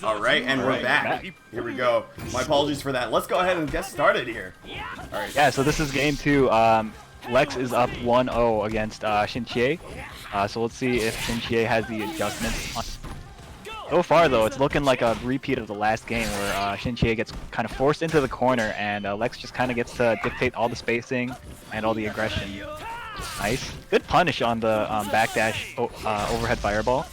Alright, and we're back. Here we go. My apologies for that. Let's go ahead and get started here. Alright. Yeah, so this is game 2. Lex is up 1-0 against Xinqie. So let's see if Xinqie has the adjustments. So far, though, it's looking like a repeat of the last game where Xinqie gets kind of forced into the corner and Lex just kind of gets to dictate all the spacing and all the aggression. Nice. Good punish on the backdash overhead fireball.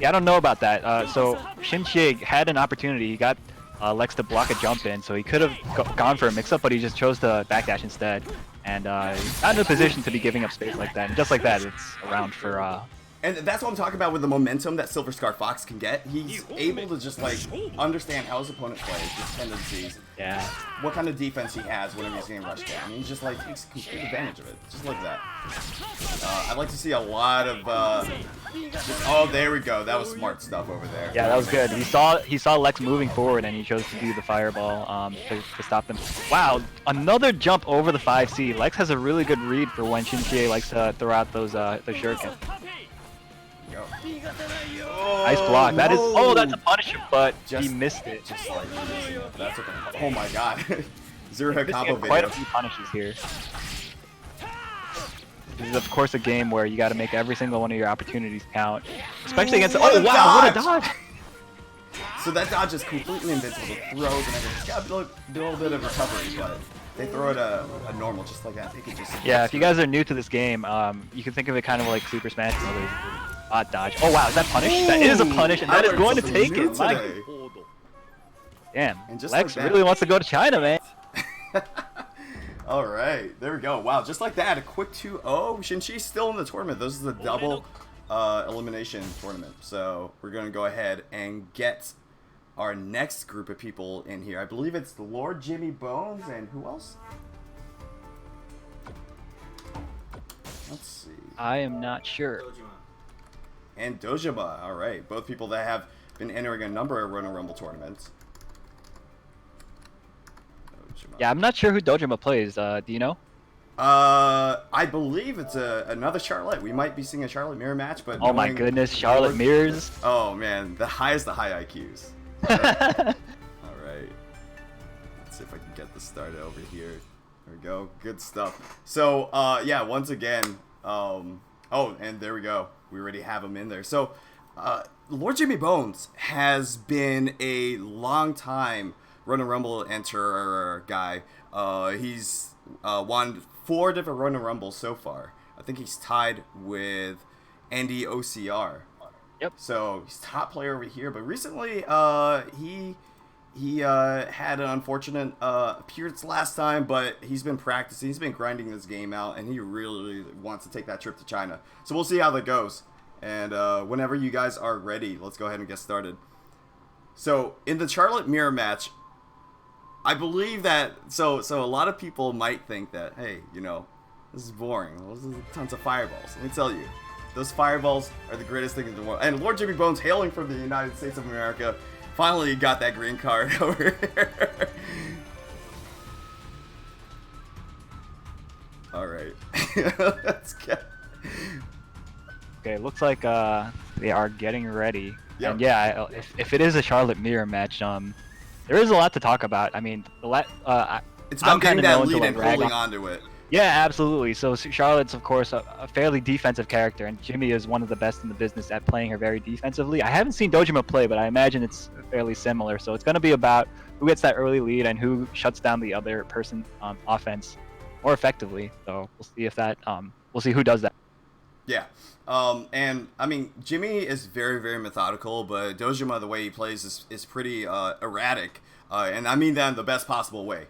Yeah, I don't know about that. So Xinqie had an opportunity. He got Lex to block a jump in, so he could have gone for a mix-up, but he just chose to backdash instead. And he's not in a position to be giving up space like that. And just like that, it's around for... And that's what I'm talking about with the momentum that Silver Scar Fox can get. He's able to just, like, understand how his opponent plays, his tendencies, what kind of defense he has whenever he's getting rushed down. And he just, like, takes complete advantage of it, just like that. I'd like to see a lot of, oh, there we go. That was smart stuff over there. Yeah, that was good. He saw Lex moving forward, and he chose to do the fireball to stop them. Wow, another jump over the 5C. Lex has a really good read for when Xinqie likes to throw out those the shuriken. Oh, nice block. That is. Oh, that's a punish, but just, he missed it. Just like that's okay. Oh my god. Zero hit combo video. Quite a few punishes here. This is of course a game where you got to make every single one of your opportunities count, especially against. Oh wow! What a dodge! So that dodge is completely invincible. The throws and everything. It's got a little bit of recovery, but they throw it a normal just like that. They can just. Yeah, if you guys are new to this game, you can think of it kind of like Super Smash Brothers. Dodge. Oh wow, is that punish? Ooh, that is a punish, and that is going to take it. Damn, Lex like really wants to go to China, man. All right, there we go. Wow, just like that, a quick 2-0. Xinqie's still in the tournament. This is a double elimination tournament. So we're going to go ahead and get our next group of people in here. I believe it's Lord Jimmy Bones and who else? Let's see. I am not sure. And Dojima, all right, both people that have been entering a number of Ronin Rumble tournaments. Dojima. Yeah, I'm not sure who Dojima plays. Do you know? I believe it's another Charlotte. We might be seeing a Charlotte mirror match, but oh my goodness, Charlotte mirrors. Oh man, the high IQs. All right, let's see if I can get this started over here. There we go, good stuff. So yeah, once again, oh, and there we go. We already have him in there. So, Lord Jimmy Bones has been a long time Ronin Rumble enterer guy. He's won 4 different Ronin Rumbles so far. I think he's tied with Andy OCR. Yep. So he's top player over here. But recently, he had an unfortunate appearance last time, but he's been practicing. He's been grinding this game out, and he really wants to take that trip to China. So we'll see how that goes. And whenever you guys are ready, let's go ahead and get started. So in the Charlotte mirror match, I believe that so a lot of people might think that, hey, you know, this is boring. Those are tons of fireballs. Let me tell you, those fireballs are the greatest thing in the world. And Lord Jimmy Bones, hailing from the United States of America, finally got that green card over here. All right, let's get. Okay, looks like they are getting ready. Yep. And yeah, if it is a Charlotte mirror match, there is a lot to talk about. I mean, it's about getting that lead and holding onto it. Yeah, absolutely. So Charlotte's, of course, a fairly defensive character, and Jimmy is one of the best in the business at playing her very defensively. I haven't seen Dojima play, but I imagine it's fairly similar. So it's going to be about who gets that early lead and who shuts down the other person's offense more effectively. So we'll see if that we'll see who does that. Yeah. And I mean, Jimmy is very, very methodical, but Dojima, the way he plays is pretty erratic. And I mean that in the best possible way.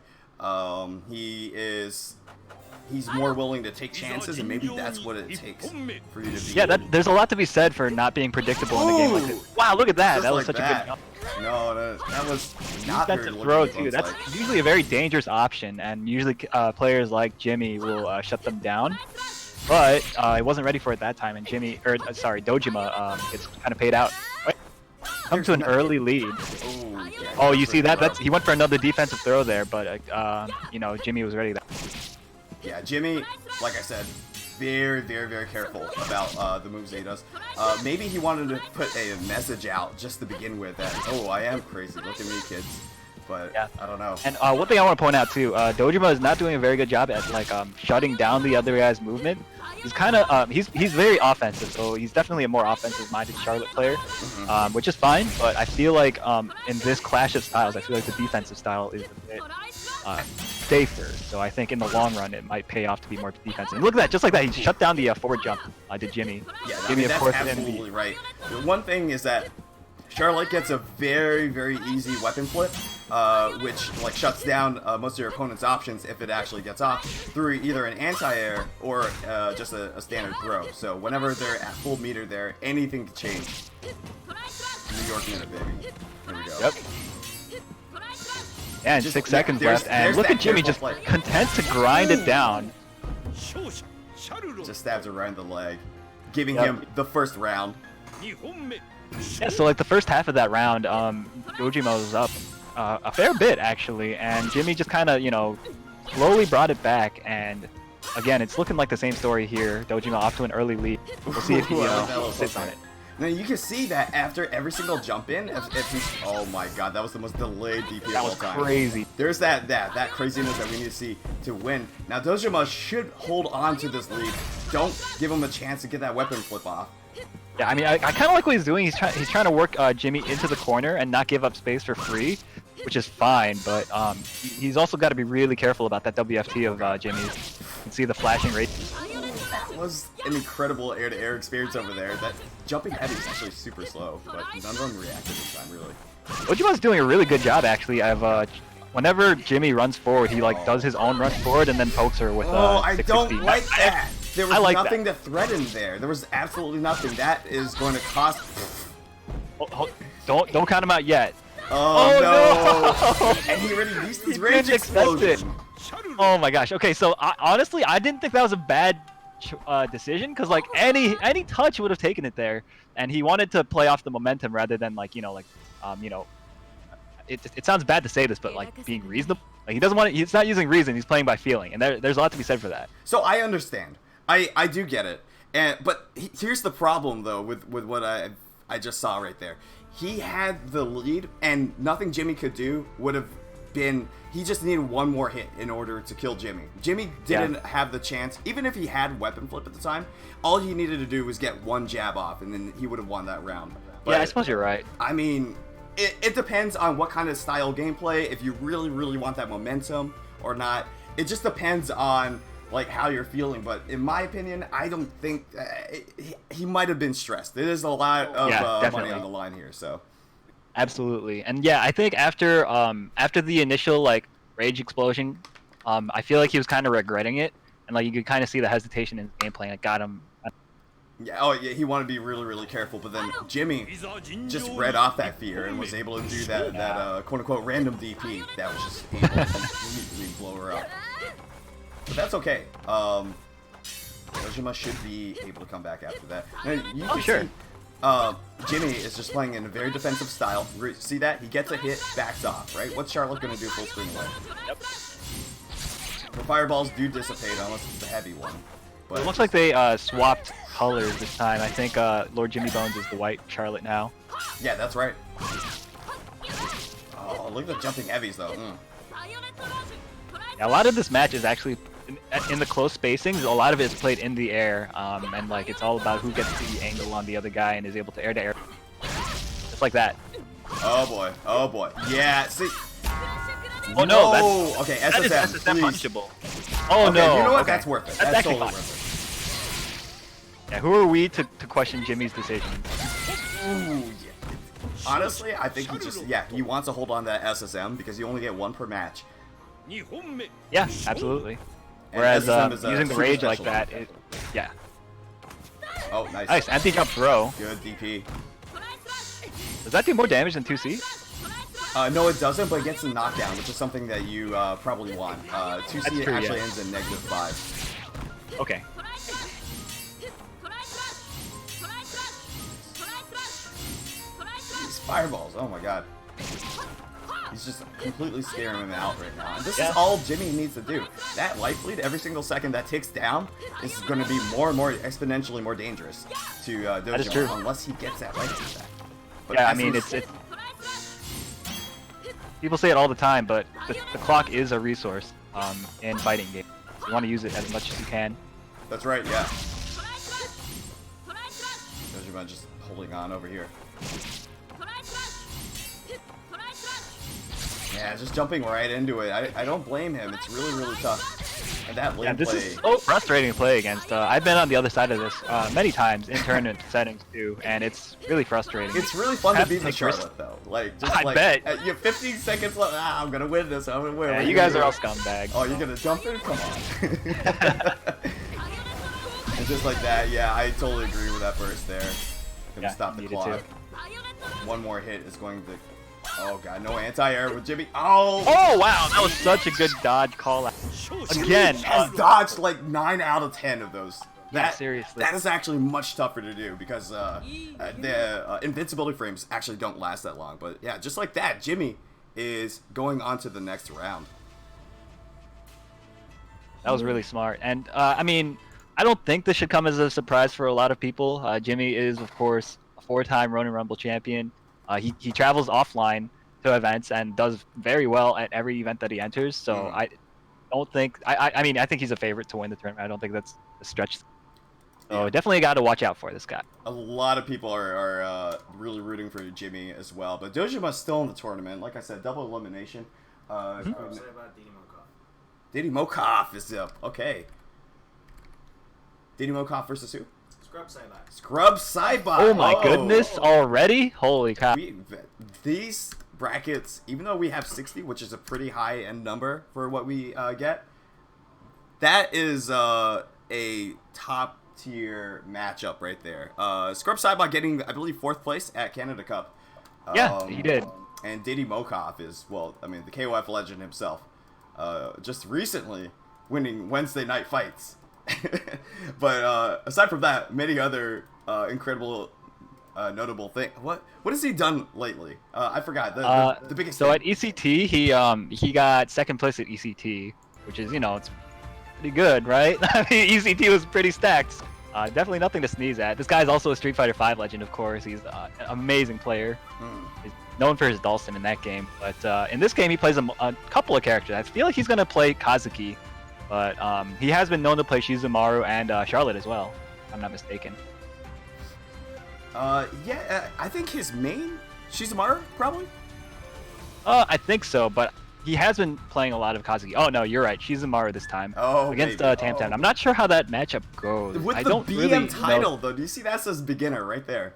He's more willing to take chances, and maybe that's what it takes for you to be. Yeah, there's a lot to be said for not being predictable in a game like this. Wow, look at that! That was like such a good. No, that was not very defensive throw too. That's usually a very dangerous option, and usually players like Jimmy will shut them down. But he wasn't ready for it that time, and Dojima gets kind of paid out. Come to an early lead. Oh, you see that? He went for another defensive throw there, but you know, Jimmy was ready. Yeah, Jimmy, like I said, very careful about the moves that he does. Maybe he wanted to put a message out just to begin with that, oh, I am crazy, look at me, kids. But yeah. I don't know. And one thing I want to point out too, Dojima is not doing a very good job at like shutting down the other guy's movement. He's kind of he's very offensive, so he's definitely a more offensive-minded Charlotte player, which is fine. But I feel like in this clash of styles, I feel like the defensive style is a bit safer. So I think in the long run, it might pay off to be more defensive. And look at that, just like that, he shut down the forward jump. Did Jimmy? Yeah, Jimmy, that's absolutely right. The one thing is that Charlotte gets a very easy weapon flip, which like shuts down most of your opponent's options if it actually gets off through either an anti-air or just a standard throw. So whenever they're at full meter there, anything can change. New York minute, baby. Here we go. Yep. Yeah, and 6 seconds left, and look at Jimmy just content to grind it down. Just stabs it right in the leg, giving him the first round. Yeah, so like the first half of that round, Dojima was up a fair bit actually, and Jimmy just kind of, you know, slowly brought it back. And again, it's looking like the same story here. Dojima off to an early lead. We'll see if he sits on it. Now you can see that after every single jump in, if he's, oh my god, that was the most delayed DP of all time. That was crazy. There's that craziness that we need to see to win. Now Dojima should hold on to this lead. Don't give him a chance to get that weapon flip off. Yeah, I mean, I kind of like what he's doing. He's trying to work Jimmy into the corner and not give up space for free, which is fine. But he's also got to be really careful about that WFT of Jimmy's. You can see the flashing rate. That was an incredible air-to-air experience over there. That jumping heavy is actually super slow, but none of them reacted this time, really. Dojima's doing a really good job, actually. Whenever Jimmy runs forward, he like does his own run forward and then pokes her with. I don't like that. There was nothing to threaten there. There was absolutely nothing. That is going to cost. Don't count him out yet. Oh no! And he already used his rage explosion. Oh my gosh. Okay, so honestly, I didn't think that was a bad decision, because like any touch would have taken it there, and he wanted to play off the momentum rather than like it sounds bad to say this, but like being reasonable. Like he doesn't want. He's not using reason. He's playing by feeling, and there's a lot to be said for that. So I understand. I do get it. But here's the problem though with what I just saw right there. He had the lead, and nothing Jimmy could do would have been. He just needed one more hit in order to kill Jimmy. Jimmy didn't have the chance. Even if he had weapon flip at the time, all he needed to do was get one jab off, and then he would have won that round. But, yeah, I suppose you're right. I mean, it depends on what kind of style gameplay. If you really want that momentum or not, it just depends on like how you're feeling. But in my opinion, I don't think he might have been stressed. There is a lot of money on the line here, so. Absolutely. And yeah, I think after the initial like rage explosion, I feel like he was kind of regretting it, and like you could kind of see the hesitation in his gameplay. It got him. Yeah, he wanted to be really careful, but then Jimmy just read off that fear and was able to do that quote-unquote random DP that was just able to completely blow her up. But that's okay. Dojima should be able to come back after that. Now, you can see, Jimmy is just playing in a very defensive style. See that? He gets a hit, backs off, right? What's Charlotte going to do full screen away? Yep. The fireballs do dissipate unless it's the heavy one. But it looks like they swapped colors this time. I think Lord Jimmy Bones is the white Charlotte now. Yeah, that's right. Oh, look at the jumping heavies, though. Yeah, a lot of this match is actually in the close spacings. A lot of it is played in the air, and like it's all about who gets the angle on the other guy and is able to air, just like that. Oh boy, yeah. See. Oh no! That's, okay, that SSM, is SSM please. punchable. Oh okay, no! You know what? Okay. That's worth it. That's totally fine. worth Yeah, who are we to question Jimmy's decision? Ooh, yeah. Honestly, I think he wants to hold on to that SSM because you only get one per match. Yeah, absolutely. And whereas using the rage like that, yeah. Oh, nice. Nice, anti-jump throw. Good DP. Does that do more damage than 2C? No, it doesn't, but it gets a knockdown, which is something that you probably want. 2C actually ends in -5. Okay. These fireballs, oh my god. He's just completely scaring him out right now. And this is all Jimmy needs to do. That life lead, every single second that ticks down, is going to be more and more exponentially more dangerous to Dojima unless he gets that life lead back. But yeah, I mean, it's people say it all the time, but the clock is a resource in fighting games. You want to use it as much as you can. That's right, yeah. Dojima just holding on over here. Yeah, just jumping right into it. I don't blame him. It's really, really tough. And that lane this play... is so frustrating to play against. I've been on the other side of this many times in tournament settings too, and it's really frustrating. It's really fun to beat the Charlotte though. Like, just I bet. You have 15 seconds left. I'm gonna win this. I'm gonna win. Yeah, you guys are all scumbags. Oh, you're gonna jump in? Come on. And just like that, yeah, I totally agree with that burst there. Gonna stop the clock. One more hit is going to... Oh god, no anti-air with Jimmy. Oh! Oh wow, that was such a good dodge call out. Again, has dodged like 9 out of 10 of those. Seriously. That is actually much tougher to do because the invincibility frames actually don't last that long. But yeah, just like that, Jimmy is going on to the next round. That was really smart. And I mean, I don't think this should come as a surprise for a lot of people. Jimmy is, of course, a 4-time Ronin Rumble champion. He travels offline to events and does very well at every event that he enters. So I don't think I mean I think he's a favorite to win the tournament. I don't think that's a stretch. So definitely got to watch out for this guy. A lot of people are really rooting for Jimmy as well. But Dojima's still in the tournament. Like I said, double elimination. Diddy Mokov is up. Okay. Diddy Mokov versus who? Scrub Saibot. Oh my goodness, already? Holy cow. These brackets, even though we have 60, which is a pretty high-end number for what we get, that is a top-tier matchup right there. Scrub Saibot getting, I believe, 4th place at Canada Cup. Yeah, he did. And Diddy Mokov is, well, I mean, the KOF legend himself. Just recently winning Wednesday night fights. But aside from that, many other incredible, notable things. What has he done lately? I forgot the biggest. So thing. at ECT, he got 2nd place at ECT, which is it's pretty good, right? I mean, ECT was pretty stacked. Definitely nothing to sneeze at. This guy's also a Street Fighter V legend, of course. He's an amazing player. He's known for his Dhalsim in that game, but in this game he plays a couple of characters. I feel like he's gonna play Kazuki. But he has been known to play Shizumaru and Charlotte as well, if I'm not mistaken. Yeah, I think his main Shizumaru, probably? I think so, but he has been playing a lot of Kazuki. Oh, no, you're right. Shizumaru this time. Oh, against Tam. I'm not sure how that matchup goes. With I the don't BM really title, know. though, do you see that says beginner right there?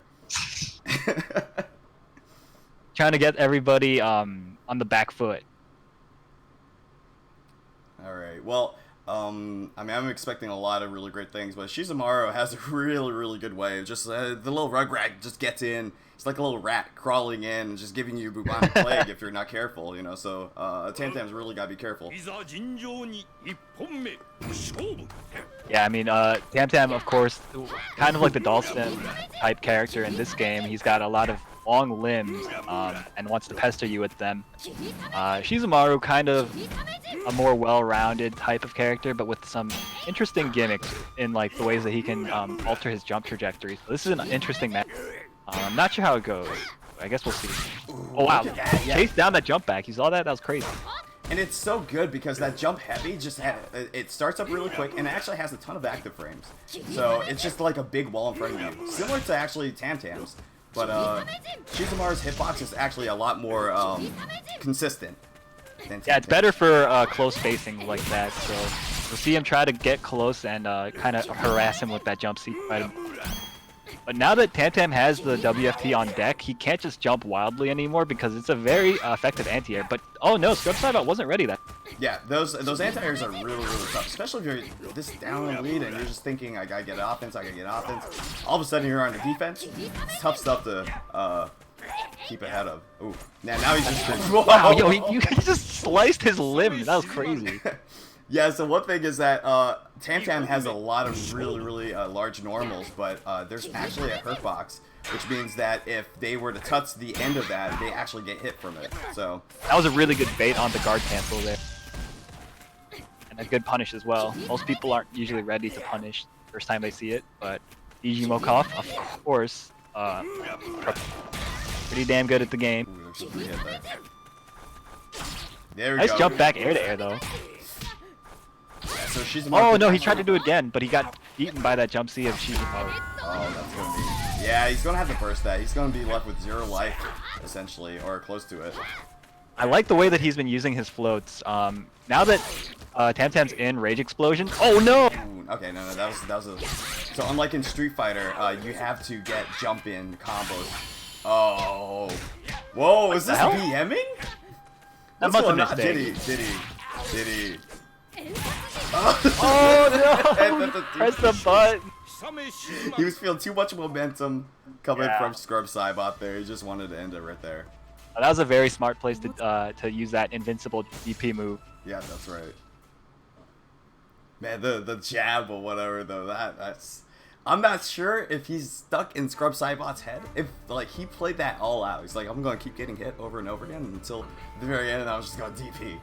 Trying to get everybody on the back foot. Alright, well, I mean, I'm expecting a lot of really great things, but Shizumaru has a really, really good way of just, the little Rugrat just gets in. It's like a little rat crawling in and just giving you bubonic plague if you're not careful, so Tam-Tam's really gotta be careful. Yeah, I mean, Tam, of course, kind of like the Dhalsim type character in this game. He's got a lot of long limbs and wants to pester you with them. Shizumaru, kind of a more well-rounded type of character, but with some interesting gimmicks in like the ways that he can alter his jump trajectory. So this is an interesting match. I'm not sure how it goes. I guess we'll see. Oh wow! Chase down that jump back. You saw that? That was crazy. And it's so good because that jump heavy it starts up really quick and it actually has a ton of active frames. So it's just like a big wall in front of you, similar to actually Tam-Tam's. But Shizumaru's hitbox is actually a lot more consistent than Yeah, it's better for close spacing like that. So we'll see him try to get close and kind of harass him with that jump seat. But now that Tam has the WFT on deck, he can't just jump wildly anymore because it's a very effective anti-air. But oh no, Scrub Saibot wasn't ready that. Yeah, those anti-airs are really, really tough, especially if you're this down in the lead and you're just thinking, I gotta get offense, All of a sudden you're on the defense. It's tough stuff to keep ahead of. Ooh, now he's just wow, yo, you just sliced his limb. That was crazy. Yeah, so one thing is that Tam has a lot of really, really large normals, but there's actually a hurt box which means that if they were to touch the end of that, they actually get hit from it. So that was a really good bait on the guard cancel there. And a good punish as well. Most people aren't usually ready to punish the first time they see it, but Digimokov, of course, pretty damn good at the game. ooh, there's a free hit there. There we Nice go. jump back air to air though. So she's Oh no, he tried to do it again, but he got eaten by that jump C of Shizumaro. Oh, that's gonna be. Yeah, he's gonna have to burst that. He's gonna be left with 0 life, essentially, or close to it. I like the way that he's been using his floats. Now that Tamtam's in Rage Explosion. Oh no! Ooh, okay, no, that was a. So unlike in Street Fighter, you have to get jump in combos. Oh, whoa! Is this hell? BMing? That What's must going have on? been a Did he? Oh no! Press the button. He was feeling too much momentum coming Yeah. from Scrub Cybot there. He just wanted to end it right there. That was a very smart place to use that invincible DP move. Yeah, that's right. Man, the jab or whatever though, that's. I'm not sure if he's stuck in Scrub Cybot's head. If like he played that all out, he's like, I'm gonna keep getting hit over and over again until the very end, and I was just gonna DP.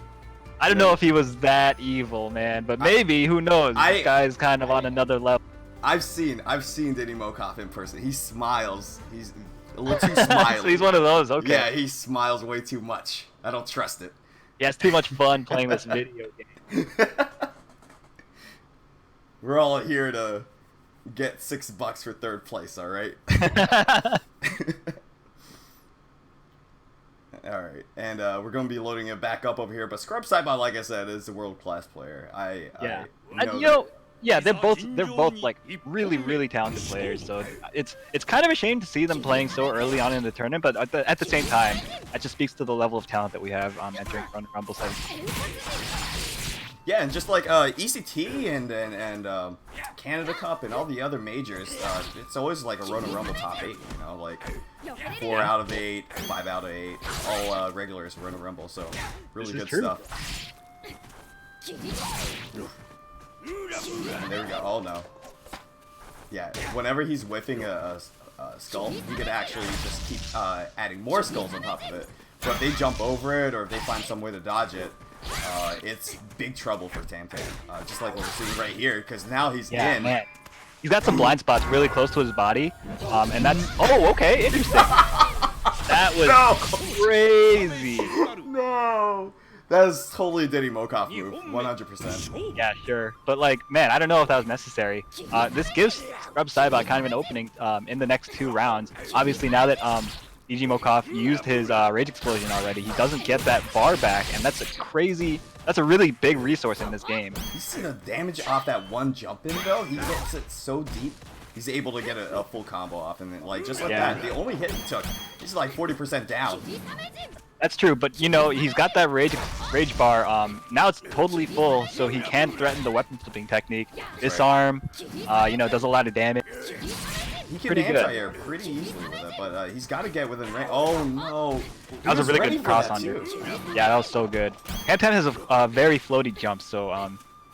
I don't know if he was that evil, man, but maybe. Who knows? This guy's kind of on another level. I've seen Diddy Mokov in person. He smiles. He's a little too smiley. So he's one of those. Okay. Yeah, he smiles way too much. I don't trust it. He has too much fun playing this video game. We're all here to get $6 for 3rd place, all right? All right, and we're gonna be loading it back up over here. But Scrub Cybot, like I said, is a world-class player. Yeah. I know You know, yeah, they're both like really talented players. So it's kind of a shame to see them playing so early on in the tournament. But at the same time, that just speaks to the level of talent that we have entering Ronin Rumble XVII. Yeah, and just like ECT and Canada Cup and all the other majors, it's always like a Ronin Rumble top 8. You know, like 4 out of 8, 5 out of 8, all regulars Ronin Rumble. So really good stuff. And there we go. Oh no. Yeah, whenever he's whiffing a skull, he could actually just keep adding more skulls on top of it. But if they jump over it or if they find some way to dodge it, it's big trouble for Tamtam. Just like what we're seeing right here, because now he's in. Man. He's got some blind spots really close to his body, and that's... Oh, okay, interesting. That was crazy. No! That is totally a Diddy Mokov move, 100%. Yeah, sure. But, like, man, I don't know if that was necessary. This gives Scrub Cybot kind of an opening in the next 2 rounds. Obviously, now that Digimokov used his Rage Explosion already, he doesn't get that bar back, and that's a really big resource in this game. You see the damage off that one jump in, though? He gets it so deep, he's able to get a full combo off, and then, like, just like that, the only hit he took, he's like 40% down. That's true, but you know, he's got that rage bar. Now it's totally full, so he can threaten the weapon flipping technique. Disarm, you know, does a lot of damage. He can anti-air pretty easily with it, but he's got to get within range. Oh no! That was a really good cross on you. Yeah, that was so good. Tamtam has a very floaty jump, so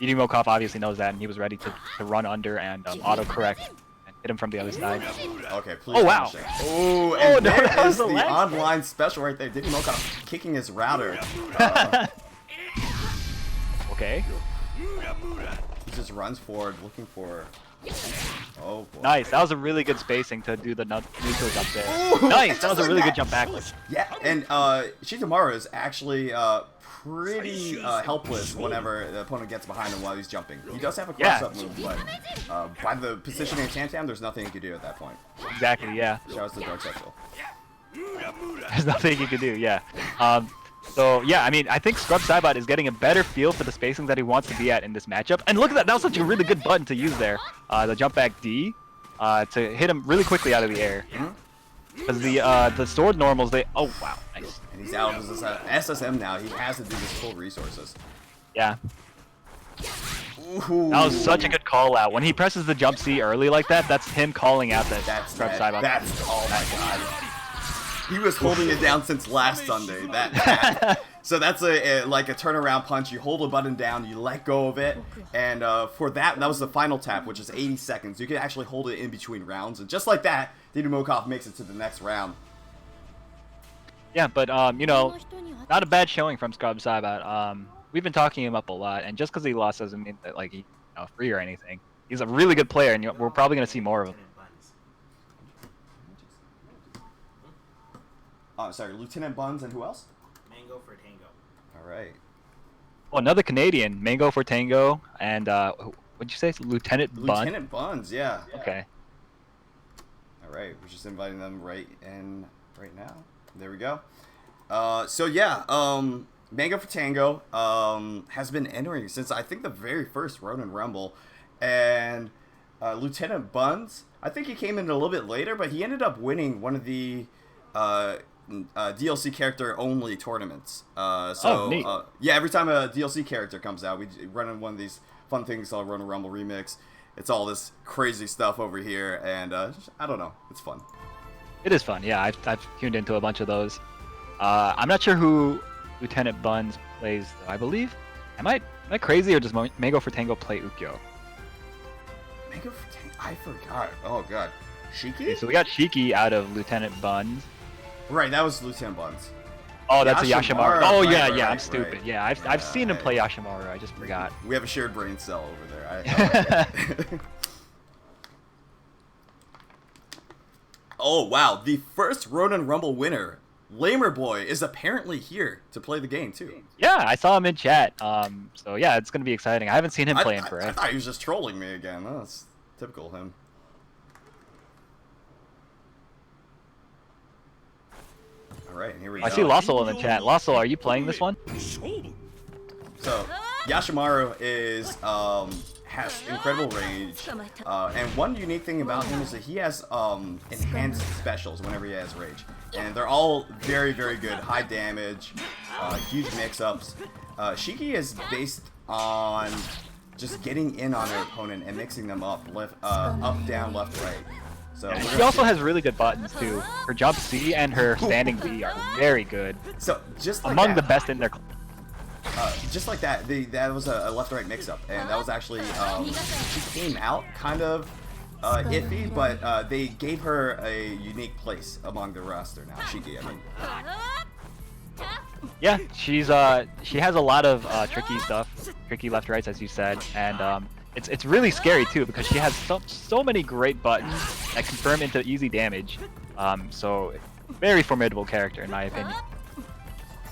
Digimokov obviously knows that, and he was ready to run under and auto-correct and hit him from the other side. Okay, please. Oh wow! Oh, and no, there that was is the online special right there. Digimokov kicking his router. Okay. He just runs forward, looking for. Oh boy. Nice. That was a really good spacing to do the neutral jump there. Ooh, nice. That was a really good jump backwards. Yeah, and Shizumaro is actually pretty helpless whenever the opponent gets behind him while he's jumping. He does have a cross-up move, but by the positioning of Tamtam, there's nothing he can do at that point. Exactly. Yeah. Shout out to Dark Sexual. There's nothing you can do. Yeah. So yeah, I mean, I think Scrub Cybot is getting a better feel for the spacing that he wants to be at in this matchup. And look at that, that was such a really good button to use there. The jump back D, to hit him really quickly out of the air. Because the sword normals, oh wow, nice. And he's out of his SSM now. He has to do his full resources. Yeah. Ooh. That was such a good call out. When he presses the jump C early like that, that's him calling out that Scrub Cybot. That's, oh my god. He was holding it down since last Sunday. So that's like a turnaround punch. You hold a button down, you let go of it, and for that was the final tap, which is 80 seconds. You can actually hold it in between rounds, and just like that, Didumokov makes it to the next round. Yeah, but you know, not a bad showing from Scrub Sabat. We've been talking him up a lot, and just because he lost doesn't mean that like he's free or anything. He's a really good player, and we're probably gonna see more of him. Sorry, Lieutenant Buns and who else? Mango for Tango. All right. Oh, another Canadian, Mango for Tango, and what'd you say, Lieutenant Buns? Lieutenant Buns, yeah. Okay. All right, we're just inviting them right now. There we go. So yeah, Mango for Tango has been entering since I think the very first Ronin Rumble, and Lieutenant Buns, I think he came in a little bit later, but he ended up winning one of the DLC character only tournaments. Neat. Yeah, every time a DLC character comes out, we run in one of these fun things called Ronin Rumble Remix. It's all this crazy stuff over here, and I don't know, it's fun. It is fun, yeah. I've tuned into a bunch of those. I'm not sure who Lieutenant Buns plays, though. I believe. Am I crazy, or does Mango for Tango play Ukyo? Mango for Tango? I forgot. Oh god, Shiki? Okay, so we got Shiki out of Lieutenant Buns. Right, that was Lieutenant Buns. Oh, that's a Yashimaru. Oh, yeah, right, I'm stupid. right. Yeah, I've seen him play Yashimaru. I just forgot. We have a shared brain cell over there. I like it. Oh, wow. The first Ronin Rumble winner, Lamer Boy, is apparently here to play the game, too. Yeah, I saw him in chat. So, yeah, it's going to be exciting. I haven't seen him play in forever. I thought he was just trolling me again. Oh, that's typical of him. All right, here we go. I see Lossel in the chat. Lossel, are you playing this one? So, Yashimaru is has incredible range, and one unique thing about him is that he has enhanced specials whenever he has rage, and they're all very, very good. High damage, huge mix-ups. Shiki is based on just getting in on her opponent and mixing them up, up, down, left, right. So she also has really good buttons too. Her jump C and her standing B are very good. So just like among the best in their. Just like that, that was a left-right mix-up, and that was actually she came out kind of iffy, but they gave her a unique place among the roster now. Shiki, I mean. Yeah, she has a lot of tricky stuff, tricky left rights as you said, and it's really scary too because she has so many great buttons that confirm into easy damage. So very formidable character in my opinion.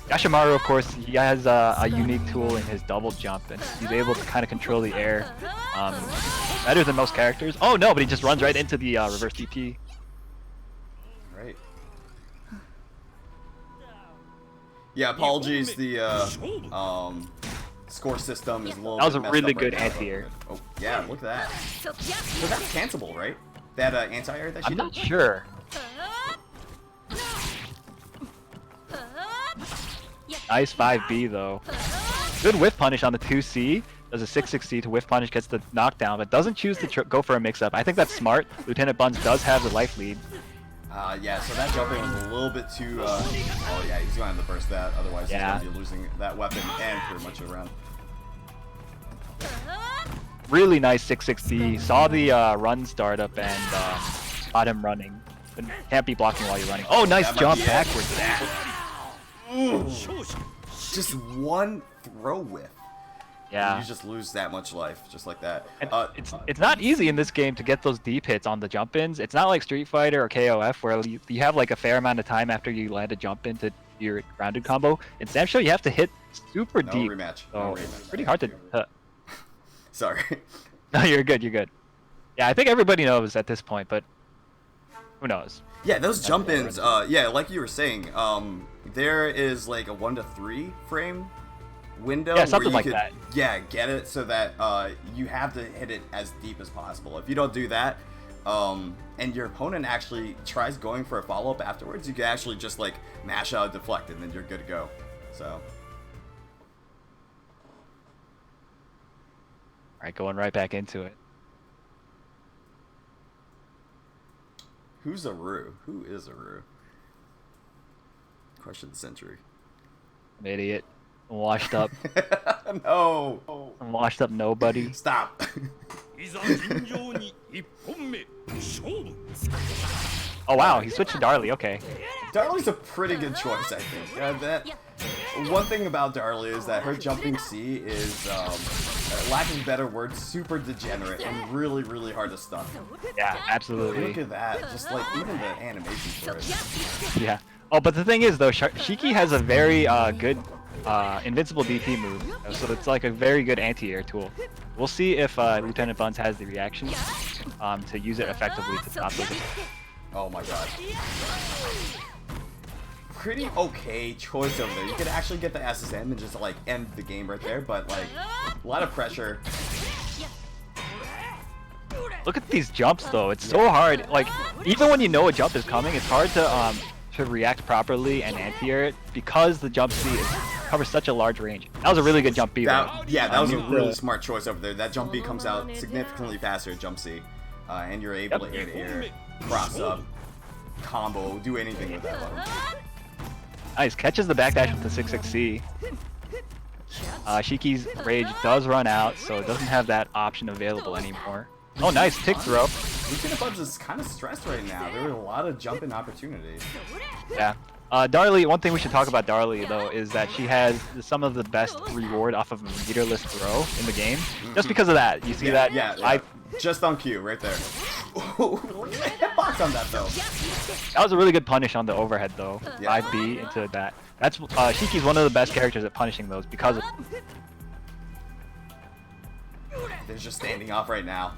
Yashimaru, of course, he has a unique tool in his double jump, and he's able to kind of control the air better than most characters. Oh no, but he just runs right into the reverse DP. Right. Yeah, apologies. The score system is a little. That was bit a really messed up good right now. anti-air. Oh yeah, look at that. So that's cancelable, right? That anti-air that she I'm did? not sure. Nice 5B though. Good whiff punish on the 2C. Does a 6-6C to whiff punish, gets the knockdown, but doesn't choose to go for a mix-up. I think that's smart. Lieutenant Buns does have the life lead. Yeah, so that jumping was a little bit too. Oh yeah, he's going to have to burst that. Otherwise, he's going to be losing that weapon and pretty much around. Really nice 6-6D. Saw the run startup and got him running. But can't be blocking while you're running. Oh, nice jump backwards. Just one throw whiff. Yeah. You just lose that much life, just like that. And it's not easy in this game to get those deep hits on the jump-ins. It's not like Street Fighter or KOF where you have like a fair amount of time after you land a jump-in to your grounded combo. In Sam Show, you have to hit super deep. Rematch. So No rematch. pretty hard to... Sorry. No, you're good, you're good. Yeah, I think everybody knows at this point, but who knows? Yeah, those jump-ins, yeah, like you were saying, there is like a 1 to 3 frame window Yeah, something where you like could, that. yeah, get it so that you have to hit it as deep as possible. If you don't do that, and your opponent actually tries going for a follow-up afterwards, you can actually just like mash out a deflect and then you're good to go. So. Alright, going right back into it. Who's Aru? Who is Aru? Question of the century. I'm an idiot. I'm washed up. No. I'm washed up nobody. Stop. Oh wow, he switched to Darlie, okay. Darlie's a pretty good choice, I think. One thing about Darlie is that her jumping C is, lack of a better word, super degenerate and really, really hard to stun. Yeah, absolutely. Look at that, just like even the animation for it. Yeah. Oh, but the thing is though, Shiki has a very good invincible DP move, so it's like a very good anti-air tool. We'll see if Lieutenant Buns has the reaction to use it effectively to stop those. Oh my god. Pretty okay choice over there. You could actually get the SSM and just like end the game right there, but like a lot of pressure. Look at these jumps though. It's so hard. Like even when you know a jump is coming, it's hard to react properly and anti-air it because the jump C covers such a large range. That was a really good jump B. Yeah, that was a really smart choice over there. That jump B comes out significantly faster at jump C, and you're able to air, cross up, combo, do anything with that one. Nice, catches the backdash with the 6-6C. Shiki's rage does run out, so it doesn't have that option available anymore. Oh, nice tick throw. Lieutenant Buns is kind of stressed right now. There were a lot of jumping opportunities. Yeah. Darlie, one thing we should talk about Darlie though is that she has some of the best reward off of a meterless throw in the game. Just because of that. You see that? Yeah. Just on cue, right there. Look at the hitbox on that though. That was a really good punish on the overhead though. Yeah. 5B into that. That's Shiki's one of the best characters at punishing those because of. They're just standing off right now.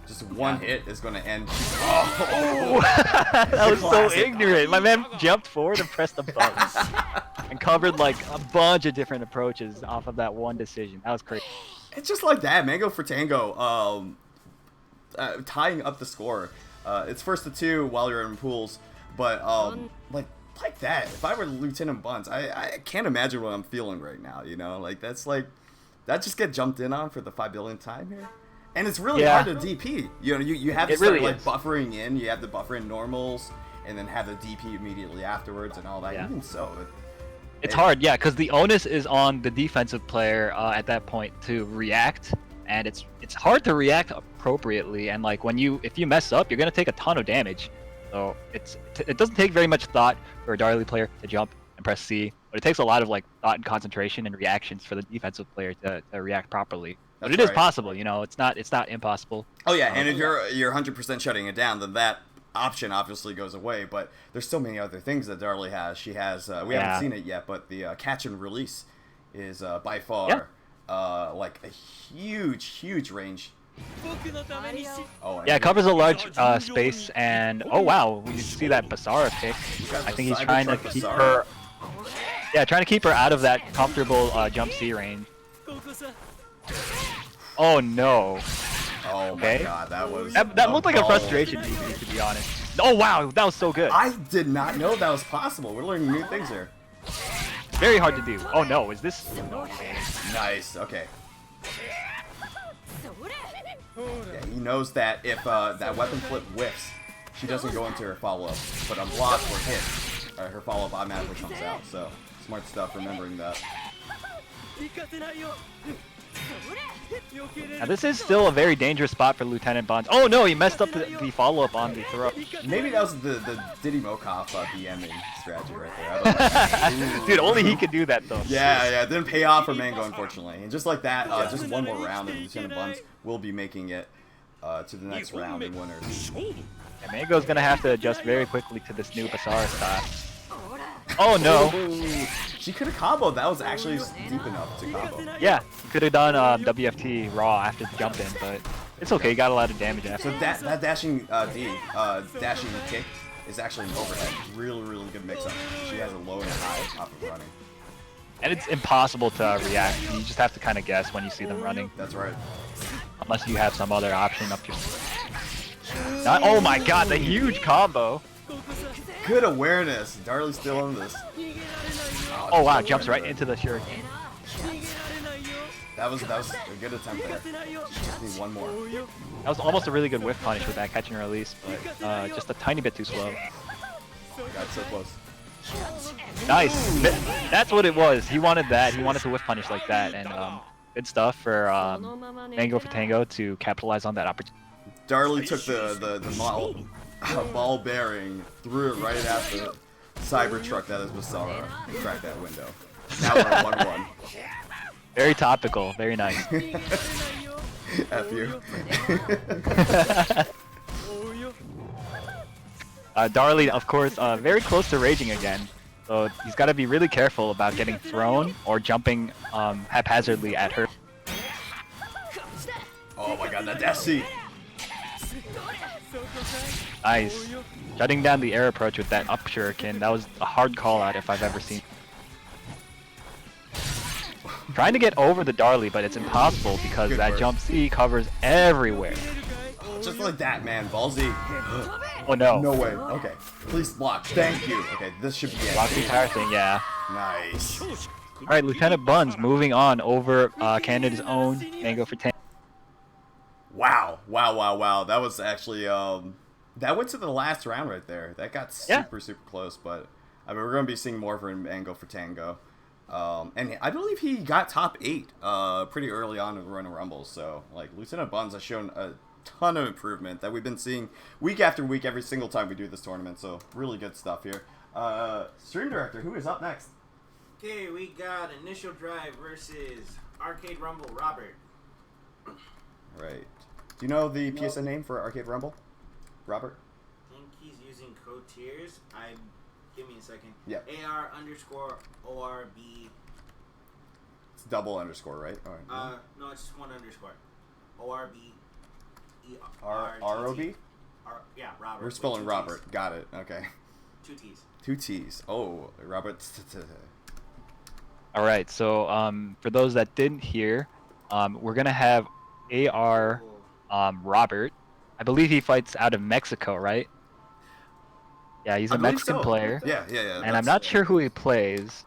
Just one hit is going to end. Oh, that was so ignorant. My man jumped forward and pressed the buttons and covered like a bunch of different approaches off of that one decision. That was crazy. It's just like that. Mango for Tango, tying up the score. It's first to 2 while you're in pools, but like that. If I were Lieutenant Buns, I can't imagine what I'm feeling right now. You know, like that just get jumped in on for the 5 billionth time here. And it's really hard to DP. You know, you have to start like buffering in. You have to buffer in normals, and then have the DP immediately afterwards, and all that. Even so, it's hard, yeah, because the onus is on the defensive player at that point to react, and it's hard to react appropriately. And like if you mess up, you're gonna take a ton of damage. So it doesn't take very much thought for a Darlie player to jump and press C, but it takes a lot of like thought and concentration and reactions for the defensive player to react properly. But it is possible, you know. It's not impossible. Oh yeah, and if you're 100% shutting it down, then that option obviously goes away. But there's so many other things that Darlie has. She has we haven't seen it yet, but the catch and release is by far like a huge range. Oh, yeah, it covers a large space, and oh wow, we see that Basara pick. I think he's trying to keep her. Yeah, trying to keep her out of that comfortable jump C range. Oh no. Oh my god, that was... That looked like a frustration DP, to be honest. Oh wow, that was so good. I did not know that was possible. We're learning new things here. Very hard to do. Oh no, is this... Nice, okay. Yeah, he knows that if that weapon flip whiffs, she doesn't go into her follow-up. But on block or hit, her follow-up automatically comes out. So, smart stuff, remembering that. Now this is still a very dangerous spot for Lieutenant Buns. Oh no, he messed up the follow-up on the throw. Maybe that was the Diddy Mokov BMing strategy right there. I don't know. Dude, only he could do that though. Yeah, it didn't pay off for Mango, unfortunately. And just like that, just one more round and Lieutenant Buns will be making it to the next round and winners. And Mango's gonna have to adjust very quickly to this new Basara style. Oh no! She could have comboed. That was actually deep enough to combo. Yeah, could have done WFT raw after the jump in, but it's okay. Got a lot of damage after. So that dashing dashing kick is actually an overhead. Really good mix-up. She has a low and a high off of running. And it's impossible to react. You just have to kind of guess when you see them running. That's right. Unless you have some other option up your... Oh my god, the huge combo! Good awareness. Darlie's still on this. Oh wow, jumps right into the shuriken. That was a good attempt there. Just need one more. That was almost a really good whiff punish with that catch and release, but just a tiny bit too slow. Got so close. Nice. That's what it was. He wanted that. He wanted to whiff punish like that, and good stuff for Mango for Tango to capitalize on that opportunity. Darley took the ball bearing, threw it right at the Cybertruck that is Basara, and cracked that window. Now we're at 1-1. Very topical. Very nice. F you. Darley, of course, very close to raging again. So he's got to be really careful about getting thrown or jumping haphazardly at her. Oh my god, that dash C. Nice. Shutting down the air approach with that up shuriken. That was a hard call out if I've ever seen. Trying to get over the Darley, but it's impossible because Good that work. jump C covers everywhere. Just like that, man. Ballsy. Oh no. No way. Okay. Please block. Thank you. Okay, this should be it. Block the entire thing, yeah. Nice. Alright, Lieutenant Buns moving on over Canada's own Mango for Tango. Wow. Wow. That was actually, that went to the last round right there. That got super close, but I mean, we're going to be seeing more from Mango for Tango. And I believe he got top 8 pretty early on in the Ronin Rumble, so like Lieutenant Buns has shown a ton of improvement that we've been seeing week after week every single time we do this tournament, so really good stuff here. Stream Director, who is up next? Okay, we got Initial Drive versus Arcade Rumble Robert. Right. Do you know the PSN name for Arcade Rumble? Robert? I think he's using code tiers. Give me a second. Yeah. AR_ORB. It's double underscore, right? All right. No, it's just one underscore. ORB. ROB? Yeah, Robert. We're spelling with 2 Robert. T's. Got it. Okay. 2 T's. 2 T's. Oh, Robert. Alright, so for those that didn't hear, we're gonna have AR Robert. I believe he fights out of Mexico, right? Yeah, he's a Mexican player. Yeah. And I'm not sure who he plays.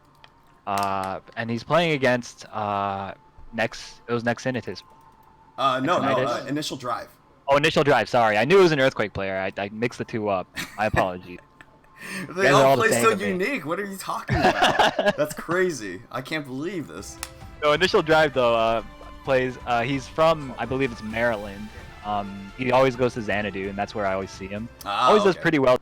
And he's playing against Nex Initis. No, Initial Drive. Oh, Initial Drive, sorry. I knew it was an Earthquake player. I mixed the two up. My apologies. They all play so unique. What are you talking about? That's crazy. I can't believe this. So Initial Drive, though, plays, he's from, I believe it's Maryland. He always goes to Xanadu, and that's where I always see him. Always does pretty well.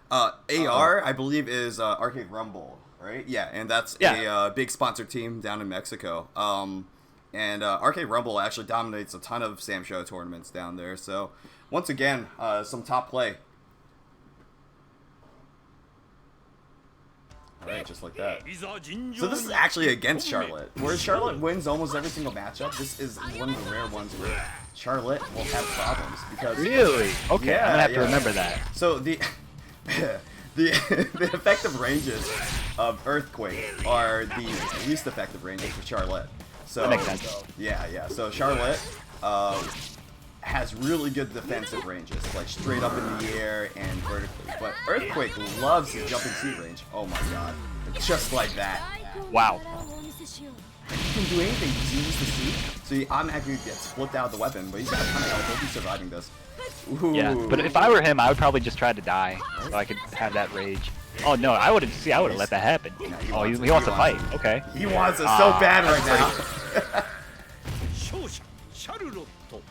AR, I believe, is Arcade Rumble, right? Yeah, and that's a big sponsor team down in Mexico. And Arcade Rumble actually dominates a ton of Sam Show tournaments down there. So, once again, some top play. Alright, just like that. So this is actually against Charlotte. Whereas Charlotte wins almost every single matchup, this is one of the rare ones where Charlotte will have problems. Because Really? Okay, I'm gonna have to remember that. So the the effective ranges of Earthquake are the least effective ranges for Charlotte. So That makes sense. Yeah. So Charlotte has really good defensive ranges, like straight up in the air and vertically. But Earthquake loves his jumping C range. Oh my god. Just like that. Wow. He can do anything. He uses the C. So he automatically gets flipped out of the weapon, but he's got a ton of health. He'll be surviving this. Ooh. Yeah, but if I were him, I would probably just try to die so I could have that rage. Oh no, I wouldn't. See, I would have let that happen. Oh, he wants to fight. Okay. He wants it so bad right now.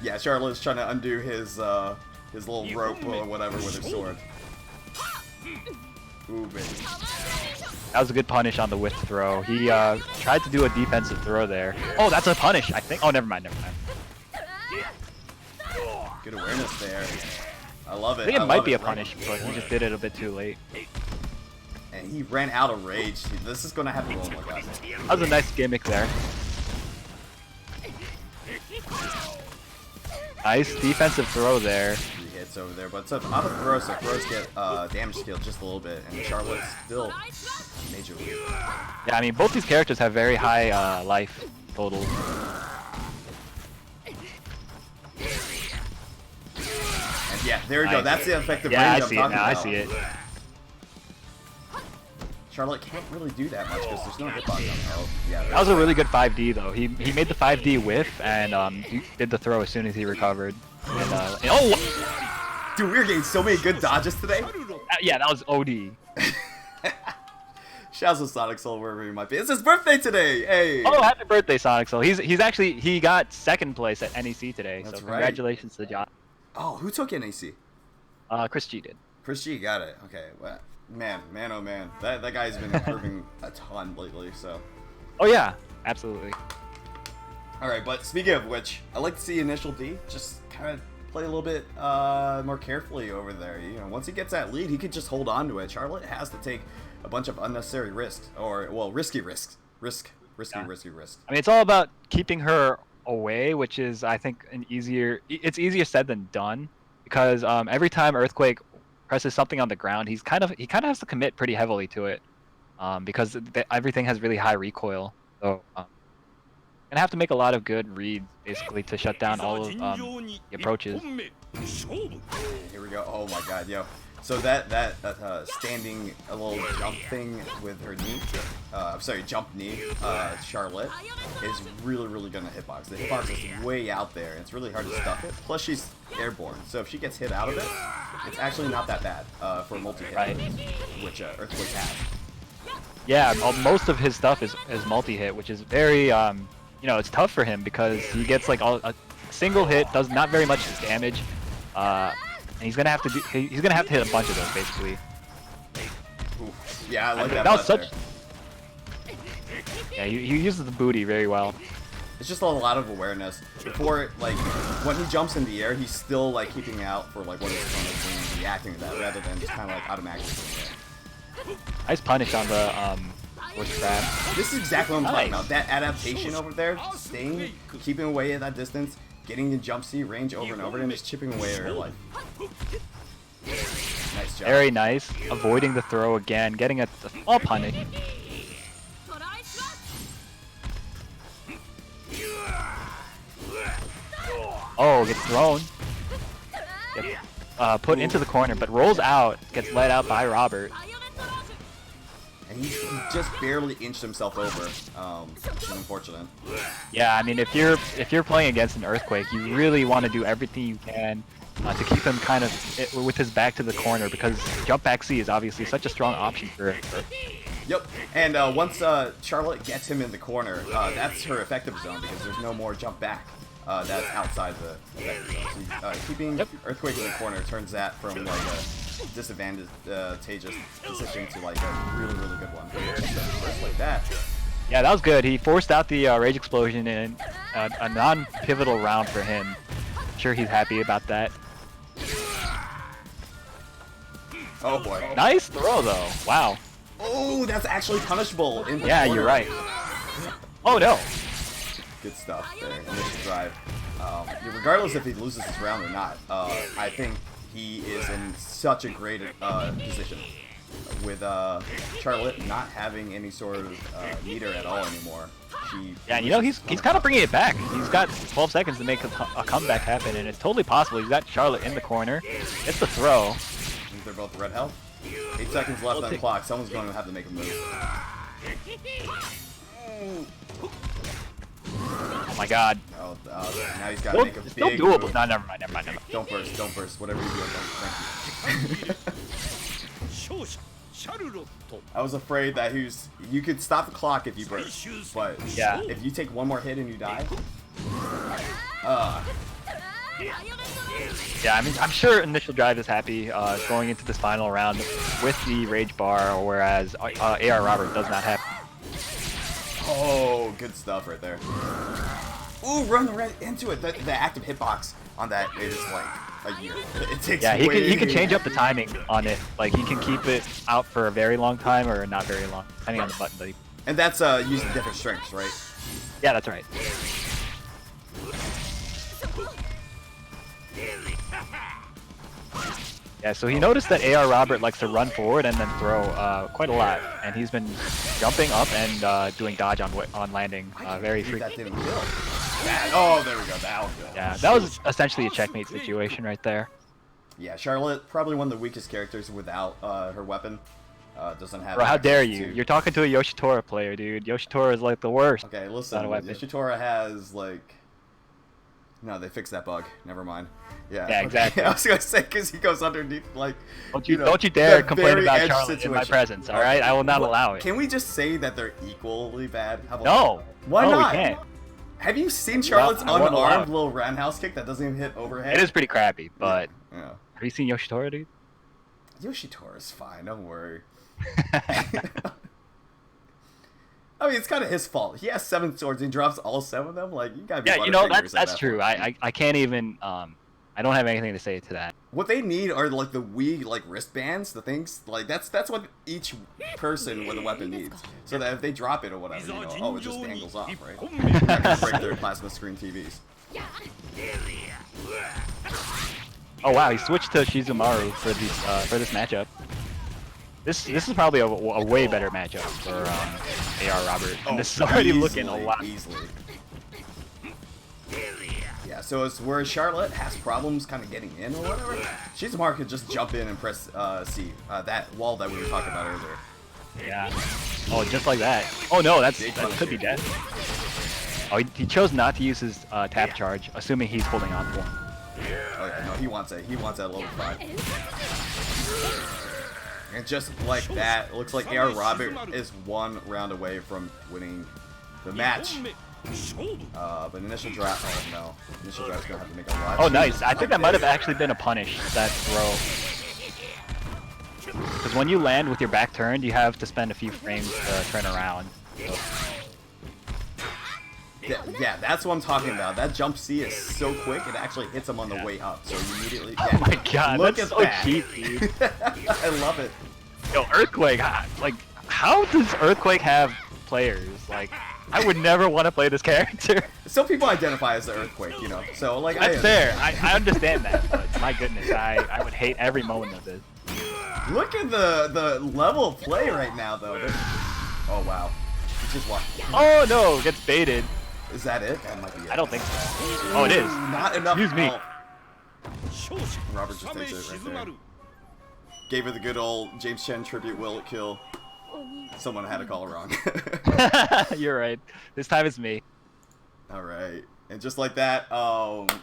Yeah, Charlotte's trying to undo his little rope or whatever with her sword. Ooh, baby. That was a good punish on the whiff throw. He tried to do a defensive throw there. Oh, that's a punish, I think. Oh, never mind. Good awareness there. I love it. I think it might be a punish, but he just did it a bit too late. And he ran out of rage. This is going to happen. Oh my god. That was a nice gimmick there. Nice defensive throw there. 3 hits over there, but it's an auto throw, so throws get damage scaled just a little bit, and Charlotte's still major lead. Yeah, I mean, both these characters have very high life totals. And yeah, there we go. That's the effective Yeah, range I see I'm it talking now. I about. see it. Charlotte can't really do that much because there's no hitbox on health. Yeah, That was a really good 5D though. He made the 5D whiff and he did the throw as soon as he recovered. And, oh! Dude, we're getting so many good dodges today. Yeah, that was OD. Shouts to Sonic Soul wherever he might be. It's his birthday today. Hey. Oh, happy birthday, Sonic Soul. He got second place at NEC today. That's so right. congratulations to John. Oh, who took NAC? Chris G did. Chris G got it. Okay. Well, man, oh man, that guy's been improving a ton lately. So. Oh yeah, absolutely. All right, but speaking of which, I like to see Initial D just kind of play a little bit more carefully over there. You know, once he gets that lead, he could just hold on to it. Charlotte has to take a bunch of unnecessary risks, or well, risky risks. Risky risks. I mean, it's all about keeping her away, which is, I think, it's easier said than done, because every time Earthquake presses something on the ground, he kind of has to commit pretty heavily to it, because everything has really high recoil. So gonna have to make a lot of good reads, basically, to shut down all of the approaches. Here we go. Oh my God, yo. So that standing a little jump thing with her knee, jump knee, Charlotte, is really gonna hitbox. The hitbox is way out there. It's really hard to stuff it. Plus she's airborne, so if she gets hit out of it, it's actually not that bad for multi-hit, Right. which Earthquake has. Yeah, most of his stuff is multi-hit, which is very, you know, it's tough for him because he gets like a single hit, does not very much damage, and he's gonna have to hit a bunch of those basically. Ooh. Yeah, I like that. That was such. Yeah, he uses the booty very well. It's just a lot of awareness. Before, like, when he jumps in the air, he's still like keeping out for like what his opponent is doing and reacting to that, rather than just kind of like automatically doing it. Nice punish on the horse trap. This is exactly what I'm talking Nice. about. That adaptation over there, staying, keeping away at that distance, getting the jump C range over and over, and just chipping away at her life. Nice job. Very nice. Avoiding the throw again, getting a small punish. Oh, gets thrown. Gets put into the corner, but rolls out, gets led out by Robert. And he just barely inched himself over, which is unfortunate. Yeah, I mean, if you're playing against an Earthquake, you really want to do everything you can to keep him kind of with his back to the corner, because jump back C is obviously such a strong option for. Yep, and once Charlotte gets him in the corner, that's her effective zone, because there's no more jump back that's outside the effective zone. So keeping Earthquake in the corner turns that from like a disadvantageous position to like a really good one. Just like that. Yeah, that was good. He forced out the Rage Explosion in a non-pivotal round for him. I'm sure he's happy about that. Oh boy. Nice throw though. Wow. Oh, that's actually punishable in the Yeah, corner. you're right. Oh no. Good stuff there. Initial drive. Regardless if he loses this round or not, I think he is in such a great position with Charlotte not having any sort of meter at all anymore. Yeah, you know, he's kind of bringing it back. He's got 12 seconds to make a comeback happen, and it's totally possible. He's got Charlotte in the corner. It's the throw. I think they're both red health. 8 seconds left on the clock. Someone's going to have to make a move. Oh my God. Oh, now he's got to make a Still big doable. move. No, never mind. Don't burst. Whatever you do, thank you. I was afraid that you could stop the clock if you burst, but Yeah. if you take one more hit and you die, Yeah, I mean, I'm sure Initial Drive is happy going into this final round with the Rage Bar, whereas AR Robert does not have. oh, good stuff right there. Ooh, run right into it. The active hitbox on that is like a year. It takes. Yeah, he can change up the timing on it. Like he can keep it out for a very long time or not very long, depending on the button that he. And that's using different strengths, right? Yeah, that's right. Yeah, so he noticed that AR Robert likes to run forward and then throw quite a lot, and he's been jumping up and doing dodge on landing very That frequently. didn't kill. Oh, there we go. That was good. Yeah, that was essentially a checkmate situation right there. Yeah, Charlotte, probably one of the weakest characters without her weapon. Doesn't have. Bro, how access dare you? to- You're talking to a Yoshitora player, dude. Yoshitora is like the worst. Okay, listen. Not a weapon. Yoshitora has like No, they fixed that bug. Never mind. Yeah. Yeah, exactly. I was gonna say because he goes underneath like. Don't you dare that complain very about edge Charlotte in my situation. presence, all right? I will not allow it. Can we just say that they're equally bad? How about No. that? Why no, not? we can't. Have you seen Charlotte's I won't allow unarmed it. little roundhouse kick that doesn't even hit overhead? It is pretty crappy, but Yeah. have you seen Yoshitora, dude? Yoshitori's fine. Don't worry. I mean, it's kind of his fault. He has 7 swords. And he drops all 7 of them. Like, you gotta be. Yeah, you know Butterfingers at that's that true. point. I can't even I don't have anything to say to that. What they need are like the Wii like wristbands, the things like that's what each person with a weapon needs. So that if they drop it or whatever, you know, oh, it just dangles off, right? They're not gonna break their plasma screen TVs. Oh wow, he switched to Shizumaru for this matchup. This is probably a way better matchup for AR Robert. And this is already looking a lot. Easily. Yeah, so it's where Charlotte has problems kind of getting in or whatever. Shizumaru could just jump in and press C, that wall that we were talking about earlier. Yeah. Oh, just like that. Oh no, that could be dead. Oh, he chose not to use his tap charge, assuming he's holding on to one. Oh yeah, no, he wants it. He wants that level 5. And just like that, it looks like AR Robert is 1 round away from winning the match. But initial draft, oh no. Initial draft's gonna have to make a lot. Oh nice, I think that might have actually been a punish, that throw. Because when you land with your back turned, you have to spend a few frames to turn around. So. Yeah, that's what I'm talking about. That jump C is so quick, it actually hits him on the way up. So you immediately. Oh my god, look that's at so that. cheap, dude. I love it. Yo, Earthquake, like, how does Earthquake have players? Like, I would never want to play this character. Some people identify as the Earthquake, you know. So like, That's fair. I understand that, but my goodness, I would hate every moment of this. Look at the level of play right now, though. Oh wow, he just walked. Oh no, gets baited. Is that it? That might be it. I don't think so. Oh, it is. Not enough. Excuse me. Oh. Robert just takes it right there. Gave her the good old James Chen tribute. Will it kill? Someone had to call it wrong. You're right. This time it's me. All right, and just like that,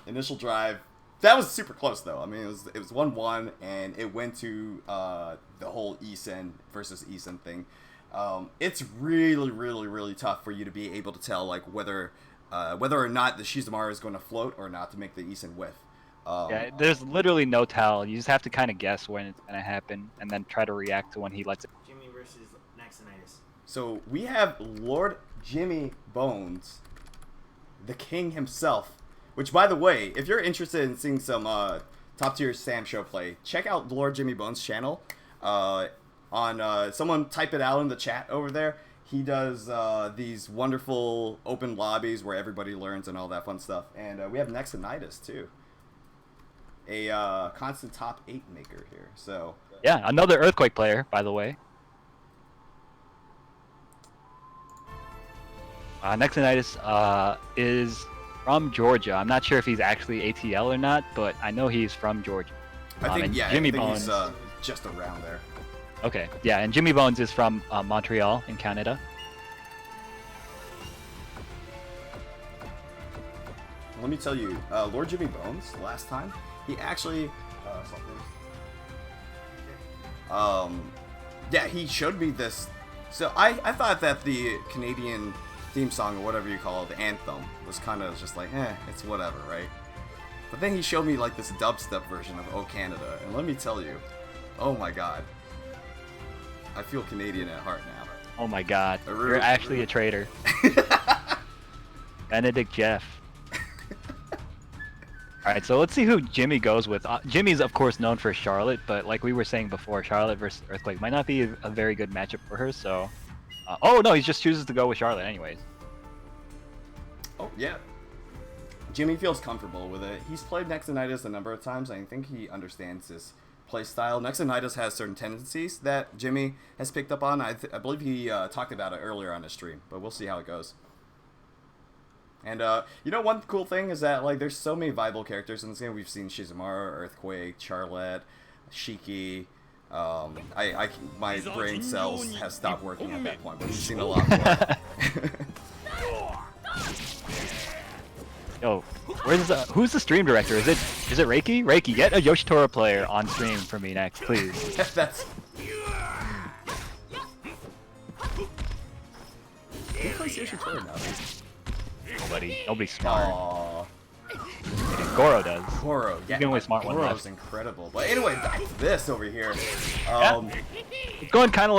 initial drive. That was super close though. I mean, it was 1-1, and it went to the whole Isen versus Isen thing. It's really tough for you to be able to tell like whether or not the Shizumaru is going to float or not to make the Isen whiff. Yeah, there's literally no tell. You just have to kind of guess when it's gonna happen, and then try to react to when he lets it. Jimmy versus Naxonitis. So we have Lord Jimmy Bones, the king himself. Which, by the way, if you're interested in seeing some top tier Sam show play, check out Lord Jimmy Bones' channel. Someone type it out in the chat over there. He does these wonderful open lobbies where everybody learns and all that fun stuff. And we have Naxonitis too, a constant top 8 maker here. So Yeah, another Earthquake player, by the way. Naxonitis is from Georgia. I'm not sure if he's actually ATL or not, but I know he's from Georgia. I think, and yeah, Jimmy I think Bones. he's just around there. Okay, yeah, and Jimmy Bones is from Montreal in Canada. Let me tell you, Lord Jimmy Bones, last time, he actually, yeah, he showed me this. So I thought that the Canadian theme song, or whatever you call it, the anthem, was kind of just like, it's whatever, right? But then he showed me like this dubstep version of Oh Canada, and let me tell you, oh my god, I feel Canadian at heart now. Oh my god, you're actually a traitor. Benedict Jeff. Alright, so let's see who Jimmy goes with. Jimmy's of course known for Charlotte, but like we were saying before, Charlotte versus Earthquake might not be a very good matchup for her, so... oh no, he just chooses to go with Charlotte anyways. Oh, yeah. Jimmy feels comfortable with it. He's played Naxonitis a number of times, and I think he understands his play style. Naxonitis has certain tendencies that Jimmy has picked up on. I believe he talked about it earlier on the stream, but we'll see how it goes. And, you know, one cool thing is that, like, there's so many viable characters in this game. We've seen Shizumaru, Earthquake, Charlotte, Shiki. My brain cells have stopped working at that point, but we've seen a lot more. Yo, who's the stream director? Is it Reiki? Reiki, get a Yoshitora player on stream for me next, please. That's. Who plays Yoshitora now? Nobody's smart. Aww. Goro does. Goro, yeah. He's the only smart one Goro's left. incredible. But anyway, back to this over here. It's going kind of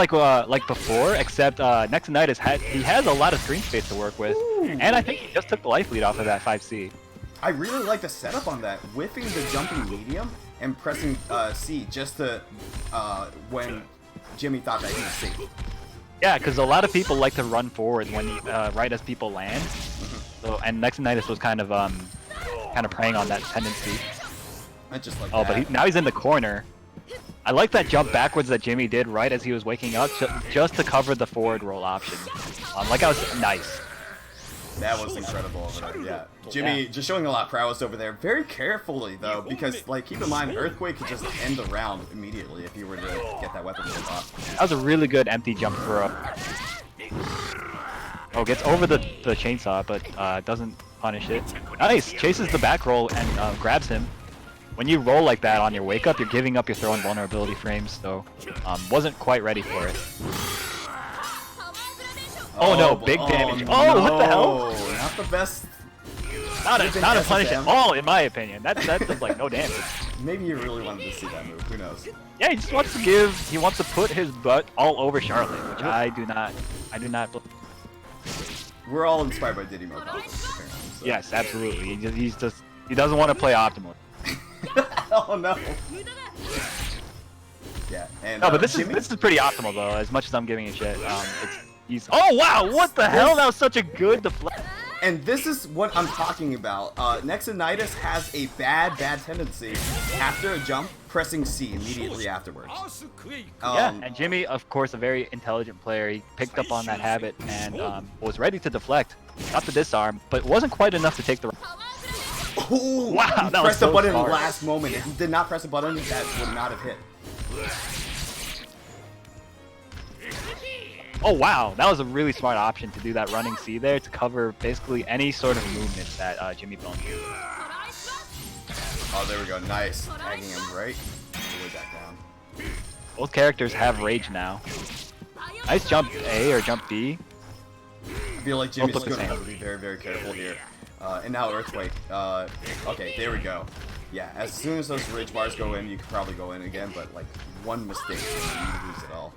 like before, except Nexonitis has a lot of screen space to work with, and I think he just took the life lead off of that 5C. I really like the setup on that, whiffing the jumping medium and pressing C just to when Jimmy thought that he was safe. Yeah, because a lot of people like to run forward when right as people land. So, and Nexonitis was kind of preying on that tendency. Not just like Oh, that. but now he's in the corner. I like that jump backwards that Jimmy did right as he was waking up, just to cover the forward roll option. Like I was nice. That was incredible over there, yeah. Jimmy just showing a lot of prowess over there. Very carefully, though, because, like, keep in mind, Earthquake could just end the round immediately if he were to get that weapon pulled off. That was a really good empty jump throw. Oh, gets over the chainsaw, but doesn't punish it. Nice! Chases the back roll and grabs him. When you roll like that on your wake up, you're giving up your throw and vulnerability frames, so wasn't quite ready for it. Oh no, big damage. Oh, no, what the hell? Not the best. Not a punish at all, in my opinion. That does like no damage. Maybe he really wanted to see that move. Who knows? Yeah, he just wants to he wants to put his butt all over Charlotte, which I do not. We're all inspired by Diddy Mo apparently. So. Yes, absolutely. He doesn't want to play optimally. Oh no. Yeah, and No, but this is pretty optimal though. As much as I'm giving a shit, oh wow, what the hell? That was such a good deflect. And this is what I'm talking about. Nexonitis has a bad tendency after a jump, pressing C immediately afterwards. Yeah, and Jimmy, of course, a very intelligent player. He picked up on that habit and was ready to deflect, got the disarm, but wasn't quite enough to take the. Ooh, wow, he that was pressed the so button smart. in the last moment. If he did not press the button, that would not have hit. Oh wow, that was a really smart option to do that running C there to cover basically any sort of movement that Jimmy Bone did. Oh, there we go. Nice. Tagging him right way back down. Both characters have rage now. Nice jump A or jump B. I feel like Jimmy's Both look going to the have to be very, very careful here. And now Earthquake. Okay, there we go. Yeah, as soon as those ridge bars go in, you could probably go in again, but like one mistake and you lose it all.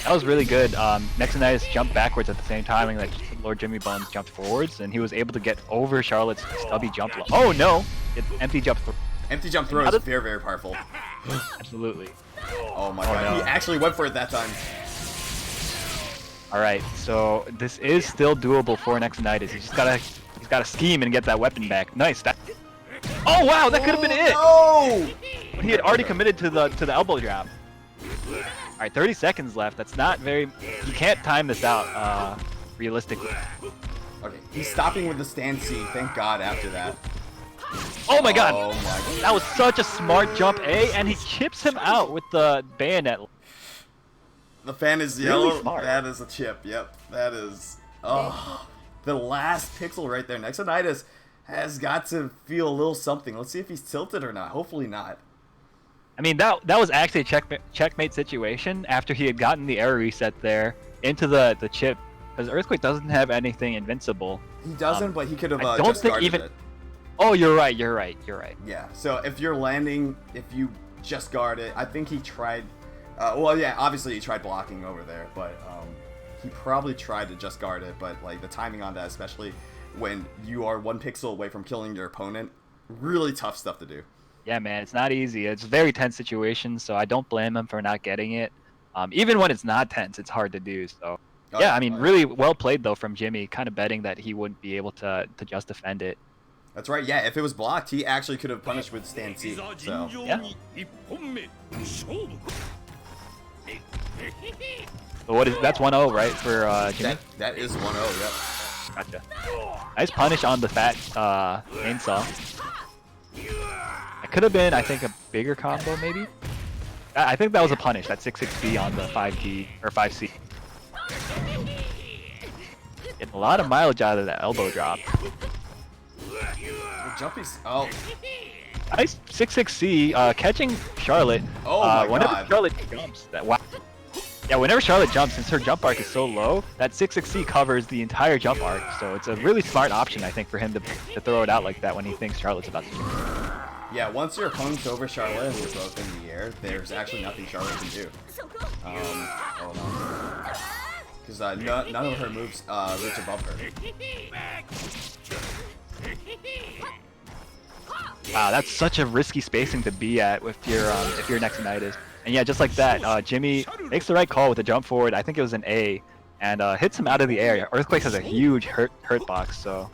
That was really good. Nexonitis jumped backwards at the same time, and like Lord Jimmy Bones jumped forwards, and he was able to get over Charlotte's stubby jump. Oh no! Empty jump. Empty jump throw is very, very powerful. Absolutely. Oh my god, no. he actually went for it that time. All right, so this is still doable for Nexonitis. He's gotta scheme and get that weapon back. Nice. Oh wow, that could have been it. No! But he had already committed to the elbow drop. All right, 30 seconds left. That's not very. You can't time this out realistically. Okay, he's stopping with the stand C. Thank God after that. Oh my god! Oh my god. That was such a smart jump A, and he chips him out with the bayonet. The fan is yellow. Really smart. That is a chip. Yep, that is. Oh, the last pixel right there. Nexonitis has got to feel a little something. Let's see if he's tilted or not. Hopefully not. I mean, that was actually a checkmate situation after he had gotten the error reset there into the chip, because Earthquake doesn't have anything invincible. He doesn't, but he could have I don't just think guarded even. it. Oh, you're right. Yeah, so if you're landing, if you just guard it, I think he tried. Well, yeah, obviously he tried blocking over there, but he probably tried to just guard it. But like the timing on that, especially when you are one pixel away from killing your opponent, really tough stuff to do. Yeah, man, it's not easy. It's a very tense situation, so I don't blame him for not getting it. Even when it's not tense, it's hard to do. So, yeah, I mean, really well played though from Jimmy, kind of betting that he wouldn't be able to just defend it. That's right. Yeah, if it was blocked, he actually could have punished with stand C. So yeah. So that's 1-0, right, for Jimmy? that is 1-0. Yep. Gotcha. Nice punish on the fat chainsaw. It could have been, I think, a bigger combo, maybe? I think that was a punish, that 6-6B on the 5D, or 5C. Getting a lot of mileage out of that elbow drop. The jumpy's... Oh. Nice 6-6C, catching Charlotte. Oh my whenever God. Charlotte jumps, wow. Yeah, whenever Charlotte jumps, since her jump arc is so low, that 6-6C covers the entire jump arc. So it's a really smart option, I think, for him to throw it out like that when he thinks Charlotte's about to jump. Yeah, once your opponent's over Charlotte and you're both in the air, there's actually nothing Charlotte can do. Hold on. Because none of her moves reach above her. Wow, that's such a risky spacing to be at if you're next to Nidus. And yeah, just like that, Jimmy makes the right call with the jump forward. I think it was an A, and hits him out of the air. Earthquake has a huge hurt box, so.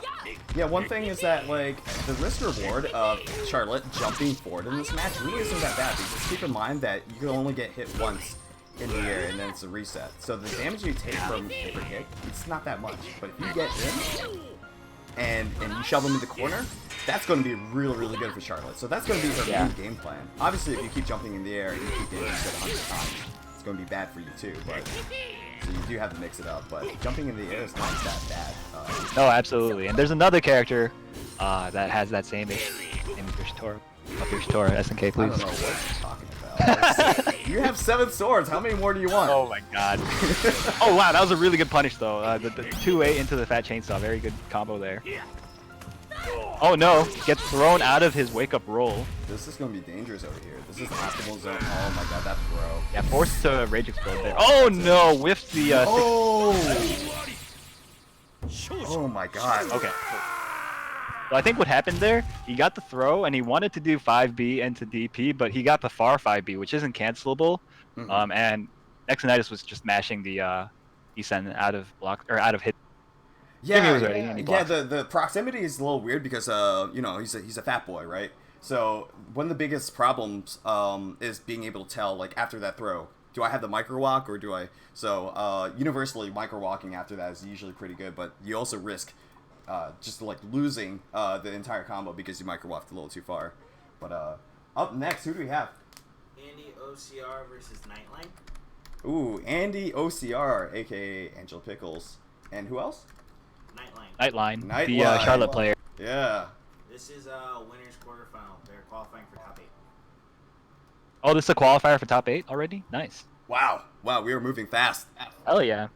Yeah, one thing is that, like, the risk reward of Charlotte jumping forward in this match really isn't that bad, because keep in mind that you can only get hit once in the air and then it's a reset. So the damage you take from a kick, it's not that much. But if you get in and you shove them in the corner, that's going to be really, really good for Charlotte. So that's going to be her main game plan. Obviously, if you keep jumping in the air and you keep getting hit 100 times, it's going to be bad for you too. But so you do have to mix it up. But jumping in the air is not that bad. No, absolutely. And there's another character that has that same issue. Up your store, SNK, please. I don't know what you're talking about. You have 7 swords. How many more do you want? Oh my god. Oh wow, that was a really good punish though. The 2A into the fat chainsaw. Very good combo there. Oh no, gets thrown out of his wake up roll. This is going to be dangerous over here. This is the optimal zone. Oh my god, that throw. Yeah, forced to rage explode there. Oh no, whiffs the Oh my god. Okay. So I think what happened there, he got the throw and he wanted to do 5B into DP, but he got the far 5B, which isn't cancelable. And Nexonitis was just mashing the descent out of block or out of hit. Yeah, was ready, and he blocked. the proximity is a little weird because you know, he's a fat boy, right? So one of the biggest problems is being able to tell, like, after that throw, do I have the micro walk or do I? So universally, micro walking after that is usually pretty good, but you also risk just like losing the entire combo because you micro walked a little too far. But up next, who do we have? Andy OCR versus Nightline. Ooh, Andy OCR, aka Angela Pickles, and who else? Nightline. Nightline, the Charlotte player. Yeah. This is winner's quarterfinal. They're qualifying for top 8. Oh, this is a qualifier for top 8 already? Nice. Wow, we were moving fast. Hell yeah.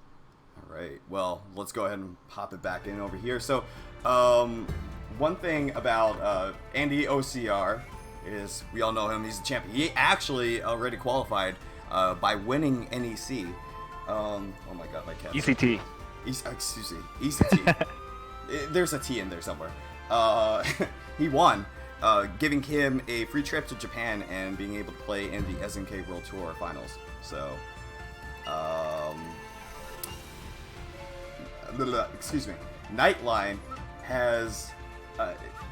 All right, well, let's go ahead and pop it back in over here. So, one thing about Andy OCR is we all know him. He's the champion. He actually already qualified by winning NEC. Oh my god, my cat. ECT. Excuse me, ECT. There's a T in there somewhere. He won, giving him a free trip to Japan and being able to play in the SNK World Tour Finals. So, excuse me, Nightline has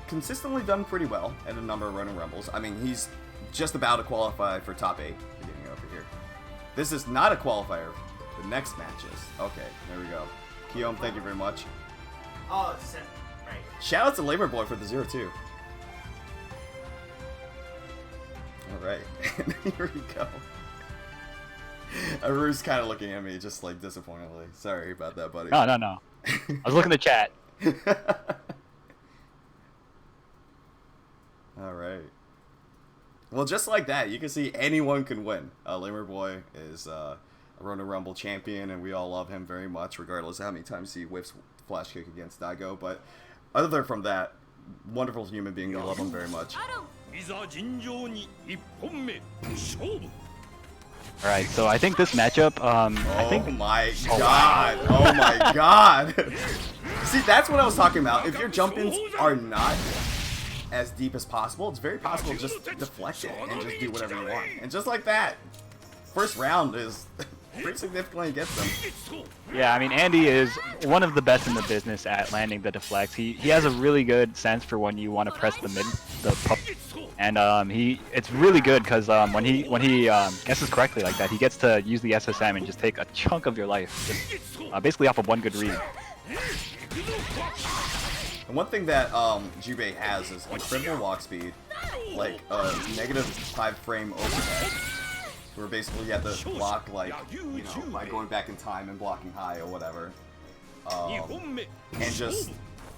consistently done pretty well at a number of Ronin Rumbles. I mean, he's just about to qualify for top 8. We're getting over here. This is not a qualifier. The next matches. Okay, there we go. Keom, thank you very much. Oh, right. Shout out to Labor Boy for the 0-2. Alright, here we go. Aru's kind of looking at me just like disappointedly. Sorry about that, buddy. No. I was looking at the chat. Alright. Well, just like that, you can see anyone can win. Labor Boy is a Ronin Rumble champion, and we all love him very much, regardless of how many times he whiffs flash kick against Daigo. But other from that, wonderful human being, we love him very much. Alright, so I think this matchup, Oh my god! See, that's what I was talking about. If your jump-ins are not as deep as possible, it's very possible to just deflect it and just do whatever you want. And just like that, first round is pretty significantly against them. Yeah, I mean, Andy is one of the best in the business at landing the deflects. He has a really good sense for when you want to press the pop, and it's really good because when he guesses correctly like that, he gets to use the SSM and just take a chunk of your life, just, basically off of one good read. And one thing that Jubei has is incredible walk speed, like -5 frame overhead, where basically you have to block, like, you know, by going back in time and blocking high or whatever. And just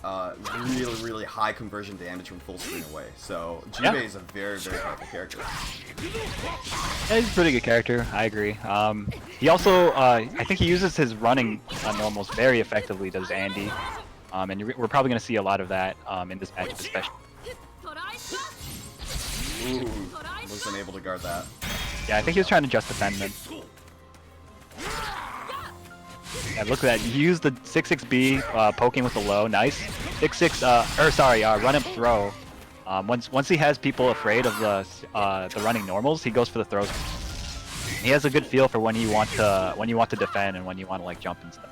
really high conversion damage from full screen away. So Jubei is a very powerful character. Yeah, he's a pretty good character. I agree. He also, I think he uses his running normals very effectively, does Andy. And we're probably going to see a lot of that in this match, especially. Ooh, wasn't able to guard that. Yeah, I think he was trying to just defend them. Yeah, look at that. You use the 6-6B poking with the low. Nice. 6-6, run and throw. Once he has people afraid of the running normals, he goes for the throws. He has a good feel for when you want to defend and when you want to like jump and stuff.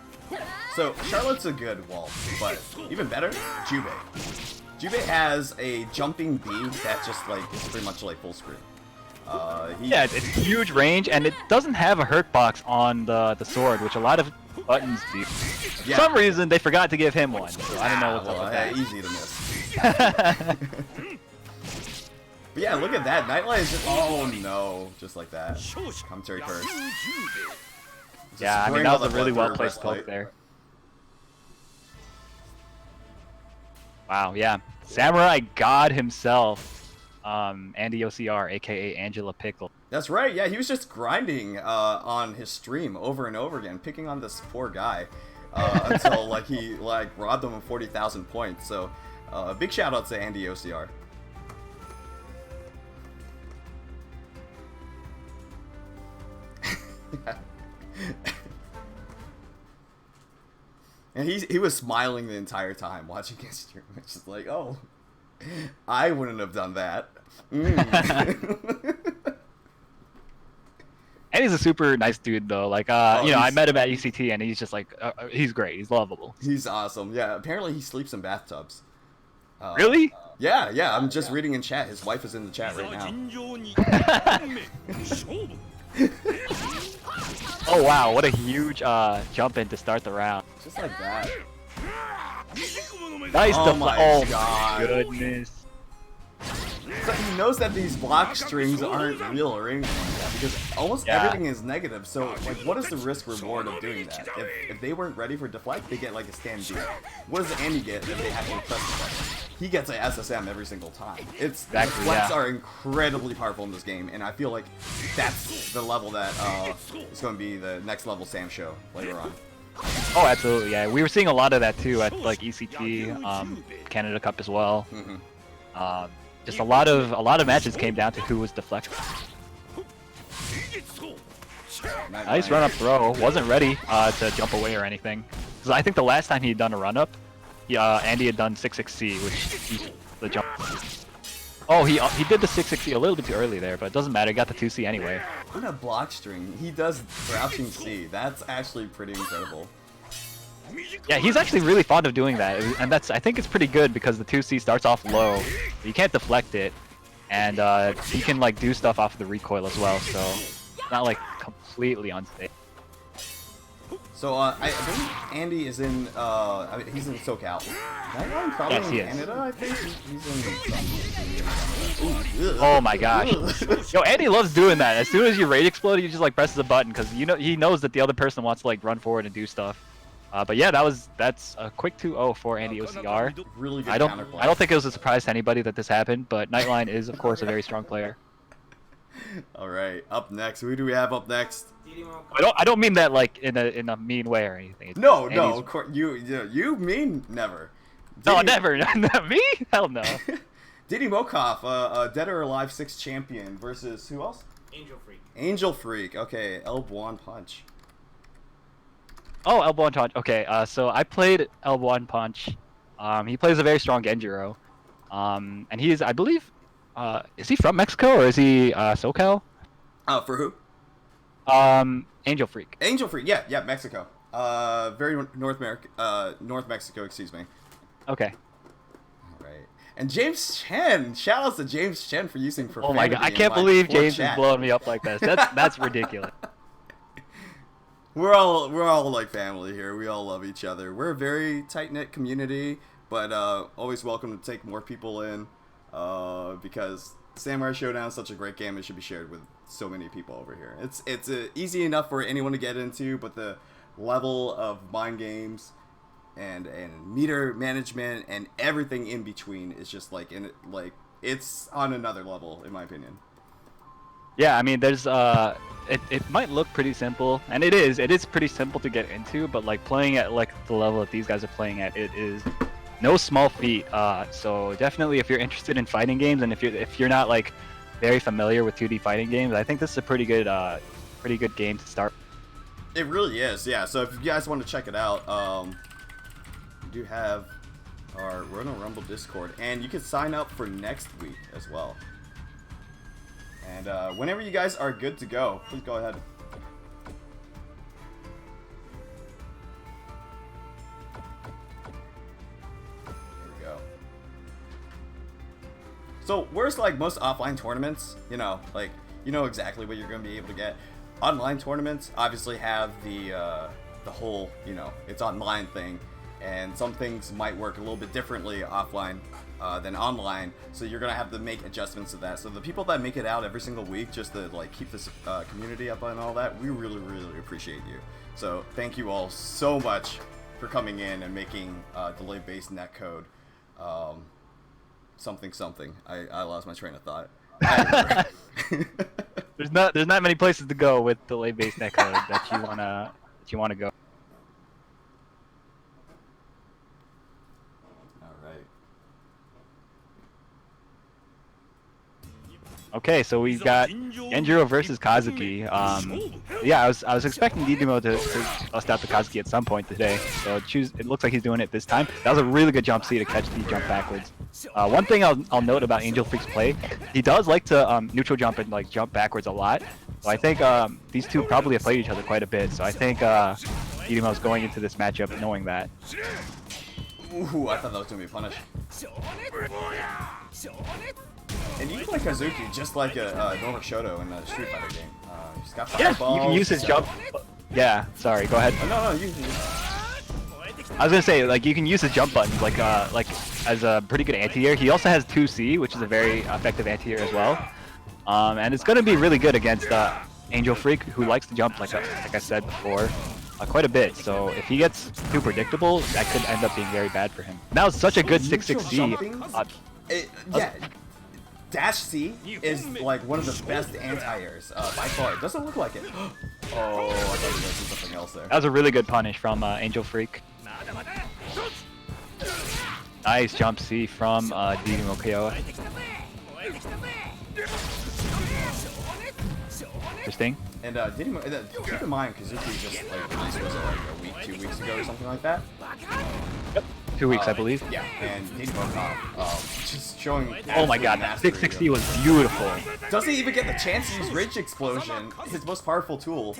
So Charlotte's a good wall, but even better, Jubei. Jubei has a jumping B that just like is pretty much like full screen. Yeah, it's huge range, and it doesn't have a hurt box on the sword, which a lot of buttons do. For some reason, they forgot to give him one, so I don't know what's up with that. Easy to miss. But yeah, look at that. Nightline is just, oh no, just like that. Commentary first. Yeah, I mean, that was a really well-placed poke there. Wow, yeah. Samurai God himself, Andy OCR, aka Angela Pickle. That's right, yeah, he was just grinding on his stream over and over again, picking on this poor guy until like he robbed him of 40,000 points. So big shout out to Andy OCR. And he was smiling the entire time watching his stream. It's just like, oh, I wouldn't have done that. And he's a super nice dude, though. Like, you know, I met him at ECT, and he's just like, he's great. He's lovable. He's awesome. Yeah, apparently he sleeps in bathtubs. Really? Yeah. I'm just reading in chat. His wife is in the chat right now. Oh wow, what a huge jump in to start the round. Just like that. Nice Oh my God. goodness. So he knows that these block strings aren't real or anything like that because almost everything is negative. So like, what is the risk reward of doing that? If they weren't ready for deflect, they get like a stand B. What does Andy get if they actually press the button? He gets a SSM every single time. The deflects are incredibly powerful in this game, and I feel like that's the level that is going to be the next level Sam show later on. Oh, absolutely, yeah. We were seeing a lot of that too at like ECT, Canada Cup as well. Just a lot of matches came down to who was deflecting. Nice run up throw. Wasn't ready to jump away or anything. Because I think the last time he had done a run up, Andy had done 6-6C, which the jump. Oh, he did the 6-6C a little bit too early there, but it doesn't matter. He got the 2C anyway. In a block string, he does crouching C. That's actually pretty incredible. Yeah, he's actually really fond of doing that, and I think it's pretty good because the 2C starts off low. You can't deflect it, and he can like do stuff off of the recoil as well, so it's not like completely unsafe. So I believe Andy is in he's in SoCal. Nightline probably in Canada, I think. He's in Oh my gosh. Yo, Andy loves doing that. As soon as you rage explode, he just like presses a button because he knows that the other person wants to like run forward and do stuff. But yeah, that's a quick 2-0 for Andy OCR. Really good I don't think it was a surprise to anybody that this happened, but Nightline is of course a very strong player. All right, up next. Who do we have up next? I don't mean that like in a mean way or anything. It's no, of course you mean never. No, never. Me? Hell no. Diddy Mokov, Dead or Alive 6 champion versus who else? Angel Freak. Angel Freak. Okay, Elbow on Punch. Oh, Elbow on Punch. Okay, so I played Elbow on Punch. He plays a very strong Genjiro. And he is, I believe, is he from Mexico or is he SoCal? For who? Angel Freak. Angel Freak, yeah, Mexico. Very North Mexico, excuse me. Okay. Alright. And James Chen! Shout out to James Chen for using profanity. Oh my god, I can't believe James is blowing me up like this. That's ridiculous. We're all like family here. We all love each other. We're a very tight-knit community, but always welcome to take more people in because Samurai Showdown is such a great game. It should be shared with so many people over here. It's easy enough for anyone to get into, but the level of mind games and meter management and everything in between is just like it's on another level in my opinion. Yeah, I mean, there's it might look pretty simple, and it is pretty simple to get into, but like playing at like the level that these guys are playing at, it is no small feat. So definitely, if you're interested in fighting games, and if you're not like very familiar with 2D fighting games, I think this is a pretty good game to start. It really is, yeah. So if you guys want to check it out, we do have our Ronin Rumble Discord, and you can sign up for next week as well. And whenever you guys are good to go, please go ahead. Here we go. So where's like most offline tournaments, you know exactly what you're going to be able to get. Online tournaments obviously have the whole, it's online thing, and some things might work a little bit differently offline than online, so you're gonna have to make adjustments to that. So the people that make it out every single week just to like keep this community up and all that, we really appreciate you. So thank you all so much for coming in and making delay-based netcode something. I lost my train of thought. There's not many places to go with delay-based netcode that you wanna go. Okay, so we've got Genjiro versus Kazuki. Yeah, I was expecting Didimo to bust out the Kazuki at some point today. So it looks like he's doing it this time. That was a really good jump C to catch the jump backwards. One thing I'll note about Angel Freak's play, he does like to neutral jump and like jump backwards a lot. So I think these two probably have played each other quite a bit. So I think Didimo's going into this matchup knowing that. Ooh, I thought that was gonna be punished. And you can play Kazuki just like a normal Shoto in a Street Fighter game. He's got fireballs. Yeah, you can use his jump. Yeah, sorry, go ahead. Oh, no, you. I was gonna say, like, you can use his jump buttons like as a pretty good anti-air. He also has 2C, which is a very effective anti-air as well. And it's gonna be really good against Angel Freak, who likes to jump, like I said before, quite a bit. So if he gets too predictable, that could end up being very bad for him. That was such a good 6-6C. Yeah. Dash C is like one of the best anti-airs by far. It doesn't look like it. Oh, I thought you guys did something else there. That was a really good punish from Angel Freak. Nice jump C from Didimo KO. Interesting. And Didimo, keep in mind, Kazuki just like released was it like a week, 2 weeks ago or something like that? Yep. 2 weeks, I believe. Yeah, and Didimo just showing. Oh my god, that 660 was beautiful. Doesn't even get the chance to use Rage Explosion, his most powerful tool.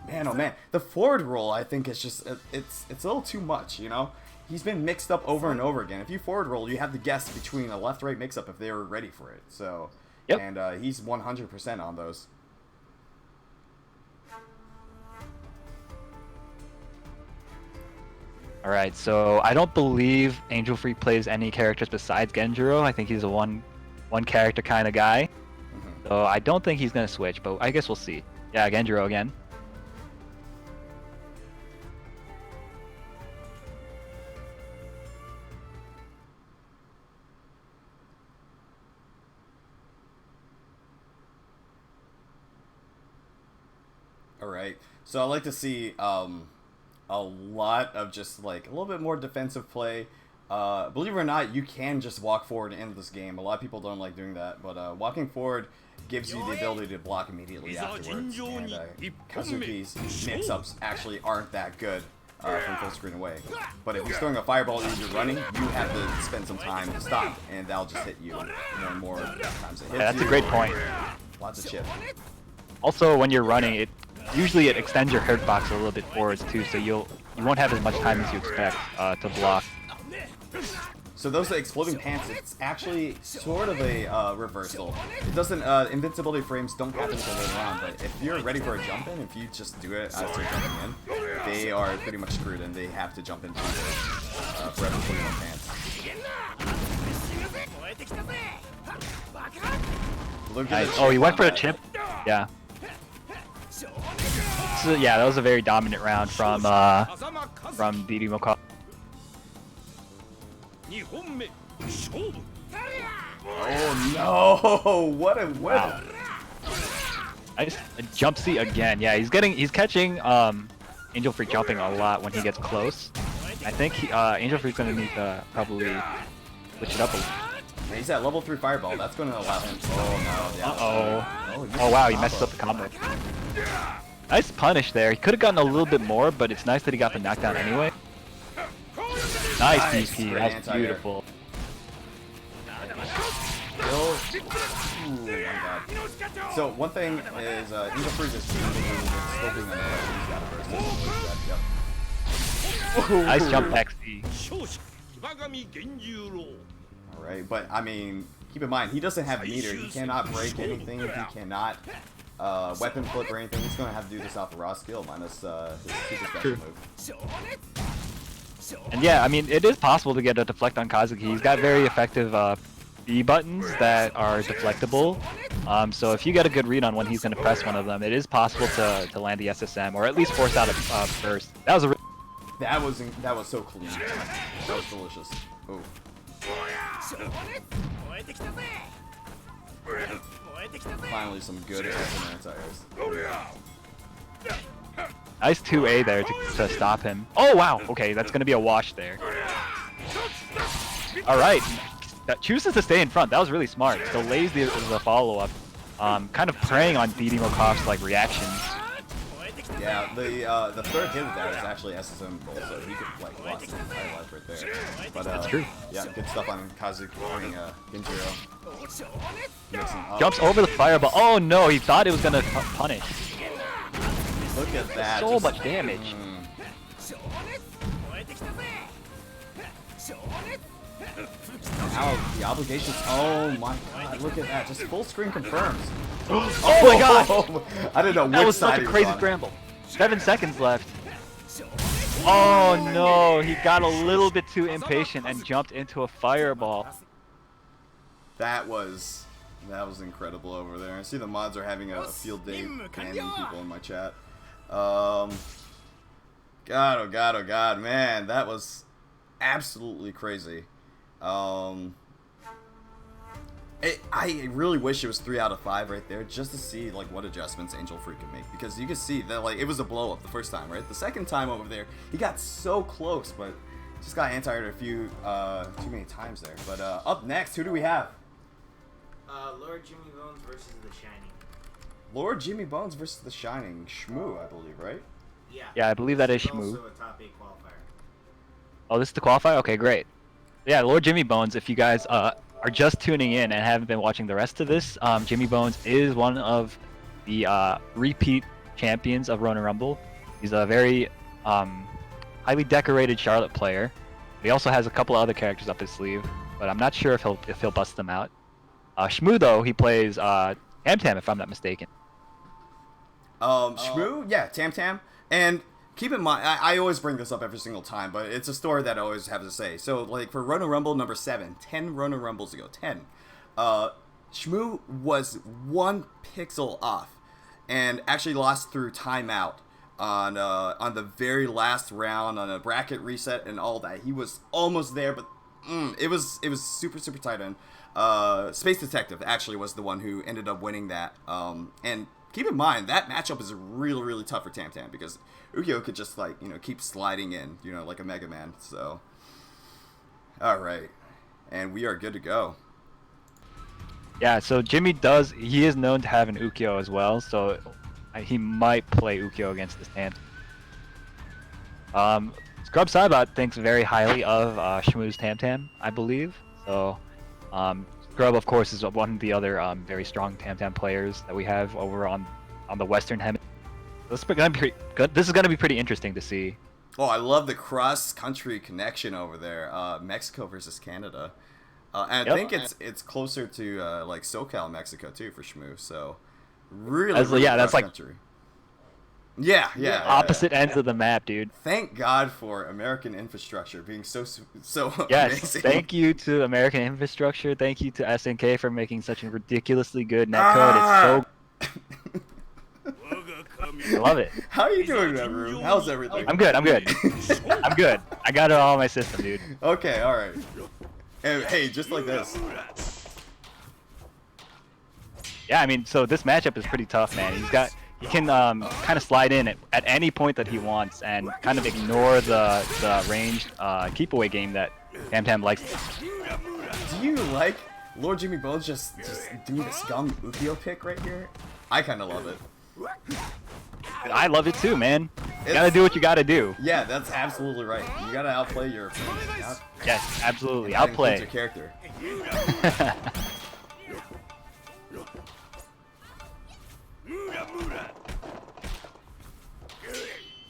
Man, oh man, the forward roll I think is just it's a little too much, He's been mixed up over and over again. If you forward roll, you have to guess between a left-right mix-up if they were ready for it. So, yep. And he's 100% on those. Alright, so I don't believe Angel Freak plays any characters besides Genjiro. I think he's a one character kind of guy. So I don't think he's going to switch, but I guess we'll see. Yeah, Genjiro again. Alright, so I like to see a lot of just like a little bit more defensive play. Believe it or not, you can just walk forward into this game. A lot of people don't like doing that, but walking forward gives you the ability to block immediately afterwards. And Kazuki's mix-ups actually aren't that good from full screen away. But if you're throwing a fireball and you're running, you have to spend some time to stop, and that'll just hit you more times. It hits That's a great point. Lots of chip. Also, when you're running, usually it extends your hitbox a little bit forwards too, so you won't have as much time as you expect to block. So those exploding pants, it's actually sort of a reversal. It doesn't, invincibility frames don't happen until later on, but if you're ready for a jump in, if you just do it as they're jumping in, they are pretty much screwed and they have to jump into the forever 21 pants. Nice. Oh, he went for a chip? Yeah. So, yeah, that was a very dominant round from from DD Mokov. Oh no! What a Wow. Nice jump C again. Yeah, he's catching Angel Freak jumping a lot when he gets close. I think Angel Freak's gonna need to probably switch it up a little. Yeah, he's at level 3 fireball. That's going to allow him. Oh no! Yeah. Oh wow, he messed up the combo. Nice punish there. He could have gotten a little bit more, but it's nice that he got the knockdown anyway. Nice DP. That's beautiful. Ooh, my God. So one thing is Angel Freak is still being on the he's got a burst. Nice jump back C. Alright, but I mean, keep in mind, he doesn't have meter. He cannot break anything. He cannot weapon flip or anything. He's going to have to do this off the raw skill minus his super special move. And yeah, I mean, it is possible to get a deflect on Kazuki. He's got very effective B buttons that are deflectable. So if you get a good read on when he's going to press one of them, it is possible to land the SSM or at least force out a burst. That was a that was so clean. That was delicious. Oh. Finally, some good anti-airs. nice 2A there to stop him. Oh wow, okay, that's gonna be a wash there. All right, that chooses to stay in front. That was really smart. Delays the follow-up, kind of preying on DD Mokov's like reactions. Yeah, the third hit of that is actually SSM roll, so he could like lost his entire life right there. But That's true. Yeah, good stuff on Kazuki playing Ginjiro. Jumps over the fireball. Oh no, he thought it was gonna punish. Look at that. So much damage. Now the obligations. Oh my God! Look at that. Just full screen confirms. Oh my God! I didn't know That which was side such a he was crazy on. scramble. 7 seconds left. Oh no, he got a little bit too impatient and jumped into a fireball. That was incredible over there. I see the mods are having a field day banning people in my chat. God, oh God, oh God, man, that was absolutely crazy. I really wish it was 3 out of 5 right there, just to see like what adjustments Angel Freak can make, because you can see that like it was a blow up the first time, right? The second time over there, he got so close, but just got anti-aired a few too many times there. But up next, who do we have? Lord Jimmy Bones versus The Shining. Lord Jimmy Bones versus The Shining. Shmoo, I believe, right? Yeah. Yeah, I believe that is He's Shmoo. also a top 8 qualifier. Oh, this is the qualifier? Okay, great. Yeah, Lord Jimmy Bones, if you guys are just tuning in and haven't been watching the rest of this, Jimmy Bones is one of the repeat champions of Ronin Rumble. He's a very highly decorated Charlotte player. He also has a couple of other characters up his sleeve, but I'm not sure if he'll bust them out. Shmoo, though, he plays Tam Tam, if I'm not mistaken. Shmoo, yeah, Tam Tam. And keep in mind, I always bring this up every single time, but it's a story that I always have to say. So, like, for Ronin Rumble number 7, 10 Ronin Rumbles ago, 10, Shmoo was 1 pixel off and actually lost through timeout on the very last round on a bracket reset and all that. He was almost there, but it was super tight end. Space Detective actually was the one who ended up winning that. And keep in mind, that matchup is really tough for Tam Tam, because Ukyo could just, like, keep sliding in, like a Mega Man. So, alright. And we are good to go. Yeah, so Jimmy he is known to have an Ukyo as well, so he might play Ukyo against this Tam. Scrub Saibot thinks very highly of Shmoo's Tam Tam, I believe. So, Scrub, of course, is one of the other very strong Tam Tam players that we have over on the Western Hemisphere. This is gonna be pretty good. This is gonna be pretty interesting to see. Oh, I love the cross-country connection over there. Mexico versus Canada, and I think it's closer to like SoCal, Mexico too for Shmoo. So really that's like cross-country. Yeah. Opposite ends of the map, dude. Thank God for American infrastructure being so Yes, amazing. thank you to American infrastructure. Thank you to SNK for making such a ridiculously good netcode. It's so I love it. How are you doing, Ru? How's everything? I'm good. I'm good. I'm good. I got it all in my system, dude. Okay, all right. Hey, just like this. Yeah, I mean, so this matchup is pretty tough, man. He can kind of slide in at any point that he wants and kind of ignore the ranged keep away game that Tam likes. Do you like Lord Jimmy Bones just doing the scum Ukio pick right here? I kind of love it. I love it too, man. You gotta do what you gotta do. Yeah, that's absolutely right. You gotta outplay your opponent. Yes, absolutely. That Outplay. includes your character.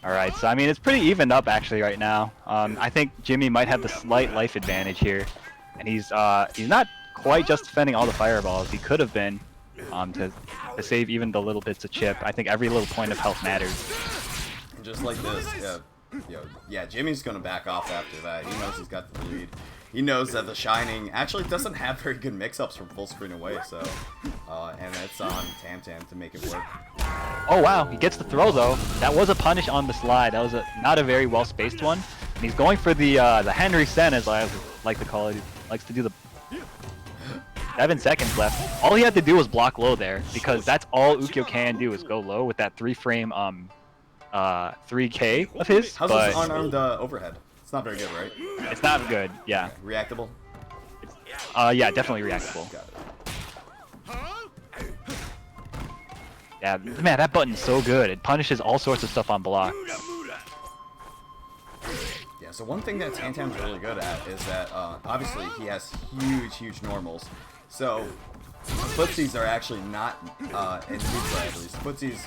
Alright, so I mean, it's pretty evened up actually right now. I think Jimmy might have the slight life advantage here. And he's not quite just defending all the fireballs. He could have been to save even the little bits of chip. I think every little point of health matters. And just like this, yeah, Jimmy's gonna back off after that. He knows he's got the lead. He knows that the Shining actually doesn't have very good mix-ups from full screen away, so and it's on Tam to make it work. Oh wow, he gets the throw though. That was a punish on the slide. That was not a very well spaced one. And he's going for the Henry Sen, as I like to call it. He likes to do the 7 seconds left. All he had to do was block low there, because that's all Ukyo can do is go low with that 3-frame 3K of his. How's this unarmed overhead? It's not very good, right? It's not good, yeah. Reactable? Yeah, definitely reactable. Got it. Yeah, man, that button's so good. It punishes all sorts of stuff on block. Yeah, so one thing that Tam's really good at is that, obviously, he has huge normals. So, footsies are actually not, in neutral at least. Footsies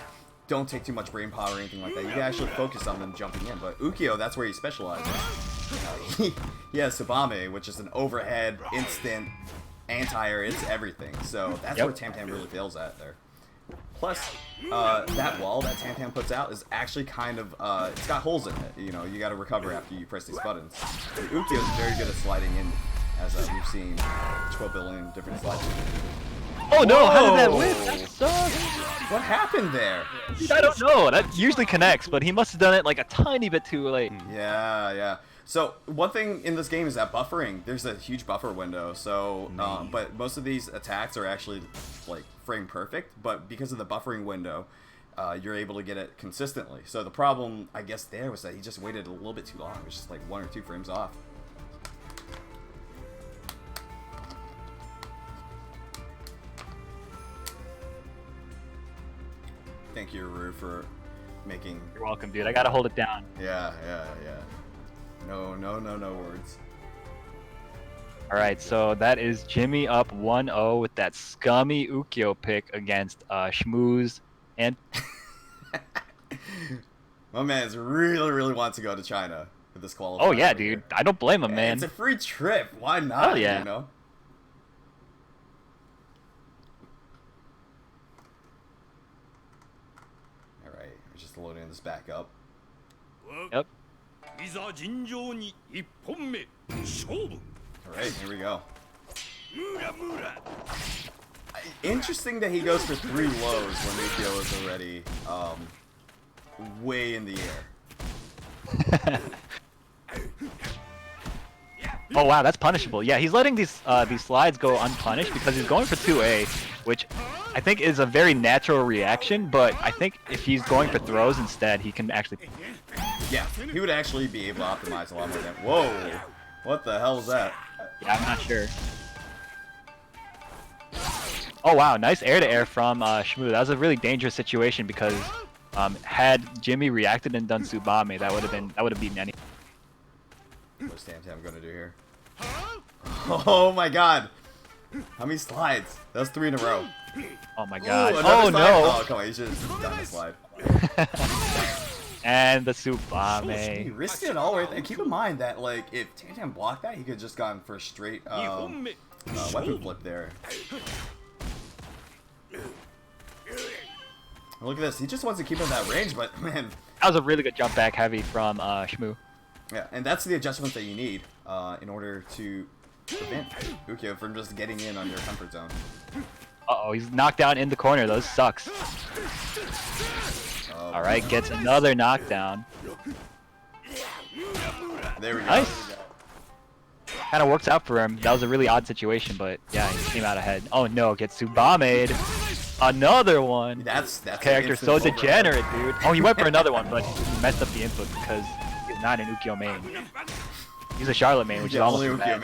don't take too much brain power or anything like that. You can actually focus on them jumping in. But Ukyo, that's where he specializes. He has Tsubame, which is an overhead, instant, anti-air, it's everything. So that's where Tam really fails at there. Plus, that wall that Tam puts out is actually kind of, it's got holes in it. You know, you gotta recover after you press these buttons. And Ukyo is very good at sliding in, as we've seen 12 billion different slides. Oh no, Whoa! how did that whip? That sucks. What happened there? Dude, I don't know. That usually connects, but he must have done it like a tiny bit too late. Yeah. So one thing in this game is that buffering. There's a huge buffer window. So, but most of these attacks are actually like frame perfect. But because of the buffering window, you're able to get it consistently. So the problem, I guess, there was that he just waited a little bit too long. It was just like 1 or 2 frames off. Thank you, Ru, for making... You're welcome, dude. I gotta hold it down. Yeah. No words. Alright, so that is Jimmy up 1-0 with that scummy Ukyo pick against Schmooze and... My man's really wants to go to China for this qualifier. Oh yeah, dude. I don't blame him, man. It's a free trip. Why not? Oh yeah. You know? Alright, we're just loading this back up. Yep. Alright, here we go. Interesting that he goes for 3 lows when Ukyo is already way in the air. Oh wow, that's punishable. Yeah, he's letting these slides go unpunished because he's going for 2A, which I think is a very natural reaction, but I think if he's going for throws instead, he can actually... Yeah, he would actually be able to optimize a lot more than... Whoa! What the hell is that? Yeah, I'm not sure. Oh wow, nice air-to-air from Shmoo. That was a really dangerous situation because had Jimmy reacted and done Tsubame, that would have beaten any. What's Tam gonna do here? Oh my god! How many slides? That was 3 in a row. Oh my god. Ooh, Oh slide? no! Oh come on, you should have done the slide. And the He Tsubame. risked it all right there. Keep in mind that like if Tam blocked that, he could have just gone for a straight weapon flip there. Look at this. He just wants to keep in that range, but man. That was a really good jump back heavy from Shmoo. Yeah, and that's the adjustment that you need in order to prevent Ukyo from just getting in on your comfort zone. Uh-oh, he's knocked down in the corner. Those sucks. All right, gets another knockdown. There we go. Nice. Kind of works out for him. That was a really odd situation, but yeah, he came out ahead. Oh no, gets Tsubame'd. Another one. That's Character so degenerate, dude. Oh, he went for another one, but he messed up the input because he's not an Ukyo main. He's a Charlotte main, which is almost only bad.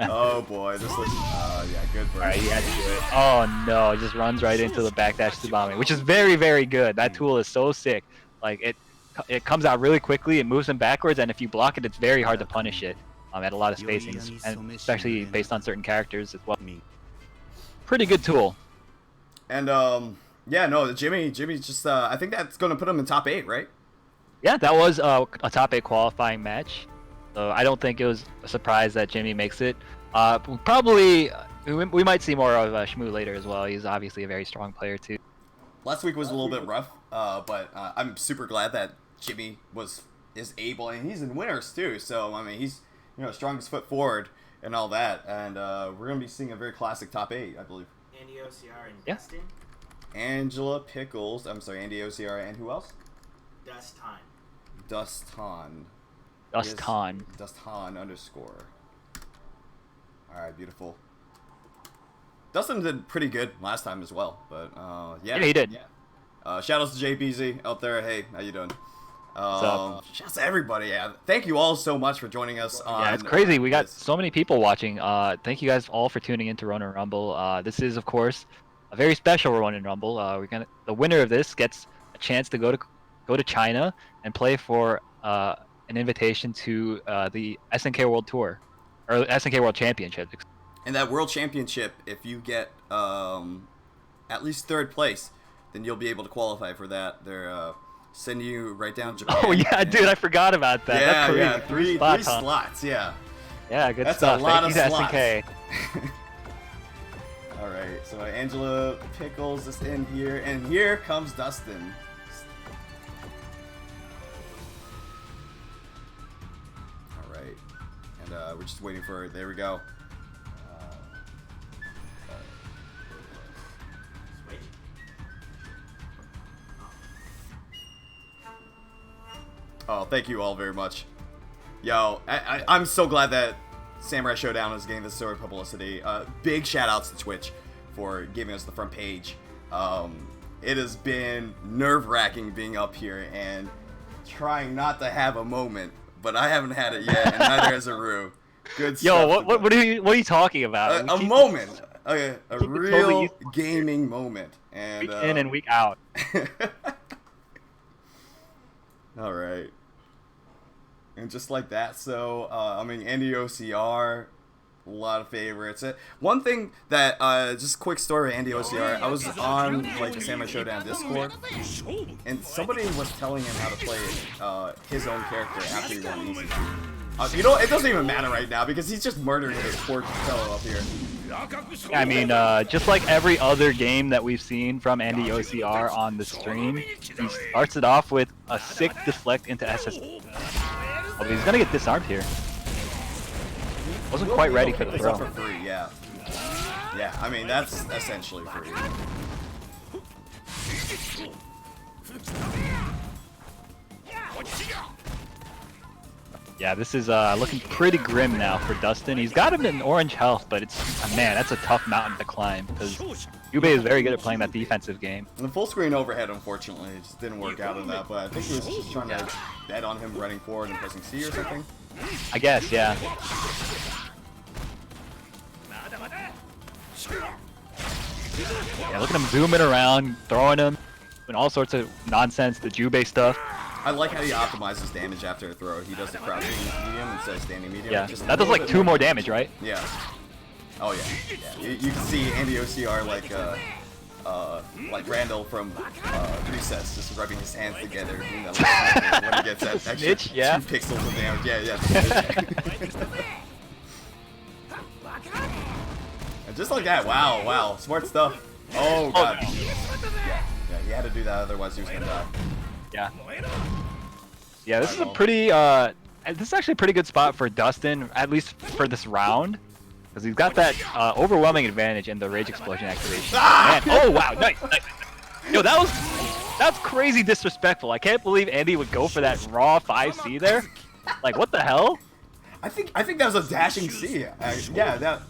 Oh boy, this looks. Yeah, good for him. Alright, he had to do it. Oh no, he just runs right into the backdash Tsubame, which is very, very good. That tool is so sick. Like it comes out really quickly, it moves him backwards, and if you block it, it's very hard to punish it at a lot of spacings, and especially based on certain characters as well. Pretty good tool. And yeah, no, Jimmy's just. I think that's gonna put him in top 8, right? Yeah, that was a top 8 qualifying match. So I don't think it was a surprise that Jimmy makes it. Probably, we might see more of Shmoo later as well. He's obviously a very strong player too. Last week was a little bit rough, but I'm super glad that Jimmy is able, and he's in winners too. So I mean, he's strongest foot forward and all that, and we're gonna be seeing a very classic top 8, I believe. Andy OCR and Yeah. Dustin. Angela Pickles. I'm sorry, Andy OCR, and who else? Dustin. Dustin. Dustin. Dustin underscore. Alright, beautiful. Dustin did pretty good last time as well, but yeah. Yeah, he did. Shout outs to JBZ out there. Hey, how you doing? up? Shout outs to everybody. Yeah, thank you all so much for joining us on. Yeah, it's crazy. We got so many people watching. Thank you guys all for tuning into Ronin Rumble. This is, of course, a very special Ronin Rumble. The winner of this gets a chance to go to China and play for an invitation to the SNK World Tour, or SNK World Championship. And that World Championship, if you get at least 3rd place, then you'll be able to qualify for that. They're send you right down to Japan. Oh yeah, dude, I forgot about that. Yeah, That's yeah, crazy. three slots. Yeah. Yeah, good That's stuff. a lot Thank of you to slots. SNK. All right, so Angela Pickles is in here, and here comes Dustin. All right, and we're just waiting for it. There we go. Switch. Oh, thank you all very much. Yo, I'm so glad that Samurai Showdown is getting this sort of publicity. Big shout outs to Twitch for giving us the front page. It has been nerve-wracking being up here and trying not to have a moment, but I haven't had it yet, and neither has Aru. Good Yo, stuff. what are you talking about? A moment, a keep it real totally gaming moment, and week in and week out. All right. And just like that, so, I mean, Andy OCR, a lot of favorites. One thing that, just quick story, Andy OCR, I was on, like, the Samurai Showdown Discord, and somebody was telling him how to play his own character after he won easy. You know, it doesn't even matter right now, because he's just murdering this poor fellow up here. I mean, just like every other game that we've seen from Andy OCR on the stream, he starts it off with a sick deflect into SS. Oh, but he's gonna get disarmed here. Wasn't quite ready for the It's throw. up for free, yeah. Yeah, I mean, that's essentially free. Yeah, this is looking pretty grim now for Dustin. He's got him in orange health, but it's man, that's a tough mountain to climb because Yubei is very good at playing that defensive game. And the full screen overhead, unfortunately, it just didn't work out in that, but I think he was just trying to bet on him running forward and pressing C or something. I guess, yeah. Yeah, look at him zooming around, throwing him, doing all sorts of nonsense, the Jubei stuff. I like how he optimizes damage after a throw. He does the crouching medium instead of standing medium. Yeah, Just a that does little like bit 2 more damage, right? Yeah. Oh yeah. Yeah. You can see Andy OCR like Randall from Recess, just rubbing his hands together, doing that when he gets that extra Snitch, yeah. 2 pixels of damage. Yeah. And just like that. Wow. Smart stuff. Oh god. Yeah. He had to do that, otherwise he was gonna die. Yeah. Yeah, this is a pretty, this is actually a pretty good spot for Dustin, at least for this round. Because he's got that overwhelming advantage in the Rage Explosion activation. Ah! Man, oh wow, nice. Yo, that's crazy disrespectful. I can't believe Andy would go for that raw 5C there. Like, what the hell? I think that was a dashing C. Yeah, that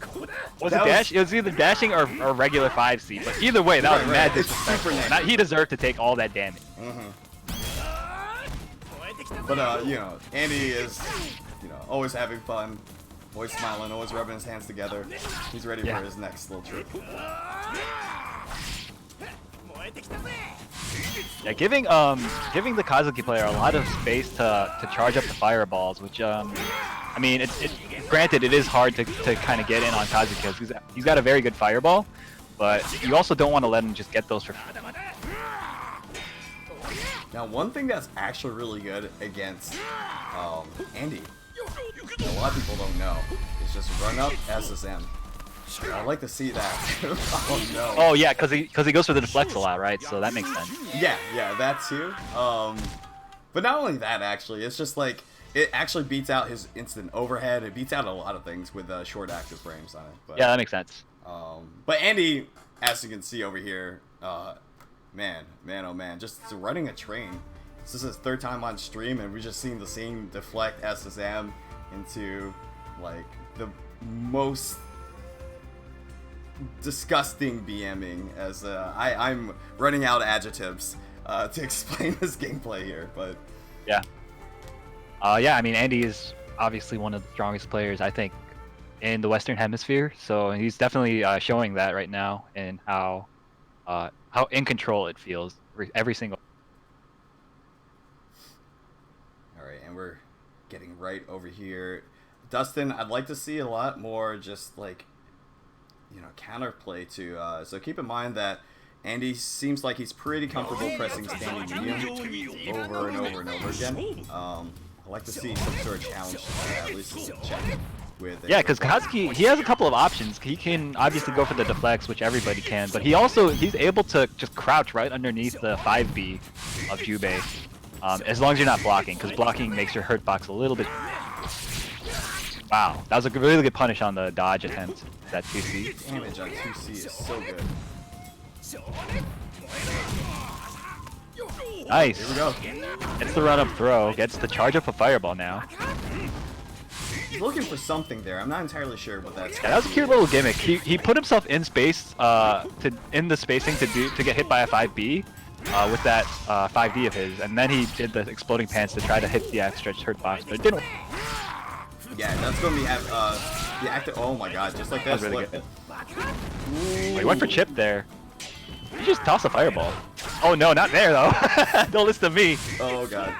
Was it dash? It was either dashing or regular 5C. But either way, that was mad disrespectful. He deserved to take all that damage. But you know, Andy is, you know, always having fun, always smiling, always rubbing his hands together. He's ready for his next little trip. Yeah, giving the Kazuki player a lot of space to charge up the fireballs, which I mean, granted it is hard to kind of get in on Kazuki because he's got a very good fireball, but you also don't want to let him just get those for free. Now, one thing that's actually really good against Andy, a lot of people don't know, is just run up SSM. I like to see that. Oh no. Oh yeah, because he goes for the deflects a lot, right? So that makes sense. Yeah, that too. But not only that, actually, it's just like it actually beats out his instant overhead. It beats out a lot of things with short active frames on it. But, yeah, that makes sense. But Andy, as you can see over here, man, oh man, just running a train. This is his third time on stream, and we just seen the same deflect SSM into like the most disgusting BMing. As I'm running out of adjectives to explain this gameplay here, but yeah. Yeah, I mean, Andy is obviously one of the strongest players, I think, in the Western Hemisphere. So he's definitely showing that right now, and how in control it feels every single. All right, and we're getting right over here. Dustin, I'd like to see a lot more just like, you know, counterplay to. So keep in mind that Andy seems like he's pretty comfortable pressing standing medium over and over and over again. I'd like to see some sort of challenge, at least check with. Yeah, because Kazuki, he has a couple of options. He can obviously go for the deflects, which everybody can, but he's able to just crouch right underneath the 5B of Jubei, as long as you're not blocking, because blocking makes your hurt box a little bit. Wow, that was a really good punish on the dodge attempt. That 2C. Damage on 2C is so good. Nice. Here we go. Gets the run up throw, gets the charge up a fireball now. He's looking for something there. I'm not entirely sure what that's. Yeah, that was a cute little gimmick. He put himself in space in the spacing to get hit by a 5B with that 5D of his, and then he did the exploding pants to try to hit the outstretched hurt box, but it didn't. Yeah, that's gonna be the active. Oh my god, just like that. That was really good. He went for chip there. You just toss a fireball. Oh no, not there though. Don't listen to me. Oh god.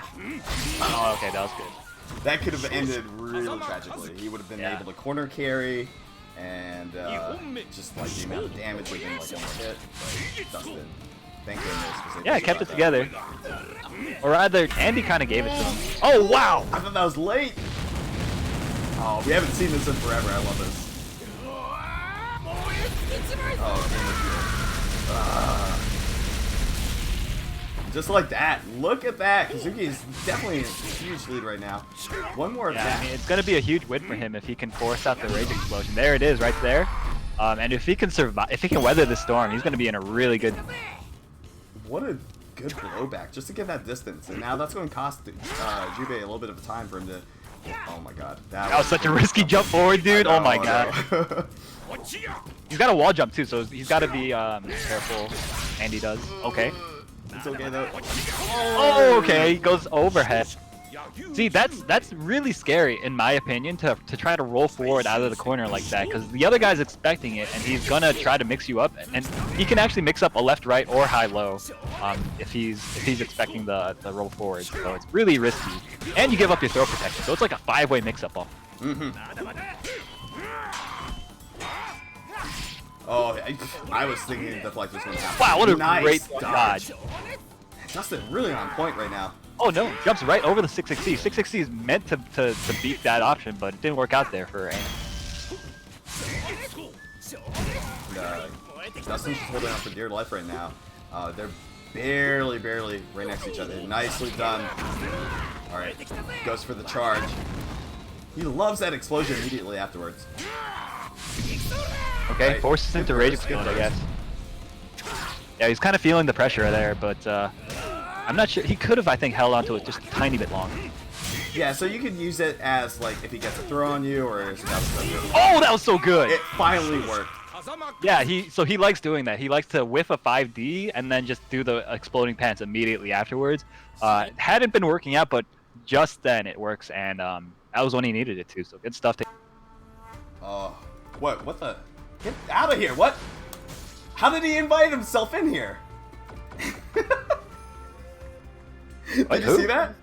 Oh, okay, that was good. That could have ended really tragically. He would have been able to corner carry, and just like the amount of damage would have been like one more hit. But Dustin, thank goodness. Yeah, kept it together. Or rather, Andy kind of gave it to him. Oh wow! I thought that was late. Oh, we haven't seen this in forever. I love this. Just like that. Look at that. Kazuki is definitely in a huge lead right now. One more attack. I mean, it's going to be a huge win for him if he can force out the rage explosion. There it is, right there. And if he can survive, if he can weather the storm, he's going to be in a really good. What a good blowback just to get that distance. And now that's going to cost Jubei a little bit of time for him to. Oh my god. That was such a risky jump forward, dude. Oh my god. He's got a wall jump too, so he's got to be careful. Andy does. Okay. It's okay though. Oh, okay. He goes overhead. See, that's really scary in my opinion to try to roll forward out of the corner like that, because the other guy's expecting it and he's gonna try to mix you up, and he can actually mix up a left, right, or high, low if he's expecting the roll forward. So it's really risky, and you give up your throw protection, so it's like a 5-way mix-up ball. Oh, I was thinking the flex was going to happen. Wow, what a nice great dodge. Dustin really on point right now. Oh no, jumps right over the 660. 660 is meant to beat that option, but it didn't work out there for Andy. Dustin's just holding on for dear life right now. They're barely right next to each other. Nicely done. Alright, goes for the charge. He loves that explosion immediately afterwards. Okay, forces him to rage explode, I guess. Yeah, he's kind of feeling the pressure there, but I'm not sure. He could have, I think, held onto it just a tiny bit longer. Yeah, so you could use it as, like, if he gets a throw on you or... Oh, that was so good! It finally worked. Yeah, so he likes doing that. He likes to whiff a 5D and then just do the exploding pants immediately afterwards. Hadn't been working out, but just then it works, and that was when he needed it too. So good stuff. Oh, what the? Get out of here! What? How did he invite himself in here? Did you see that?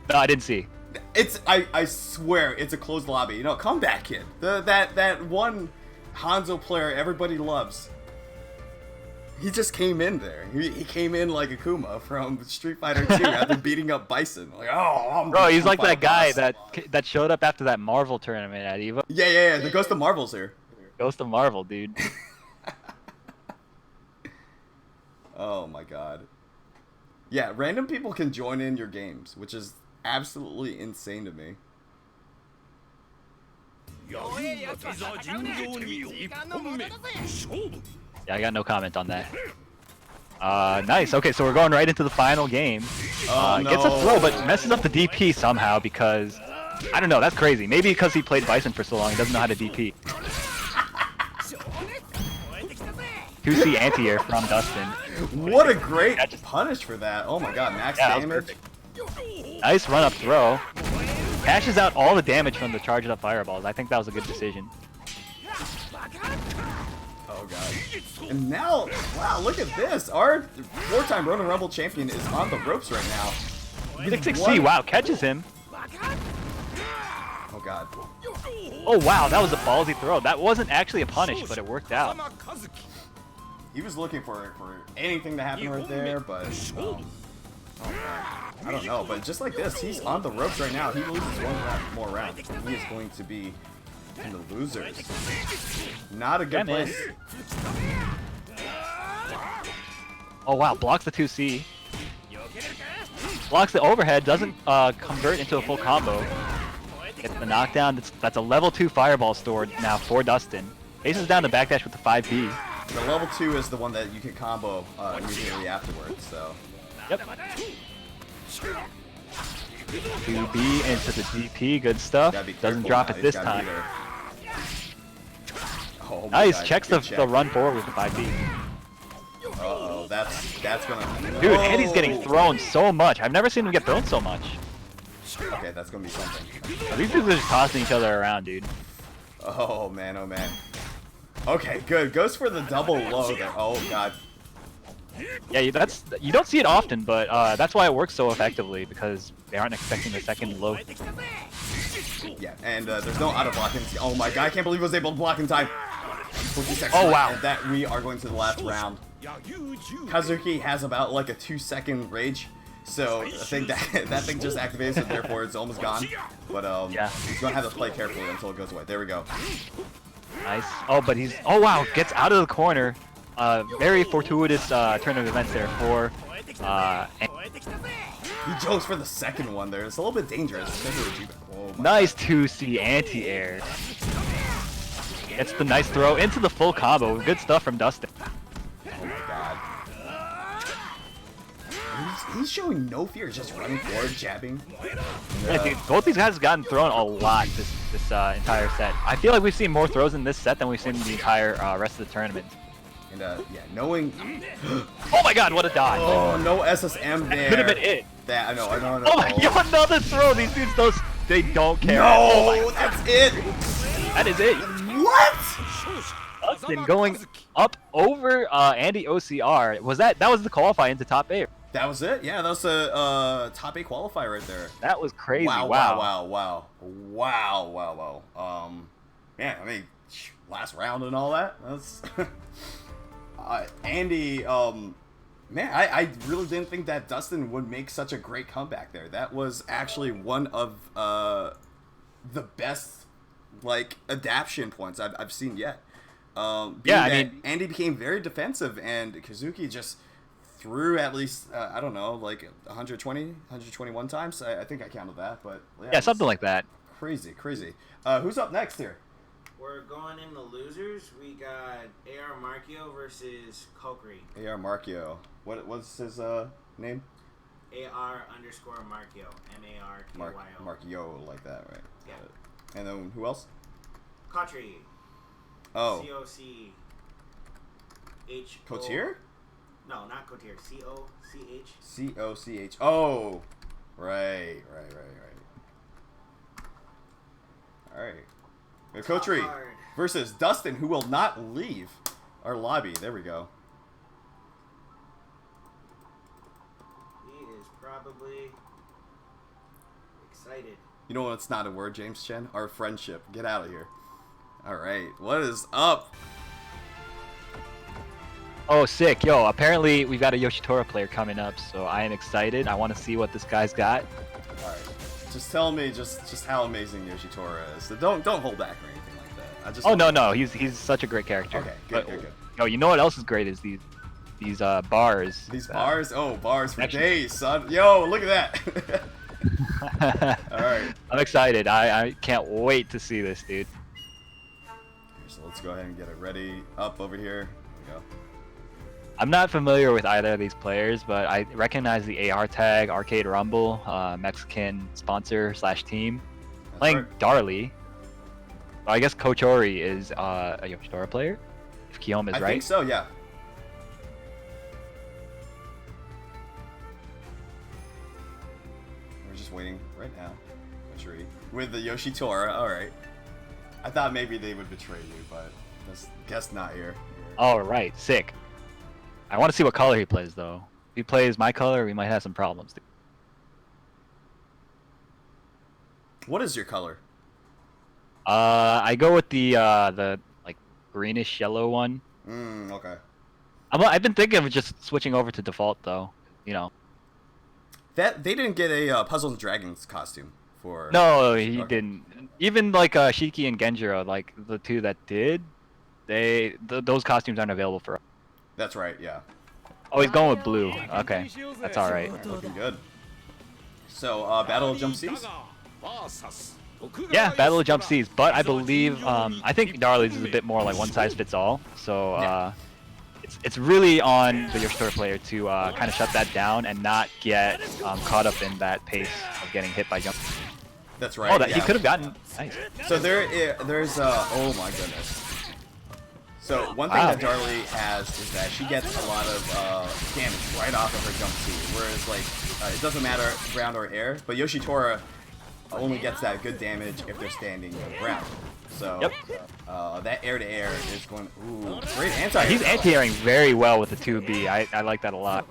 No, I didn't see. It's I swear it's a closed lobby. You know, come back, kid. That one Hanzo player everybody loves. He just came in there. He came in like Akuma from Street Fighter 2 after beating up Bison. Like, oh, bro, he's like that guy that showed up after that Marvel tournament at EVO. Yeah. The Ghost of Marvel's here. Ghost of Marvel, dude. Oh my god. Yeah, random people can join in your games, which is absolutely insane to me. Yeah, I got no comment on that. Nice. Okay, so we're going right into the final game. No. Gets a throw, but messes up the DP somehow because... I don't know, that's crazy. Maybe because he played Bison for so long, he doesn't know how to DP. 2C anti-air from Dustin. What a great punish for that. Oh my god, max damage. Nice run-up throw. Cashes out all the damage from the charged up fireballs. I think that was a good decision. Oh god. And now, wow, look at this. Our 4-time Ronin Rumble champion is on the ropes right now. 6C, wow, catches him. Oh god. Oh wow, that was a ballsy throw. That wasn't actually a punish, but it worked out. He was looking for anything to happen right there, but oh man, I don't know. But just like this, he's on the ropes right now. He loses one more round. He is going to be in the losers. Not a good place. Oh wow, blocks the 2C. Blocks the overhead, doesn't convert into a full combo. Gets the knockdown. That's a level 2 fireball stored now for Dustin. Aces down the backdash with the 5B. The level 2 is the one that you can combo immediately afterwards, so. Yep. 2B into the DP, good stuff. Doesn't drop it this time. Oh nice, God, checks the run forward with the 5B. Uh-oh, that's gonna... Dude, Andy's getting thrown so much. I've never seen him get thrown so much. Okay, that's gonna be something. These dudes are just tossing each other around, dude. Oh man, oh man. Okay, good. Goes for the double low there. Oh god. Yeah, you don't see it often, but that's why it works so effectively, because they aren't expecting the second low. Yeah, and there's no auto blocking. Oh my god, I can't believe he was able to block in time. Oh wow. And that we are going to the last round. Kazuki has about like a 2-second rage, so I think that thing just activates and therefore it's almost gone. But yeah, he's gonna have to play carefully until it goes away. There we go. Nice. Oh, but oh wow, gets out of the corner. Very fortuitous turn of events there for. He jokes for the second one there. It's a little bit dangerous. Oh nice 2C anti-air. Gets the nice throw into the full combo. Good stuff from Dustin. Oh my god. He's showing no fear, just running forward, jabbing. Yeah, dude, both these guys have gotten thrown a lot this entire set. I feel like we've seen more throws in this set than we've seen in the entire rest of the tournament. And yeah, knowing. Oh my god, what a dodge! Oh, no SSM there. Could have been it. That I know. Oh my god, another throw! These dudes, they don't care. No, oh that's it. That is it. What? Dustin going up over Andy OCR. That was the qualify into top 8. That was it? Yeah, that was a top 8 qualifier right there. That was crazy. Wow. Man, I mean, last round and all that. That's Andy, man, I really didn't think that Dustin would make such a great comeback there. That was actually one of the best, like, adaptation points I've seen yet. Yeah, I mean, Andy became very defensive, and Kazuki just threw at least, I don't know, like 121 times. I think I counted that, but yeah, something like that. Crazy. Who's up next here? We're going in the losers. We got AR Markio versus Kokri. AR Markio. What's his name? AR_Markio. MARKYO. Markio, like that, right? Yeah. And then who else? Kotri. Oh. COCH. Cotier? No, not Cotier. COCH. COCH. Oh. Right. Alright. We have Kotri versus Dustin, who will not leave our lobby. There we go. He is probably excited. You know what's not a word, James Chen? Our friendship. Get out of here. Alright. What is up? Oh, sick. Yo, apparently we've got a Yoshitora player coming up, so I am excited. I want to see what this guy's got. Alright. Just tell me just how amazing Yoshitora is. So don't hold back or anything like that. Oh no, he's such a great character. Okay, good. Yo, you know what else is great is these bars. These bars? Oh, bars for days, son. Yo, look at that. Alright. I'm excited. I can't wait to see this, dude. So let's go ahead and get it ready up over here. There we go. I'm not familiar with either of these players, but I recognize the AR tag, Arcade Rumble, Mexican sponsor / team. That's Playing right. Darly. Well, I guess Kochori is a Yoshitora player, if Kiyomi is I right. think so, yeah. We're just waiting right now. Betray with the Yoshitora. Alright. I thought maybe they would betray you, but guess not here. All right, sick. I want to see what color he plays, though. If he plays my color, we might have some problems. What is your color? I go with the like greenish yellow one. Okay. I've been thinking of just switching over to default, though. You know. That they didn't get a Puzzle and Dragons costume for. No, he didn't. Even like Shiki and Genjiro, like the two that did, those costumes aren't available for. That's right. Yeah. Oh, he's going with blue. Okay, that's all right. Looking good. So, Battle of Jump Seas? Yeah, Battle of Jump Seas, but I believe, I think Darley's is a bit more like one size fits all, so it's really on the Yoshitora player to kind of shut that down and not get caught up in that pace of getting hit by jump. That's right. Oh, that he could have gotten. Nice. So there's oh my goodness. So one thing that Darley has is that she gets a lot of damage right off of her jump C, whereas like it doesn't matter ground or air, but Yoshitora only gets that good damage if they're standing on the ground. So that air to air is going. Ooh, great anti-air. He's anti-airing very well with the 2B. I like that a lot.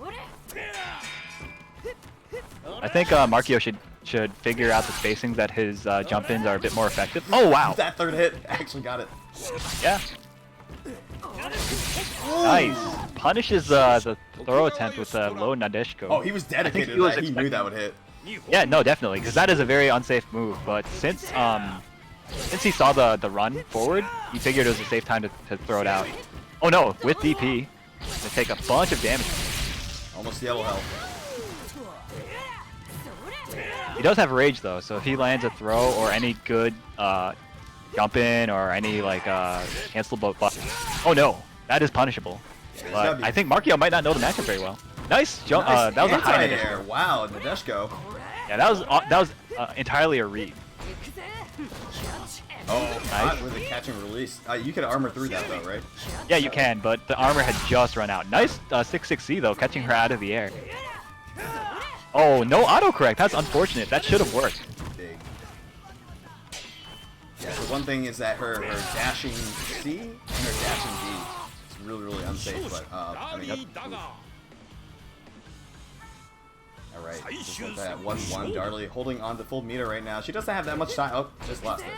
I think Markio should figure out the spacings that his jump-ins are a bit more effective. Oh wow! That third hit actually got it. Yeah. Nice. Punishes the throw attempt with a low Nadeshiko. Oh, he was dedicated to that. He knew that would hit. Yeah, no, definitely, because that is a very unsafe move. But since he saw the run forward, he figured it was a safe time to throw it out. Oh no, with DP, to take a bunch of damage. Almost yellow health. He does have rage though, so if he lands a throw or any good jump in or any like cancelable buff. Oh no, that is punishable. But I think Markio might not know the matchup very well. Nice jump. Nice that was a high air. Wow, Nadeshiko. Yeah, that was entirely a read. Oh, nice. With a catch and release. You could armor through that though, right? Yeah, you can, but the armor had just run out. Nice 6-6C though, catching her out of the air. Oh, no autocorrect. That's unfortunate. That should have worked. Big. Yeah, so one thing is that her dashing C and her dashing D is really unsafe, but I mean, alright, just like that. 1-1. Darley holding on to full meter right now. She doesn't have that much time. Oh, just lost it.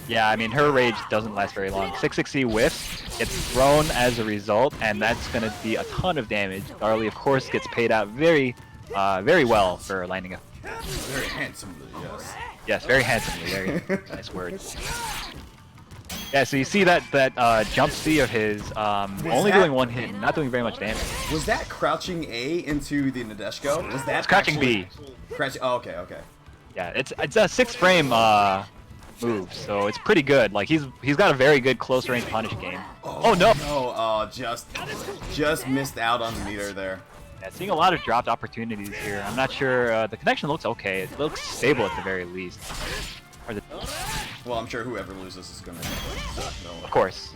Yeah, I mean, her rage doesn't last very long. 6-6C whiffs, gets thrown as a result, and that's going to be a ton of damage. Darley, of course, gets paid out very well for landing a... Very handsomely, yes. Yes, very handsomely. Very nice word. Yeah, so you see that jump C of his, only doing one hit, not doing very much damage. Was that crouching A into the Nadeshiko? Was that It's crouching B. Crouching. Oh, okay. Yeah, it's a 6 frame moves, so it's pretty good. Like he's got a very good close range punish game. Oh no! No, just missed out on the meter there. Yeah, seeing a lot of dropped opportunities here. I'm not sure. The connection looks okay. It looks stable at the very least. Or the... Well, I'm sure whoever loses is gonna. Of course.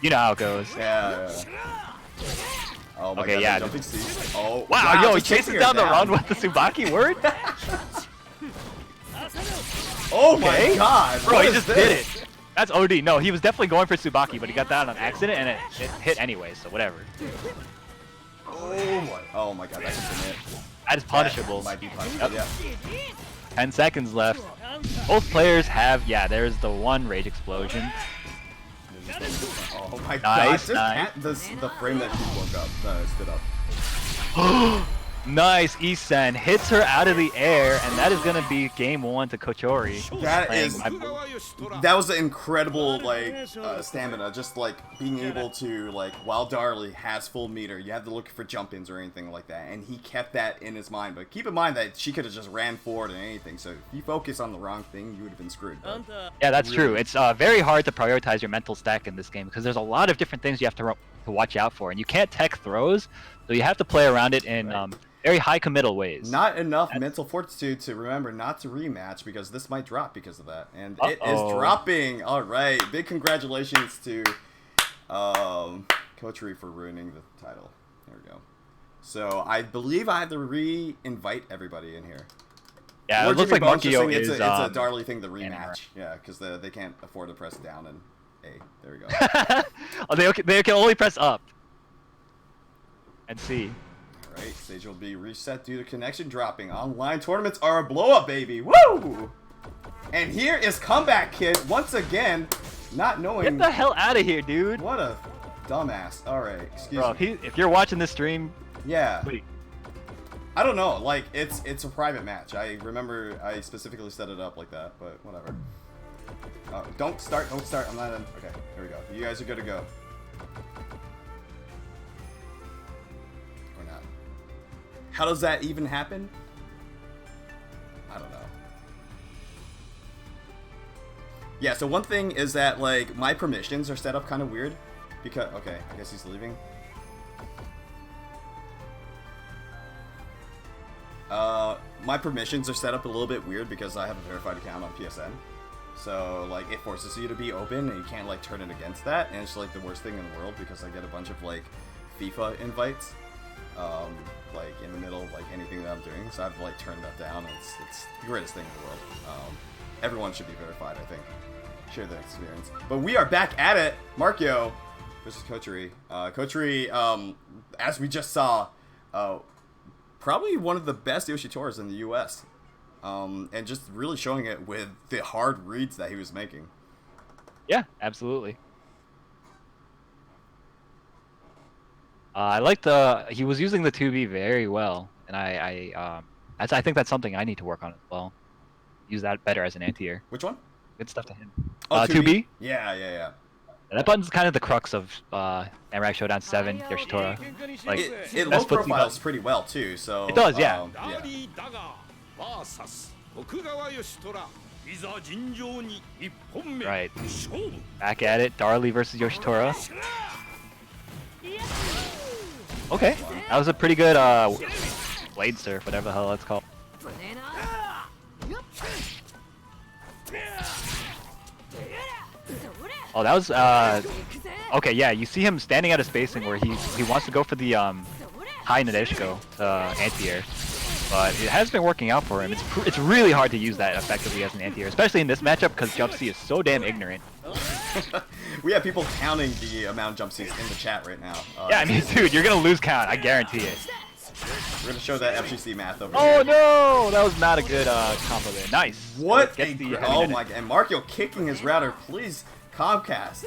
You know how it goes. Yeah. Oh my god, yeah. jumping seas. Oh, wow, yo, he just chases taking her down the run with the Tsubaki word? Oh my god, bro, he just did it. That's OD. No, he was definitely going for Tsubaki, but he got that on accident, and it hit anyway, so whatever. Oh my god, that could have been it. That is punishable. That might be punishable, yeah. 10 seconds left. Both players have, yeah, there's the one rage explosion. Oh my Nice, god, nice. the frame that she woke up, stood up. Nice, Isen hits her out of the air, and that is gonna be game 1 to Kochori. That was an incredible stamina, just like being able to while Darley has full meter, you have to look for jump-ins or anything like that, and he kept that in his mind. But keep in mind that she could have just ran forward and anything, so if you focus on the wrong thing, you would have been screwed. Yeah, that's true. It's very hard to prioritize your mental stack in this game because there's a lot of different things you have to watch out for, and you can't tech throws, so you have to play around it in very high committal ways. Not enough mental fortitude to remember not to rematch because this might drop because of that. And it is dropping. All right. Big congratulations to Kochiri for ruining the title. There we go. So I believe I have to re-invite everybody in here. Yeah, or it looks Jimmy like Bones Markio it's is a Darley thing, the rematch. Yeah, because they can't afford to press down and A. There we go. Oh, they can only press up. And C. Alright, stage will be reset due to connection dropping. Online tournaments are a blow-up, baby. Woo! And here is Comeback Kid once again, not knowing. Get the hell out of here, dude. What a dumbass. Alright, excuse me. If you're watching this stream, yeah. wait. I don't know, it's a private match. I remember I specifically set it up like that, but whatever. Don't start. I'm not in. Okay, here we go. You guys are good to go. Or not. How does that even happen? I don't know. Yeah, so one thing is that, my permissions are set up kind of weird. Because, okay, I guess he's leaving. My permissions are set up a little bit weird because I have a verified account on PSN. So, it forces you to be open, and you can't, turn it against that, and it's, the worst thing in the world because I get a bunch of, FIFA invites, in the middle of, anything that I'm doing, so I've, turned that down, and it's the greatest thing in the world. Everyone should be verified, I think. Share their experience. But we are back at it! Markio versus Kochiri. Kochiri, as we just saw, probably one of the best Yoshitoras in the US. And just really showing it with the hard reads that he was making. Yeah, absolutely. I like he was using the 2B very well, and I think that's something I need to work on as well. Use that better as an anti-air. Which one? Good stuff to him. Oh, 2B? Yeah. That button's kind of the crux of Samurai Showdown 7 Yoshitora. It low profiles pretty well too, so... It does, yeah. Right. Back at it, Darley versus Yoshitora. Okay, that was a pretty good blade surf, whatever the hell that's called. Oh, that was okay. Yeah, you see him standing out of spacing where he wants to go for the high Nadeshiko anti-air, but it has been working out for him. It's really hard to use that effectively as an anti-air, especially in this matchup because Jump C is so damn ignorant. We have people counting the amount of jump C's in the chat right now. Yeah, I mean, dude, you're gonna lose count. I guarantee it. We're gonna show that FGC math over here. Oh no, that was not a good combo there. Nice. What? Oh my god! And Markio kicking his router. Please, Comcast.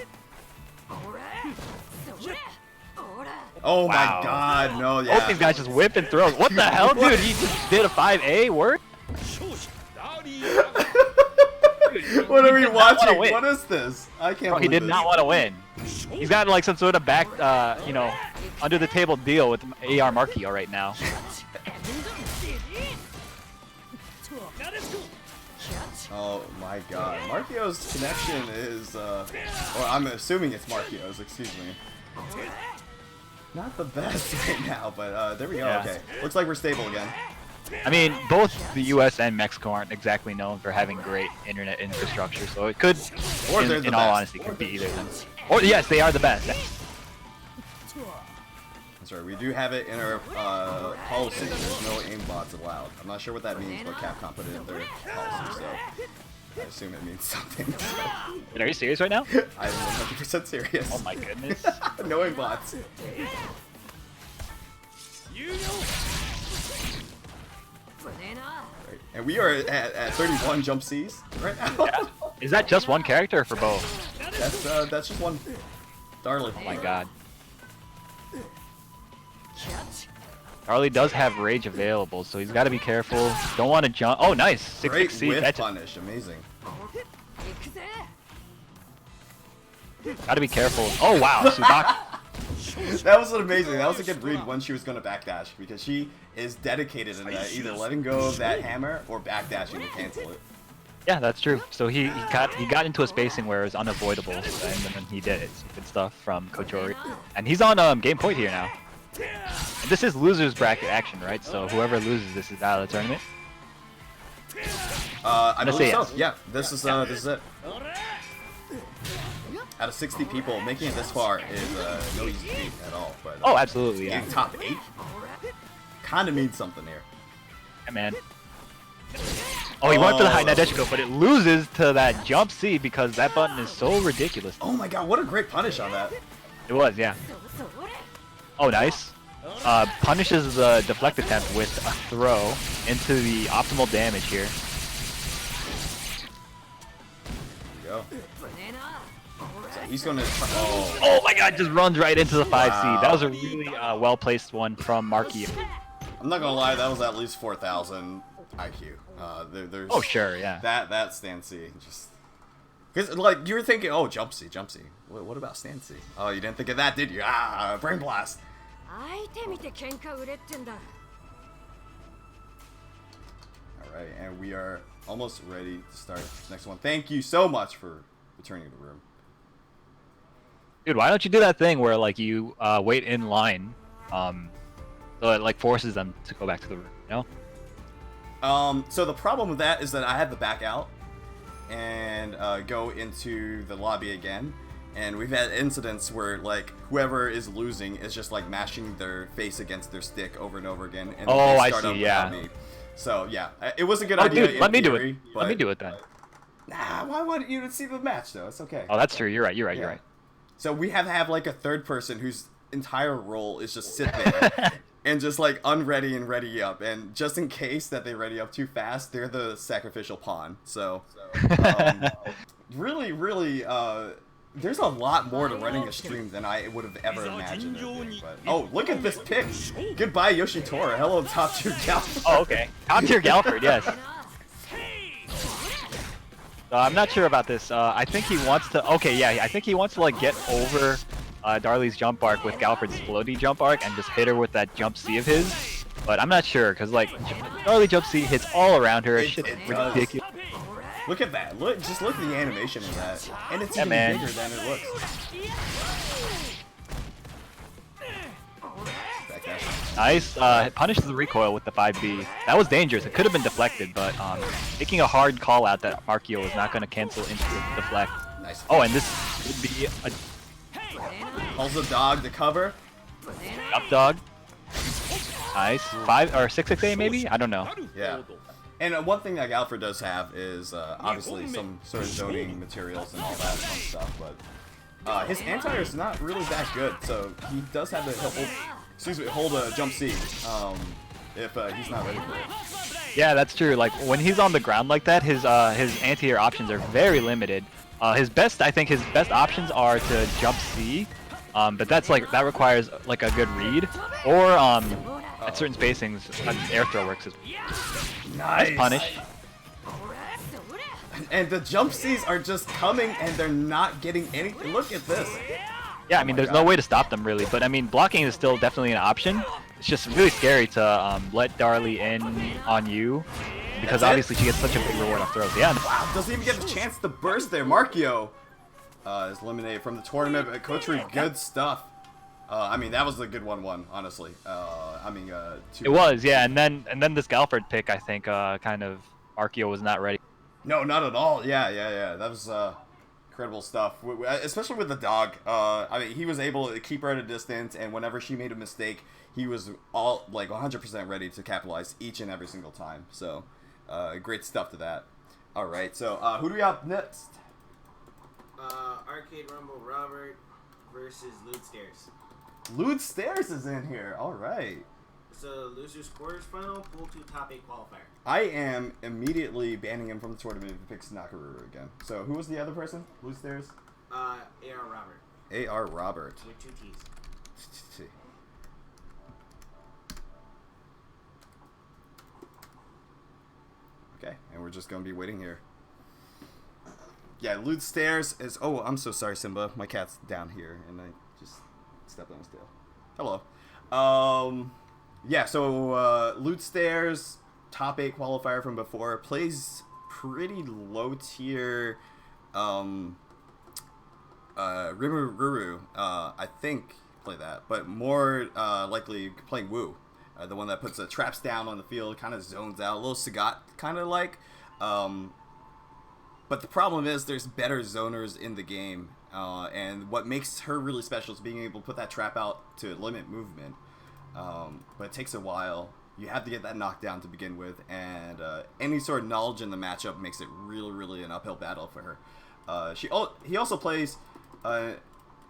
Oh my god! No, yeah. Both these guys just whip and throw. What the hell, dude? He just did a 5A word. What are we watching? What is this? I can't believe he did not want to win. He's got some sort of back, under the table deal with AR Markio right now. Oh my god. Markio's connection is, or I'm assuming it's Markio's, excuse me. Not the best right now, but there we go, Yeah. okay. Looks like we're stable again. I mean, both the U.S. and Mexico aren't exactly known for having great internet infrastructure, so it could, Or they're the in all best. honesty, could be either of them. Or yes, they are the best. That's right, we do have it in our policy. There's no aimbots allowed. I'm not sure what that means, but Capcom put it in their policy, so I assume it means something. Are you serious right now? I'm 100% serious. Oh my goodness. No aimbots. Right. And we are at 31 jump Cs right now. Yeah. Is that just one character or for both? That's just one. Darling. Oh my god. Charlie does have rage available, so he's got to be careful. Don't want to jump. Oh, nice. Great 6-6 whiff catch. punish. Amazing. Got to be careful. Oh wow, Sudaki. That was amazing. That was a good read when she was going to backdash because she is dedicated in that, either letting go of that hammer or backdashing to cancel it. Yeah, that's true. So he got into a spacing where it was unavoidable, and then he did it. Good stuff from Kochori. And he's on game point here now. And this is losers bracket action, right? So whoever loses this is out of the tournament. I Let's believe say so. yes. Yeah, this is it. Out of 60 people, making it this far is no easy feat at all. But Oh, absolutely, yeah. getting top 8 kind of means something here. Yeah, man. Oh, he went for the high Nadeshiko, but it loses to that jump C because that button is so ridiculous. Oh my god, what a great punish on that. It was, yeah. Oh, nice. Punishes the deflect attempt with a throw into the optimal damage here. There you go. So he's going to... Oh. Oh my god, just runs right into the 5C. Wow. That was a really well-placed one from Markio. I'm not going to lie, that was at least 4,000 IQ. There's Oh, sure, yeah. That stand C. Just... Because, like, you were thinking, oh, jump C. What about stand C? Oh, you didn't think of that, did you? Ah, brain blast. Alright, and we are almost ready to start the next one. Thank you so much for returning to the room. Dude, why don't you do that thing where, like, you wait in line, so it, like, forces them to go back to the room, you know? So the problem with that is that I had to back out and go into the lobby again. And we've had incidents where, like, whoever is losing is just, like, mashing their face against their stick over and over again. And Oh, they I start see, up yeah. without me. So, yeah, it was a good Oh, idea. dude, in let me do theory, it. but- Let me do it then. Nah, why wouldn't you see the match, though? It's okay. Oh, that's true. You're right. You're Yeah. right. So we have to have, like, a third person whose entire role is just sit there and just, like, unready and ready up. And just in case that they ready up too fast, they're the sacrificial pawn. So really, there's a lot more to running a stream than I would have ever imagined. But, oh, look at this pick. Goodbye, Yoshitora. Hello, top tier Galford. Oh, okay. Top tier Galford, yes. I'm not sure about this. I think he wants to... Okay, yeah, I think he wants to, like, get over Darlie's jump arc with Galford's floaty jump arc and just hit her with that jump C of his. But I'm not sure, because, like, Darlie jump C hits all around her. Shit's does. ridiculous. Look at that. Just look at the animation of that. And it's Yeah, even man. bigger than it looks. Backdash. Nice. Punishes the recoil with the 5B. That was dangerous. It could have been deflected, but making a hard call out that Markio is not going to cancel into the deflect. Nice. Oh, and this would be a Pulls the dog to cover. up dog. Nice. 5 or 6-6A maybe? I don't know. Yeah. And one thing that Galford does have is obviously some sort of zoning materials and all that fun stuff, but his anti-air is not really that good, so he does have to hold a jump C if he's not ready for it. Yeah, that's true. Like when he's on the ground like that, his anti-air options are very limited. I think his best options are to jump C, but that's like that requires like a good read, or at certain spacings, air throw works as well. Nice punish. And the jump C's are just coming and they're not getting any. Look at this. Yeah, I mean, there's no way to stop them really, but I mean, blocking is still definitely an option. It's just really scary to let Darlie in on you, because That's it? obviously she gets such a big reward on throws. Yeah. Wow, doesn't even get the chance to burst there. Markio is eliminated from the tournament. But Kotri, good stuff. I mean, that was a good 1-1, honestly. It was, yeah, and then this Galford pick, I think, kind of Markio was not ready. No, not at all. Yeah. That was incredible stuff, especially with the dog. I mean, he was able to keep her at a distance, and whenever she made a mistake, he was all like 100% ready to capitalize each and every single time. So, great stuff to that. All right, so who do we have next? Arcade Rumble Robert versus Lewd Stairs. Lewd Stairs is in here. All right. So losers quarters final, pool 2 top 8 qualifier. I am immediately banning him from the tournament if he picks Nakaruru again. So who was the other person? Lewd Stairs? AR Robert. AR Robert. With 2 T's. Okay, and we're just gonna be waiting here. Yeah, Lewd Stairs is. Oh, I'm so sorry, Simba. My cat's down here, and I just stepped on his tail. Hello. Yeah. So Lewd Stairs, top 8 qualifier from before, plays pretty low tier. Rimuru, I think play that, but more likely playing Wu. The one that puts the traps down on the field, kind of zones out, a little Sagat kind of like. But the problem is there's better zoners in the game, and what makes her really special is being able to put that trap out to limit movement. But it takes a while. You have to get that knockdown to begin with, and any sort of knowledge in the matchup makes it really an uphill battle for her. He also plays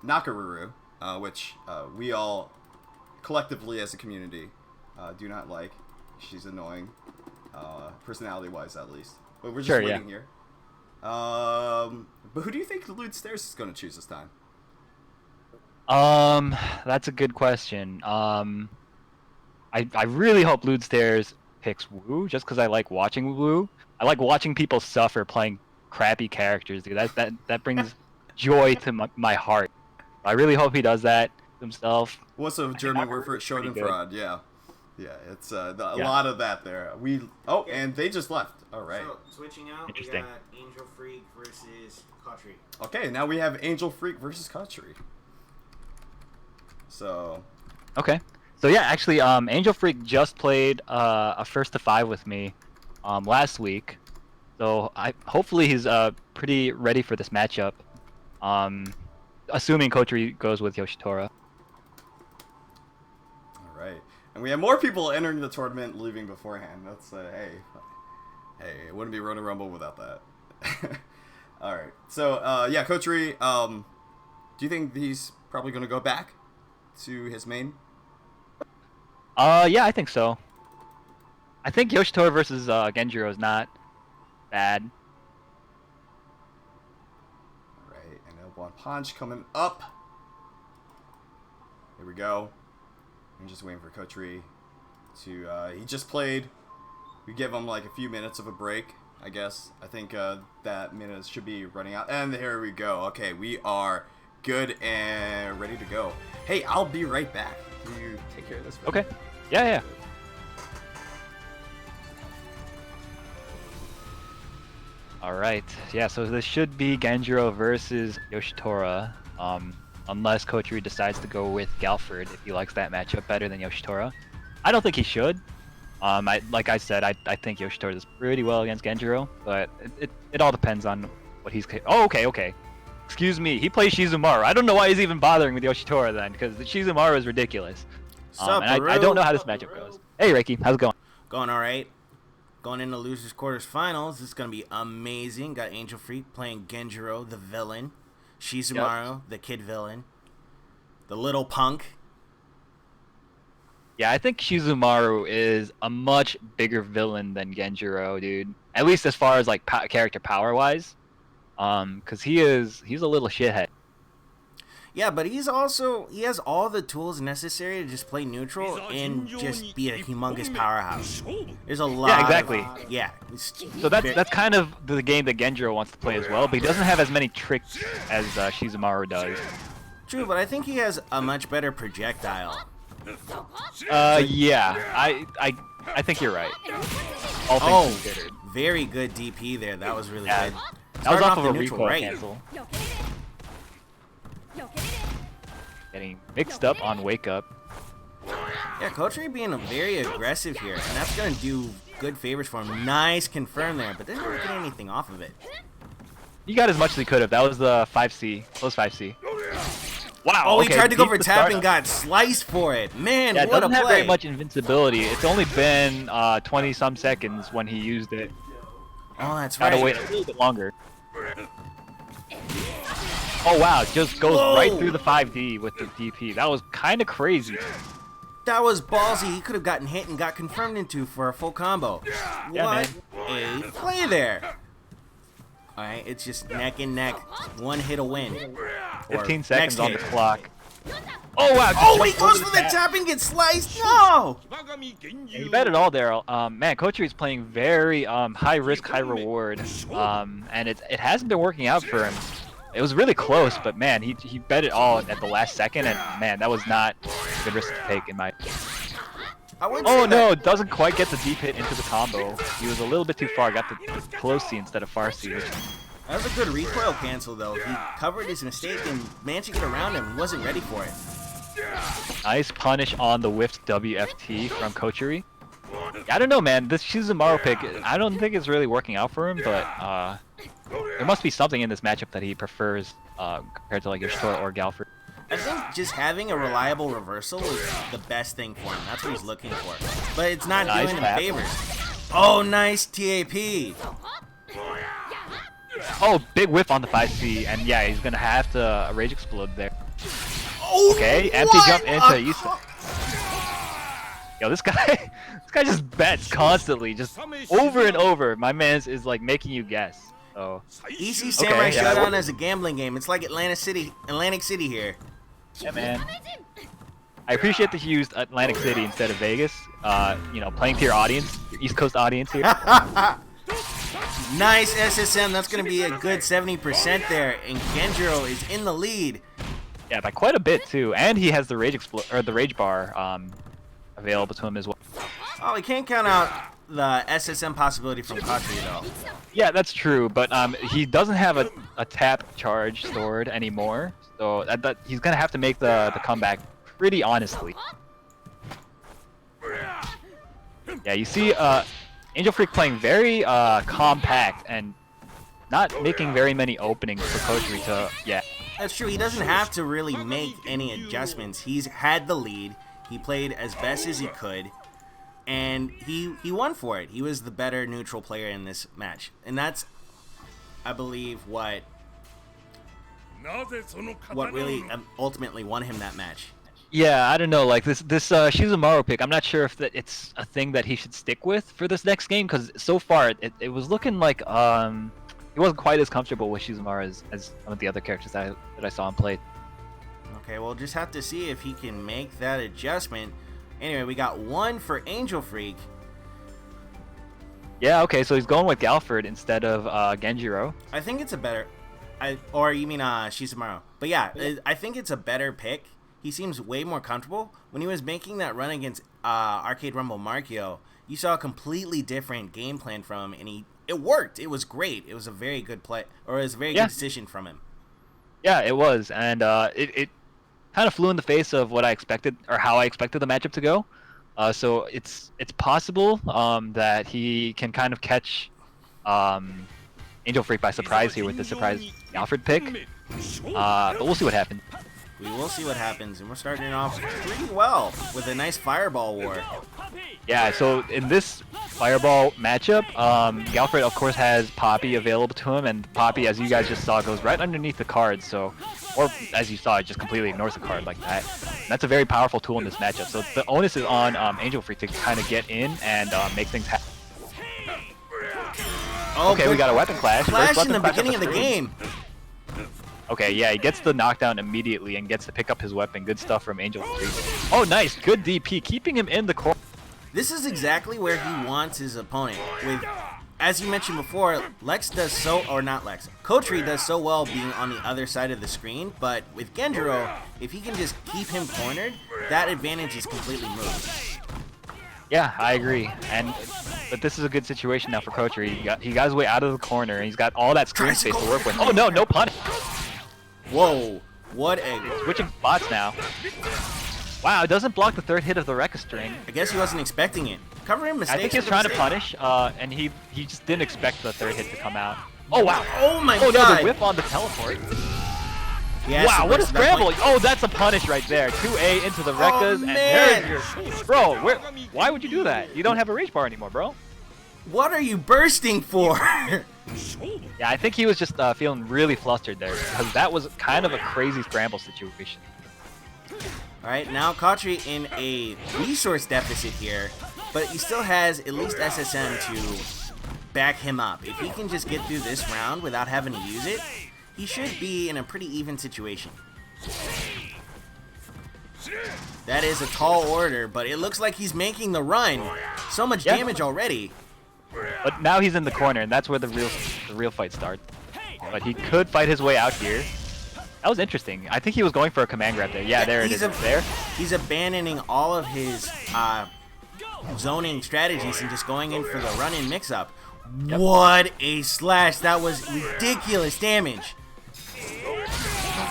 Nakaruru, which we all collectively as a community do not like. She's annoying, personality-wise at least. But we're just waiting here. But who do you think Lewd Stairs is going to choose this time? That's a good question. I really hope Lewd Stairs picks Wu, just because I like watching Wu. I like watching people suffer playing crappy characters, dude. That brings joy to my heart. I really hope he does that himself. What's a German word for Schadenfreude? Yeah, it's a lot of that there. And they just left. All right. So switching out, we got Angel Freak versus Kotri. Okay, now we have Angel Freak versus Kotri. So. Okay. So yeah, actually, Angel Freak just played a 1st to 5 with me last week. So hopefully he's pretty ready for this matchup. Assuming Kotri goes with Yoshitora. All right, and we have more people entering the tournament, leaving beforehand. That's hey, it wouldn't be Ronin Rumble without that. All right, so yeah, Kotri. Do you think he's probably going to go back to his main? Yeah, I think so. I think Yoshitora versus Genjiro is not bad. Alright, and L1 Punch coming up. Here we go. I'm just waiting for Kotri to, he just played. We give him like a few minutes of a break, I guess. I think that minutes should be running out. And here we go. Okay, we are good and ready to go. Hey, I'll be right back. Can you take care of this? Okay. Yeah. Alright, yeah, so this should be Genjiro versus Yoshitora, unless Kotri decides to go with Galford if he likes that matchup better than Yoshitora. I don't think he should. Like I said, I think Yoshitora does pretty well against Genjiro, but it all depends on what he's... Oh, okay. Excuse me, he plays Shizumaru. I don't know why he's even bothering with Yoshitora then, because the Shizumaru is ridiculous. And I don't know how this matchup goes. Hey, Reiki, how's it going? Going all right. Going into losers quarters finals, this is gonna be amazing. Got Angel Freak playing Genjiro, the villain, Shizumaru, the kid villain, the little punk. Yeah, I think Shizumaru is a much bigger villain than Genjiro, dude. At least as far as like character power wise, because he's a little shithead. Yeah, but he has all the tools necessary to just play neutral and just be a humongous powerhouse. There's a lot. Yeah, exactly. So that's that's kind of the game that Genjiro wants to play as well, but he doesn't have as many tricks as Shizumaru does. True, but I think he has a much better projectile. Yeah, I think you're right. All things considered. Very good DP there. That was really Yeah, good. that was Starting off of the a neutral recoil right. cancel. Getting mixed up on wake up. Yeah, Kotri being very aggressive here, and that's going to do good favors for him. Nice confirm there, but didn't really get anything off of it. He got as much as he could have. That was the 5C. Close 5C. Wow. Oh, he okay, tried to go for beat the tap and startup. got sliced for it. Man, Yeah, it what a doesn't have play. very much invincibility. It's only been 20-some seconds when he used it. Oh, that's Gotta right. wait a little bit longer. Oh wow, just goes Whoa. right through the 5D with the DP. That was kind of crazy. That was ballsy. He could have gotten hit and got confirmed into for a full combo. Yeah, What a play there. Alright, it's just neck and neck. One hit a win. Or 15 seconds next on the hit. clock. Oh wow! Oh, he just goes over for the tap. tap and gets sliced. No! He bet it all there. Man, Kotri is playing very high risk, high reward, and it hasn't been working out for him. It was really close, but man, he bet it all at the last second, and man, that was not a good risk to take in my. I would Oh say no, that- doesn't quite get the deep hit into the combo. He was a little bit too far. Got the close C instead of far C. That was a good recoil cancel, though. He covered his mistake and managed to get around him and wasn't ready for it. Nice punish on the whiffed WFT from Kochiri. I don't know, man. This Shizumaru pick, I don't think it's really working out for him, but there must be something in this matchup that he prefers compared to like Yoshitoa or Galford. I think just having a reliable reversal is the best thing for him. That's what he's looking for. But it's not Nice doing him tap. favors. Oh, nice TAP. Oh, big whiff on the 5C, and yeah, he's gonna have to Rage Explode there. Oh, Okay, empty what jump into a Issa. Yo, this guy, this guy just bets constantly, just over and over. My man is like making you guess. So Easy Samurai Okay, yeah, Showdown that as a gambling game. It's like Atlantic City here. yeah, man. I appreciate that you used Atlantic City instead of Vegas. You know, playing to your audience, your East Coast audience here. Nice SSM. That's going to be a good 70% there. And Genjiro is in the lead. Yeah, by quite a bit too, and he has the Rage Bar available to him as well. Oh, we can't count out the SSM possibility from Kotri, though. Yeah, that's true, but he doesn't have a tap charge stored anymore, so that he's gonna have to make the comeback pretty honestly. Yeah, you see Angel Freak playing very compact and not making very many openings for Kotri to, yeah. That's true. He doesn't have to really make any adjustments. He's had the lead. He played as best as he could. And he won for it. He was the better neutral player in this match. And that's, I believe, what really ultimately won him that match. Yeah, I don't know, like this Shizumaru pick, I'm not sure if it's a thing that he should stick with for this next game, because so far it was looking like he wasn't quite as comfortable with Shizumaru as some of the other characters that I saw him play. Okay, we'll just have to see if he can make that adjustment. Anyway, we got one for Angel Freak. Yeah, okay, so he's going with Galford instead of Genjiro. I think it's a better... or you mean Shizumaru. But yeah, I think it's a better pick. He seems way more comfortable. When he was making that run against Arcade Rumble Markio, you saw a completely different game plan from him, and it worked. It was great. It was a very good play, or it was a very good decision from him. Yeah, it was, and it kind of flew in the face of what I expected, or how I expected the matchup to go. So it's possible that he can kind of catch Angel Freak by surprise here with the surprise Alfred pick. But we'll see what happens. We will see what happens, and we're starting off pretty well with a nice fireball war. Yeah, so in this fireball matchup, Galfred of course has Poppy available to him, and Poppy, as you guys just saw, goes right underneath the card, so, or as you saw, it just completely ignores the card like that. That's a very powerful tool in this matchup, so the onus is on Angel Freak to kind of get in and make things happen. Oh, Okay, we got a weapon clash. First Clash in weapon the clash of beginning of the stream. game. Okay, yeah, he gets the knockdown immediately and gets to pick up his weapon. Good stuff from Angel Freak. Oh, nice, good DP, keeping him in the corner. This is exactly where he wants his opponent. With, as you mentioned before, Lex does so, or not Lex, Kotri does so well being on the other side of the screen, but with Genjiro, if he can just keep him cornered, that advantage is completely moved. Yeah, I agree. But this is a good situation now for Kocher. He got his way out of the corner, and he's got all that screen space to work with. Oh no, no punish. Whoa, what a... Switching spots now. Wow, it doesn't block the third hit of the Rekka string. I guess he wasn't expecting it. Covering mistakes. I think he was trying to punish, and he just didn't expect the third hit to come out. Oh wow. Oh my god. god. No, the whip on the teleport. Yes, wow, what a scramble! Oh, that's a punish right there. 2A into the Rekkas, and there's your... Bro, why would you do that? You don't have a rage bar anymore, bro. What are you bursting for? Yeah, I think he was just feeling really flustered there, because that was kind of a crazy scramble situation. Alright, now Kocher in a resource deficit here, but he still has at least SSM to back him up. If he can just get through this round without having to use it, he should be in a pretty even situation. That is a tall order, but it looks like he's making the run. So much damage already. But now he's in the corner, and that's where the real fight starts. But he could fight his way out here. That was interesting. I think he was going for a command grab there. Yeah, there it is. There. He's abandoning all of his zoning strategies and just going in for the run-in mix-up. Yep. What a slash! That was ridiculous damage.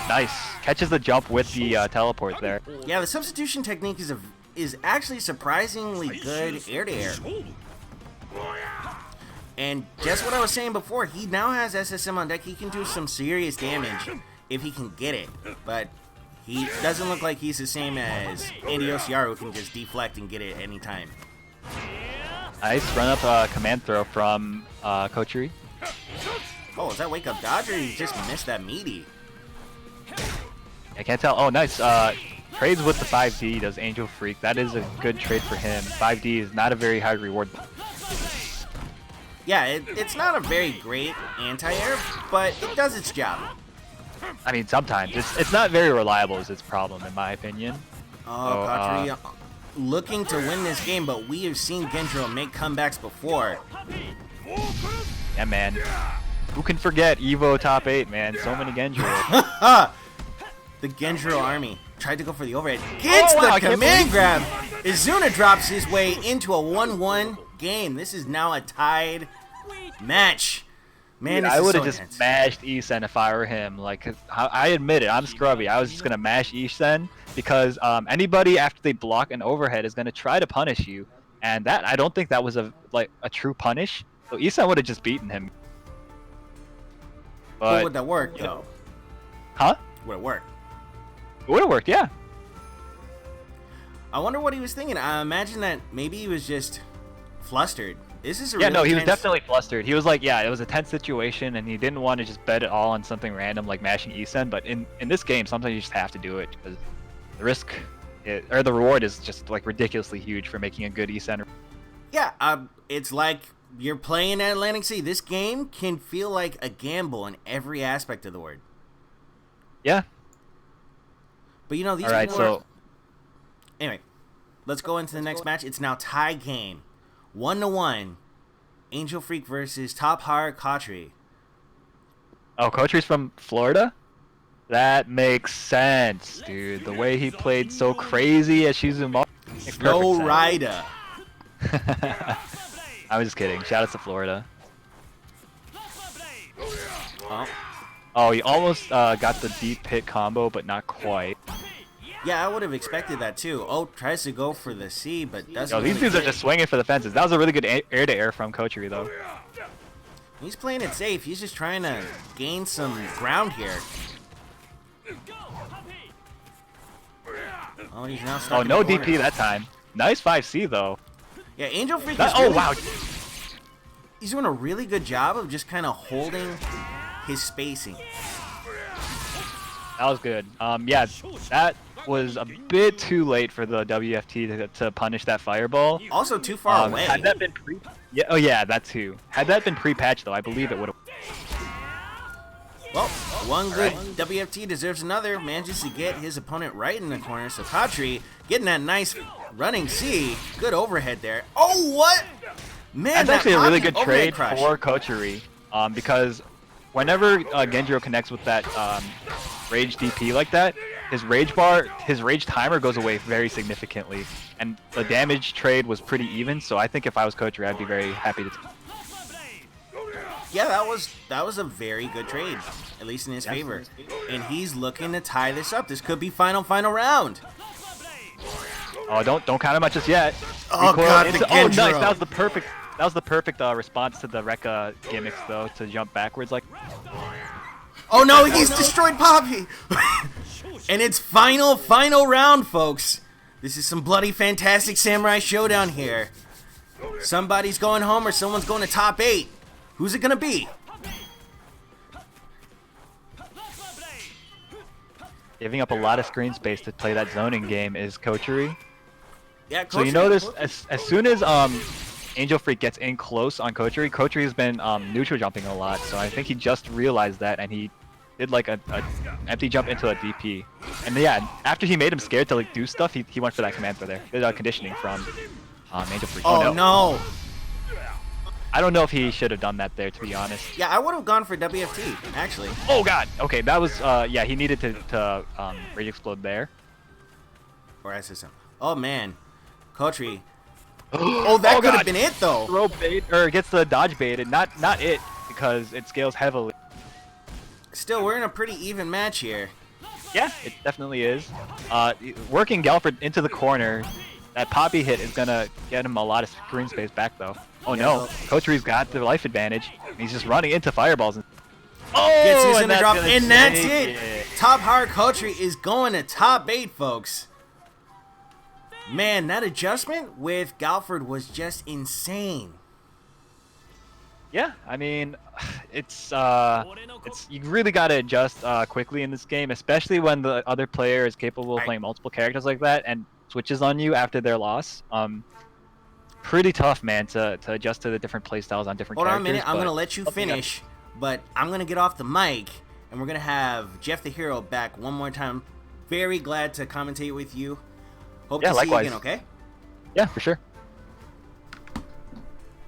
Nice. Catches the jump with the teleport there. Yeah, the substitution technique is actually surprisingly good air-to-air. And just what I was saying before, he now has SSM on deck. He can do some serious damage if he can get it. But he doesn't look like he's the same as Andy Osiaru, who can just deflect and get it anytime. Nice run up command throw from Kocher. Oh, is that wake up dodge or he just missed that meaty? I can't tell. Oh, nice. Trades with the 5D, does Angel Freak. That is a good trade for him. 5D is not a very high reward. Yeah, it's not a very great anti-air, but it does its job. I mean, sometimes. It's not very reliable is its problem, in my opinion. Oh, Kocher looking to win this game, but we have seen Genjiro make comebacks before. Yeah, man. Who can forget Evo top 8, man? So many Genjiro. The Genjiro army tried to go for the overhead. Gets the command grab. Izuna drops his way into a 1-1 game. This is now a tied match. Man, dude, I would have just mashed Isen if I were him. Like, I admit it, I'm scrubby. I was just gonna mash Isen because anybody after they block an overhead is gonna try to punish you, and that I don't think that was a true punish. So Isen would have just beaten him. But would that work though? Huh? Would it work? It would have worked, yeah. I wonder what he was thinking. I imagine that maybe he was just flustered. This is a no, he was definitely flustered. He was like, yeah, it was a tense situation, and he didn't want to just bet it all on something random like mashing Isen. But in this game, sometimes you just have to do it because the risk or the reward is just like ridiculously huge for making a good Isen. Yeah, it's like you're playing at Atlantic City. This game can feel like a gamble in every aspect of the word. Yeah. But you know these. All right, so anyway, let's go into the next match. It's now tie game. 1-1, Angel Freak versus Top Heart Kocher. Oh, Kocher's from Florida? That makes sense, dude. The way he played so crazy as Shizuma. Low rider. I was just kidding. Shout out to Florida. Oh, he almost got the deep hit combo, but not quite. Yeah, I would have expected that too. Oh, tries to go for the C, but doesn't. Yo, these dudes are just swinging for the fences. That was a really good air-to-air from Kocher, though. He's playing it safe. He's just trying to gain some ground here. Oh, he's now stuck. Oh, no DP that time. Nice 5C though. Yeah, Angel Freak is oh wow. He's doing a really good job of just kind of holding his spacing. That was good. Yeah, that was a bit too late for the WFT to punish that fireball. Also too far away. Had that been oh yeah, that too. Had that been pre-patched though, I believe it would have. Well, one good WFT deserves another. Manages to get his opponent right in the corner. So Kocher getting that nice running C. Good overhead there. Oh, what? Man, that's actually a really good trade crush for Kocher. Because whenever Genjiro connects with that rage DP like that, his rage bar, his rage timer goes away very significantly, and the damage trade was pretty even. So I think if I was Coach Ray, I'd be very happy to. Yeah, that was a very good trade, at least in his favor. And he's looking to tie this up. This could be final round. Oh, don't count him out just yet. Oh god, the oh, nice. Genjiro. That was the perfect response to the Rekka gimmicks though, to jump backwards like. Oh no, he's destroyed Poppy. And it's final round, folks. This is some bloody fantastic samurai showdown here. Somebody's going home or someone's going to top 8. Who's it gonna be? Giving up a lot of screen space to play that zoning game is Kochiri. Yeah, So you notice as soon as Angel Freak gets in close on Kochiri, Kochiri's been neutral jumping a lot. So I think he just realized that and he did like a empty jump into a DP. And yeah, after he made him scared to like do stuff, he went for that command for there. Did conditioning from Angel Freak. Oh no. I don't know if he should have done that there, to be honest. Yeah, I would have gone for WFT, actually. Oh god. Okay, that was yeah, he needed to rage explode there. Or SSM. Oh man, Kochiri. Oh, that could have been it though. Throw bait or gets the dodge baited. Not it because it scales heavily. Still, we're in a pretty even match here. Yeah, it definitely is. Working Galford into the corner, that Poppy hit is gonna get him a lot of screen space back though. Oh Yeah, no, Kochiri's got the life advantage. He's just running into fireballs. And Gets his and that's drop, gonna and that's take it. Top hard Kochiri is going to top 8, folks. Man, that adjustment with Galford was just insane. Yeah, I mean, it's you really gotta adjust quickly in this game, especially when the other player is capable of playing multiple characters like that and switches on you after their loss. Pretty tough, man, to adjust to the different playstyles on different characters. Hold on a minute, I'm gonna let you finish, but I'm gonna get off the mic, and we're gonna have Jeff the Hero back one more time. Very glad to commentate with you. Hope to see you again, okay? Yeah, for sure.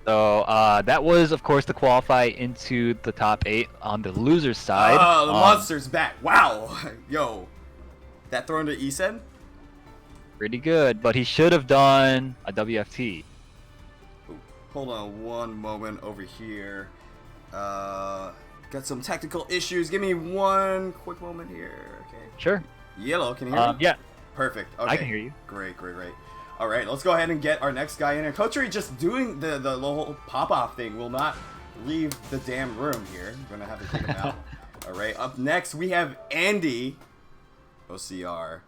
So that was, of course, to qualify into the top 8 on the loser's side. Oh, the monster's back! Wow, yo, that thrown to Isen? Pretty good, but he should have done a WFT. Hold on one moment over here. Got some technical issues. Give me one quick moment here. Okay. Sure. Yellow, can you hear me? Yeah. Perfect. Okay. I can hear you. Great. All right, let's go ahead and get our next guy in. And Kochiri just doing the whole pop-off thing will not leave the damn room here. I'm going to have to take him out. All right, up next we have Andy. OCR.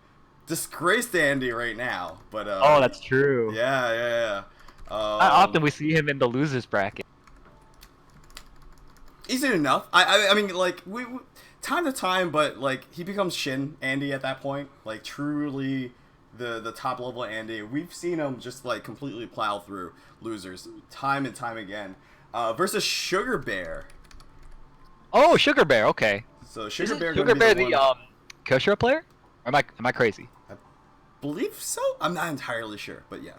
Disgraced Andy right now. But oh, that's true. Yeah. Not often we see him in the losers bracket. Easy enough. I mean, like, we time to time, but, like, he becomes Shin Andy at that point. Like, truly the top level Andy. We've seen him just, like, completely plow through losers time and time again. Versus Sugar Bear. Oh, Sugar Bear, okay. So, Sugar Bear the Koshiro player? Or am I crazy? I believe so? I'm not entirely sure, but yeah.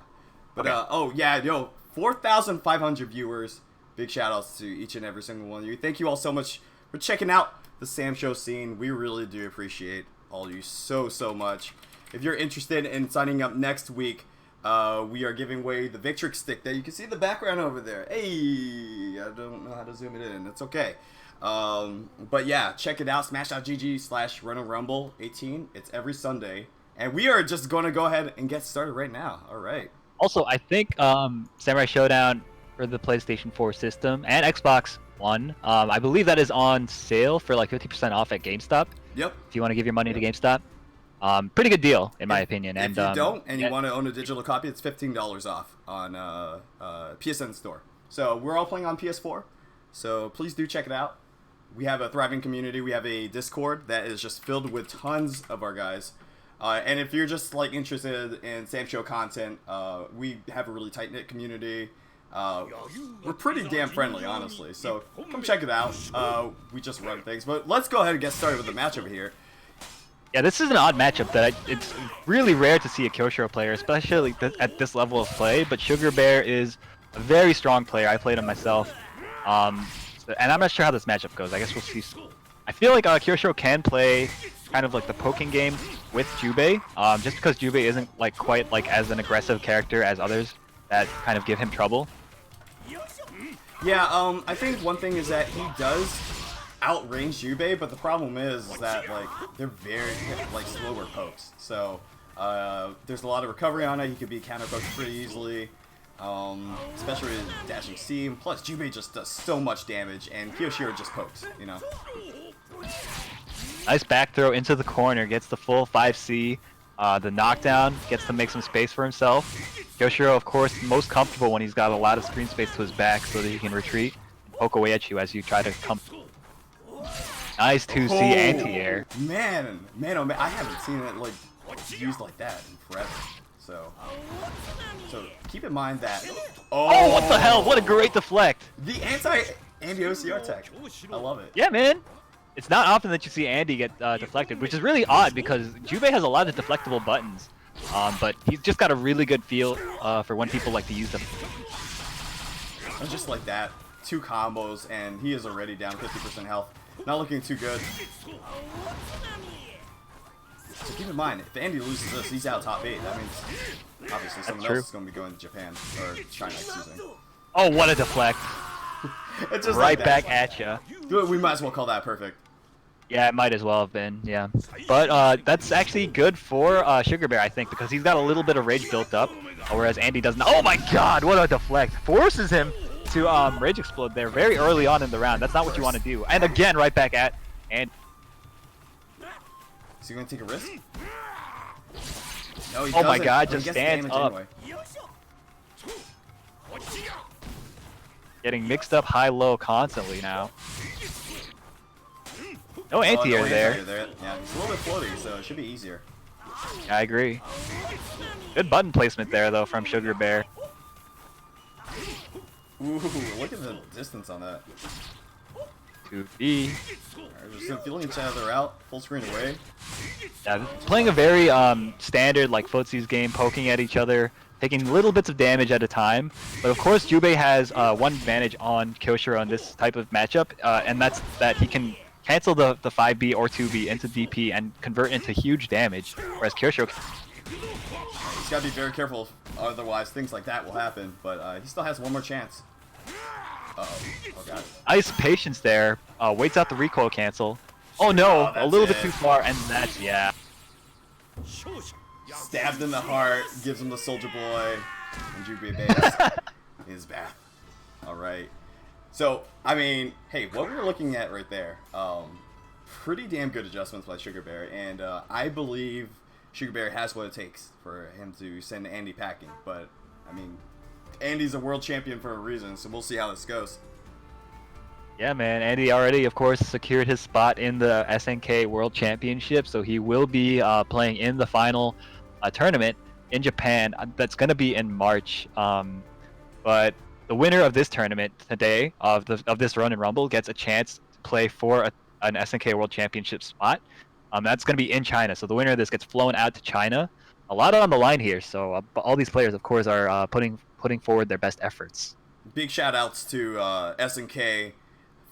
But, Okay. oh, yeah, yo, 4,500 viewers. Big shout outs to each and every single one of you. Thank you all so much for checking out the Sam Show scene. We really do appreciate all of you so much. If you're interested in signing up next week, we are giving away the Victrix stick that you can see in the background over there. Hey, I don't know how to zoom it in. It's okay. But yeah, check it out. Smash.gg/Ronin Rumble 18. It's every Sunday. And we are just going to go ahead and get started right now. All right. Also, I think Samurai Showdown for the PlayStation 4 system and Xbox One, I believe that is on sale for like 50% off at GameStop. Yep. If you want to give your money to GameStop. Pretty good deal, in my opinion. If you don't and you want to own a digital copy, it's $15 off on PSN Store. So we're all playing on PS4. So please do check it out. We have a thriving community. We have a Discord that is just filled with tons of our guys. And if you're just like interested in Sam Show content, we have a really tight-knit community. We're pretty damn friendly, honestly. So come check it out. We just run things. But let's go ahead and get started with the match over here. Yeah, this is an odd matchup that it's really rare to see a Kyoshiro player, especially at this level of play. But Sugar Bear is a very strong player. I played him myself. And I'm not sure how this matchup goes. I guess we'll see. I feel like Kyoshiro can play kind of like the poking game with Jubei, just because Jubei isn't like quite like as an aggressive character as others that kind of give him trouble. Yeah, I think one thing is that he does outrange Jubei, but the problem is that like they're very like slower pokes. So there's a lot of recovery on it. He could be counter poked pretty easily, especially with dashing steam. Plus Jubei just does so much damage, and Kiyoshiro just pokes. You know. Nice back throw into the corner, gets the full 5C. The knockdown gets to make some space for himself. Kiyoshiro, of course, most comfortable when he's got a lot of screen space to his back so that he can retreat and poke away at you as you try to come. Nice 2C anti-air. Man, oh man, I haven't seen it like used like that in forever. So keep in mind that. Oh, what the hell? What a great deflect! The anti-Andy OCR tech. I love it. Yeah, man. It's not often that you see Andy get deflected, which is really odd because Jubei has a lot of deflectable buttons, but he's just got a really good feel for when people like to use them. And just like that, 2 combos, and he is already down 50% health. Not looking too good. So keep in mind, if Andy loses this, he's out top 8. That means obviously someone else is going to be going to Japan, or China, excuse me. Oh, what a deflect. It's just right like back at ya. We might as well call that perfect. Yeah, it might as well have been, yeah. But that's actually good for Sugar Bear, I think, because he's got a little bit of rage built up, whereas Andy doesn't. Oh my god, what a deflect. Forces him to rage explode there very early on in the round. That's not what you want to do. And again, right back at and. Is he going to take a risk? No, he oh my doesn't. god, just stands up. Anyway. Getting mixed up high-low constantly now. No anti-air there. Yeah, it's a little bit floaty, so it should be easier. Yeah, I agree. Good button placement there, though, from Sugar Bear. Ooh, look at the distance on that. 2B. Alright, just feeling each other out, full screen away. Yeah, playing a very standard, like, footsies game, poking at each other, taking little bits of damage at a time. But of course, Jubei has one advantage on Kiyoshiro in this type of matchup, and that's that he can cancel the 5B or 2B into DP and convert into huge damage, whereas Kiyoshiro... He's got to be very careful, otherwise things like that will happen, but he still has one more chance. Uh-oh. Oh, God. Nice patience there. Waits out the recoil cancel. Oh, no. A little bit too far, and that's... yeah. Stabbed in the heart, gives him the Soldier Boy, and Jubei is back. Alright. So, I mean, hey, what we were looking at right there, pretty damn good adjustments by Sugar Bear, and I believe Sugar Bear has what it takes for him to send Andy packing, but, I mean, Andy's a world champion for a reason, so we'll see how this goes. Yeah, man. Andy already, of course, secured his spot in the SNK World Championship, so he will be playing in the final tournament in Japan. That's going to be in March. But the winner of this tournament today, of this Ronin Rumble, gets a chance to play for an SNK World Championship spot. That's going to be in China, so the winner of this gets flown out to China. A lot on the line here, so all these players, of course, are putting forward their best efforts. Big shout-outs to SNK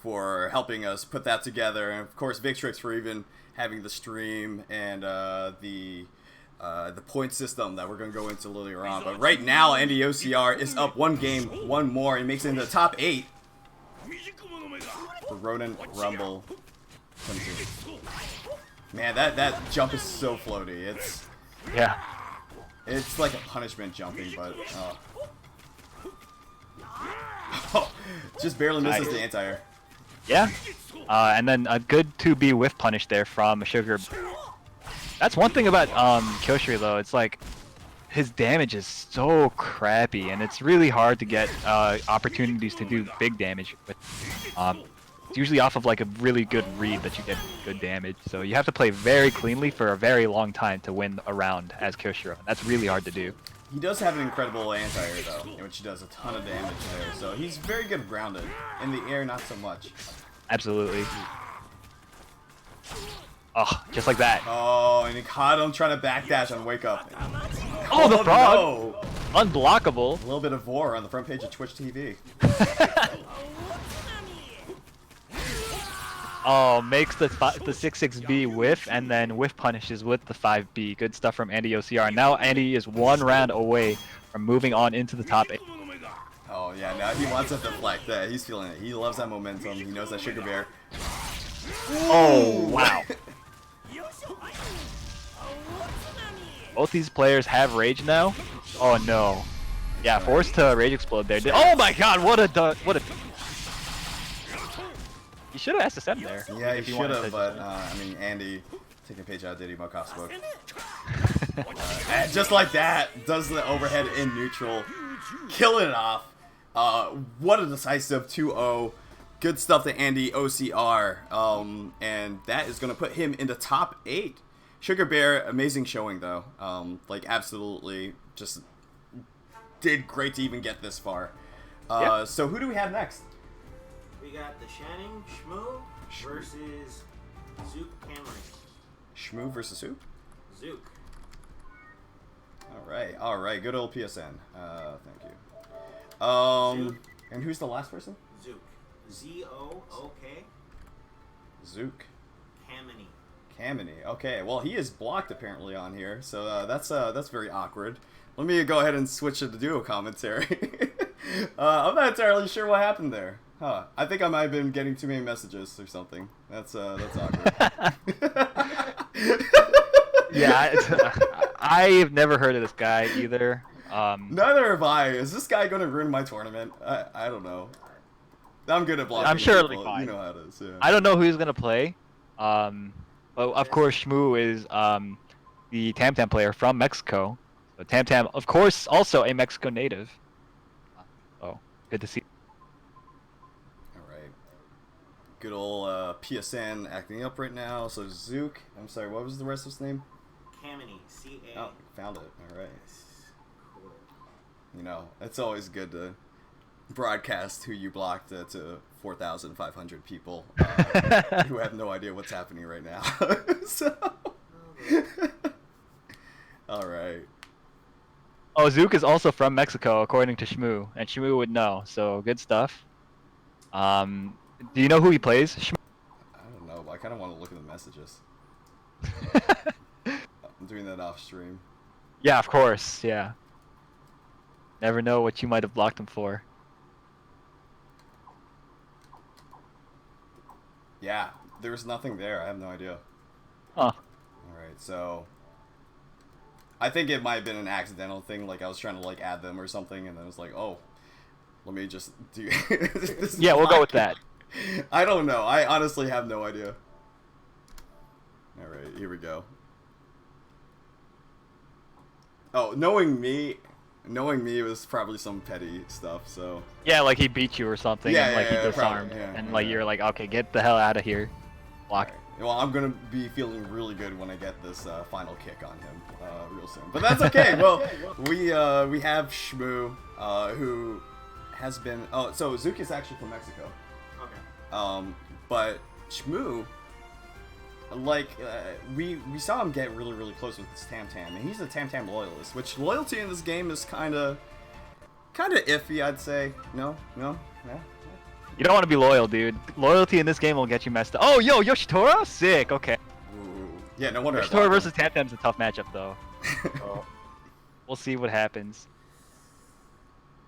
for helping us put that together, and of course Victrix for even having the stream and the point system that we're going to go into later on. But right now, NDOCR is up 1 game, 1 more, and makes it into the top 8 for Ronin Rumble XVII. Man, that jump is so floaty. It's like a punishment jumping, but just barely misses the anti-air. Yeah, and then a good 2B whiff punish there from Sugar. That's one thing about Kiyoshiro, though. It's like his damage is so crappy, and it's really hard to get opportunities to do big damage with. It's usually off of like a really good read that you get good damage. So you have to play very cleanly for a very long time to win a round as Kiyoshiro. That's really hard to do. He does have an incredible anti-air, though, which does a ton of damage there. So he's very good grounded. In the air, not so much. Absolutely. Oh, just like that. Oh, and he caught him trying to backdash on Wake Up. Oh, the frog! No. Unblockable. A little bit of Vor on the front page of Twitch TV. Oh, makes the 6-6B whiff, and then whiff punishes with the 5B. Good stuff from Andy OCR. Now Andy is 1 round away from moving on into the top 8. Oh yeah, now he wants to deflect. He's feeling it. He loves that momentum. He knows that Sugar Bear. Oh, wow. Both these players have rage now. Oh no. Yeah, forced to rage explode there. Oh my god, what a You should have asked to send there. Yeah, he should have, but I mean, Andy taking a page out of Diddy Mokoff's book. And just like that, does the overhead in neutral, killing it off. What a decisive 2-0. Good stuff to Andy OCR. And that is going to put him in the top 8. Sugar Bear, amazing showing though. Like absolutely just did great to even get this far. Yep. So who do we have next? We got the Shannon Shmoo versus Zook Camry. Shmoo versus who? Zook. All right. Good old PSN. Thank you. Zook. And who's the last person? Zook. Z-O-O-K. Zook. Kamini. Kamini. Okay, well he is blocked apparently on here, so that's very awkward. Let me go ahead and switch to the duo commentary. I'm not entirely sure what happened there. Huh? I think I might have been getting too many messages or something. That's awkward. Yeah, I've never heard of this guy either. Neither have I. Is this guy going to ruin my tournament? I don't know. I'm good at blocking. I'm sure people. it'll be fine. You know how it is. Yeah. I don't know who he's gonna play. But of course, Shmoo is the Tam Tam player from Mexico. So Tam Tam, of course, also a Mexico native. Oh, good to see. All right. Good old PSN acting up right now. So Zook. I'm sorry. What was the rest of his name? Kamini. C-A. Oh, found it. All right. Cool. You know, it's always good to broadcast who you blocked to 4,500 people who have no idea what's happening right now. So, all right. Oh, Zook is also from Mexico, according to Shmoo, and Shmoo would know. So good stuff. Do you know who he plays? Shmoo? I don't know, but I kind of want to look at the messages. I'm doing that off stream. Yeah, of course. Yeah. Never know what you might have blocked him for. Yeah, there's nothing there. I have no idea. Huh. Alright, so I think it might have been an accidental thing, like I was trying to like add them or something, and then it was like, oh, let me just do this. Yeah, we'll go with that. I don't know. I honestly have no idea. Alright, here we go. Oh, knowing me, it was probably some petty stuff, so... Yeah, like he beat you or something, Yeah, and like yeah, he disarmed, probably, yeah, and yeah. like you're like, okay, get the hell out of here. Block. Well, I'm gonna be feeling really good when I get this final kick on him real soon. But that's okay. Well, we have Shmoo, who has been... Oh, so Zook is actually from Mexico. Okay. But Shmoo, like, we saw him get really close with this Tam Tam, and he's a Tam Tam loyalist, which loyalty in this game is kind of iffy, I'd say. No, yeah. You don't want to be loyal, dude. Loyalty in this game will get you messed up. Oh, yo, Yoshitora? Sick, okay. Ooh. Yeah, no wonder. Yoshitora versus Tam Tam's a tough matchup, though. So, we'll see what happens.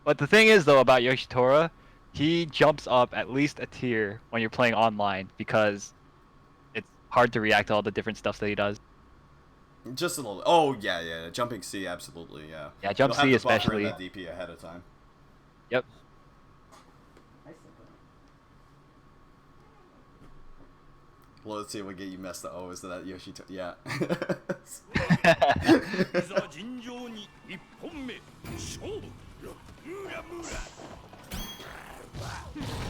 But the thing is, though, about Yoshitora, he jumps up at least a tier when you're playing online, because it's hard to react to all the different stuff that he does. Just a little. Oh yeah. Jumping C, absolutely, yeah. Yeah, jump You'll have C to buffer in especially. that DP ahead of time. Yep. Well, let's see what get you messed up. Oh, is that Yoshito? Yeah.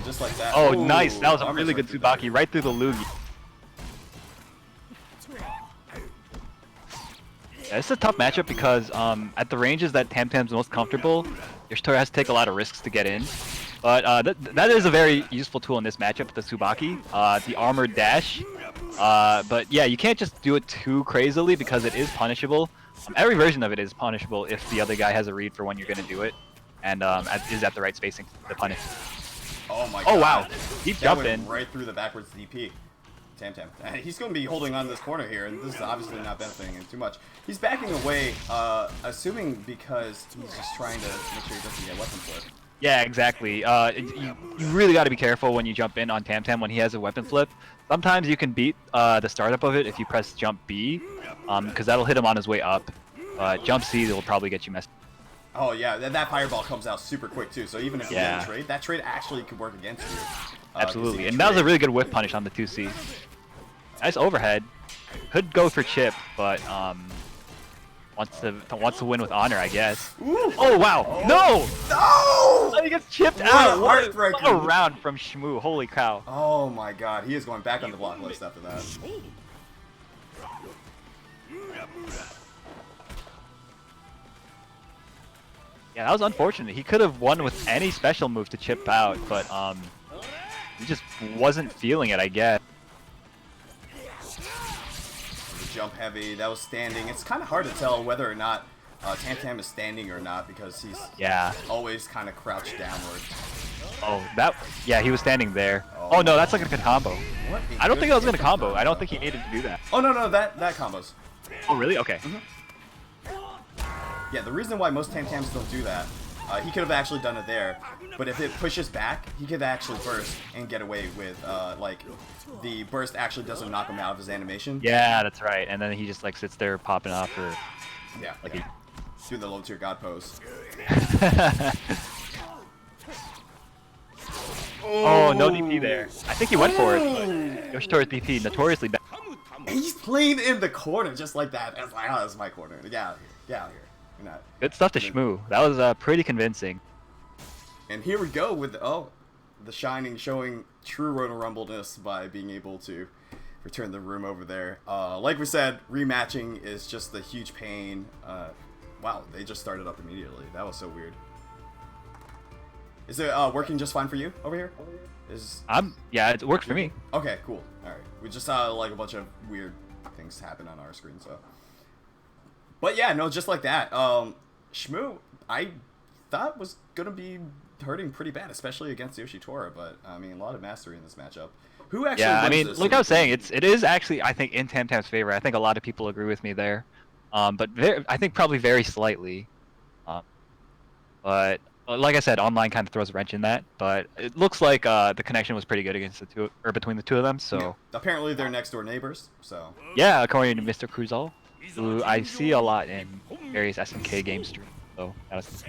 Just like that. Oh, Ooh, nice. That was a armor really good strike Tsubaki right through the Lugi. Yeah, it's a tough matchup because at the ranges that Tam Tam's most comfortable, Yoshitora has to take a lot of risks to get in. But that is a very useful tool in this matchup, the Tsubaki, the armored dash. But yeah, you can't just do it too crazily because it is punishable. Every version of it is punishable if the other guy has a read for when you're going to do it and is at the right spacing to punish. Oh my god. Oh wow, deep That jump went in. right through the backwards DP. Tam Tam. He's going to be holding on to this corner here, and this is obviously not benefiting him too much. He's backing away, assuming because he's just trying to make sure he doesn't get weapon flip. Yeah, exactly. You really got to be careful when you jump in on Tam Tam when he has a weapon flip. Sometimes you can beat the startup of it if you press jump B, because that'll hit him on his way up. Jump C will probably get you messed. Oh yeah, that fireball comes out super quick too. So even if you get a trade, that trade actually could work against you. Absolutely, and that was a really good whiff punish on the 2C. Nice overhead. Could go for chip, but wants to win with honor, I guess. Ooh. Oh wow! Oh. No! No! He gets chipped out. What Heartbreaking. a round from Shmoo! Holy cow! Oh my God, he is going back on the block list after that. Yeah, that was unfortunate. He could have won with any special move to chip out, but he just wasn't feeling it, I guess. Jump heavy, that was standing. It's kind of hard to tell whether or not Tam Tam is standing or not because he's always kind of crouched downward. Oh, yeah, he was standing there. Oh no, that's like a good combo. What I don't think that was gonna combo. I don't think he needed to do that. Oh no, that combos. Oh really? Okay. Yeah, the reason why most Tam Tams don't do that, he could have actually done it there, but if it pushes back, he could actually burst and get away with, like, the burst actually doesn't knock him out of his animation. Yeah, that's right. And then he just like sits there popping off or like do the low tier god pose. Oh, no DP there. I think he went for it. Yoshitora's DP, notoriously bad. He's playing in the corner just like that. It's like, oh, this is my corner. Get out of here. Get out of here. You're not. Good stuff to Shmoo. That was pretty convincing. And here we go with the Shining showing true Ronin Rumble-ness by being able to return the room over there. Like we said, rematching is just a huge pain. Wow, they just started up immediately. That was so weird. Is it working just fine for you over here? Yeah, it worked for me. Okay, cool. All right, we just saw like a bunch of weird things happen on our screen, so. But yeah, no, just like that. Shmoo, I thought was gonna be hurting pretty bad, especially against Yoshitora. But I mean, a lot of mastery in this matchup. Who actually? Yeah, I mean, like I was saying, it is actually, I think, in Tam Tam's favor. I think a lot of people agree with me there, but I think probably very slightly. But like I said, online kind of throws a wrench in that. But it looks like the connection was pretty good against the two, or between the two of them. So yeah. Apparently they're next door neighbors. So yeah, according to Mr. Cruzal, who I see a lot in various SNK game streams. So that was.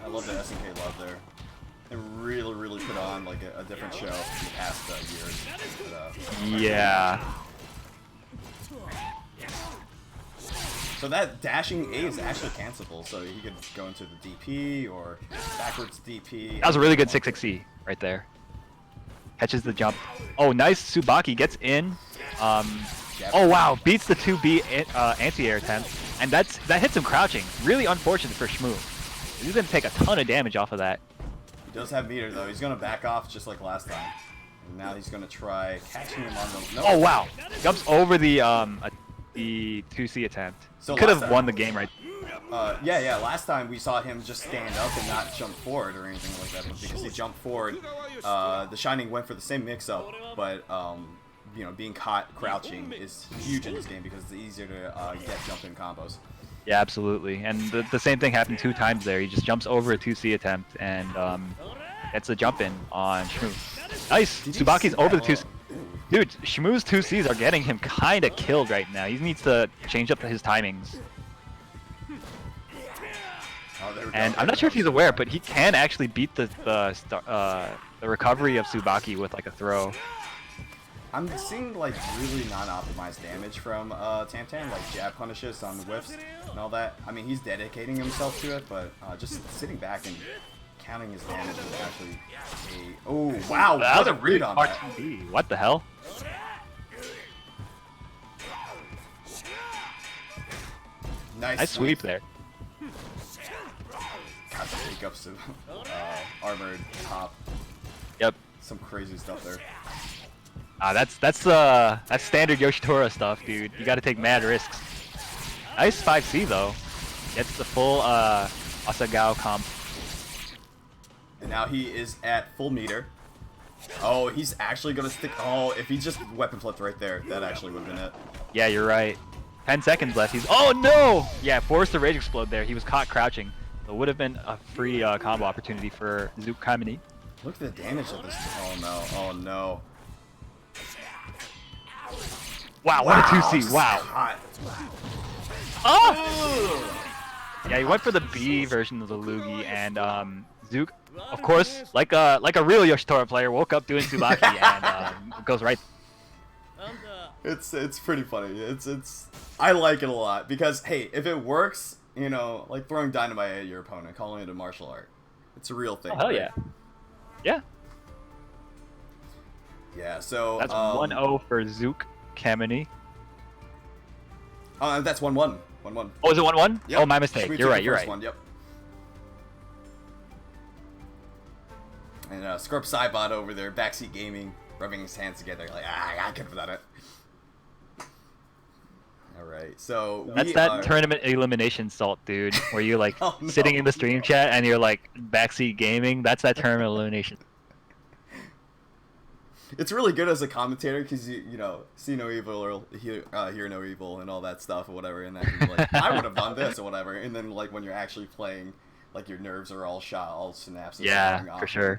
I love the SNK love there. They really put on like a different show in the past years. But, yeah. So that dashing A is actually cancelable, so he could go into the DP or backwards DP. That was a really good 6-6-E right there. Catches the jump. Oh, nice. Tsubaki gets in. Oh wow, beats the 2B anti-air attempt, and that hits him crouching. Really unfortunate for Shmoo. He's gonna take a ton of damage off of that. He does have meter though. He's gonna back off just like last time. And now he's gonna try catching him on the. No. Oh wow! Jumps over the 2C attempt. So could have won the game right. Yeah. Last time we saw him just stand up and not jump forward or anything like that, but because he jumped forward, the Shining went for the same mix-up, but you know, being caught crouching is huge in this game because it's easier to get jump-in combos. Yeah, absolutely. And the same thing happened 2 times there. He just jumps over a 2C attempt and gets a jump-in on Shmoo. Nice! Tsubaki's over the 2C. Dude, Shmoo's 2Cs are getting him kind of killed right now. He needs to change up his timings. And I'm not sure if he's aware, but he can actually beat the recovery of Tsubaki with like a throw. I'm seeing like really non-optimized damage from Tam Tam, like jab punishes on the whiffs and all that. I mean, he's dedicating himself to it, but just sitting back and counting his damage is actually a... Oh, wow! That was a really smart 2B. What the hell? Nice sweep there. God, the makeups of armored top. Yep. Some crazy stuff there. That's standard Yoshitora stuff, dude. You got to take mad risks. Nice 5C though. Gets the full Asagao comp. And now he is at full meter. Oh, he's actually gonna stick. Oh, if he just weapon flipped right there, that actually would have been it. Yeah, you're right. 10 seconds left. He's oh no! Yeah, forced the rage explode there. He was caught crouching. So it would have been a free combo opportunity for Zook Kamini. Look at the damage of this. Oh no! Oh no! Wow, what a 2C! Wow. Hot. Oh! Yeah, he went for the B version of the Lugi, and Zook, of course, like a real Yoshitora player, woke up doing Tsubaki and goes right. It's pretty funny. It's I like it a lot because hey, if it works, you know, like throwing dynamite at your opponent, calling it a martial art, it's a real thing. Oh, hell right? yeah. Yeah. Yeah. So That's 1-0 for Zook Kamini. That's 1-1. 1-1. Oh, is it 1-1? Yep. Oh, my mistake. Shmi You're took right. the You're first right. One. Yep. And Scrub Cybot over there, backseat gaming, rubbing his hands together, like I could have done it. All right, so That's that tournament elimination salt, dude, where you're like Oh, no. sitting in the stream chat and you're like backseat gaming. That's that tournament elimination. It's really good as a commentator because you know, see no evil or hear no evil and all that stuff or whatever, and then you're like, I would have done this or whatever, and then like when you're actually playing, like your nerves are all shot, all synapses. Yeah, are going for off. sure.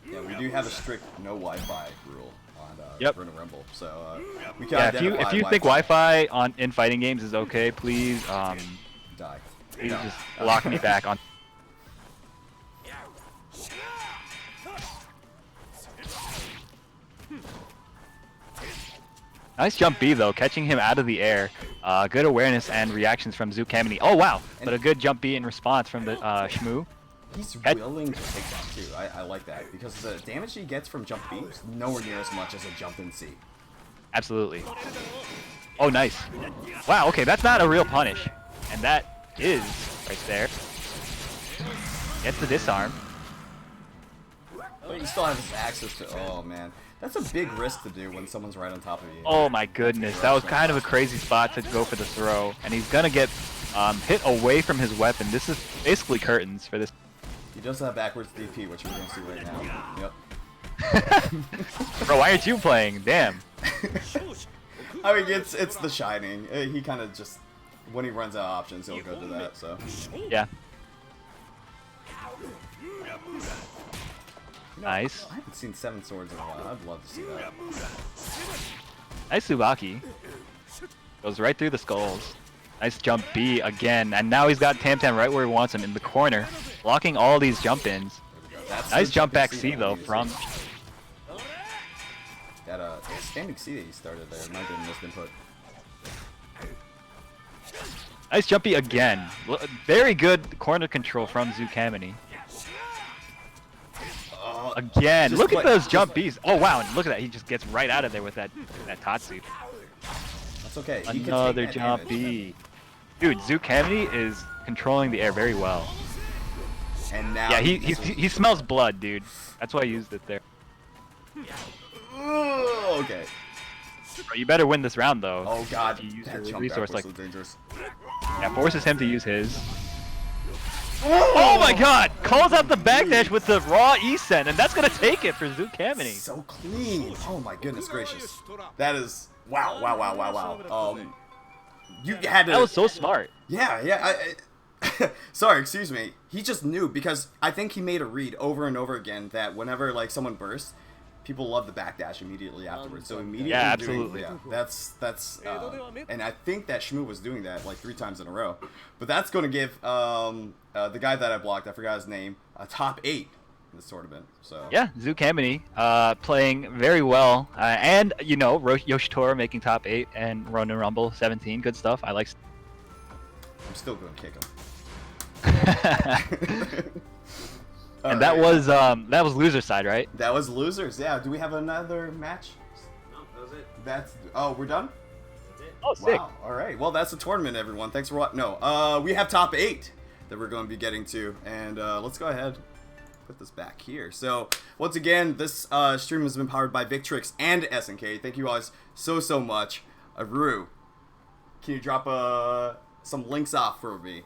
Yeah, we do have a strict no Wi-Fi rule on Yep. Ronin Rumble, so we can Yeah, identify if you think Wi-Fi in fighting games is okay, please die. please No. just lock me back on. Nice jump B though, catching him out of the air. Good awareness and reactions from Zook Kamini. Oh wow, but a good jump B in response from the Shmoo. He's willing to take that too. I like that because the damage he gets from jump B is nowhere near as much as a jump in C. Absolutely. Oh nice. Wow, okay, that's not a real punish. And that is right there. Gets the disarm. But he still has access to. Oh man, that's a big risk to do when someone's right on top of you. Oh my goodness, that was kind of a crazy spot to go for the throw, and he's gonna get hit away from his weapon. This is basically curtains for this. He does have backwards DP, which we're gonna see right now. Yep. Bro, why aren't you playing? Damn. I mean, it's The Shining. He kind of just when he runs out of options, he'll go to that. So. Yeah. Nice. I haven't seen Seven Swords in a while. I'd love to see that. Nice Tsubaki. Goes right through the skulls. Nice jump B again, and now he's got Tam Tam right where he wants him in the corner, blocking all these jump ins. Nice jump back C though from. That standing C that he started there might have been missed input. Nice jump B again. Very good corner control from Zook Kamini. Again, look at those jump Bs. Oh wow, and look at that. He just gets right out of there with that Tatsu. That's okay. Another jump B. Dude, Zook Kamini is controlling the air very well. And now yeah, he smells blood, dude. That's why I used it there. Oh, okay. Bro, you better win this round though. Oh god, You use that your jump resource back was like so dangerous. yeah, forces him to use his. Oh my god! Calls out the backdash with the raw E-Sen, and that's gonna take it for Zook Kamini. So clean. Oh my goodness gracious. That is wow. You had to. That was so smart. Yeah. Sorry, excuse me. He just knew because I think he made a read over and over again that whenever like someone bursts, people love the backdash immediately afterwards. So immediately, Yeah, absolutely. That's and I think that Shmoo was doing that like 3 times in a row. But that's going to give the guy that I blocked, I forgot his name, a top 8 in this tournament. So Yeah, Zook Kamini playing very well, and you know Yoshitora making top 8 and Ronin Rumble 17. Good stuff. I like. I'm still going to kick him. And that was loser side, right? That was losers. Yeah. Do we have another match? No, that was it. We're done. That's it. Oh, sick. Wow. All right. Well, that's the tournament, everyone. Thanks for watching. No, we have top 8 that we're going to be getting to, and let's go ahead put this back here. So once again, this stream has been powered by Victrix and SNK. Thank you guys so much. Rue, can you drop some links off for me?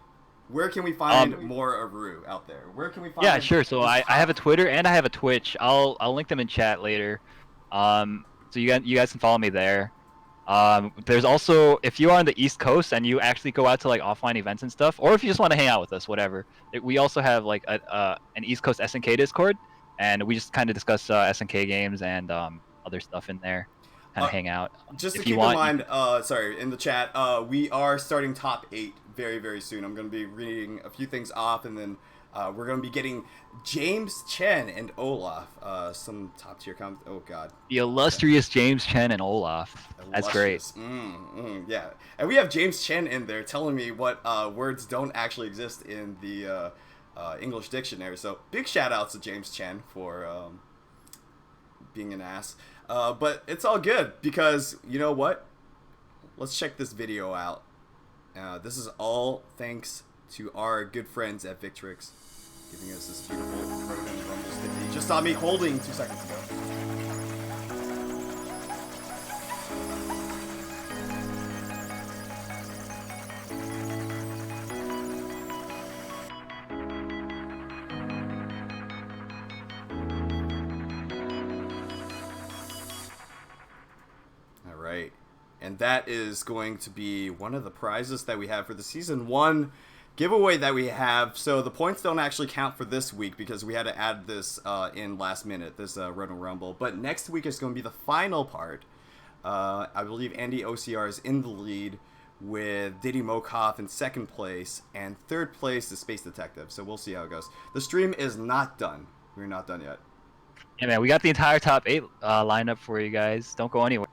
Where can we find more of Rue out there? Where can we find? Yeah, sure. So I have a Twitter and I have a Twitch. I'll link them in chat later. So you guys can follow me there. There's also, if you are on the East Coast and you actually go out to like offline events and stuff, or if you just want to hang out with us, whatever. We also have like an East Coast SNK Discord, and we just kind of discuss SNK games and other stuff in there. Kind of hang out. Just to If keep you want, in mind, sorry, in the chat, we are starting top 8 very, very soon. I'm going to be reading a few things off, and then we're going to be getting James Chen and Olaf, some top tier comments. Oh God, the illustrious James Chen and Olaf. That's great. Yeah, and we have James Chen in there telling me what words don't actually exist in the English dictionary. So big shout outs to James Chen for being an ass. But it's all good because you know what? Let's check this video out. This is all thanks to our good friends at Victrix giving us this beautiful Ronin Rumble stick that you just saw me holding 2 seconds ago. Right, and that is going to be one of the prizes that we have for the season 1 giveaway that we have. So the points don't actually count for this week because we had to add this in last minute, this Ronin Rumble. But next week is going to be the final part. I believe Andy OCR is in the lead with Diddy Mokov in 2nd place, and 3rd place is Space Detective. So we'll see how it goes. The stream is not done. We're not done yet. Yeah, man, we got the entire top 8 lined up for you guys. Don't go anywhere.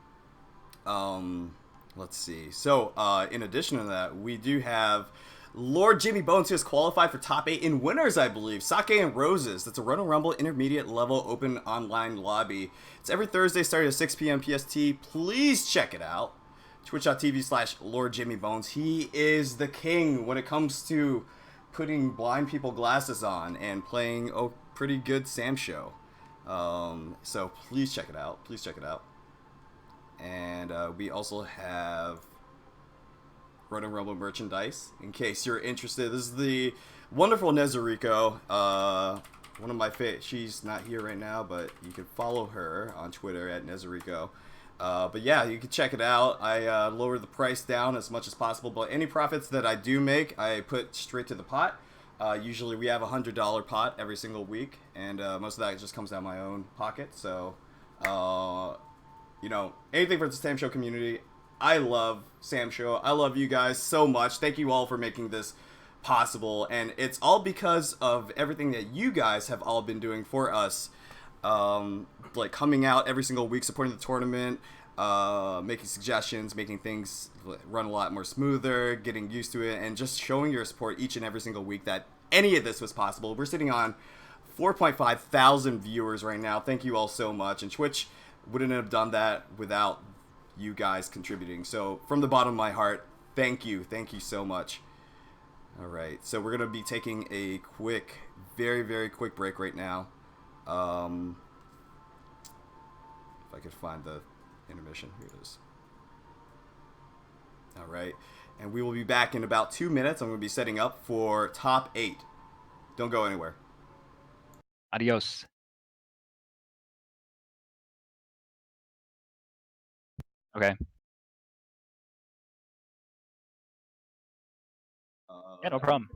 Let's see. So, in addition to that, we do have Lord Jimmy Bones, who has qualified for top 8 in winners, I believe. Sake and Roses. That's a Ronin Rumble intermediate level open online lobby. It's every Thursday starting at 6 p.m. PST. Please check it out. Twitch.tv/Lord Jimmy Bones. He is the king when it comes to putting blind people glasses on and playing a pretty good Sam show. So please check it out. Please check it out. And we also have Ronin Rumble merchandise, in case you're interested. This is the wonderful Nezuriko. One of my favorites. She's not here right now, but you can follow her on Twitter at Nezuriko. But yeah, you can check it out. I lower the price down as much as possible, but any profits that I do make, I put straight to the pot. Usually we have a $100 pot every single week, and most of that just comes out of my own pocket. So, you know, anything for the Sam Show community. I love Sam Show. I love you guys so much. Thank you all for making this possible, and it's all because of everything that you guys have all been doing for us. Like coming out every single week, supporting the tournament, making suggestions, making things run a lot more smoother, getting used to it, and just showing your support each and every single week that any of this was possible. We're sitting on 4.5 thousand viewers right now. Thank you all so much, and Twitch wouldn't have done that without you guys contributing. So from the bottom of my heart, thank you so much. All right, so we're gonna be taking a quick, very, very quick break right now. If I could find the intermission, here it is. All right, and we will be back in about 2 minutes. I'm gonna be setting up for top 8. Don't go anywhere. Adios. Okay. Yeah, no problem.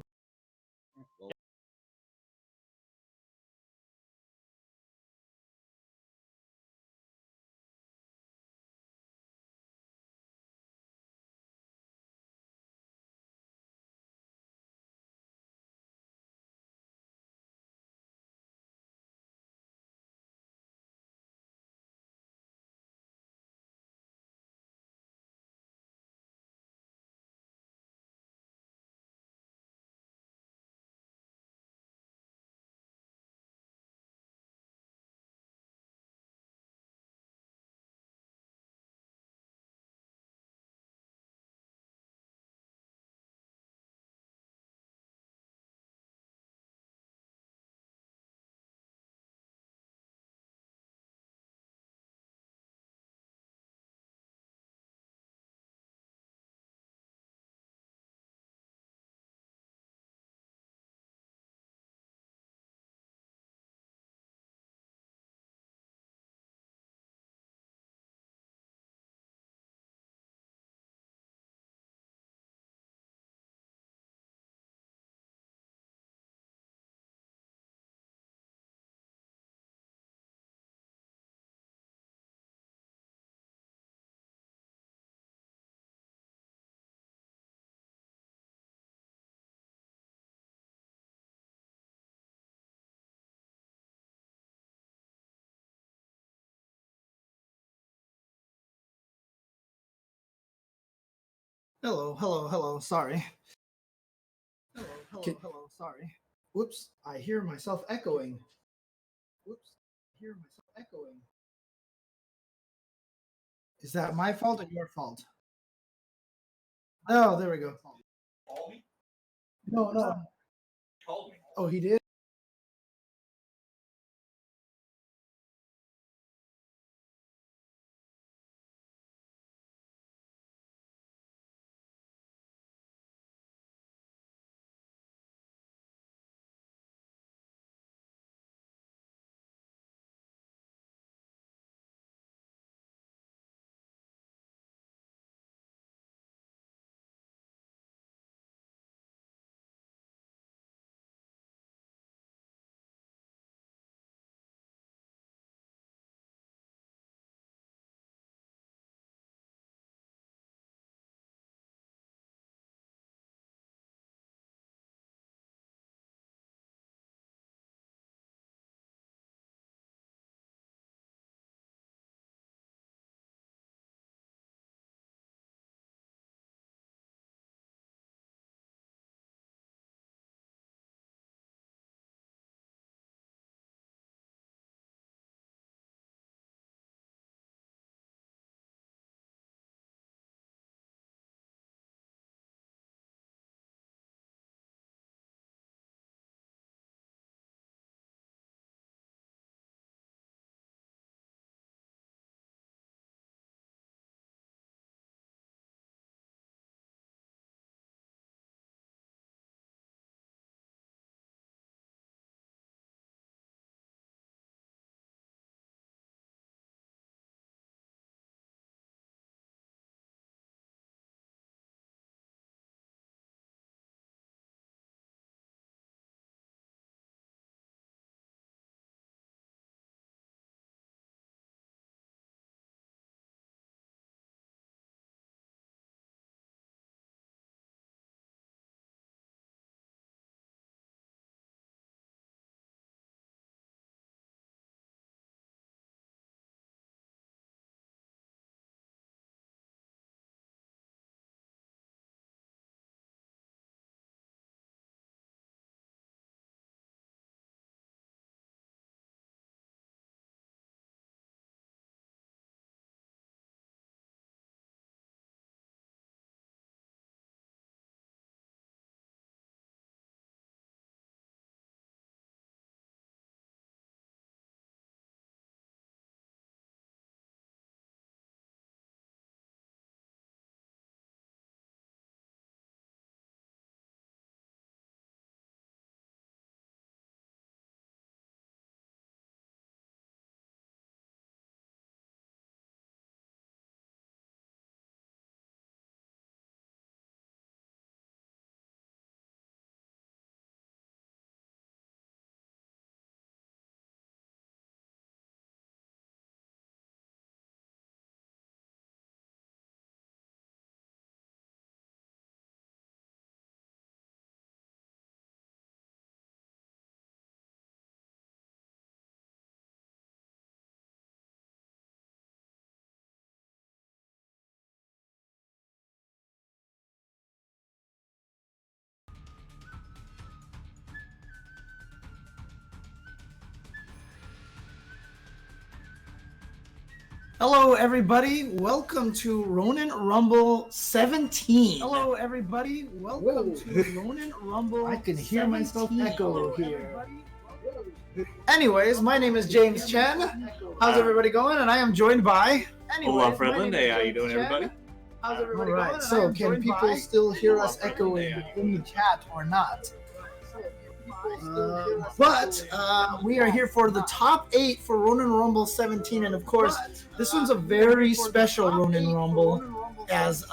Hello. Sorry. Hello. Sorry. Whoops. I hear myself echoing. Is that my fault or your fault? Oh, there we go. Call me? No. Called me. Oh, he did? Hello, everybody. Welcome to Ronin Rumble 17. Hello, everybody. Welcome to Ronin Rumble. I can hear myself echo here. Anyways, my name is James Chen. How's everybody going? And I am joined by. Hola, Fredland. Hey, how you doing, everybody? How's everybody going? Right. So, can people still hear us echoing in the chat or not? But we are here for the top 8 for Ronin Rumble 17, and of course, this one's a very special Ronin Rumble, as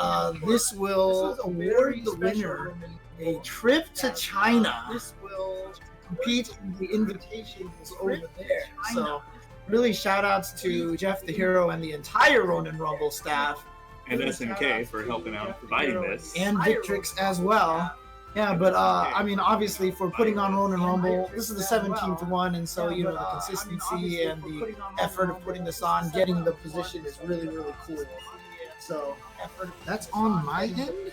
this will award the winner a trip to China. This will compete in the invitations over there. So, really shout outs to Jeff the Hero and the entire Ronin Rumble staff. And SNK for helping out and providing this. And Victrix as well. Yeah, but I mean, obviously, for putting on Ronin Rumble, this is the 17th one, and so, you know, the consistency and the effort of putting this on, getting the position is really, really cool. So that's on my end.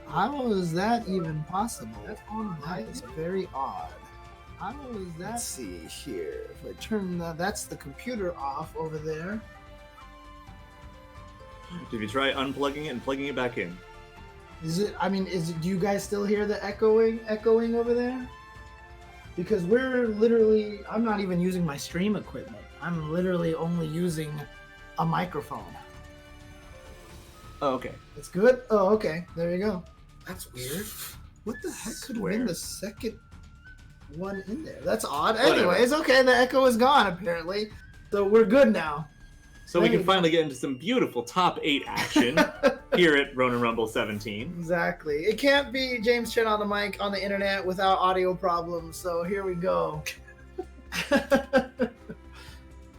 How is that even possible? That is very odd. How is that? Let's see here. If I turn that's the computer off over there. Did you try unplugging it and plugging it back in? Is it? I mean, do you guys still hear the echoing over there? Because we're literally. I'm not even using my stream equipment. I'm literally only using a microphone. Oh, okay. It's good. Oh, okay. There you go. That's weird. What the heck could have been the second one in there? That's odd. Anyways, okay, the echo is gone apparently. So we're good now. So we can finally get into some beautiful top 8 action here at Ronin Rumble 17. Exactly. It can't be James Chen on the mic on the internet without audio problems. So here we go.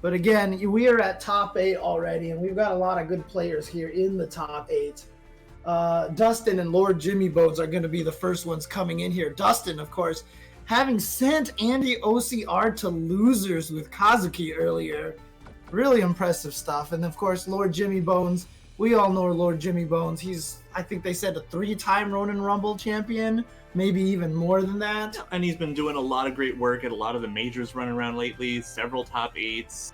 But again, we are at top 8 already, and we've got a lot of good players here in the top 8. Dustin and Lord Jimmy Bones are going to be the first ones coming in here. Dustin, of course, having sent Andy OCR to losers with Kazuki earlier. Really impressive stuff. And of course, Lord Jimmy Bones. We all know Lord Jimmy Bones. He's, I think they said, a 3-time Ronin Rumble champion. Maybe even more than that. And he's been doing a lot of great work at a lot of the majors running around lately, several top 8s.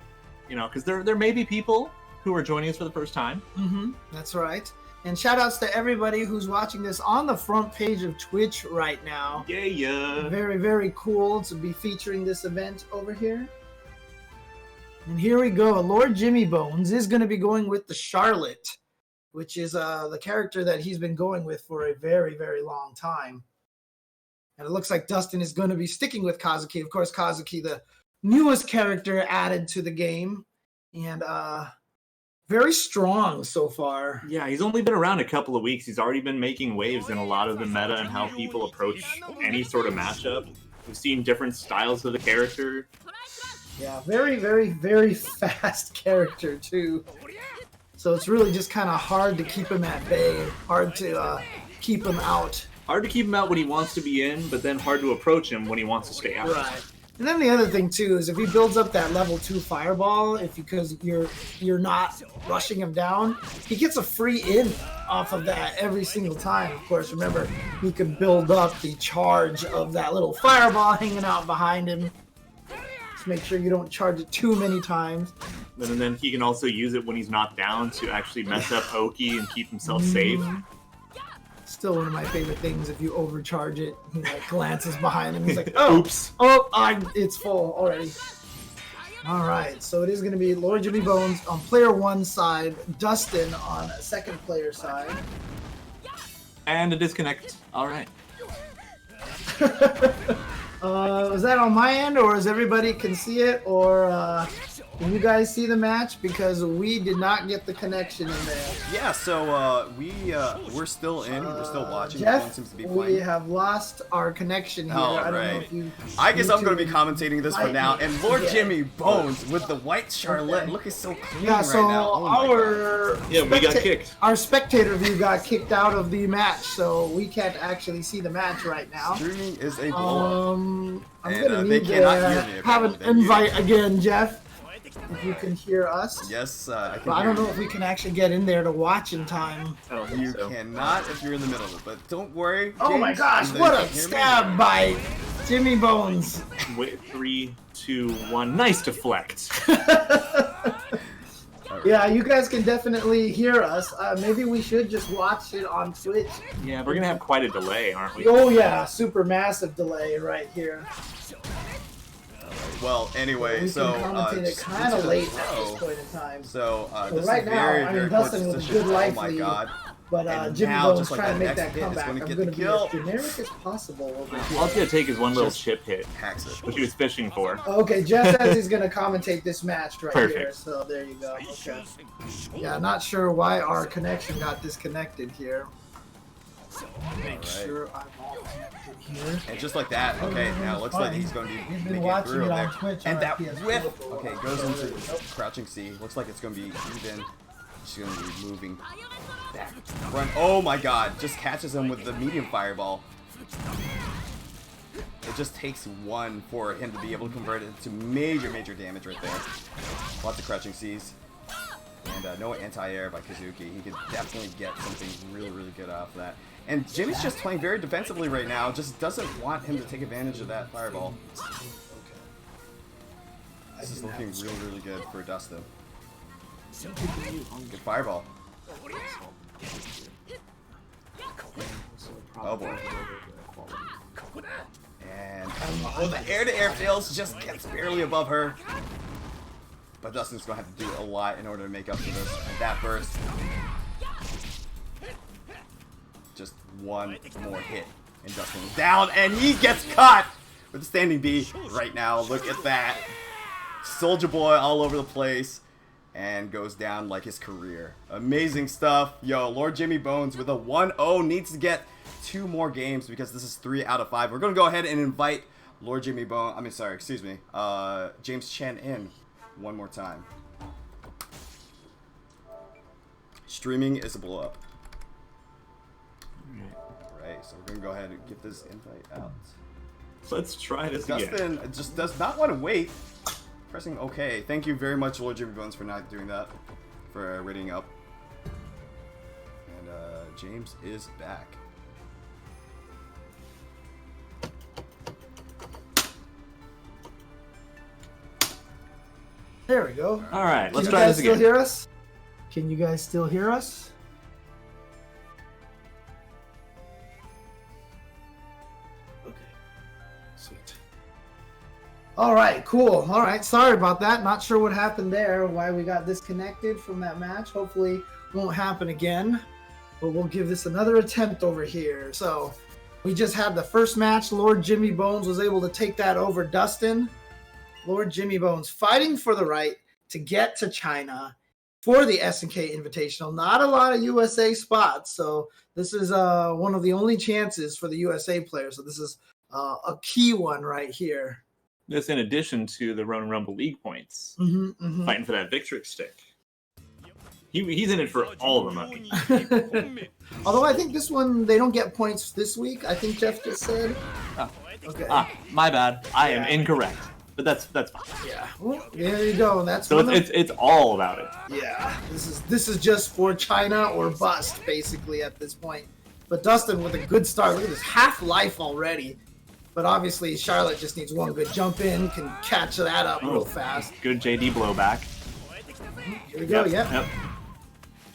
You know, because there may be people who are joining us for the first time. Mm-hmm. That's right. And shout outs to everybody who's watching this on the front page of Twitch right now. Yeah. Very, very cool to be featuring this event over here. And here we go. Lord Jimmy Bones is going to be going with the Charlotte, which is the character that he's been going with for a very, very long time. And it looks like Dustin is going to be sticking with Kazuki. Of course, Kazuki, the newest character added to the game. And very strong so far. Yeah, he's only been around a couple of weeks. He's already been making waves in a lot of the meta and how people approach any sort of matchup. We've seen different styles of the character. Yeah, very, very, very fast character, too. So it's really just kind of hard to keep him at bay. Hard to keep him out. Hard to keep him out when he wants to be in, but then hard to approach him when he wants to stay out. Right. And then the other thing, too, is if he builds up that level 2 fireball, because you're not rushing him down, he gets a free in off of that every single time. Of course, remember, he can build up the charge of that little fireball hanging out behind him. Make sure you don't charge it too many times. And then he can also use it when he's not down to actually mess up Oki and keep himself safe. Still one of my favorite things if you overcharge it. He like glances behind him. He's like, oh, oops. Oh, it's full already. All right, so it is going to be Lord Jimmy Bones on player 1 side, Dustin on second player side. And a disconnect. All right. Was that on my end, or is everybody can see it, or can you guys see the match? Because we did not get the connection in there. Yeah, so we're still in. We're still watching. Jeff, Everyone seems to be playing. we have lost our connection here. Oh, I don't know right. if you. I guess I'm going to be commentating this for now. And Lord Yeah. Jimmy Bones with the white Charlotte Okay. looking so clean Yeah, so right now. Oh my God. Yeah, we got kicked. Our spectator view got kicked out of the match, so we can't actually see the match right now. Streaming is a blow. I'm And, gonna they need cannot to hear me, have an apparently. invite again, Jeff. If you can hear us. Yes, I can But I hear don't know you. if we can actually get in there to watch in time. I don't think You so. cannot if you're in the middle of it, but don't worry. Oh my James, gosh, you what a can hear me. stab by Jimmy Bones. Wait, 3, 2, 1. Nice deflect. Yeah, you guys can definitely hear us. Maybe we should just watch it on Twitch. Yeah, we're gonna have quite a delay, aren't we? Oh yeah, super massive delay right here. Well, anyway, We so can commentate it just kind into of the late at throw. this point in time. So So this right is now, very, I mean, very Dustin close with a position. good life Oh my lead. God. But And Jimmy now, Bones just like trying to that make next that hit is comeback. gonna I'm get going the to be kill. as generic as possible over here. All it's gonna take is one little Just chip hit, Hacks it. which he was fishing for. Okay, Jeff says he's going to commentate this match right here. Perfect. So there you go. Okay. Yeah, not sure why our connection got disconnected here. Make Alright. sure I'm all connected here. And just like that, okay, now it looks like he's going to be We've been making it watching through it on there. Twitch And on that PS4 whip, for a okay, while. goes into crouching C. Looks like it's going to be even. She's going to be moving back. Run. Oh my God, just catches him with the medium fireball. It just takes one for him to be able to convert it to major, major damage right there. Lots of crouching C's. And no anti-air by Kazuki. He could definitely get something really, really good off of that. And Jimmy's just playing very defensively right now. Just doesn't want him to take advantage of that fireball. This is looking really, really good for Dustin. Good fireball. Oh boy. And oh, the air-to-air fails, just gets barely above her. But Dustin's going to have to do a lot in order to make up for this. And that burst. Just one more hit. And Dustin is down, and he gets caught with the standing B right now. Look at that. Soldier Boy all over the place. And goes down like his career. Amazing stuff. Yo, Lord Jimmy Bones with a 1-0 needs to get 2 more games because this is 3 out of 5. We're going to go ahead and invite Lord Jimmy Bones, James Chen in one more time. Streaming is a blow up. Alright, so we're going to go ahead and get this invite out. Let's try this again. Dustin just does not want to wait. Pressing OK. Thank you very much, Lord Jimmy Bones, for not doing that. For reading up. And James is back. There we go. All right, let's Can try you guys this again. still hear us? Can you guys still hear us? Okay. Sweet. All right, cool. All right, sorry about that. Not sure what happened there, why we got disconnected from that match. Hopefully won't happen again, but we'll give this another attempt over here. So we just had the first match. Lord Jimmy Bones was able to take that over Dustin. Lord Jimmy Bones fighting for the right to get to China for the SNK Invitational. Not a lot of USA spots, so this is one of the only chances for the USA players. So this is a key one right here. This in addition to the Ronin Rumble League points. Fighting for that Victrix stick. He's in it for all the money. Although I think this one, they don't get points this week. I think Jeff just said. Oh. Okay. My bad. I am incorrect. But that's fine. Yeah. Well, there you go. That's so it's all about it. Yeah. This is just for China or bust basically at this point. But Dustin with a good start. Look at this half life already. But obviously Charlotte just needs one good jump in, can catch that up real fast. Good JD blowback. Here we go. Yep.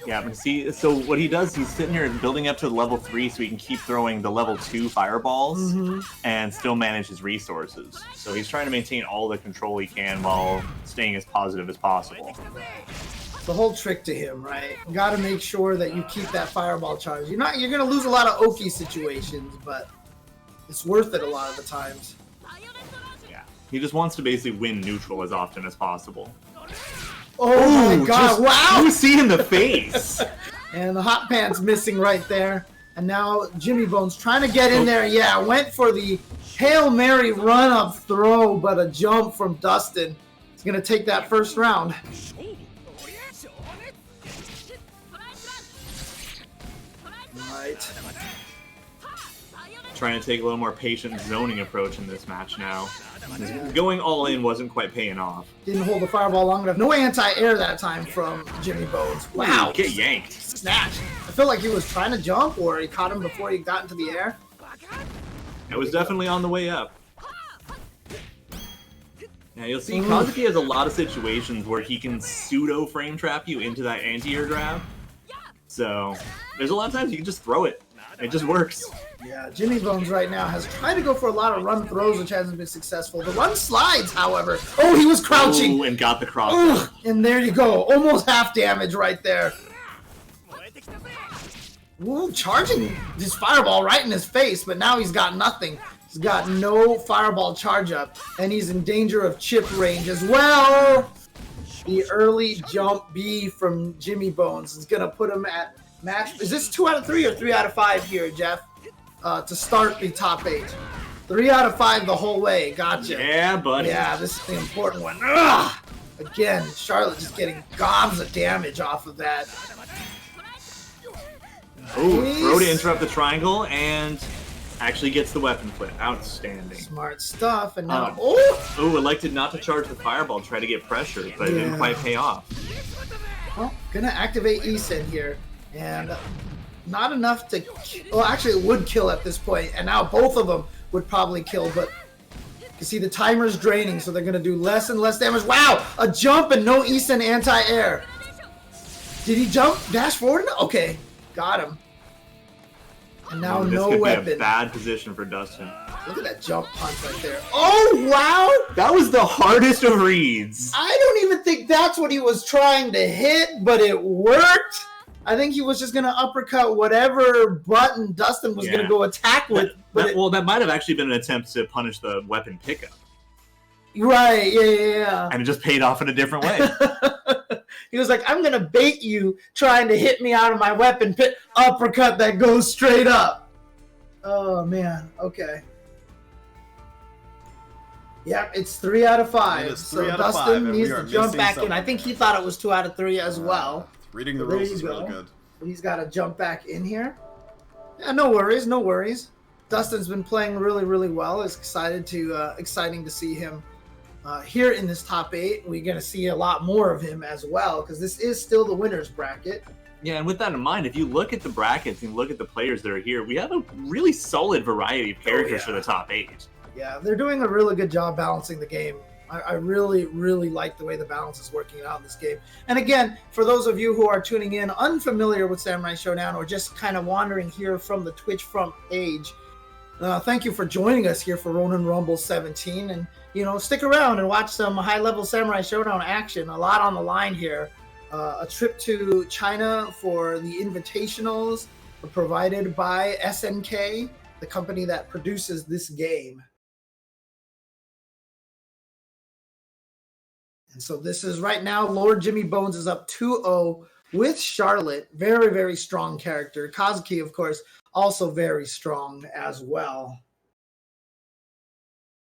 Yeah, but see, so what he does, he's sitting here building up to level 3 so he can keep throwing the level 2 fireballs and still manage his resources. So he's trying to maintain all the control he can while staying as positive as possible. The whole trick to him, right? You got to make sure that you keep that fireball charge. You're going to lose a lot of Oki situations, but it's worth it a lot of the times. Yeah, he just wants to basically win neutral as often as possible. Oh my god, wow! You see in the face! And the hot pants missing right there. And now Jimmy Bones trying to get in there. Yeah, went for the Hail Mary run-up throw, but a jump from Dustin. He's going to take that first round. Right. Trying to take a little more patient zoning approach in this match now. Going all in wasn't quite paying off. Didn't hold the fireball long enough. No anti-air that time from Jimmy Bones. Wow. Get yanked. Snatch. I feel like he was trying to jump or he caught him before he got into the air. It was definitely on the way up. Now you'll see Kazuki has a lot of situations where he can pseudo frame trap you into that anti-air grab. So there's a lot of times you can just throw it. It just works. Yeah, Jimmy Bones right now has tried to go for a lot of run throws, which hasn't been successful. The run slides, however. Oh, he was crouching. Ooh, and got the cross. And there you go. Almost half damage right there. Ooh, charging his fireball right in his face, but now he's got nothing. He's got no fireball charge up, and he's in danger of chip range as well. The early jump B from Jimmy Bones is going to put him at match. Is this 2 out of 3 or 3 out of 5 here, Jeff? To start the top 8. 3 out of 5 the whole way. Gotcha. Yeah, buddy. Yeah, this is the important one. Ugh! Again, Charlotte just getting gobs of damage off of that. Ooh, throw to interrupt the triangle and actually gets the weapon flip. Outstanding. Smart stuff. And now, elected not to charge the fireball, try to get pressure, but it didn't quite pay off. Well, gonna activate Eason here, and not enough to. Well, actually, it would kill at this point, and now both of them would probably kill. But you see, the timer's draining, so they're gonna do less and less damage. Wow, a jump and no Eason anti-air. Did he jump? Dash forward? Okay, got him. And now this no could weapon. be a bad position for Dustin. Look at that jump punch right there. Oh, wow! That was the hardest of reads. I don't even think that's what he was trying to hit, but it worked. I think he was just going to uppercut whatever button Dustin was going to go attack with. That might have actually been an attempt to punish the weapon pickup. Right, yeah. And it just paid off in a different way. He was like, I'm going to bait you trying to hit me out of my weapon uppercut that goes straight up. Oh, man. Okay. Yep, it's 3 out of 5. So Dustin needs to jump back in. I think he thought it was 2 out of 3 as well. Reading the rules is really good. He's got to jump back in here. Yeah, no worries, no worries. Dustin's been playing really, really well. It's exciting to see him here in this top 8. We're going to see a lot more of him as well because this is still the winner's bracket. Yeah, and with that in mind, if you look at the brackets and look at the players that are here, we have a really solid variety of characters for the top 8. Yeah, they're doing a really good job balancing the game. I really, really like the way the balance is working out in this game. And again, for those of you who are tuning in unfamiliar with Samurai Showdown or just kind of wandering here from the Twitch front page, thank you for joining us here for Ronin Rumble 17. And, stick around and watch some high-level Samurai Showdown action. A lot on the line here. A trip to China for the Invitationals provided by SNK, the company that produces this game. And so this is right now, Lord Jimmy Bones is up 2-0 with Charlotte. Very, very strong character. Kazuki, of course, also very strong as well.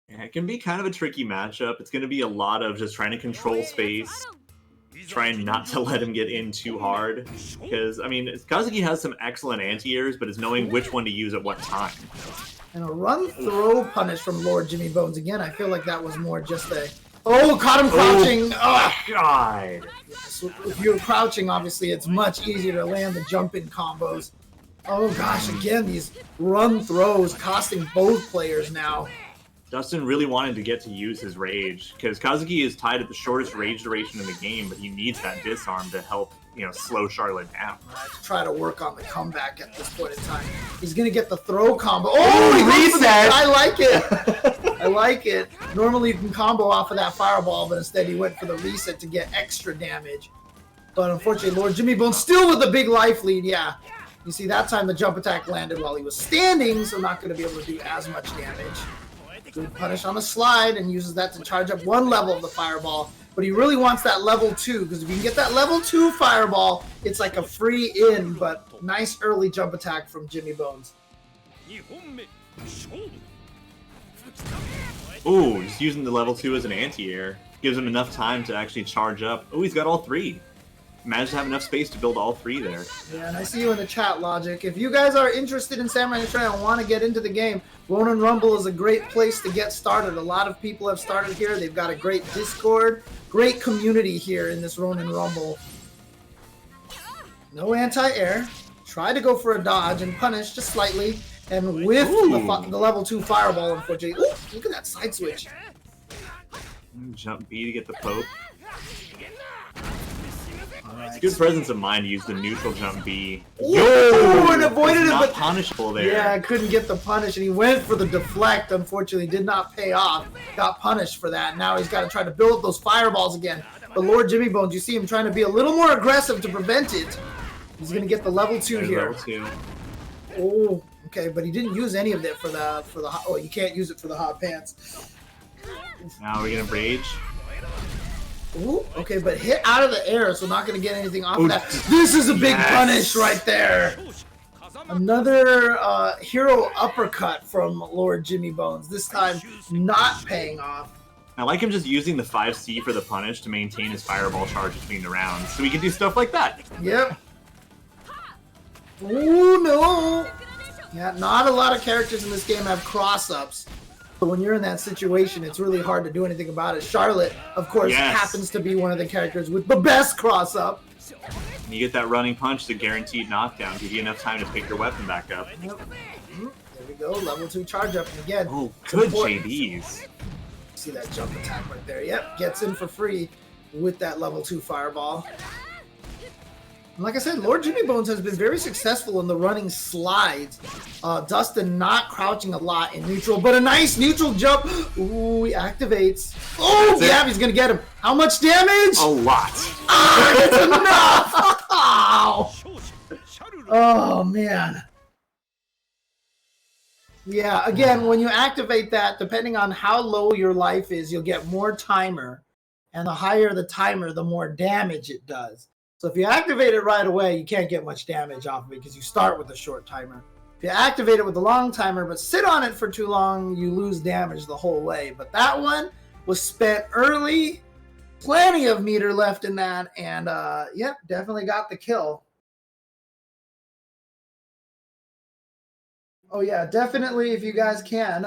Yeah, it can be kind of a tricky matchup. It's going to be a lot of just trying to control space, trying not to let him get in too hard. Because, Kazuki has some excellent anti-airs, but it's knowing which one to use at what time. And a run-throw punish from Lord Jimmy Bones. Again, I feel like that was more just a... Oh, caught him crouching. Oh, God. So if you're crouching, obviously, it's much easier to land the jump-in combos. Oh, gosh, again, these run throws costing both players now. Dustin really wanted to get to use his rage, because Kazuki is tied at the shortest rage duration in the game, but he needs that disarm to help, slow Charlotte down. To try to work on the comeback at this point in time. He's going to get the throw combo. Oh, he reset! I like it. I like it. Normally you can combo off of that fireball, but instead he went for the reset to get extra damage. But unfortunately, Lord Jimmy Bones still with a big life lead. Yeah. You see, that time the jump attack landed while he was standing, so not going to be able to do as much damage. Good punish on a slide and uses that to charge up one level of the fireball. But he really wants that level 2, because if you can get that level 2 fireball, it's like a free in, but nice early jump attack from Jimmy Bones. Ooh, just using the level 2 as an anti-air. Gives him enough time to actually charge up. Oh, he's got all 3. Managed to have enough space to build all 3 there. Yeah, and I see you in the chat, Logic. If you guys are interested in Samurai Showdown and want to get into the game, Ronin Rumble is a great place to get started. A lot of people have started here. They've got a great Discord, great community here in this Ronin Rumble. No anti-air. Try to go for a dodge and punish just slightly. And with the level 2 fireball, unfortunately. Ooh, look at that side switch. Jump B to get the poke. It's a good presence of mind to use the neutral jump B. Yo! And avoided it, but punishable there. Yeah, couldn't get the punish, and he went for the deflect. Unfortunately, did not pay off. Got punished for that. Now he's got to try to build up those fireballs again. But Lord Jimmy Bones, you see him trying to be a little more aggressive to prevent it. He's going to get the level 2 here. Level 2. Oh, okay, but he didn't use any of it for the oh, you can't use it for the hot pants. Now we're going to rage. Ooh, okay, but hit out of the air, so not going to get anything off of that. This is a big punish right there. Another hero uppercut from Lord Jimmy Bones. This time, not paying off. I like him just using the 5C for the punish to maintain his fireball charge between the rounds, so he can do stuff like that. Yep. Oh, no. Yeah, not a lot of characters in this game have cross-ups. But when you're in that situation, it's really hard to do anything about it. Charlotte, of course, happens to be one of the characters with the best cross-up. And you get that running punch, the guaranteed knockdown, give you enough time to pick your weapon back up. Yep. There we go, level 2 charge up, and again, Oh, good JBs. See that jump attack right there? Yep, gets in for free with that level 2 fireball. And like I said, Lord Jimmy Bones has been very successful in the running slides. Dustin not crouching a lot in neutral, but a nice neutral jump. Ooh, he activates. Oh, yeah, he's gonna get him. How much damage? A lot. Ah, it's enough. Ow. Oh man. Yeah, again, when you activate that, depending on how low your life is, you'll get more timer. And the higher the timer, the more damage it does. So if you activate it right away, you can't get much damage off of it because you start with a short timer. If you activate it with a long timer, but sit on it for too long, you lose damage the whole way. But that one was spent early, plenty of meter left in that, and yep, definitely got the kill. Oh yeah, definitely, if you guys can,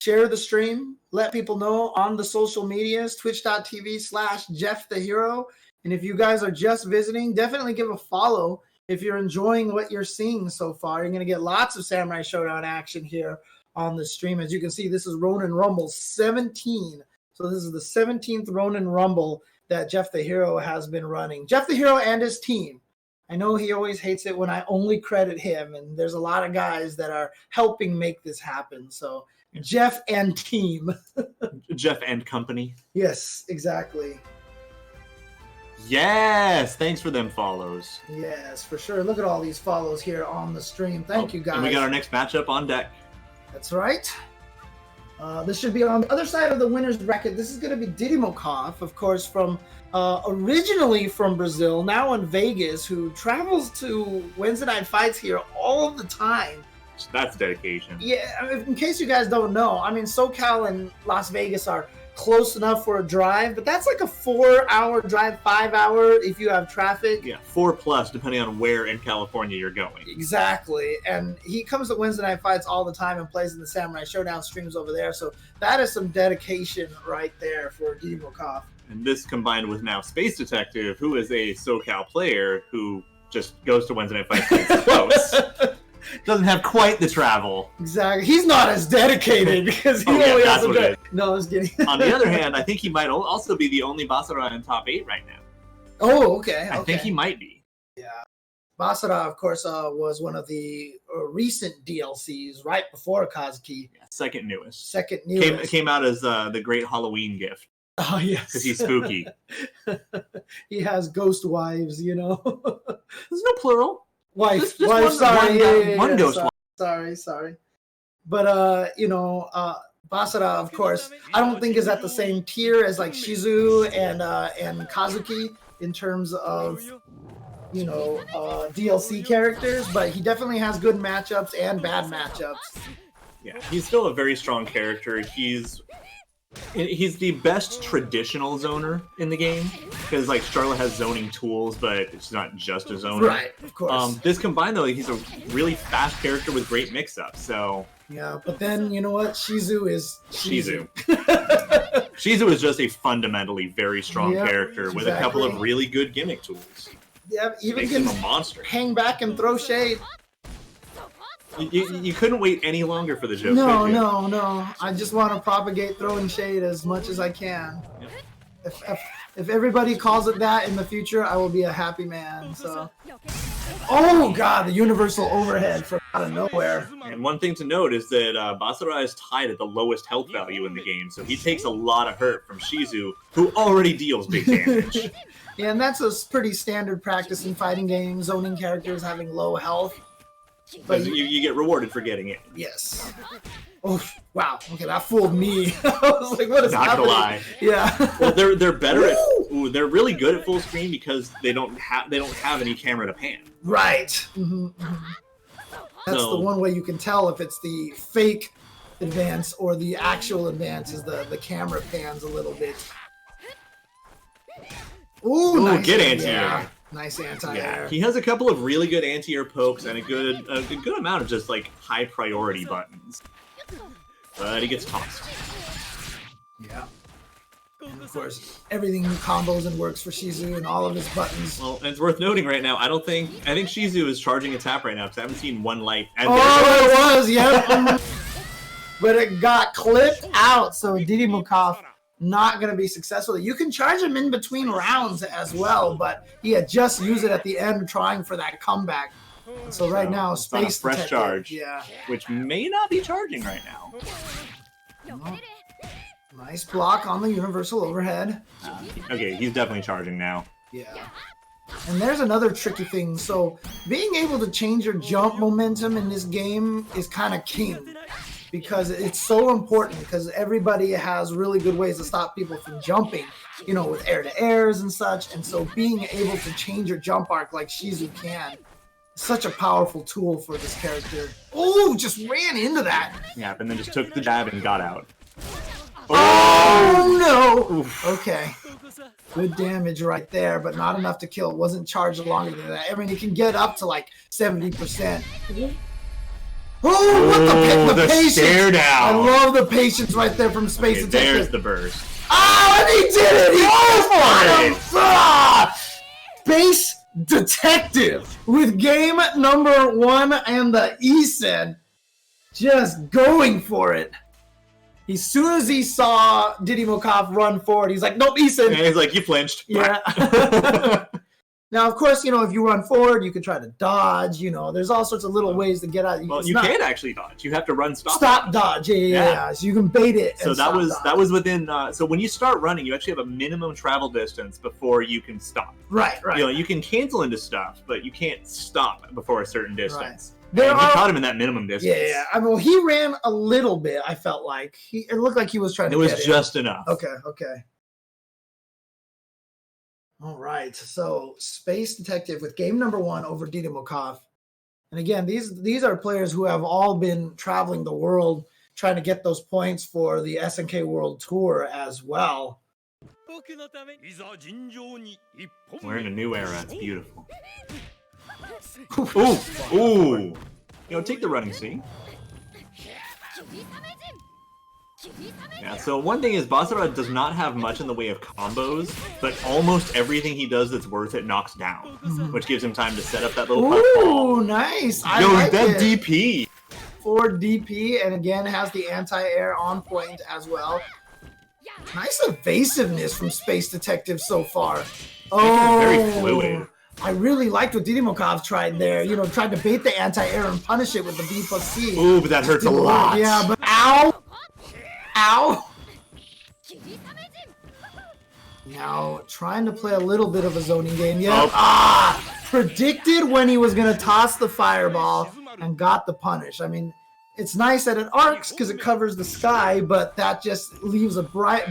share the stream, let people know on the social medias, twitch.tv/JeffTheHero. And if you guys are just visiting, definitely give a follow. If you're enjoying what you're seeing so far, you're going to get lots of Samurai Showdown action here on the stream. As you can see, this is Ronin Rumble 17. So this is the 17th Ronin Rumble that Jeff the Hero has been running. Jeff the Hero and his team. I know he always hates it when I only credit him, and there's a lot of guys that are helping make this happen. So Jeff and team. Jeff and company. Yes, exactly. Yes, thanks for them follows. Yes, for sure. Look at all these follows here on the stream. Thank you, guys. And we got our next matchup on deck. That's right. This should be on the other side of the winner's bracket. This is going to be Didymokov, of course, from originally from Brazil, now in Vegas, who travels to Wednesday Night Fights here all the time. That's dedication. Yeah, in case you guys don't know, I mean, SoCal and Las Vegas are close enough for a drive, but that's like a 4-hour drive, 5-hour if you have traffic. Yeah, 4+ depending on where in California you're going. Exactly. And he comes to Wednesday Night Fights all the time and plays in the Samurai Showdown streams over there. So that is some dedication right there for Didymokov. And this combined with now Space Detective, who is a SoCal player who just goes to Wednesday Night Fights when it's close. Doesn't have quite the travel. Exactly. He's not as dedicated because he only has a No, I was kidding. On the other hand, I think he might also be the only Basara in top 8 right now. Oh, okay. I think he might be. Yeah. Basara, of course, was one of the recent DLCs right before Kazuki. Yeah, second newest. Second newest. Came out as the great Halloween gift. Oh, yes. Because he's spooky. He has ghost wives, you know. There's no plural. Wife, just wife, sorry. One ghost wife. Sorry. But, Basara, of course, I don't think is at the same tier as like Shizu and Kazuki in terms of, DLC characters, but he definitely has good matchups and bad matchups. Yeah, he's still a very strong character. He's the best traditional zoner in the game because like Charlotte has zoning tools, but it's not just a zoner. Right, of course. This combined though, he's a really fast character with great mix-ups. So yeah, but then you know what? Shizu is Shizu. Shizu is just a fundamentally very strong character with a couple of really good gimmick tools. Yeah, even makes him a monster. Hang back and throw shade. You couldn't wait any longer for the joke. No. I just want to propagate throwing shade as much as I can. Yep. If everybody calls it that in the future, I will be a happy man. So, oh god, the universal overhead from out of nowhere. And one thing to note is that Basara is tied at the lowest health value in the game, so he takes a lot of hurt from Shizu, who already deals big damage. Yeah, and that's a pretty standard practice in fighting games, zoning characters having low health. But you get rewarded for getting it. Yes. Oh wow! Okay, that fooled me. I was like, "What is happening?" Not gonna lie. Yeah. Well, they're better at. They're really good at full screen because they don't have any camera to pan. Right. Mm-hmm. That's the one way you can tell if it's the fake advance or the actual advance is the camera pans a little bit. Ooh, nice. Get anti-air. Yeah. Nice anti-air. Yeah, he has a couple of really good anti-air pokes and a good amount of just like high priority buttons. But he gets tossed. Yeah. And of course, everything combos and works for Shizu and all of his buttons. Well, and it's worth noting right now, I think Shizu is charging a tap right now because I haven't seen one light. And it was, yeah. But it got clipped out, so Didymokov not going to be successful. You can charge him in between rounds as well, but he had just used it at the end trying for that comeback. So right now, Space fresh Detective, charge, yeah, which may not be charging right now. Well, nice block on the universal overhead. Okay, he's definitely charging now. Yeah. And there's another tricky thing. So being able to change your jump momentum in this game is kind of king, because it's so important, because everybody has really good ways to stop people from jumping, you know, with air-to-airs and such. And so being able to change your jump arc like Shizu can, such a powerful tool for this character. Oh, just ran into that. Yeah, and then just took the jab and got out. Oh no! Oof. Okay. Good damage right there, but not enough to kill. It wasn't charged longer than that. I mean, it can get up to like 70%. Oh, what the patience! Stare down. I love the patience right there from Space Detective. There's the burst. Oh, and he did it! He got him! Ah! Space Detective with game number 1 and the Isen just going for it. As soon as he saw Didymokov run forward, he's like, nope, Isen. And he's like, you flinched. Yeah. Now, of course, you know, if you run forward, you can try to dodge. You know, there's all sorts of little ways to get out. Well, you can't actually dodge. You have to run stop dodge. Yeah. So you can bait it. So that was within. So when you start running, you actually have a minimum travel distance before you can stop. Right. You know, you can cancel into stuff, but you can't stop before a certain distance. Right. He caught him in that minimum distance. Yeah. I mean, he ran a little bit. I felt like it looked like he was trying to. It was just enough. Okay. All right. So Space Detective with game number 1 over Didymokov. And again, these are players who have all been traveling the world trying to get those points for the SNK World Tour as well. We're in a new era. It's beautiful. Ooh! You know, take the running C. Yeah, so one thing is Basara does not have much in the way of combos, but almost everything he does that's worth it knocks down, which gives him time to set up that little puffball. Ooh, nice! Yo, like that DP! 4 DP, and again has the anti-air on point as well. Nice evasiveness from Space Detective so far. Oh, very fluid. I really liked what Didymokov tried there. You know, tried to bait the anti-air and punish it with the B+C. Ooh, but that hurts a lot. Yeah, but ow! Ow! Now, trying to play a little bit of a zoning game. Yeah. Oh. Predicted when he was going to toss the fireball and got the punish. I mean, it's nice that it arcs because it covers the sky, but that just leaves a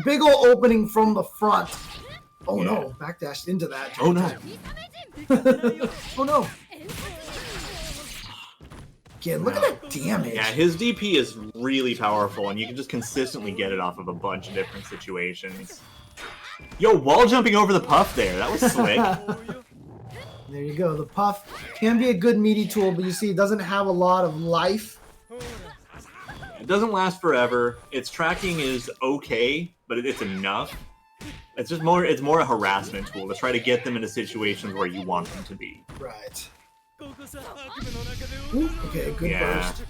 big old opening from the front. Oh no, backdashed into that. Oh no. Oh no. Again, look at that damage. Yeah, his DP is really powerful, and you can just consistently get it off of a bunch of different situations. Yo, wall jumping over the puff there. That was slick. There you go. The puff can be a good meaty tool, but you see it doesn't have a lot of life. It doesn't last forever. Its tracking is okay, but it's enough. It's just more a harassment tool to try to get them into situations where you want them to be. Right. Ooh, okay, good burst.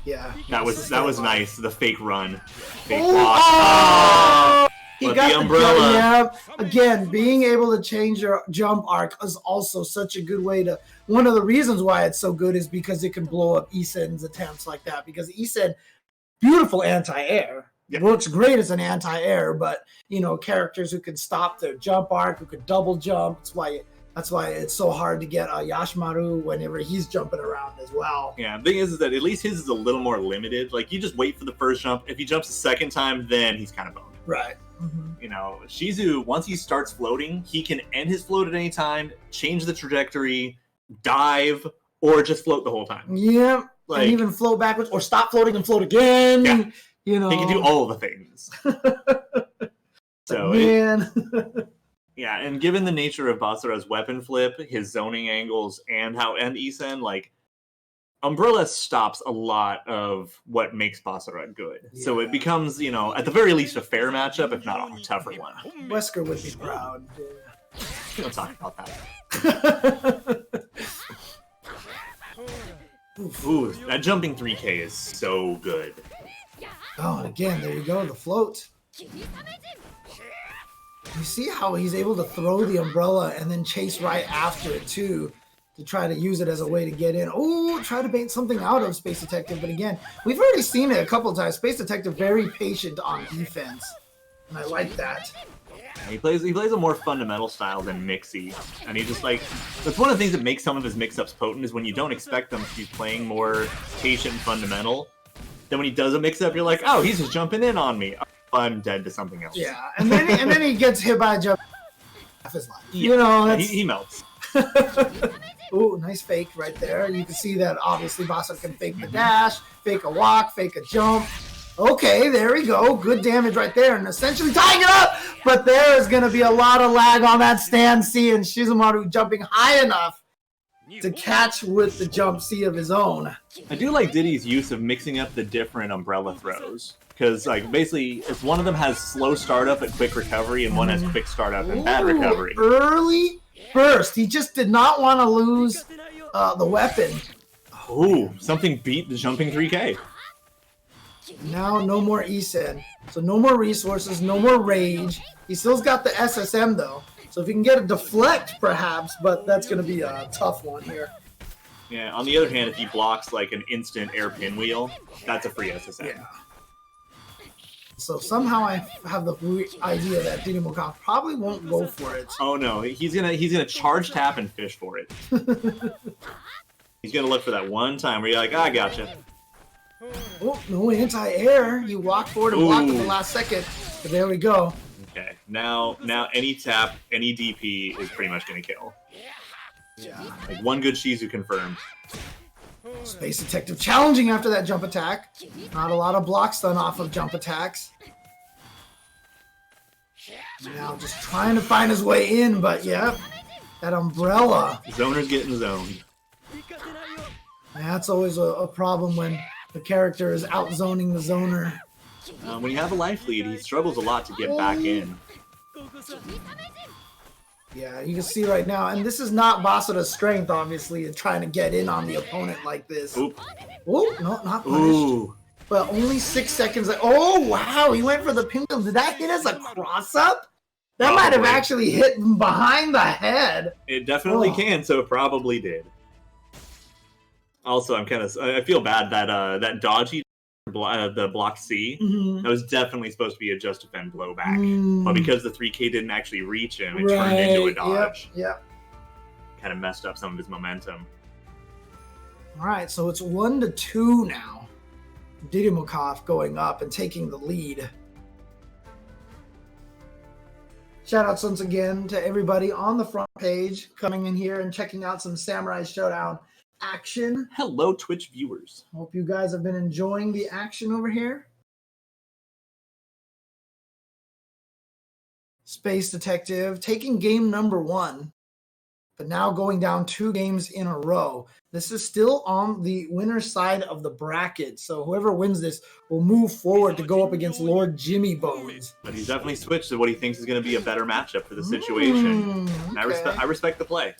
Yeah. That was nice. The fake run. Fake block. Oh! He got the umbrella. Yeah. Again, being able to change your jump arc is also such a good way to. One of the reasons why it's so good is because it can blow up Isen's attempts like that. Because Isen, beautiful anti-air. Yeah. Works great as an anti-air, but you know, characters who can stop their jump arc, who could double jump. That's why it's so hard to get Yashimaru whenever he's jumping around as well. Yeah, the thing is that at least his is a little more limited. Like, you just wait for the first jump. If he jumps the second time, then he's kind of boned. Right. You know, Shizu, once he starts floating, he can end his float at any time, change the trajectory, dive, or just float the whole time. Yeah, and even float backwards, or stop floating and float again. Yeah. You know, he can do all the things. So, man. Yeah, and given the nature of Basara's weapon flip, his zoning angles, and Isen, like, Umbrella stops a lot of what makes Basara good. So it becomes, you know, at the very least a fair matchup, if not a tougher one. Wesker would be proud. Don't talk about that. Ooh, that jumping 3K is so good. Oh, and again, there you go, the float. You see how he's able to throw the umbrella and then chase right after it, too, to try to use it as a way to get in. Oh, try to bait something out of Space Detective, but again, we've already seen it a couple of times. Space Detective very patient on defense, and I like that. He plays a more fundamental style than Mixie, and he just like that's one of the things that makes some of his mix-ups potent is when you don't expect them to be playing more patient and fundamental. Then when he does a mix-up, you're like, oh, he's just jumping in on me. Oh, I'm dead to something else. Yeah, and then he gets hit by a jump. Half his life. Yeah, you know, that's... he melts. Ooh, nice fake right there. You can see that obviously Basa can fake the dash, fake a walk, fake a jump. Okay, there we go. Good damage right there, and essentially tying it up. But there is going to be a lot of lag on that stand C, and Shizumaru jumping high enough to catch with the jump C of his own. I do like Diddy's use of mixing up the different umbrella throws. Because, like, basically, if one of them has slow startup and quick recovery, and one has quick startup and bad recovery. Early burst. He just did not want to lose the weapon. Ooh, something beat the jumping 3K. Now, no more Isen. So no more resources, no more rage. He still's got the SSM, though. So if he can get a deflect, perhaps, but that's going to be a tough one here. Yeah, on the other hand, if he blocks, like, an instant air pinwheel, that's a free SSM. Yeah. So somehow I have the idea that Diddy Mokaf probably won't go for it. Oh no, he's gonna charge tap and fish for it. He's gonna look for that one time where you're like, I gotcha. Oh, no anti-air. You walk forward and block at the last second. But there we go. Okay, now any tap, any DP is pretty much gonna kill. Yeah. Like one good Shizu confirmed. Space Detective challenging after that jump attack. Not a lot of block stun off of jump attacks. Now just trying to find his way in, but yeah, that umbrella. Zoner's getting zoned. That's always a problem when the character is out-zoning the zoner. When you have a life lead, he struggles a lot to get back in. Yeah, you can see right now, and this is not Basara's strength, obviously, in trying to get in on the opponent like this. Oop. Oh, no, not punished. Ooh. But only 6 seconds. Oh, wow, he went for the pinwheel. Did that hit as a cross-up? That might have actually hit him behind the head. It definitely can, so it probably did. Also, I feel bad that that dodgy, the block C, that was definitely supposed to be a just defend blowback. But because the 3K didn't actually reach him, it turned into a dodge. Yep. Kind of messed up some of his momentum. All right, so it's 1-2 now. Didymokov going up and taking the lead. Shoutouts once again to everybody on the front page coming in here and checking out some Samurai Showdown action. Hello, Twitch viewers. Hope you guys have been enjoying the action over here. Space Detective taking game number 1, but now going down 2 games in a row. This is still on the winner's side of the bracket, so whoever wins this will move forward to go up against Lord Jimmy Bones. But he's definitely switched to what he thinks is going to be a better matchup for the situation. Okay. I respect the play.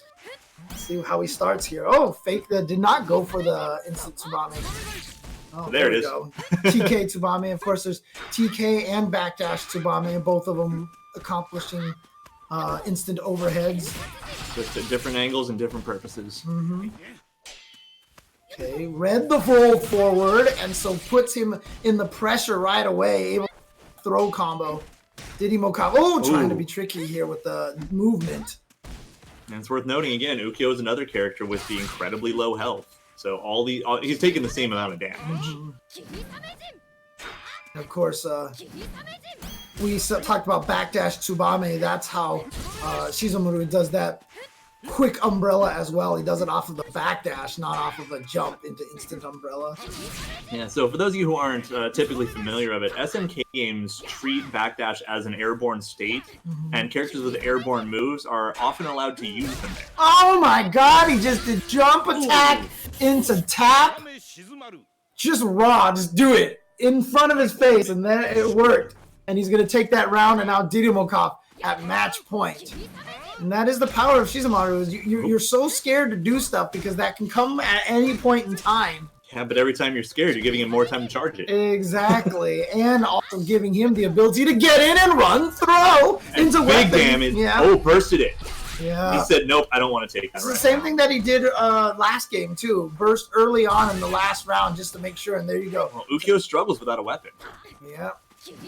Let's see how he starts here. Oh, fake that did not go for the instant Tsubame. Oh, there it is. Go. TK Tsubame. Of course, there's TK and backdash Tsubame, both of them accomplishing instant overheads. Just at different angles and different purposes. Okay, read the roll forward, and so puts him in the pressure right away. Able to throw combo. Diddy Mokava, trying to be tricky here with the movement. And it's worth noting again, Ukyo is another character with the incredibly low health. So he's taking the same amount of damage. Of course, we talked about backdash Tsubame. That's how Shizumaru does that quick umbrella as well. He does it off of the backdash, not off of a jump into instant umbrella. Yeah, so for those of you who aren't typically familiar with it, SNK games treat backdash as an airborne state, and characters with airborne moves are often allowed to use them there. Oh my god, he just did jump attack into tap. Just raw, just do it in front of his face, and then it worked. And he's going to take that round, and now Didymokov at match point. And that is the power of Shizumaru. You're so scared to do stuff because that can come at any point in time. Yeah, but every time you're scared, you're giving him more time to charge it. Exactly. And also giving him the ability to get in and run, throw into big weapon. Damage. Yeah. Oh, bursted it. Yeah. He said, nope, I don't want to take that. It's the same thing that he did last game, too. Burst early on in the last round just to make sure, and there you go. Well, Ukyo struggles without a weapon. Yeah.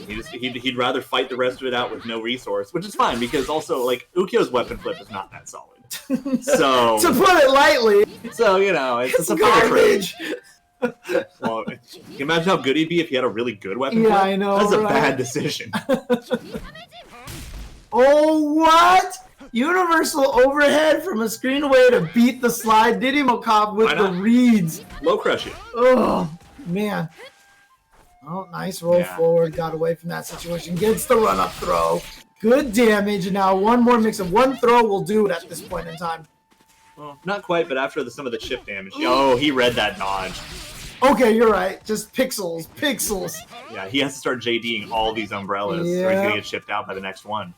He'd rather fight the rest of it out with no resource, which is fine because also like Ukyo's weapon flip is not that solid. So to put it lightly, so you know it's a garbage. Well, can you imagine how good he'd be if he had a really good weapon Yeah, flip? I know. That's a right? bad decision. Oh, what? Universal overhead from a screen away to beat the slide. Didymokov with the reads. Low crush it. Oh man. Oh, nice roll Yeah. forward. Got away from that situation. Gets the run-up throw. Good damage. And now one more mix of one throw will do it at this point in time. Well, not quite, but after some of the chip damage. Oh, he read that dodge. Okay, you're right. Just pixels. Pixels. Yeah, he has to start JDing all these umbrellas, or he's Yeah. gonna get shipped out by the next one.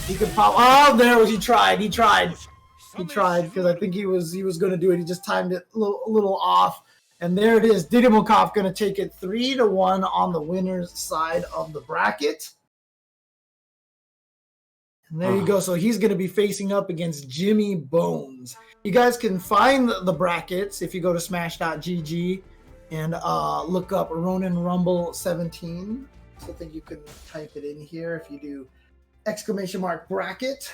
He could pop. Oh, there was. He tried. He tried because I think he was going to do it. He just timed it a little off. And there it is. Didymokov going to take it 3-1 on the winner's side of the bracket. And there you go. So he's going to be facing up against Jimmy Bones. You guys can find the brackets if you go to smash.gg and look up Ronin Rumble 17. So I think you can type it in here if you do ! bracket.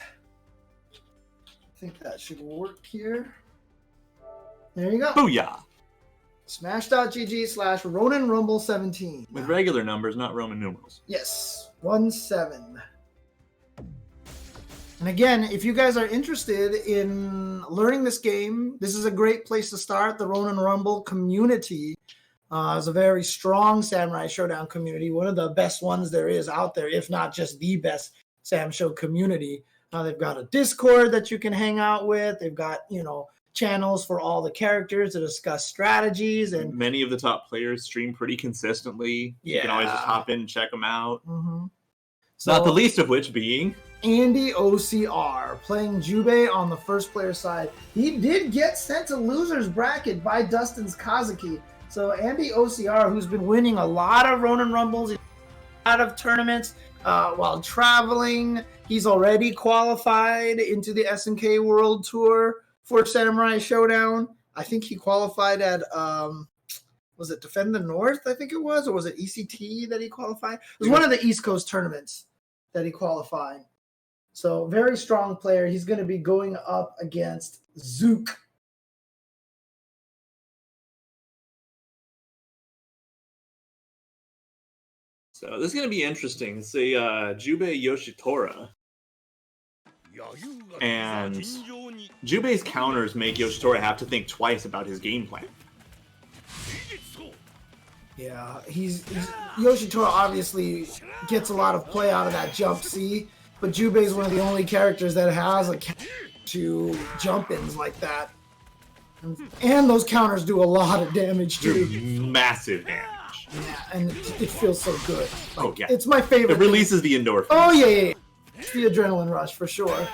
I think that should work here. There you go. Booyah! Smash.gg/Ronin Rumble 17. With regular numbers, not Roman numerals. Yes, 17. And again, if you guys are interested in learning this game, this is a great place to start. The Ronin Rumble community is a very strong Samurai Showdown community, one of the best ones there is out there, if not just the best Sam Show community. They've got a Discord that you can hang out with. They've got, channels for all the characters to discuss strategies, and many of the top players stream pretty consistently. Yeah. You can always just hop in and check them out. Mm-hmm. Not the least of which being Andy OCR playing Jubei on the first player side. He did get sent to loser's bracket by Dustin's Kazuki. So Andy OCR, who's been winning a lot of Ronin Rumbles, a lot of tournaments while traveling, he's already qualified into the SNK World Tour for Samurai Showdown. I think he qualified at, was it Defend the North, I think it was? Or was it ECT that he qualified? It was one of the East Coast tournaments that he qualified. So, very strong player. He's going to be going up against Zook. So this is going to be interesting. It's a Jubei Yoshitora. And Jubei's counters make Yoshitora have to think twice about his game plan. Yeah, Yoshitora obviously gets a lot of play out of that jump C, but Jubei is one of the only characters that has a counter to jump-ins like that. And those counters do a lot of damage too. Massive damage. Yeah, and it feels so good. Like, oh yeah, it's my favorite. It releases the endorphins. Oh yeah. It's the adrenaline rush for sure.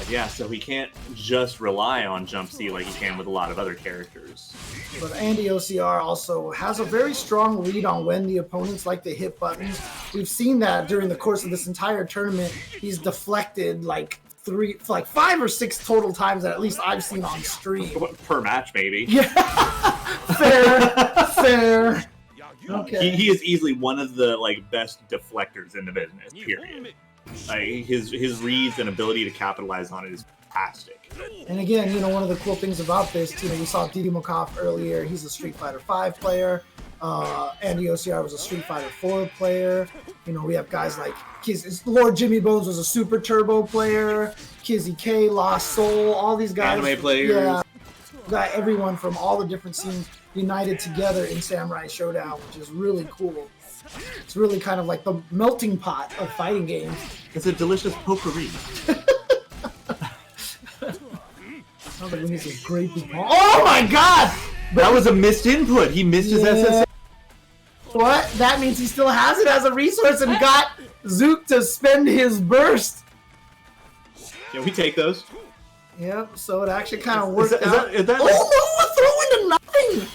Yeah, so he can't just rely on Jump C like he can with a lot of other characters. But Andy OCR also has a very strong read on when the opponents like to hit buttons. We've seen that during the course of this entire tournament. He's deflected like 5 or 6 total times that at least I've seen on stream. Per match, maybe. Yeah, fair. Okay. He is easily one of the best deflectors in the business. Period. His reads and ability to capitalize on it is fantastic. And again, one of the cool things about this, we saw Didymokov earlier. He's a Street Fighter V player. Andy OCR was a Street Fighter 4 player. You know, we have guys like Lord Jimmy Bones was a Super Turbo player. Kizzy K, Lost Soul, all these guys. Anime players. Yeah, got everyone from all the different scenes united together in Samurai Showdown, which is really cool. It's really kind of like the melting pot of fighting games. It's a delicious potpourri. Sounds like we need some great people. Oh my god! That was a missed input. He missed his SSA. What? That means he still has it as a resource and got Zook to spend his burst. Yeah, we take those. Yep, so it actually kind of worked Is out. that Oh no, we're throwing to nothing!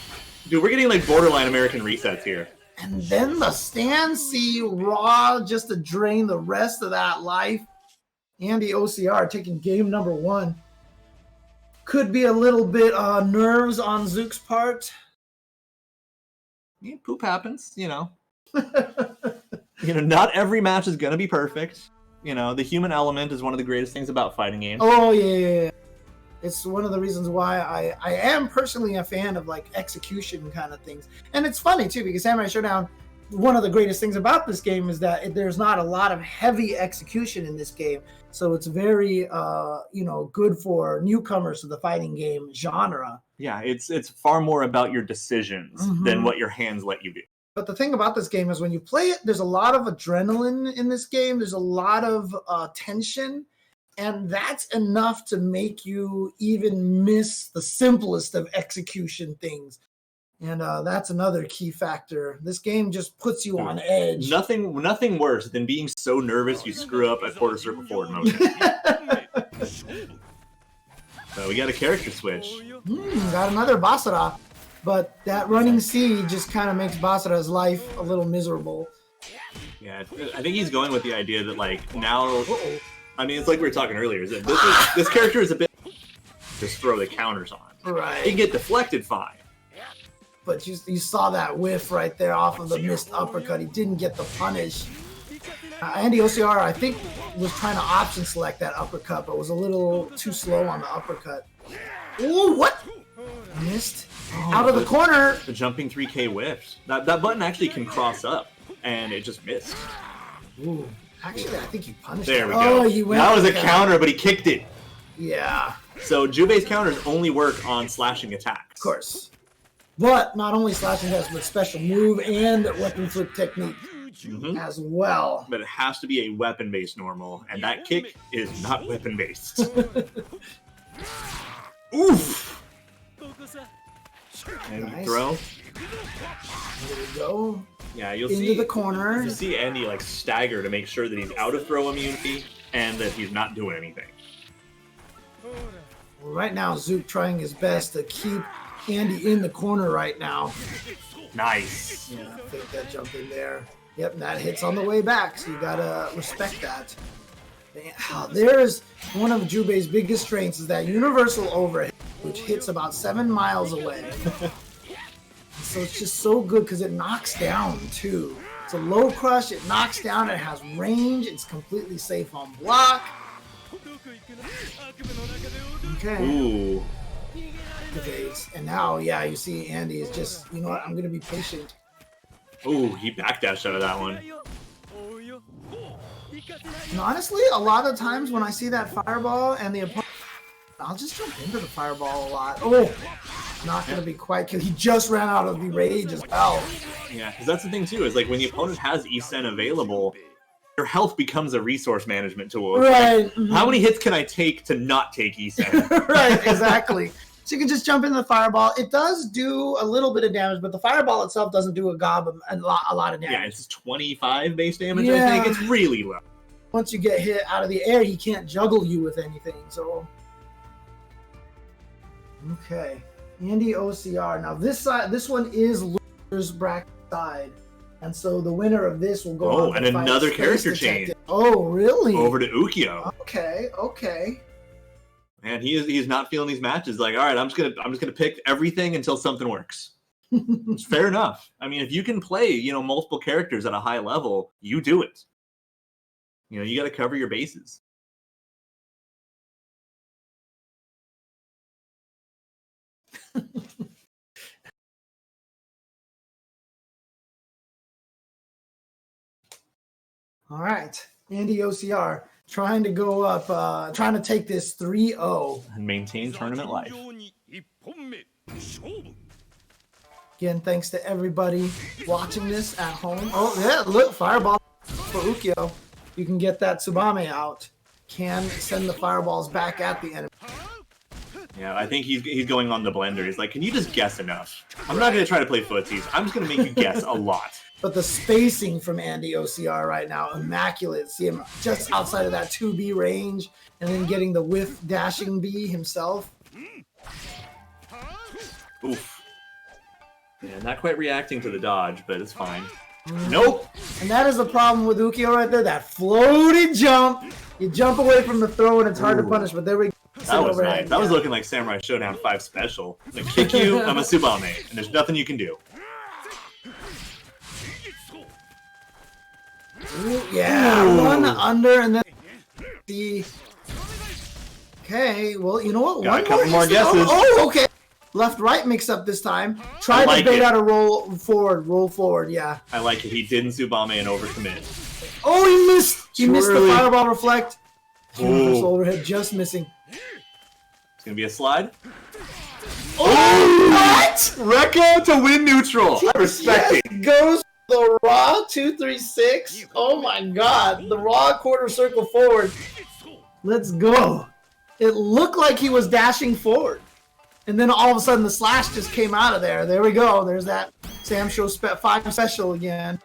Dude, we're getting like borderline American resets here. And then the stand C raw just to drain the rest of that life. Andy OCR taking game number 1. Could be a little bit nerves on Zook's part. Yeah, poop happens, you know. Not every match is gonna be perfect. You know, the human element is one of the greatest things about fighting games. Oh yeah. It's one of the reasons why I am personally a fan of like execution kind of things. And it's funny too, because Samurai Showdown, one of the greatest things about this game is that there's not a lot of heavy execution in this game. So it's very good for newcomers to the fighting game genre. Yeah, it's far more about your decisions than what your hands let you do. But the thing about this game is when you play it, there's a lot of adrenaline in this game. There's a lot of tension. And that's enough to make you even miss the simplest of execution things. And that's another key factor. This game just puts you on edge. Nothing worse than being so nervous you screw up at quarter circle forward motion. So we got a character switch. Got another Basara. But that running C just kind of makes Basara's life a little miserable. Yeah, I think he's going with the idea that like now... I mean, it's like we were talking earlier. Is that this character is a bit just throw the counters on. Right. He can get deflected fine. But you saw that whiff right there off of the missed uppercut. He didn't get the punish. Andy OCR, I think, was trying to option select that uppercut, but was a little too slow on the uppercut. Ooh, what? Missed. Out of the corner. The jumping 3K whiffs. That button actually can cross up, and it just missed. Ooh. Actually, I think he punished There we go. go. He went that was a counter, but he kicked it. Yeah. So Jubei's counters only work on slashing attacks. Of course. But not only slashing attacks, but special move and weapon flip technique as well. But it has to be a weapon-based normal, and that kick is not weapon-based. Oof! And Nice. throw. There we go. Yeah, you'll Into see the corner. You see Andy like stagger to make sure that he's out of throw immunity and that he's not doing anything. Well, right now, Zook trying his best to keep Andy in the corner right now. Nice. Yeah, fake that jump in there. Yep, and that hits on the way back, so you gotta respect that. There's one of Jubei's biggest strengths is that universal overhead, which hits about 7 miles away. So it's just so good because it knocks down too. It's a low crush, it knocks down, it has range, it's completely safe on block. Okay. Ooh. Evades. And now, yeah, you see Andy is just, you know what, I'm going to be patient. Ooh, he backdashed out of that one. And honestly, a lot of times when I see that fireball and the opponent, I'll just jump into the fireball a lot. Oh, not going to be quite kill. He just ran out of the rage as well. Yeah, because that's the thing too, is like when the opponent has ESEN available, your health becomes a resource management tool. Right. Like, how many hits can I take to not take ESEN? Right, exactly. So you can just jump into the fireball. It does do a little bit of damage, but the fireball itself doesn't do a lot of damage. Yeah, it's 25 base damage, Yeah. I think. It's really low. Once you get hit out of the air, he can't juggle you with anything. So, okay, Andy OCR. Now this side, this one is loser's bracket side, and so the winner of this will go. Oh, on and to fight another Space character Detective. change. Oh, really? Over to Ukyo. Okay. And he's not feeling these matches. Like, all right, I'm just gonna pick everything until something works. It's fair enough. I mean, if you can play, multiple characters at a high level, you do it. You got to cover your bases. All right. Andy OCR trying to go up, trying to take this 3-0. And maintain tournament life. Again, thanks to everybody watching this at home. Oh, yeah, look, fireball for Ukyo. You can get that Tsubame out. Can send the fireballs back at the enemy. Yeah, I think he's going on the blender. He's like, can you just guess enough? I'm not going to try to play footsies. I'm just going to make you guess a lot. But the spacing from Andy OCR right now, immaculate. See him just outside of that 2B range and then getting the whiff dashing B himself. Oof. Yeah, not quite reacting to the dodge, but it's fine. Nope. And that is the problem with Ukyo right there. That floaty jump. You jump away from the throw and it's hard to punish, but there we go. That was nice. That was looking like Samurai Showdown 5 special. I'm gonna kick you, I'm a Tsubame, and there's nothing you can do. Ooh, yeah, one under and then the. Okay, well, you know what? Got a couple more guesses. Oh, okay. Left-right mix-up this time. Try to bait out a roll forward, yeah. I like it. He didn't Tsubame and overcommit. Oh, he missed! He missed the fireball reflect. Ooh. Overhead just missing. It's gonna be a slide. Oh, what? Rekka to win neutral. I respect it. Goes the raw 236. Oh my god. The raw quarter circle forward. Let's go. It looked like he was dashing forward. And then all of a sudden the slash just came out of there. There we go. There's that Sam Show 5 special again.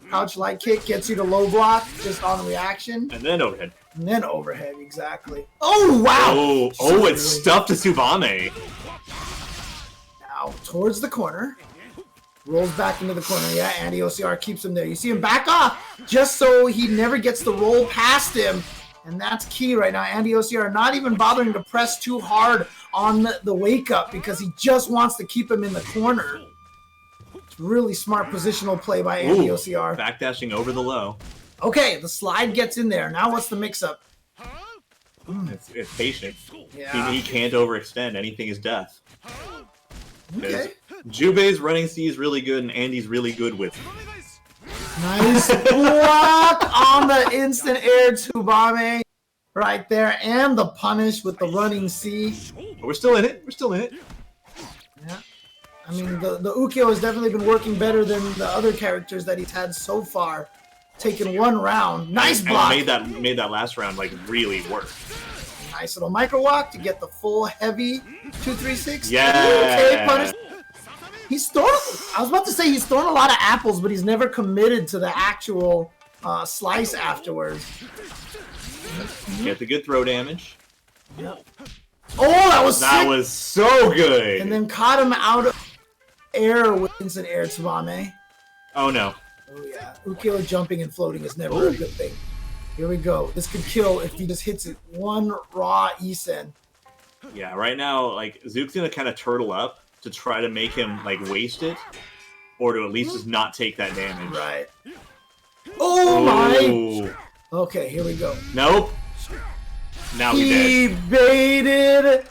Couch light kick gets you to low block just on reaction. And then overhead. And then overhead, exactly. Oh, wow! Oh, it's stuffed to Tsubame. Now, towards the corner. Rolls back into the corner. Yeah, Andy OCR keeps him there. You see him back off just so he never gets the roll past him. And that's key right now. Andy OCR not even bothering to press too hard on the wake up because he just wants to keep him in the corner. It's really smart positional play by Andy OCR. Backdashing over the low. Okay, the slide gets in there. Now what's the mix-up? It's patient. Yeah. He can't overextend. Anything is death. Okay. Jubei's running C is really good, and Andy's really good with it. Nice block on the instant air Tsubame right there, and the punish with the running C. But we're still in it. We're still in it. Yeah. I mean, the Ukyo has definitely been working better than the other characters that he's had so far. Taking one round. Nice block. And made that last round like really work. Nice little micro walk to get the full heavy 236. Yeah. Okay, punish. He's thrown. I was about to say he's thrown a lot of apples, but he's never committed to the actual slice afterwards. Get the good throw damage. Yep. Oh, that was sick. Was so good. And then caught him out of air with instant air Tsubame. Oh no. Oh yeah, Ukyo jumping and floating is never a good thing. Here we go. This could kill if he just hits it one raw Isen. Yeah, right now, like Zook's gonna kind of turtle up to try to make him like waste it, or to at least just not take that damage. Right. Oh my! Okay, here we go. Nope. Now he baited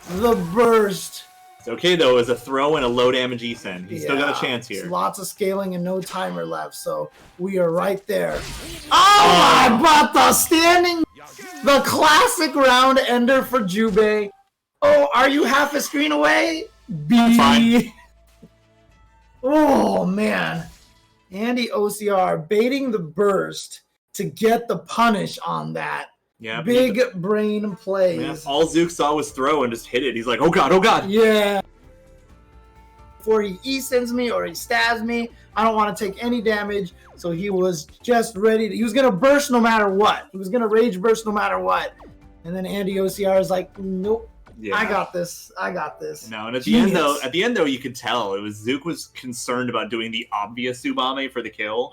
the burst. It's okay though, it's a throw and a low damage Isen. He's still got a chance here. Lots of scaling and no timer left, so we are right there. Oh my, but the standing, the classic round ender for Jubei. Oh, are you half a screen away? B. Fine. Oh man. Andy OCR baiting the burst to get the punish on that. Yeah, big brain plays. Yeah, all Zook saw was throw and just hit it. He's like, oh god, oh god. Yeah. Before he E-sends me or he stabs me, I don't want to take any damage. So he was just ready to, he was going to burst no matter what. He was going to rage burst no matter what. And then Andy OCR is like, nope. Yeah. I got this. I got this. No, and at the end though, you could tell it was Zook was concerned about doing the obvious Tsubame for the kill.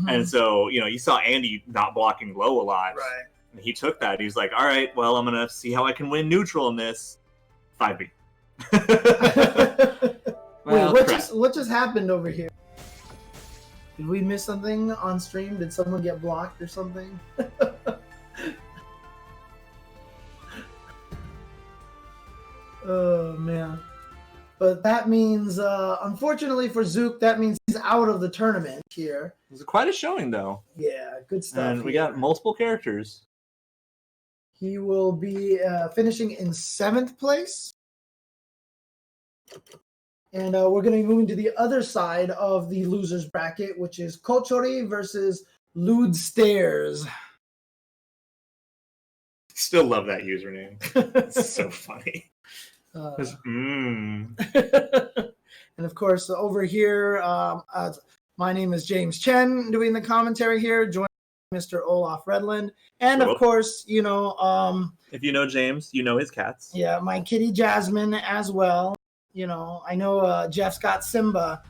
And so, you saw Andy not blocking low a lot. Right. And he took that. He was like, all right, well, I'm going to see how I can win neutral in this. 5B. Wait, what just happened over here? Did we miss something on stream? Did someone get blocked or something? Oh, man. But that means, unfortunately for Zook, that means he's out of the tournament here. It was quite a showing, though. Yeah, good stuff. And we here. got multiple characters. He will be finishing in 7th place. And we're going to be moving to the other side of the losers bracket, which is Kochori versus Lude Stairs. Still love that username. It's so funny. And of course, over here, my name is James Chen doing the commentary here, joining Mr. Olaf Redland. And of course, you know... if you know James, you know his cats. Yeah, my kitty Jasmine as well. You know, I know Jeff's got Simba.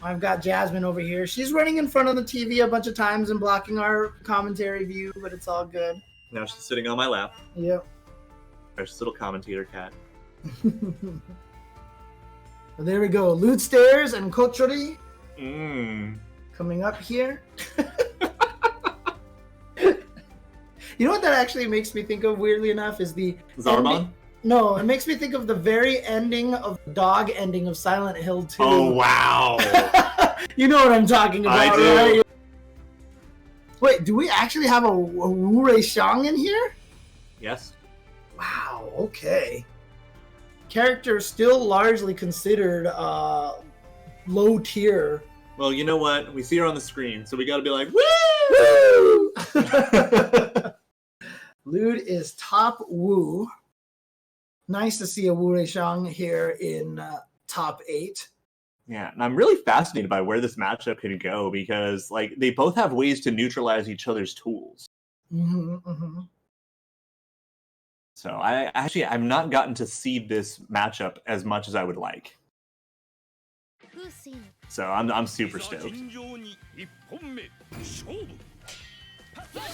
I've got Jasmine over here. She's running in front of the TV a bunch of times and blocking our commentary view, but it's all good. Now she's sitting on my lap. Yep. There's this little commentator cat. Well, there we go. Lude Stairs and Kochori coming up here. You know what that actually makes me think of, weirdly enough, is the... Zarbon? No, it makes me think of the very ending of the dog ending of Silent Hill 2. Oh, wow. You know what I'm talking about, I do. right? Wait, do we actually have a Wu Rei Xiang in here? Yes. Wow, okay. Character still largely considered low tier. Well, you know what? We see her on the screen, so we gotta be like, Woo! Lude is top Wu. Nice to see a Wu Rei Xiang here in top 8. Yeah, and I'm really fascinated by where this matchup could go because, like, they both have ways to neutralize each other's tools. So I've not gotten to see this matchup as much as I would like. So I'm super stoked.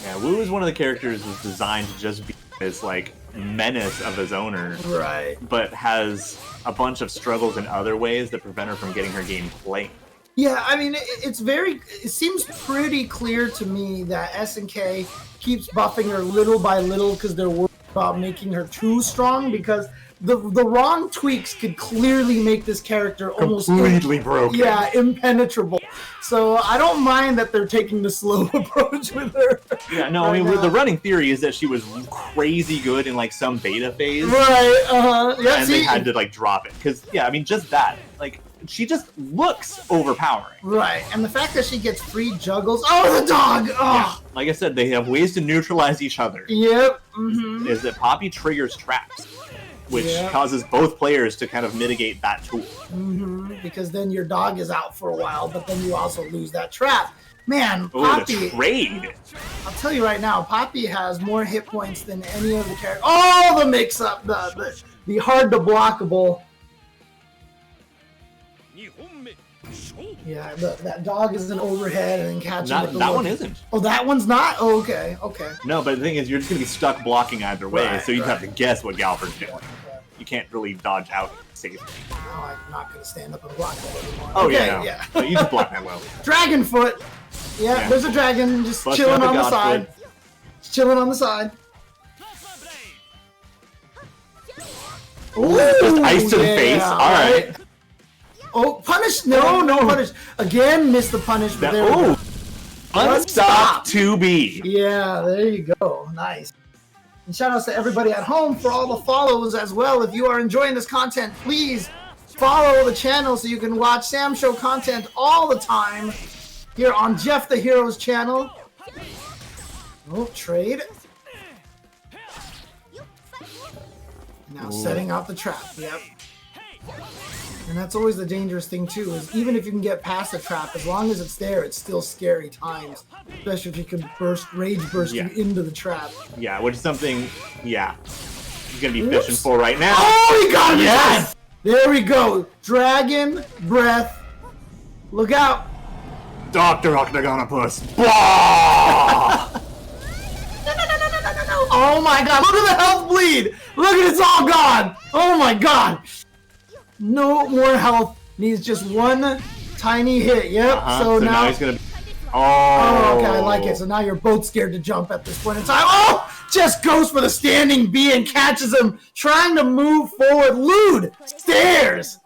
Yeah, Wu is one of the characters that's designed to just be this like menace of his owner, right? But has a bunch of struggles in other ways that prevent her from getting her game played. Yeah, I mean, it seems pretty clear to me that SNK keeps buffing her little by little because they're worried about making her too strong, because the wrong tweaks could clearly make this character almost completely broken. Yeah, impenetrable. So I don't mind that they're taking the slow approach with her. Yeah, no, I mean, the running theory is that she was crazy good in like some beta phase, right? Yeah, and they had to like drop it because I mean, just that, like, she just looks overpowering. Right, and the fact that she gets free juggles. Oh, the dog! Oh. Yeah. Like I said, they have ways to neutralize each other. Yep. Is that Poppy triggers traps, which causes both players to kind of mitigate that tool. Because then your dog is out for a while, but then you also lose that trap. Man, Poppy. The trade. I'll tell you right now, Poppy has more hit points than any other character. Oh, the mix-up, the hard to blockable. Yeah, that dog is an overhead and then catching that one isn't. Oh, that one's not? Oh, okay. No, but the thing is, you're just going to be stuck blocking either way, so you have to guess what Galford's doing. You can't really dodge out safely. Now I'm not going to stand up and block that anymore. Oh, yeah. No, you just block that well. Dragon foot. Yeah, there's a dragon just chilling on the side. Just chilling on the side. Ooh, just ice to the face. All right. Oh, punish! No, punish. Again, missed the punish. But unstop 2B. Yeah, there you go. Nice. And shout outs to everybody at home for all the follows as well. If you are enjoying this content, please follow the channel so you can watch Sam Show content all the time here on Jeff the Hero's channel. Oh, trade. Now setting out the trap. Yep. And that's always the dangerous thing too, is even if you can get past the trap, as long as it's there, it's still scary times. Especially if you can rage burst you into the trap. Yeah, which is something, he's going to be fishing for right now. Oh, he got it! Yes! There we go. Dragon breath. Look out. Dr. Octagonopus. No. Oh my god, look at the health bleed. Look at it's all gone. Oh my god. No more health. Needs just one tiny hit. Yep. So now he's gonna. Oh, okay. I like it. So now you're both scared to jump at this point in time. Oh, just goes for the standing B and catches him, trying to move forward. Lude Stairs,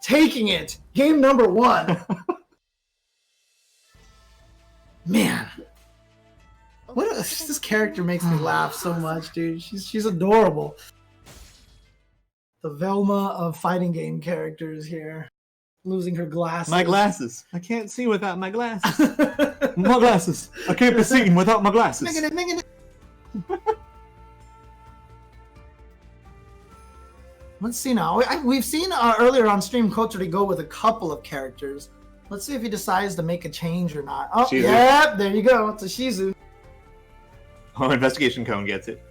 taking it. Game number 1. Man, This character makes me laugh so much, dude. She's adorable. The Velma of fighting game characters here. Losing her glasses. My glasses. I can't see without my glasses. My glasses. I can't be seen without my glasses. Making it. Let's see now. We've seen earlier on stream Culture to go with a couple of characters. Let's see if he decides to make a change or not. Oh, Shizu. yeah, there you go. It's a Shizu. Oh, Investigation Cone gets it.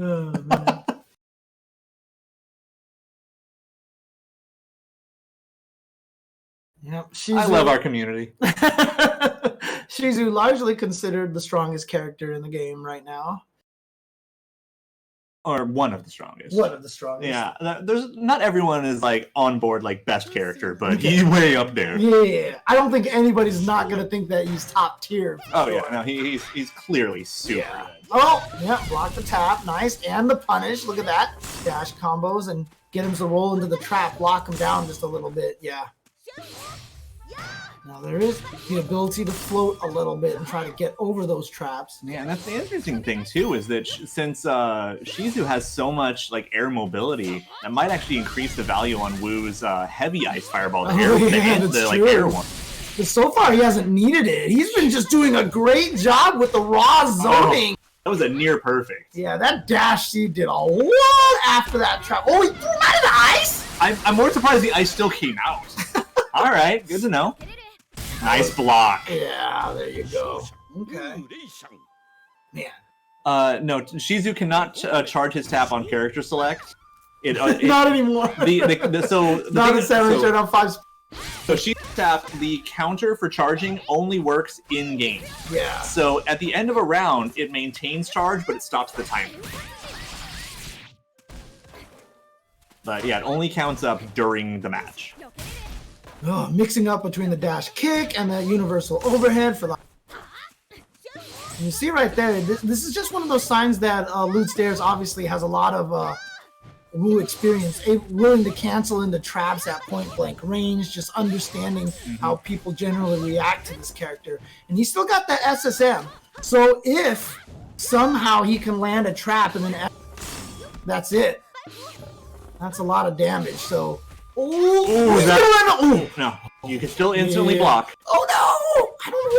Oh, man. Yep, Shizu. I love our community. Shizu, largely considered the strongest character in the game right now. Or one of the strongest. One of the strongest. Yeah, there's not everyone is like on board like best character, but he's way up there. Yeah, I don't think anybody's not gonna think that he's top tier. Oh yeah, no, he's clearly super good. Oh, yeah, block the tap, nice, and the punish. Look at that, dash combos and get him to roll into the trap, lock him down just a little bit. Yeah. Now there is the ability to float a little bit and try to get over those traps. Yeah, and that's the interesting thing too, is that since Shizu has so much like air mobility, that might actually increase the value on Wu's heavy ice fireball, the air one. But so far he hasn't needed it. He's been just doing a great job with the raw zoning. That was a near perfect. Yeah, that dash C did a lot after that trap. Oh, he threw him out of the ice? I'm more surprised the ice still came out. All right, good to know. Nice block. Yeah, there you go. Okay. Man. No, Shizu cannot charge his tap on character select. Not anymore. Not a 7 turn on 5. So Shizu's tap, the counter for charging only works in game. Yeah. So at the end of a round, it maintains charge, but it stops the timer. But yeah, it only counts up during the match. Oh, mixing up between the dash kick and the universal overhead for the... And you see right there, this is just one of those signs that Lute Stairs obviously has a lot of Wu experience, willing to cancel into traps at point blank range, just understanding how people generally react to this character. And he's still got that SSM. So if somehow he can land a trap and then that's it. That's a lot of damage. So... No, you can still instantly block. Oh no!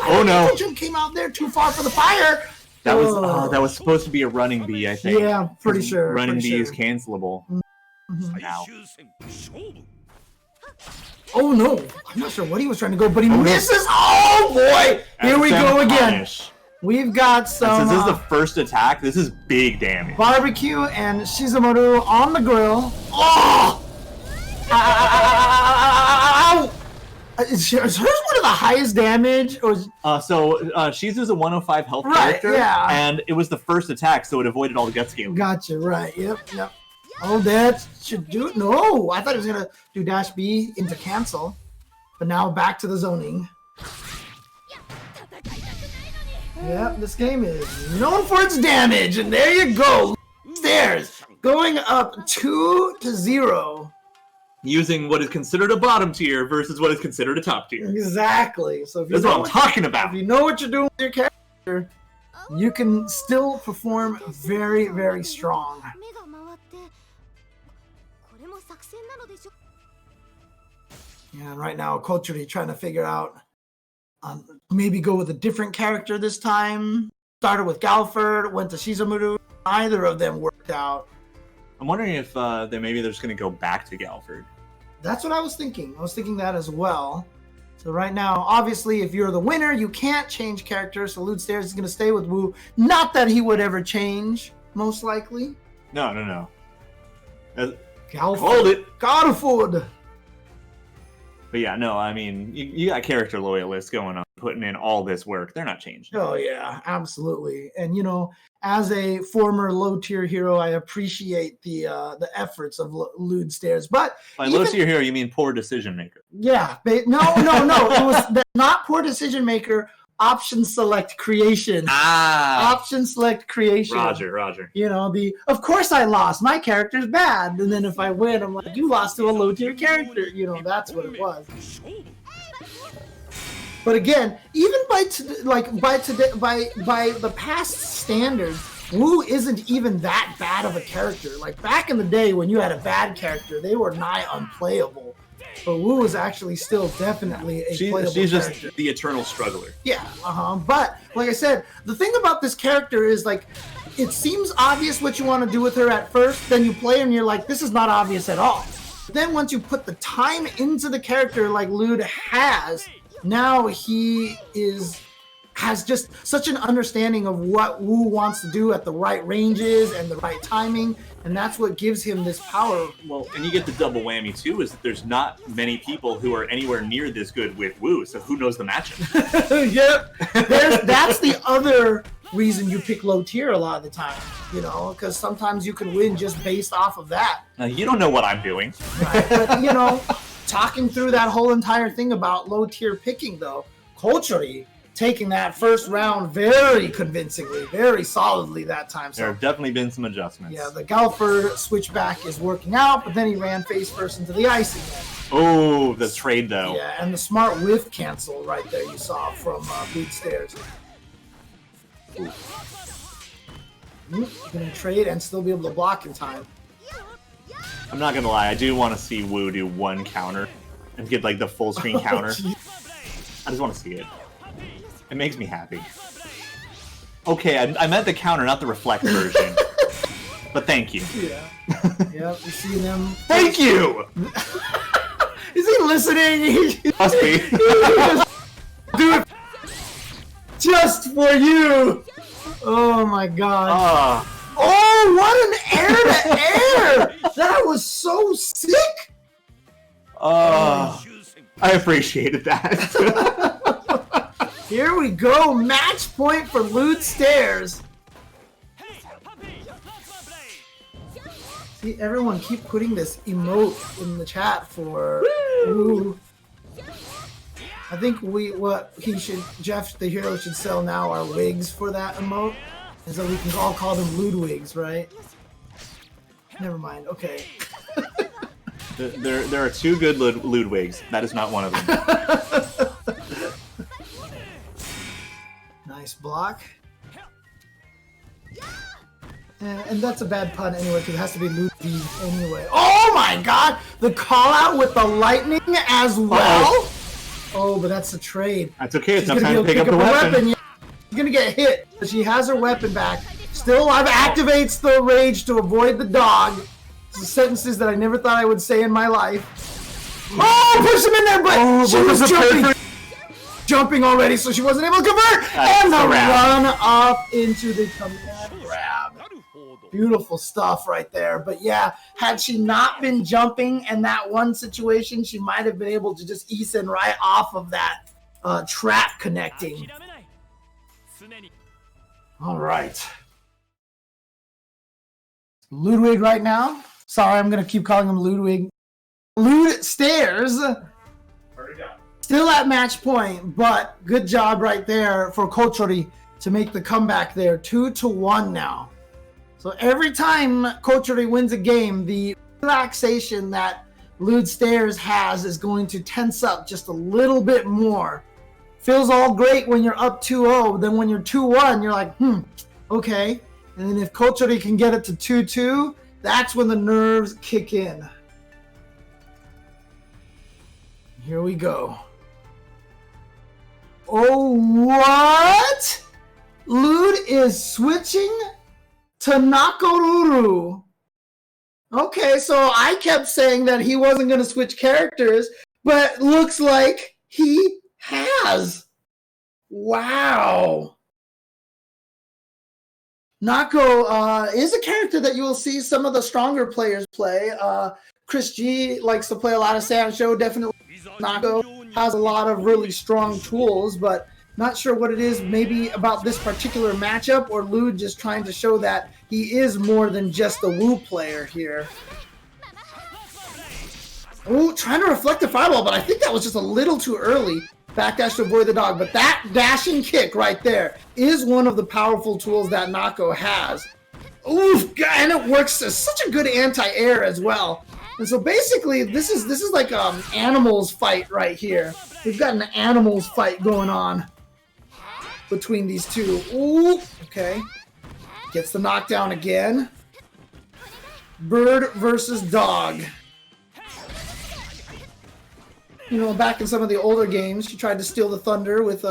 I don't know. The jump came out there too far for the fire. That was supposed to be a running B, I think. Yeah, pretty sure. Running B is cancelable. Now. Oh no! I'm not sure what he was trying to go, but he misses. Oh boy! Here we go again. Punish. We've got some. Since this is the first attack, this is big damage. Barbecue and Shizumaru on the grill. Oh! Ow! Is hers one of the highest damage? Or Shizu's a 105 health character, and it was the first attack, so it avoided all the gut scaling. Gotcha, right, yep. Oh, that should do... No! I thought he was going to do dash B into cancel, but now back to the zoning. Yep, this game is known for its damage, and there you go! Stairs! Going up 2-0. Using what is considered a bottom tier versus what is considered a top tier. Exactly. So if you That's what I'm talking about. If you know what you're doing with your character, you can still perform very, very strong. Yeah, and right now, culturally trying to figure out maybe go with a different character this time. Started with Galford, went to Shizumaru. Neither of them worked out. I'm wondering if maybe they're just going to go back to Galford. That's what I was thinking. I was thinking that as well. So right now, obviously, if you're the winner, you can't change characters. So Lute Stairs is going to stay with Wu. Not that he would ever change, most likely. No. Galford. Hold it. Galford. But yeah, no, I mean, you got character loyalists going on, putting in all this work. They're not changing. Oh, yeah, absolutely. And, you know, as a former low-tier hero, I appreciate the efforts of Lute Stairs. But by low-tier hero, you mean poor decision maker? Yeah. No. It was not poor decision maker option select creation. Option select creation. Roger. You know, of course I lost. My character's bad. And then if I win, I'm like, you lost to a low tier character. You know, that's what it was. But again, even by the past standards, Wu isn't even that bad of a character. Like back in the day when you had a bad character, they were nigh unplayable. But Wu is actually still definitely a playable She's character. just the eternal struggler. Yeah, But like I said, the thing about this character is like, it seems obvious what you want to do with her at first. Then you play her and you're like, this is not obvious at all. Then once you put the time into the character like Lud has, now he has just such an understanding of what Wu wants to do at the right ranges and the right timing, and that's what gives him this power. Well, and you get the double whammy too, is that there's not many people who are anywhere near this good with Wu, so who knows the matchup? Yep. That's the other reason you pick low tier a lot of the time, you know, because sometimes you can win just based off of that. Now, you don't know what I'm doing. Right? But, you know, talking through that whole entire thing about low tier picking, though, culturally, taking that first round very convincingly, very solidly that time. So, there have definitely been some adjustments. yeah, the Galfer switchback is working out, but then he ran face first into the ice again. Oh, the trade though. Yeah, and the smart whiff cancel right there you saw from Boot Stairs. Gonna trade and still be able to block in time. I'm not gonna lie, I do want to see Wu do one counter and get like the full screen counter. Geez. I just want to see it. It makes me happy. Okay, I meant the counter, not the reflect version. But thank you. Yeah. Yep, you see them. Thank you! Is he listening? Must be. Do it just for you. Oh my god. Oh, what an air to air! That was so sick. I appreciated that. Here we go, match point for Lud Stairs. See, everyone keep putting this emote in the chat for Wu. I think Jeff the hero should sell now are wigs for that emote. And so we can all call them Ludwigs, right? Never mind, okay. There are two good Ludwigs. That is not one of them. Nice block. And that's a bad pun anyway, because it has to be Ludwig anyway. Oh my god! The call out with the lightning as well? Oh, but that's a trade. That's okay, it's She's not gonna time to be able pick up the weapon. Yeah. She's gonna get hit, but she has her weapon back. Still alive, activates the rage to avoid the dog. These are sentences that I never thought I would say in my life. Oh, push him in there, but she was jumping already, so she wasn't able to convert. And the run up into the command grab. Beautiful stuff right there. But yeah, had she not been jumping in that one situation, she might have been able to just ease in right off of that trap connecting. All right. Ludwig right now. Sorry, I'm going to keep calling him Ludwig. Lud Stairs. Still at match point, but good job right there for Kochori to make the comeback there. 2-1 now. So every time Kochori wins a game, the relaxation that Lud Stairs has is going to tense up just a little bit more. Feels all great when you're up 2-0, then when you're 2-1, you're like, okay. And then if Kochori can get it to 2-2, that's when the nerves kick in. Here we go. Oh, what? Lud is switching to Nakoruru. Okay, so I kept saying that he wasn't going to switch characters, but looks like he has. Wow. Nako is a character that you will see some of the stronger players play. Chris G likes to play a lot of Sancho. Definitely Nako has a lot of really strong tools, but not sure what it is maybe about this particular matchup, or Lud just trying to show that he is more than just a Wu player here. Oh, trying to reflect the fireball, but I think that was just a little too early. Backdash to avoid the dog. But that dashing kick right there is one of the powerful tools that Nako has. Oof, and it works as such a good anti-air as well. And so basically, this is like animals fight right here. We've got an animals fight going on between these two. Ooh, okay. Gets the knockdown again. Bird versus dog. You know, back in some of the older games, she tried to steal the thunder with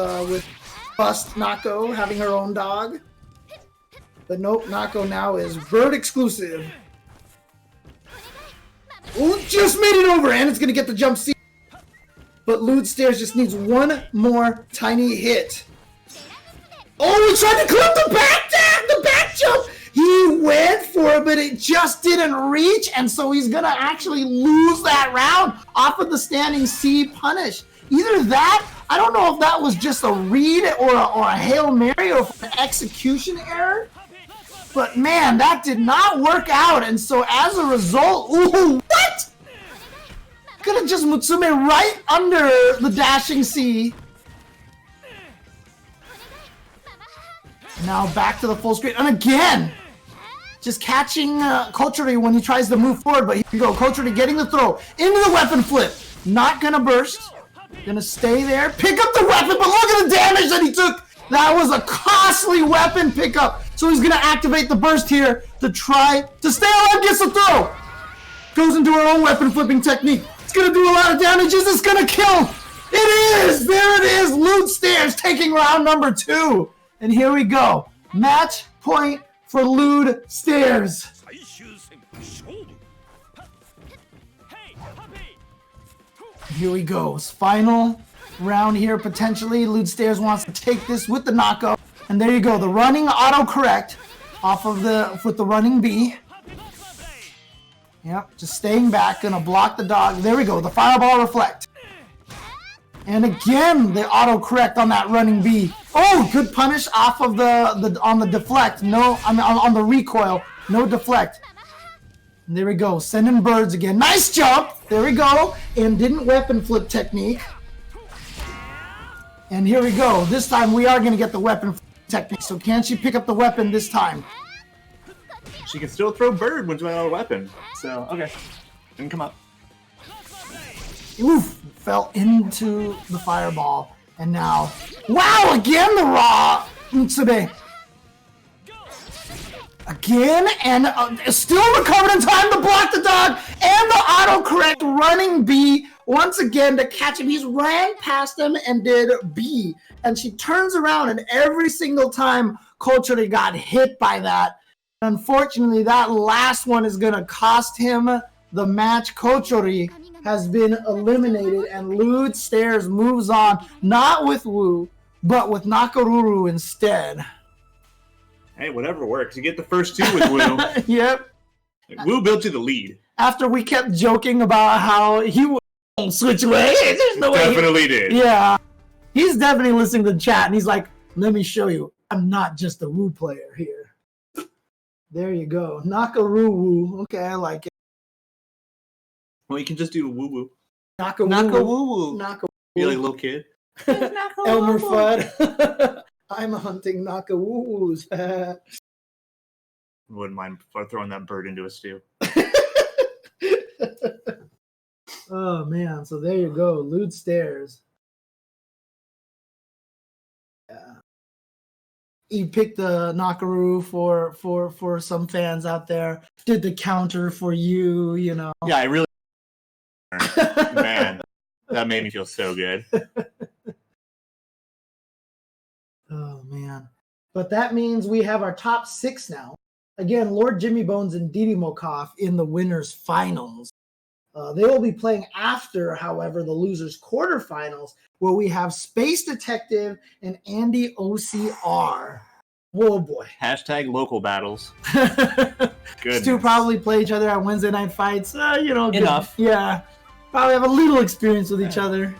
Bust Nako having her own dog. But nope, Nako now is bird exclusive. Ooh, just made it over, and it's gonna get the jump C. But Lewd Stairs just needs one more tiny hit. Oh, he tried to clip the back jump. He went for it, but it just didn't reach, and so he's gonna actually lose that round off of the standing C punish. Either that, I don't know if that was just a read or a Hail Mary or an execution error. But man, that did not work out, and so as a result, ooh, what? Could have just Mutsume right under the dashing C. Now back to the full screen, and again, just catching Kochuri when he tries to move forward, but here you go, Kochuri getting the throw into the weapon flip. Not gonna burst, gonna stay there, pick up the weapon, but look at the damage that he took. That was a costly weapon pickup. So he's going to activate the burst here to try to stay alive, gets the throw. Goes into her own weapon flipping technique. It's going to do a lot of damage. Is this going to kill? It is! There it is! Lewd Stairs taking round number 2. And here we go. Match point for Lewd Stairs. Here we go. Final round here potentially. Lewd Stairs wants to take this with the knockout. And there you go, the running autocorrect off of with the running B. Yep, just staying back, gonna block the dog. There we go, the fireball reflect. And again, the autocorrect on that running B. Oh, good punish off of on the deflect. No, on the recoil, no deflect. And there we go, sending birds again. Nice jump, there we go. And didn't weapon flip technique. And here we go, this time we are gonna get the weapon flip technique. So can she pick up the weapon this time? She can still throw bird when she's without a weapon. So, okay. Didn't come up. Oof, fell into the fireball. And now, wow, again the raw Mutsume. Again, and still recovered in time to block the dog. And the autocorrect running B once again to catch him. He's ran past him and did B. And she turns around, and every single time Kochuri got hit by that. Unfortunately, that last one is going to cost him the match. Kochuri has been eliminated, and Lewd Stairs moves on, not with Wu, but with Nakaruru instead. Hey, whatever works. You get the first two with Wu. Yep. Wu built you the lead. After we kept joking about how he won't switch ways, there's no way. Definitely did. Yeah. He's definitely listening to the chat, and he's like, let me show you. I'm not just a Wu player here. There you go. Nakaru Wu. Okay, I like it. Well, you can just do woo woo. Naka woo. Naka You're like a little kid. Elmer Fudd. I'm hunting Naka Woos. Wouldn't mind throwing that bird into a stew. Oh, man. So there you go. Lewd Stairs. Yeah. He picked the Nakaru for some fans out there. Did the counter for you, you know. Yeah, I really... Man, that made me feel so good. Oh, man. But that means we have our top 6 now. Again, Lord Jimmy Bones and Didi Mokov in the winners' finals. They will be playing after, however, the losers' quarterfinals, where we have Space Detective and Andy OCR. Whoa, boy. Hashtag local battles. Good. Two probably play each other at Wednesday night fights. You know, enough. Good, yeah. Probably have a little experience with each other.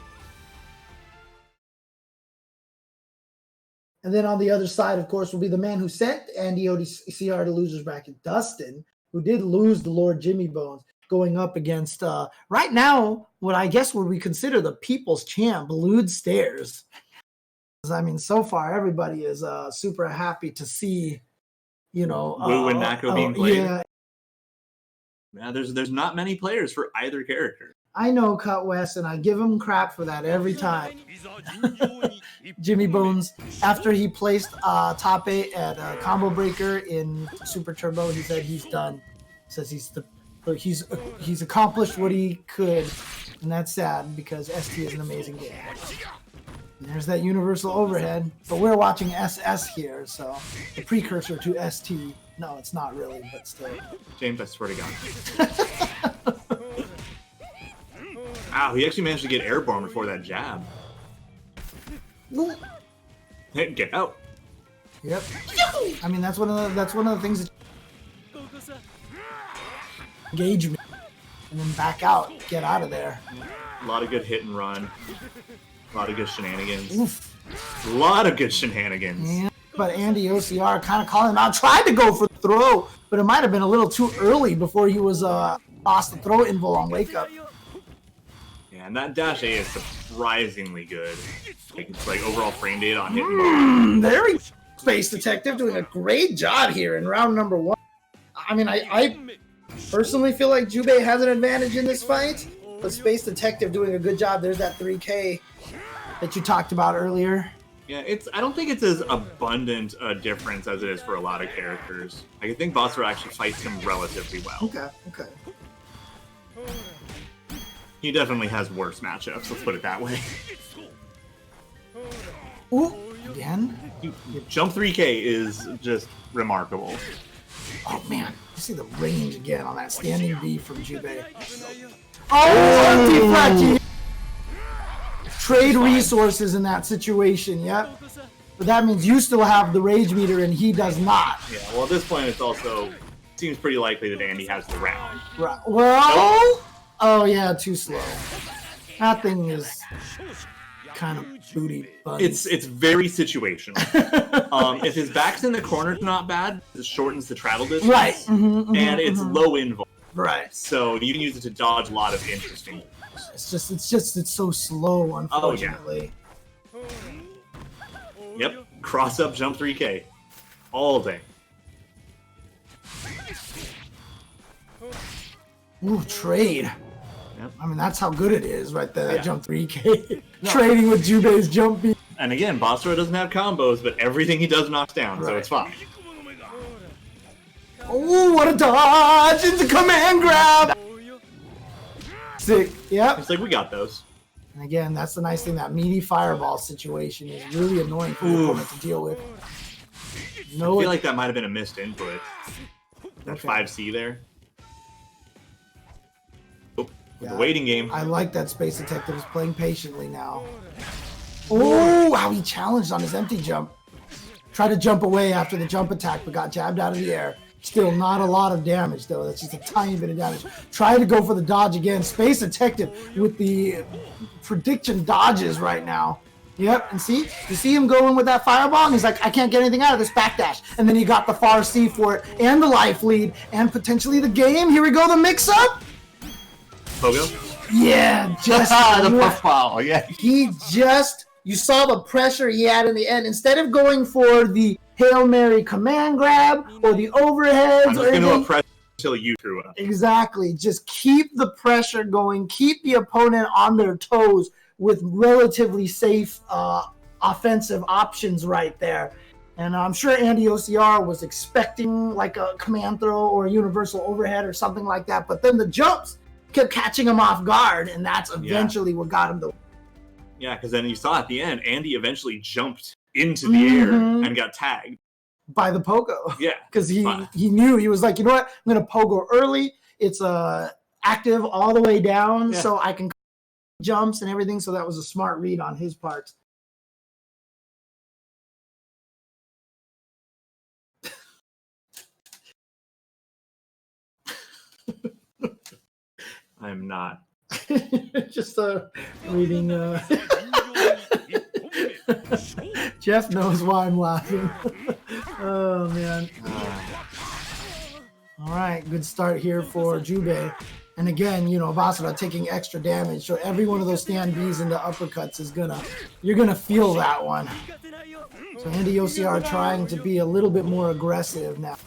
And then on the other side, of course, will be the man who sent Andy OCR to losers bracket, Dustin, who did lose to Lord Jimmy Bones. going up against right now what I guess would we consider the people's champ, Lewd Stairs. I mean, so far everybody is super happy to see, you know, Wu and Nako being played. Yeah. Yeah, there's not many players for either character. I know Cut West, and I give him crap for that every time. Jimmy Bones, after he placed top 8 at Combo Breaker in Super Turbo, he said he's done. Says he's accomplished what he could, and that's sad because ST is an amazing game. And there's that universal overhead, but we're watching SS here, so the precursor to ST. No, it's not really, but still. James, I swear to God. Wow, he actually managed to get airborne before that jab. Hey, get out. Yep. I mean, that's one of the things that engage me and then back out, get out of there. A lot of good hit and run. A lot of good shenanigans. Oof. A lot of good shenanigans. Yeah. But Andy OCR kind of calling him out, tried to go for the throw, but it might have been a little too early before he was lost the throw invul on wake up. Yeah, and that dash A is surprisingly good. It's like overall frame data on hit and run. Very Space Detective doing a great job here in round number 1. I mean, I personally feel like Jubei has an advantage in this fight, but Space Detective doing a good job. There's that 3K that you talked about earlier. Yeah, I don't think it's as abundant a difference as it is for a lot of characters. I think Basra actually fights him relatively well. Okay. He definitely has worse matchups, let's put it that way. Ooh, again? Jump 3K is just remarkable. Oh man, you see the range again on that standing B from Jubei. Oh, deflect! Trade resources in that situation, yep. But that means you still have the rage meter and he does not. Yeah, well at this point it seems pretty likely that Andy has the round. Right. Well, oh yeah, too slow. That thing is kind of booty buns. It's very situational. If his back's in the corner, it's not bad. It shortens the travel distance. Right. And it's low invul. Right. So you can use it to dodge a lot of interesting. It's so slow, unfortunately. Oh, yeah. Yep. Cross up jump 3K. All day. Ooh, trade. Yep. I mean, that's how good it is right there, that jump 3K. Trading with Jubei's jump beat. And again, Basra doesn't have combos, but everything he does knocks down, so it's fine. Oh, what a dodge into command grab! Sick, yep. It's like, we got those. And again, that's the nice thing, that meaty fireball situation is really annoying for the opponent to deal with. I feel like that might have been a missed input. That 5C there. The waiting game. I like that Space Detective is playing patiently now. Oh, how he challenged on his empty jump. Tried to jump away after the jump attack, but got jabbed out of the air. Still not a lot of damage, though. That's just a tiny bit of damage. Tried to go for the dodge again. Space Detective with the prediction dodges right now. Yep, and see? You see him going with that fireball, and he's like, I can't get anything out of this backdash. And then he got the far C for it, and the life lead, and potentially the game. Here we go, the mix-up. Pogo? Yeah, just the puffball, yeah. You saw the pressure he had in the end. Instead of going for the Hail Mary command grab or the overheads I'm just going to oppress until you threw up. Exactly. Just keep the pressure going. Keep the opponent on their toes with relatively safe offensive options right there. And I'm sure Andy OCR was expecting like a command throw or a universal overhead or something like that. But then the jumps kept catching him off guard, and that's eventually what got him the... Yeah, because then you saw at the end, Andy eventually jumped into the air and got tagged. By the pogo. Yeah. Because he knew, he was like, you know what, I'm going to pogo early. It's active all the way down, so I can jumps and everything, so that was a smart read on his part. I'm not. Just reading. Jeff knows why I'm laughing. Oh man. All right, good start here for Jubei. And again, you know, Basara taking extra damage, so every one of those stand Bs into uppercuts is you're gonna feel that one. So Andy OCR trying to be a little bit more aggressive now.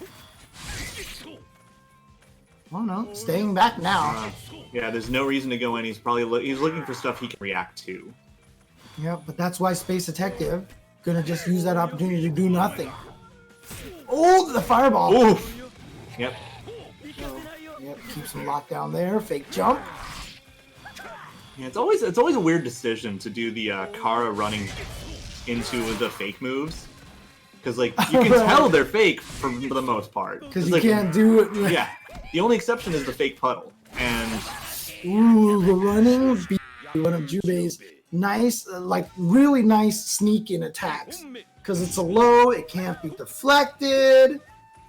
Oh no, staying back now. Yeah, there's no reason to go in. He's probably he's looking for stuff he can react to. Yep, but that's why Space Detective gonna just use that opportunity to do nothing. Oh, the fireball. Oof. Yep. Yep, keeps him locked down there. Fake jump. Yeah, it's always a weird decision to do the Kara running into the fake moves, because like you can tell they're fake for the most part. Because you can't do it. Yeah, the only exception is the fake puddle. And ooh, the running B, one of Jubei's nice, like really nice sneak-in attacks. Because it's a low, it can't be deflected,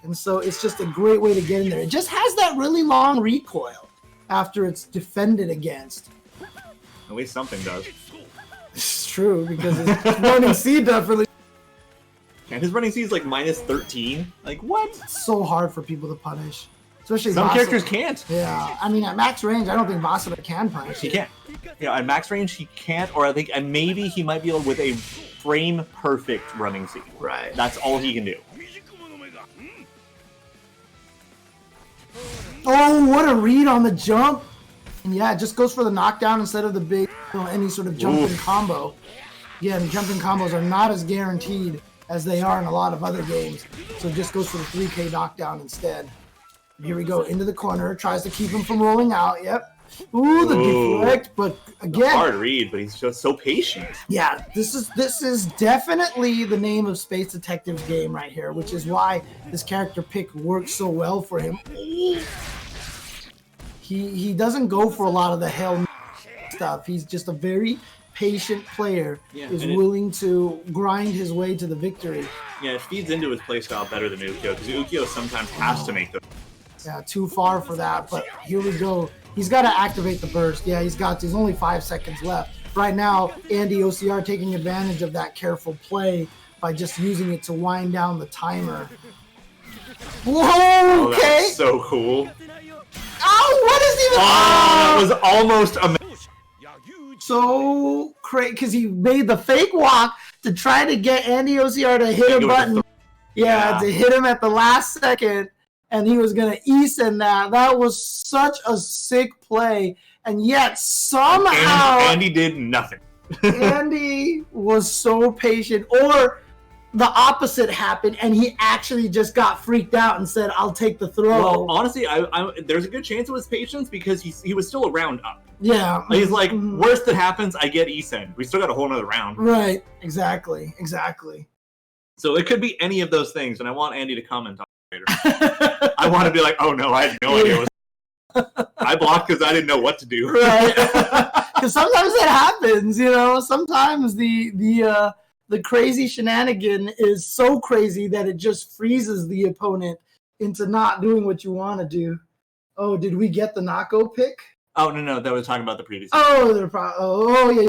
and so it's just a great way to get in there. It just has that really long recoil after it's defended against. At least something does. It's true, because his running C definitely. And his running C is like minus 13. Like, what? It's so hard for people to punish. Especially some Basara. Characters can't. Yeah, I mean, at max range, I don't think Basara can punish. He can't. Yeah, at max range, he can't, or I think, and maybe he might be able with a frame-perfect running C. Right. That's all he can do. Oh, what a read on the jump. And yeah, it just goes for the knockdown instead of the big, you know, any sort of jumping combo. Yeah, and jumping combos are not as guaranteed as they are in a lot of other games. So it just goes for the 3K knockdown instead. Here we go, into the corner, tries to keep him from rolling out, yep. Ooh, the deflect, but again... Hard read, but he's just so patient. Yeah, this is definitely the name of Space Detective's game right here, which is why this character pick works so well for him. He doesn't go for a lot of the hell stuff. He's just a very patient player who's willing to grind his way to the victory. Yeah, it feeds into his playstyle better than Ukyo, because Ukyo sometimes has to make them. Yeah, too far for that, but here we go. He's got to activate the burst. Yeah, there's only 5 seconds left. Right now, Andy OCR taking advantage of that careful play by just using it to wind down the timer. Whoa, okay. That was so cool. Oh, what is even... that was almost amazing. So crazy, because he made the fake walk to try to get Andy OCR to hit a button. Yeah, to hit him at the last second. And he was going to e-send that. That was such a sick play. And yet, somehow... Andy did nothing. Andy was so patient. Or the opposite happened, and he actually just got freaked out and said, I'll take the throw. Well, honestly, there's a good chance it was patience because he was still a round up. Yeah. He's like, worst that happens, I get e-send. We still got a whole nother round. Right. Exactly. So it could be any of those things, and I want Andy to comment on it later. I want to be like, oh no, I had no idea what I blocked because I didn't know what to do. Right. Because sometimes that happens, you know. Sometimes the crazy shenanigan is so crazy that it just freezes the opponent into not doing what you want to do. Oh, did we get the Nako pick? Oh, no, that was talking about the previous. Oh, yeah.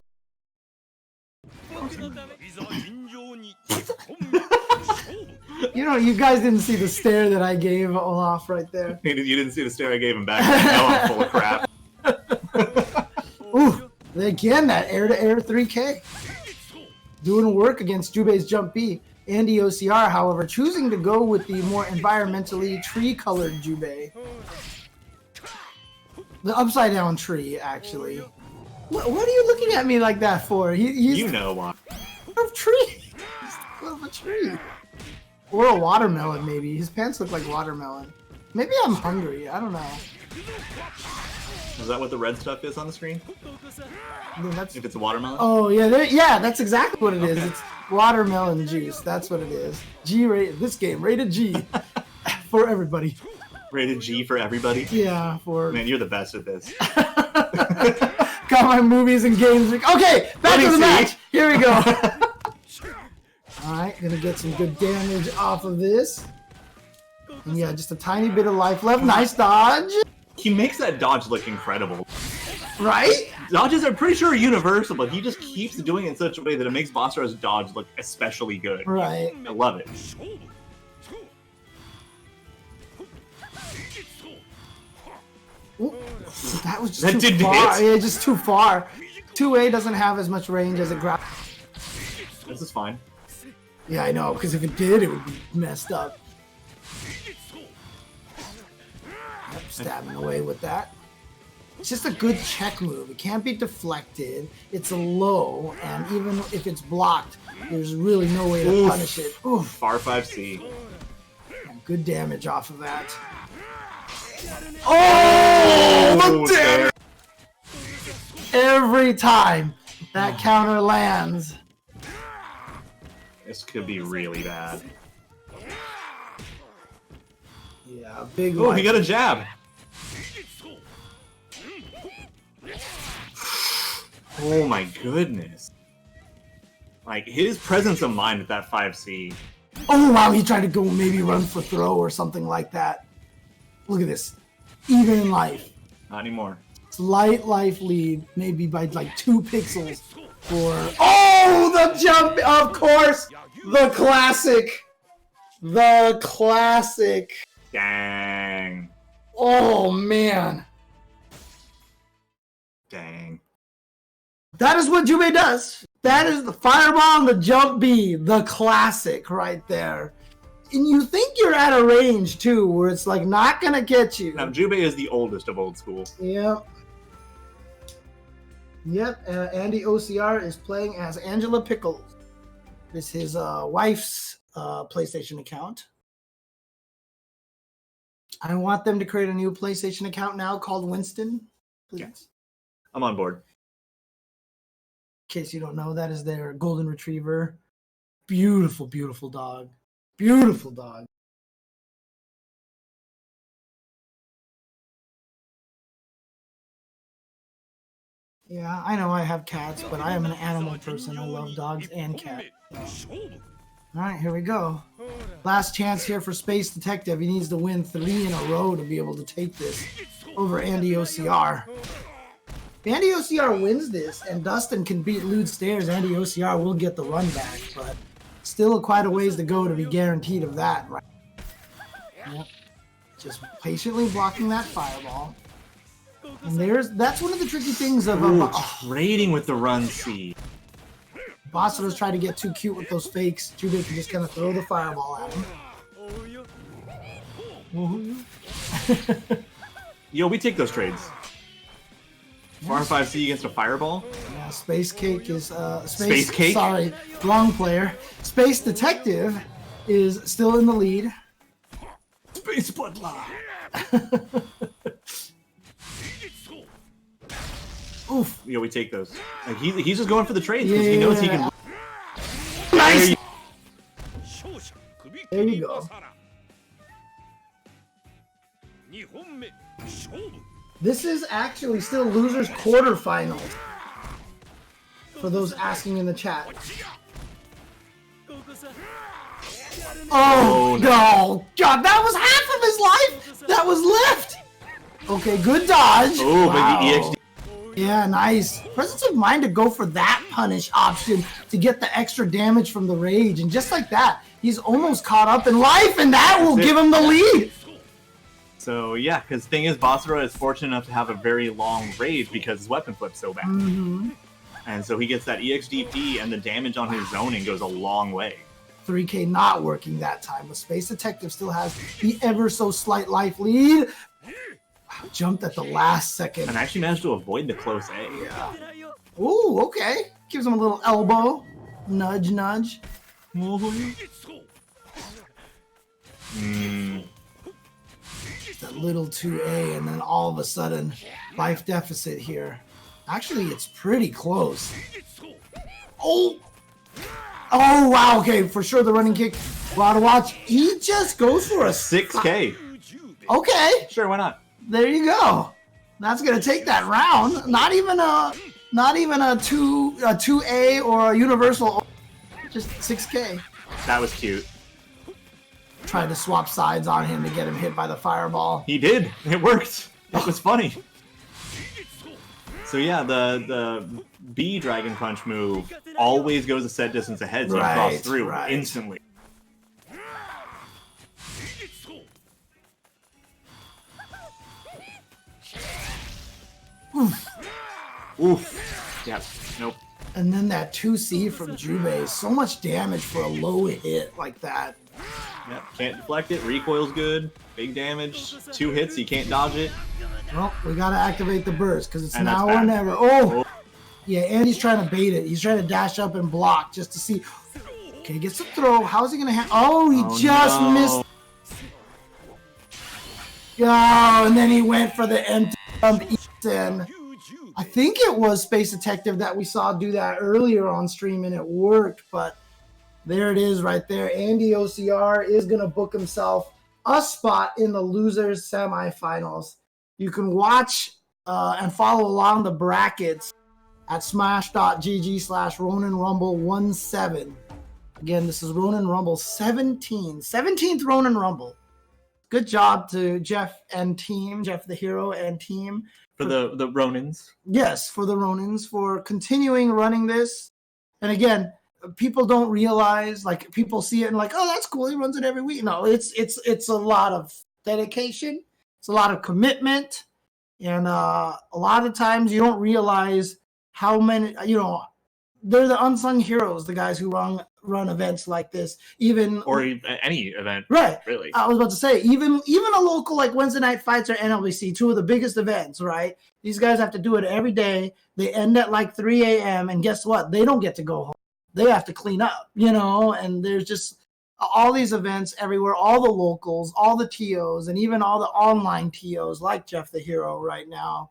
You know, you guys didn't see the stare that I gave Olaf right there. You didn't see the stare I gave him back. I know I'm full of crap. Ooh, again, that air-to-air 3K. Doing work against Jubei's jump B. Andy OCR, however, choosing to go with the more environmentally tree-colored Jubei. The upside-down tree, actually. What are you looking at me like that for? He's you know why. A tree. He's of a tree. Or a watermelon, maybe. His pants look like watermelon. Maybe I'm hungry. I don't know. Is that what the red stuff is on the screen? I mean, if it's a watermelon? Oh, yeah, that's exactly what it is. It's watermelon juice. That's what it is. G-rated. This game, rated G. For everybody. Rated G for everybody? Yeah, for... Man, you're the best at this. Got my movies and games. Okay, back to the match. Here we go. Alright, gonna get some good damage off of this. And yeah, just a tiny bit of life left. Nice dodge. He makes that dodge look incredible. Right? Dodges are pretty sure universal, but he just keeps doing it in such a way that it makes Basara's dodge look especially good. Right. I love it. Ooh, that was just That too didn't far. hit. Yeah, just too far. 2A doesn't have as much range as it grabs. This is fine. Yeah, I know, because if it did, it would be messed up. Yep, stabbing away with that. It's just a good check move. It can't be deflected. It's a low, and even if it's blocked, there's really no way to punish it. Oof. Far 5C. And good damage off of that. Oh, the damage! Every time that counter lands. This could be really bad. Yeah, big Oh, life. he got a jab. Oh my goodness. Like, his presence of mind with that 5C. Oh, wow, he tried to go maybe run for throw or something like that. Look at this. Even in life. Not anymore. Slight life lead, maybe by like 2 pixels. For oh, the jump! Of course, the classic, the classic. Dang. Oh man, Dang. that is what Jubei does. That is the fireball and the jump B, the classic right there. And you think you're at a range too, where it's like not gonna get you. Now, Jubei is the oldest of old school. Yep. Yep, Andy OCR is playing as Angela Pickles. This is his wife's PlayStation account. I want them to create a new PlayStation account now called Winston. Please. Yeah. I'm on board. In case you don't know, that is their golden retriever. Beautiful, beautiful dog. Beautiful dog. Yeah, I know I have cats, but I am an animal person. I love dogs and cats. So. All right, here we go. Last chance here for Space Detective. He needs to win 3 in a row to be able to take this over Andy OCR. If Andy OCR wins this and Dustin can beat Lude Stairs, Andy OCR will get the run back, but still quite a ways to go to be guaranteed of that. Right? Yep. Just patiently blocking that fireball. And that's one of the tricky things of Trading with the run C. Bossero's trying to get too cute with those fakes. Jubei can just kind of throw the fireball at him. Yo, we take those trades. Far 5C against a fireball? Yeah, Space Cake is Space Cake? Sorry, wrong player. Space Detective is still in the lead. Space Butler! Oof. Yo, we take those. Like, he's just going for the trades because he knows he can. Nice. There you go. This is actually still losers quarterfinals. For those asking in the chat. Oh no! God, that was half of his life. That was left. Okay, good dodge. Oh, wow. but the EXD. Yeah, nice. Presence of mind to go for that punish option to get the extra damage from the rage. And just like that, he's almost caught up in life, and that will give him the lead. So, yeah, because the thing is, Basara is fortunate enough to have a very long rage because his weapon flip's so bad. Mm-hmm. And so he gets that EXDP, and the damage on his zoning goes a long way. 3K not working that time, but Space Detective still has the ever so slight life lead. Wow, jumped at the last second. And actually managed to avoid the close A. Yeah. Ooh, okay. Gives him a little elbow. Nudge, nudge. That little 2A, and then all of a sudden, life deficit here. Actually, it's pretty close. Oh! Oh, wow, okay, for sure the running kick. Wow to watch. He just goes for a 6K. Okay. Sure, why not? There you go. That's gonna take that round. Not even a 2A or a universal. Just 6K. That was cute. Tried to swap sides on him to get him hit by the fireball. He did. It worked. It was funny. So yeah, the B Dragon Punch move always goes a set distance ahead, so you cross through instantly. Oof. Yep. Nope. And then that 2C from Jubei. So much damage for a low hit like that. Yep. Can't deflect it. Recoil's good. Big damage. 2 hits. You can't dodge it. Well, we gotta activate the burst because it's And now that's or bad. never. Oh! Yeah, and he's trying to bait it. He's trying to dash up and block just to see. Okay, he gets the throw. How's he gonna Oh, he just missed. Oh, and then he went for the empty Ethan. I think it was Space Detective that we saw do that earlier on stream and it worked, but there it is right there. Andy OCR is going to book himself a spot in the losers semifinals. You can watch and follow along the brackets at smash.gg/Ronin Rumble 17. Again, this is Ronin Rumble 17. 17th Ronin Rumble. Good job to Jeff and team, Jeff the Hero and team. For the Ronins. Yes, for the Ronins, for continuing running this. And again, people don't realize, like, people see it and like, oh, that's cool, he runs it every week. No, it's a lot of dedication. It's a lot of commitment. And a lot of times you don't realize how many, they're the unsung heroes, the guys who run events like this, Or any event, right? Really. I was about to say, even a local like Wednesday Night Fights or NLBC, two of the biggest events, right? These guys have to do it every day. They end at like 3 a.m. and guess what? They don't get to go home. They have to clean up, and there's just all these events everywhere, all the locals, all the TOs, and even all the online TOs like Jeff the Hero right now,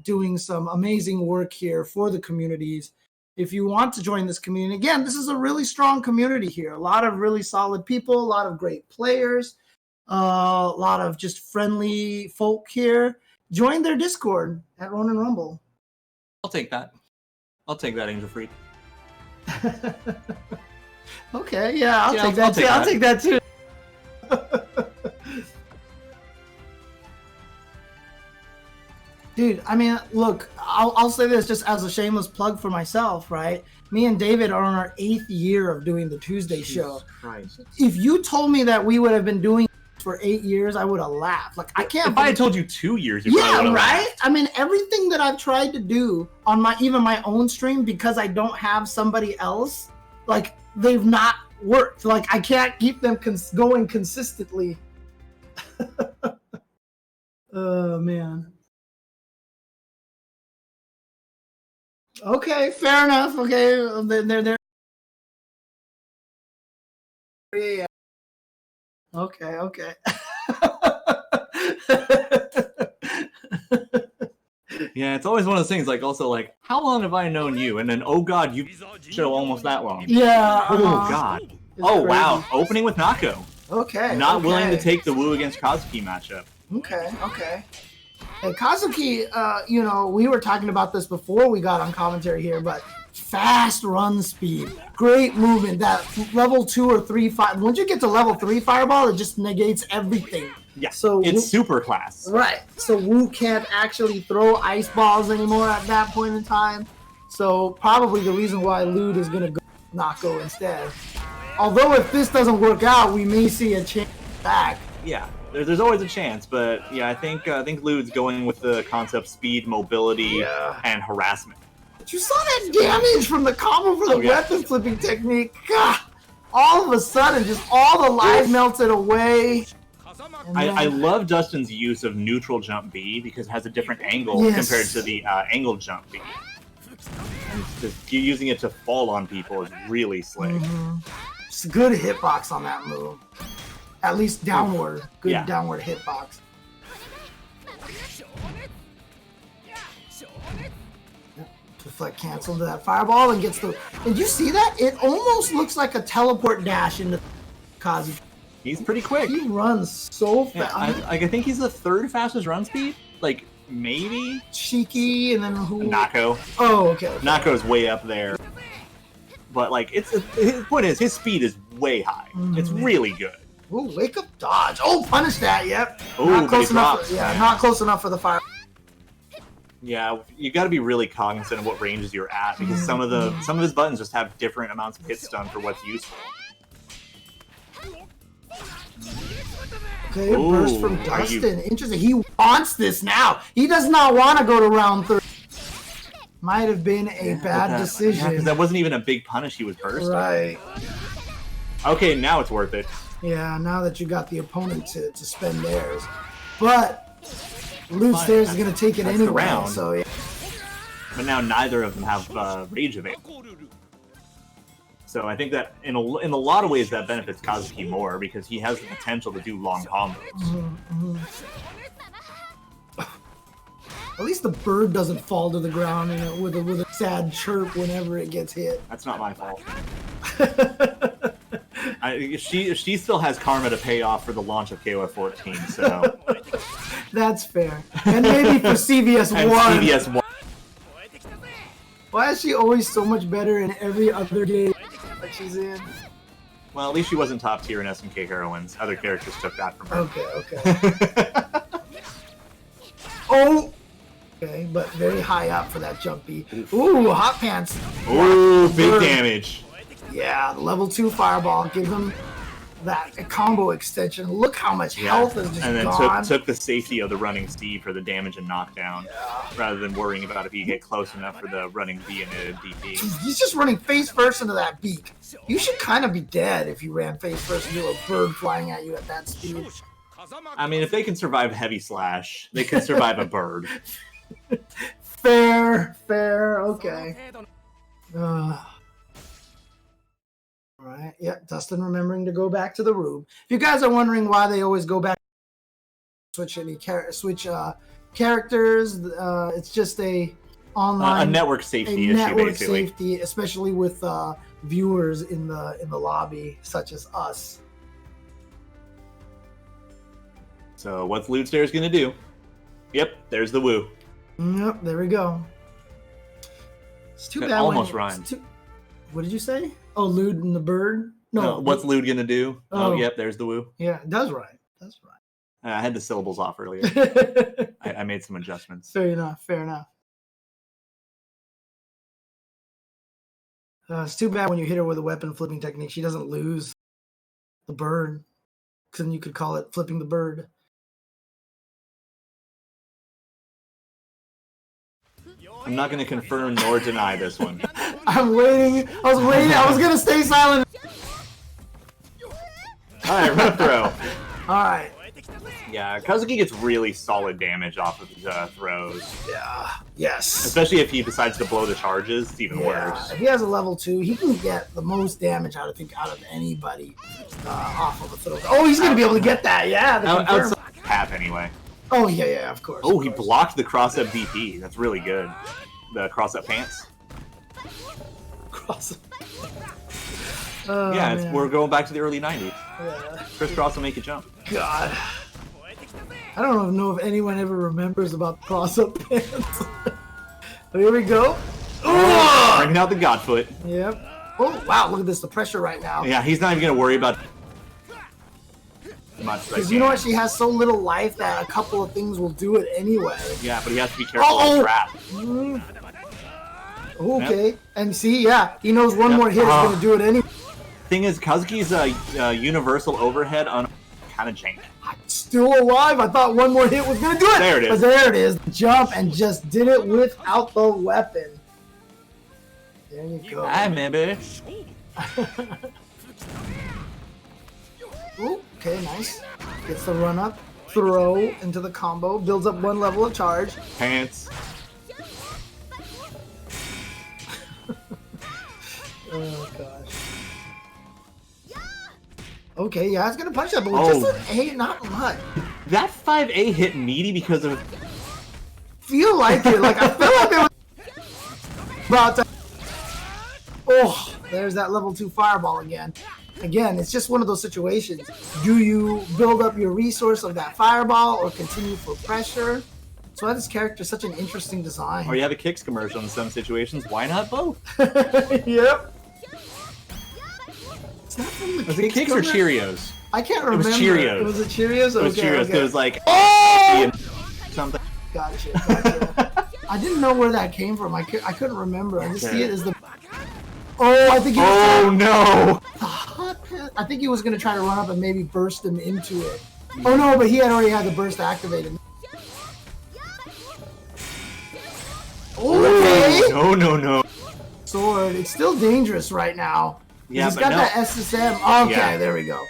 doing some amazing work here for the communities. If you want to join this community, again, this is a really strong community here. A lot of really solid people, a lot of great players, a lot of just friendly folk here. Join their Discord at Ronin Rumble. I'll take that. I'll take that, Angel Freak. Okay, yeah, I'll Yeah, take that I'll too. take I'll take that too. Dude, I mean, look, I'll say this just as a shameless plug for myself, right? Me and David are on our 8th year of doing the Tuesday show. Christ. If you told me that we would have been doing this for 8 years, I would have laughed. Like, I can't. If I had told you 2 years, you probably Yeah, would've right? laughed. I mean, everything that I've tried to do on even my own stream, because I don't have somebody else, like, they've not worked. Like, I can't keep them going consistently. Oh, man. Okay, fair enough. Okay, they're yeah. Okay. Yeah, it's always one of those things, like, also, like, how long have I known you? And then, oh god, you show almost that long. Yeah. Oh god. It's Oh wow, crazy. opening with Nako. Okay. Not willing to okay. take the Wu against Kazuki matchup. Okay. Hey, Kazuki, we were talking about this before we got on commentary here, but fast run speed, great movement, that level 2 or 3 fire. Once you get to level 3 fireball, it just negates everything. Yeah, So it's super class. Right. So Wu can't actually throw ice balls anymore at that point in time. So probably the reason why Lude is going to go Nako instead. Although if this doesn't work out, we may see a change back. Yeah, there's always a chance, but yeah, I think Lude's going with the concept speed, mobility, and harassment. But you saw that damage from the combo for the yeah. weapon flipping technique. God, all of a sudden, just all the life melted away. And I then- love Dustin's use of neutral jump B because it has a different angle Yes. compared to the angled jump B. And just using it to fall on people is really slick. Just good hitbox on that move. At least downward. Good Yeah. downward hitbox. Deflect cancel to that fireball and gets the. Did you see that? It almost looks like a teleport dash into Kazuki. He's pretty quick. He runs so Yeah, fast. I think he's the 3rd fastest run speed. Like, maybe? Cheeky and then who? Nako. Oh, okay. Nako's way up there. But, like, his point is, his speed is way high. It's really good. Ooh, wake up dodge. Oh, punish that. Yep. Ooh, Not but close he enough. drops. Yeah, not close enough for the fire. Yeah, you got to be really cognizant of what ranges you're at because some of his buttons just have different amounts of hit stun for what's useful. Okay, Ooh, burst from are you- Dustin. Interesting. He wants this now. He does not want to go to round 3. Might have been a bad Yeah, decision. because that wasn't even a big punish he was bursting. Right. Okay, now it's worth it. Yeah, now that you got the opponent to spend theirs. But Loot Stairs is going to take it That's the anyway. round. So, yeah. But now neither of them have Rage available. So I think that in a lot of ways that benefits Kazuki more because he has the potential to do long combos. At least the bird doesn't fall to the ground with a sad chirp whenever it gets hit. That's not my fault. She still has karma to pay off for the launch of KOF 14, so. That's fair. And maybe for CVS 1. And CVS 1. Why is she always so much better in every other game that she's in? Well, at least she wasn't top tier in SNK Heroines. Other characters took that from her. Okay. Oh! Okay, but very high up for that jumpy. Ooh, hot pants. Ooh, big damage. Yeah, level 2 fireball. Give him that combo extension. Look how much health is just and then gone. took the safety of the running Steve for the damage and knockdown, rather than worrying about if you get close enough for the running V and a DP. He's just running face first into that beak. You should kind of be dead if you ran face first into a bird flying at you at that speed. I mean, if they can survive heavy slash, they can survive a bird. Fair, okay. Alright, yeah, Dustin remembering to go back to the room. If you guys are wondering why they always go back, switch characters, it's just a online a network safety issue, network basically. safety, especially with viewers in the lobby, such as us. So what's Loot Stairs gonna do? Yep, there's the woo. Yep, there we go. It's too That bad. almost rhymed. What did you say? Oh, Lude and the bird? No. What's Lude gonna do? Oh. Oh, yep, there's the woo. Yeah, it does rhyme. That's right. I had the syllables off earlier. I made some adjustments. Fair enough. It's too bad when you hit her with a weapon flipping technique, she doesn't lose the bird. Because then you could call it flipping the bird. I'm not going to confirm nor deny this one. I'm waiting. I was going to stay silent. Alright, rep throw. Alright. Yeah, Kazuki gets really solid damage off of his throws. Yeah. Yes. Especially if he decides to blow the charges, it's even worse. If he has a level 2, he can get the most damage out of anybody off of a throw. Oh, he's going to be able to get that. Yeah. Outside half anyway. Oh, yeah, of course. Oh, he blocked the cross-up DP. That's really good. The cross-up pants. Cross-up. Yeah, we're going back to the early 90s. Yeah. Chris Cross will make a jump. God. I don't know if anyone ever remembers about cross-up pants. But here we go. Bringing out the Godfoot. Yep. Oh, wow, look at this. The pressure right now. Yeah, he's not even going to worry about much. Because you know what? She has so little life that a couple of things will do it anyway. Yeah, but he has to be careful of the trap. Okay. Yep. And see, yeah, he knows one more hit is going to do it anyway. Thing is, Kazuki's universal overhead on kind of jank. Still alive. I thought one more hit was going to do it. There it is. But there it is. Jump and just did it without the weapon. There you go. I remember. Ooh, okay, nice. Gets the run up, throw into the combo, builds up one level of charge. Pants. Oh gosh. Okay, yeah, it's gonna punch that, but with just an A, not much. That 5A hit meaty because of. Feel like it. Like I feel like it was about to. Oh, there's that level 2 fireball again. Again, it's just one of those situations. Do you build up your resource of that fireball or continue for pressure? That's why this character is such an interesting design. Or you have a Kicks commercial in some situations. Why not both? Yep. Is that from the Was it Kicks or Cheerios? I can't remember. It was Cheerios. It was a Cheerios? It was Cheerios. Okay. It was like, something. Gotcha. I didn't know where that came from. I couldn't remember. I just see it as the... Oh, I think he was... Oh, no! I think he was going to try to run up and maybe burst him into it. Oh no, but he had already had the burst activated. Okay. No. Sword. It's still dangerous right now. Yeah, he's but got no. that SSM. Okay, Yeah. there we go.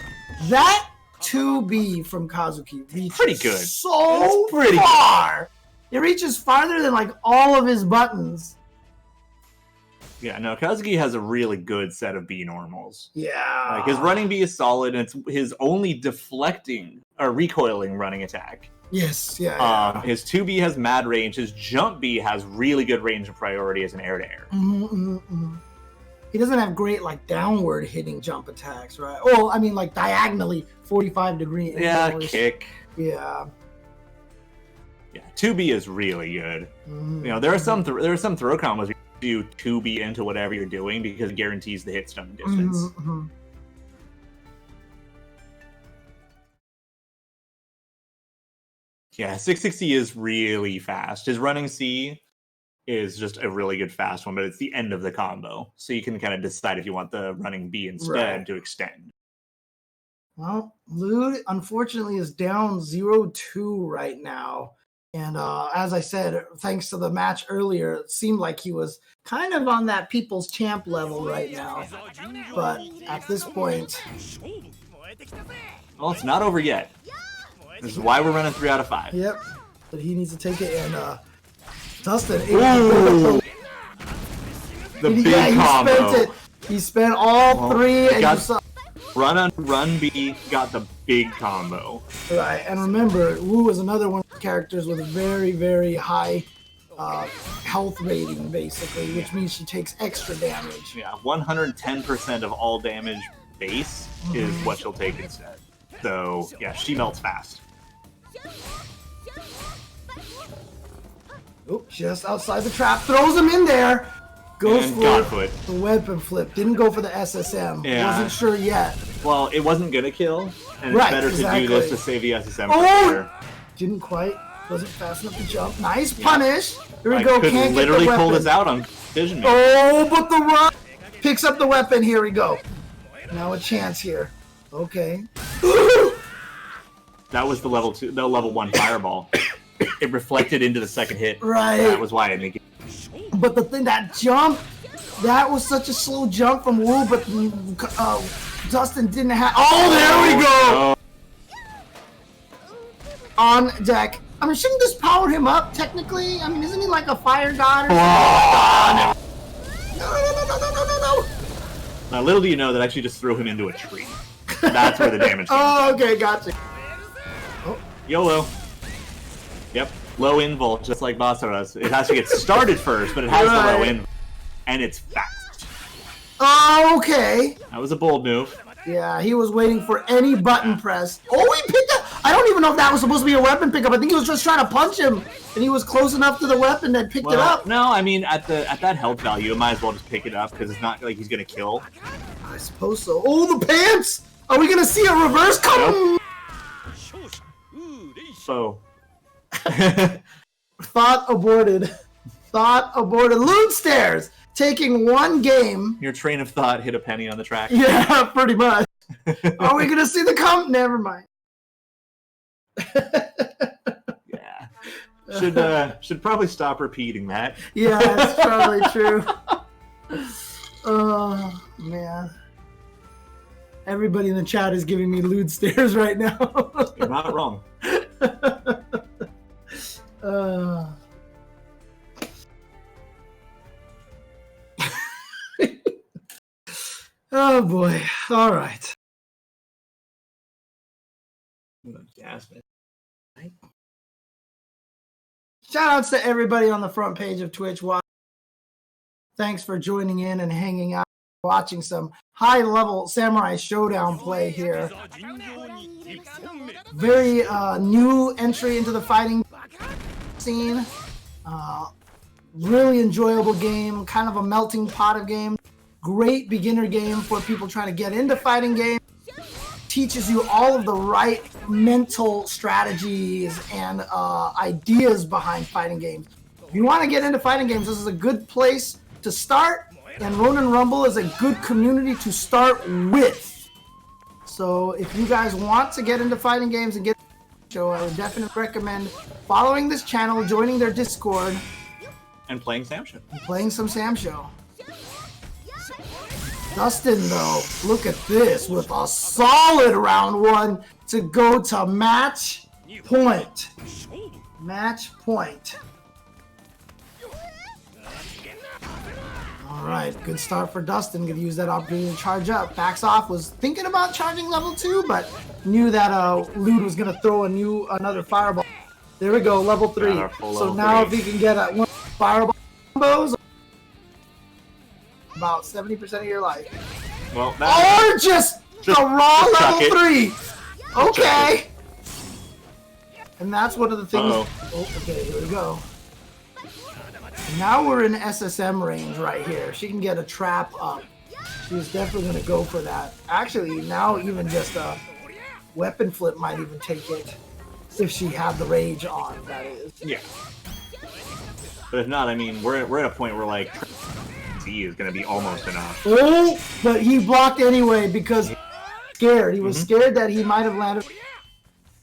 That 2B from Kazuki reaches Pretty good. so It's pretty far. It reaches farther than like all of his buttons. Yeah, no, Kazuki has a really good set of B normals. Yeah. Like his running B is solid, and it's his only deflecting or recoiling running attack. Yes, yeah. His 2B has mad range. His jump B has really good range and priority as an air-to-air. He doesn't have great like downward hitting jump attacks, right? Well, I mean like diagonally 45-degree. Yeah, angles. kick. Yeah. Yeah, 2B is really good. You know, there are some throw combos where you do 2B into whatever you're doing because it guarantees the hit stun distance. Yeah, 660 is really fast. His running C is just a really good fast one, but it's the end of the combo. So you can kind of decide if you want the running B instead to extend. Well, Lude unfortunately is down 0-2 right now. And as I said, thanks to the match earlier, it seemed like he was kind of on that people's champ level right now. But at this point... Well, it's not over yet. This is why we're running 3 out of 5. Yep. But he needs to take it, and Dustin... Ooh. The big combo. Spent it. He spent all 3, and you saw... Run B got the big combo. Right, and remember, Wu is another one of the characters with a very, very high health rating, basically, which means she takes extra damage. Yeah, 110% of all damage base is what she'll take instead. So, yeah, she melts fast. Oh, just outside the trap, throws him in there. Goes And for Godfoot. the weapon flip. Didn't go for the SSM. Yeah. Wasn't sure yet. Well, it wasn't gonna kill, and Right, it's better exactly. to do this to save the SSM for Oh! later. Didn't quite. Wasn't fast enough to jump. Nice punish. Here we I go. could Can't literally get the pull weapon. this out on Vision Man. Oh, but the run picks up the weapon. Here we go. Now a chance here. Okay. That was the level 1 fireball. It reflected into the second hit. Right. That was why I didn't get. But the thing, that jump, that was such a slow jump from Wu, but Dustin didn't have... Oh, there we go! On deck. I mean, shouldn't this power him up, technically? I mean, isn't he like a fire god or something? No. Now, little do you know that actually just threw him into a tree. That's where the damage came. Oh, okay, gotcha. YOLO. Yep. Low invul, just like Basara's. It has to get started first, but it has the low invul. And it's fast. Oh, okay. That was a bold move. Yeah, he was waiting for any button press. Oh, he picked up. I don't even know if that was supposed to be a weapon pickup. I think he was just trying to punch him, and he was close enough to the weapon that picked it up. No, I mean at that health value, it might as well just pick it up because it's not like he's gonna kill. I suppose so. Oh, the pants! Are we gonna see a reverse come? So. Thought aborted. Thought aborted. Loon Stairs taking one game. Your train of thought hit a penny on the track. Yeah, pretty much. Are we gonna see the come? Never mind. Yeah. Should probably stop repeating that. Yeah, that's probably true. Oh man. Everybody in the chat is giving me lewd stares right now. You're not wrong. Oh boy. All right. Shout outs to everybody on the front page of Twitch. Thanks for joining in and hanging out, watching some high level Samurai Showdown play here. Very new entry into the fighting scene. Really enjoyable game, kind of a melting pot of game. Great beginner game for people trying to get into fighting games. Teaches you all of the right mental strategies and ideas behind fighting games. If you want to get into fighting games, this is a good place to start, and Ronin Rumble is a good community to start with. So if you guys want to get into fighting games and get show, I would definitely recommend following this channel, joining their Discord, and playing Sam Show. and playing some Sam Show. Dustin, though, look at this with a solid round 1 to go to match point. Match point. All right, good start for Dustin. Gonna use that opportunity to charge up. Backs off. Was thinking about charging level 2, but knew that Lude was gonna throw another fireball. There we go, level 3. So now if he can get one fireball combos, about 70% of your life. Well, Or just a raw level 3. Okay. And that's one of the things. Oh, okay, here we go. Now we're in SSM range right here. She can get a trap up. She was definitely going to go for that. Actually, now even just a weapon flip might even take it. If she had the rage on, that is. Yeah. But if not, I mean, we're at a point where, like, C is going to be almost enough. Oh, but he blocked anyway because he was scared. He was scared that he might have landed.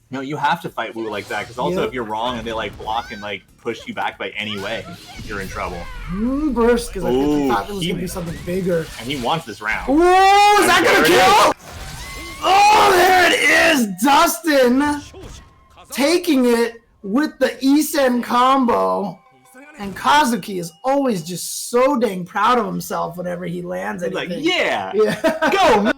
No, you have to fight Wu like that, because also if you're wrong and they, like, block and, like, push you back by any way, you're in trouble. Burst, because I thought it was going to be something bigger. And he wants this round. Ooh, is that going to kill? Oh, there it is! Dustin taking it with the Isen combo. And Kazuki is always just so dang proud of himself whenever he lands anything. Like, yeah! Go!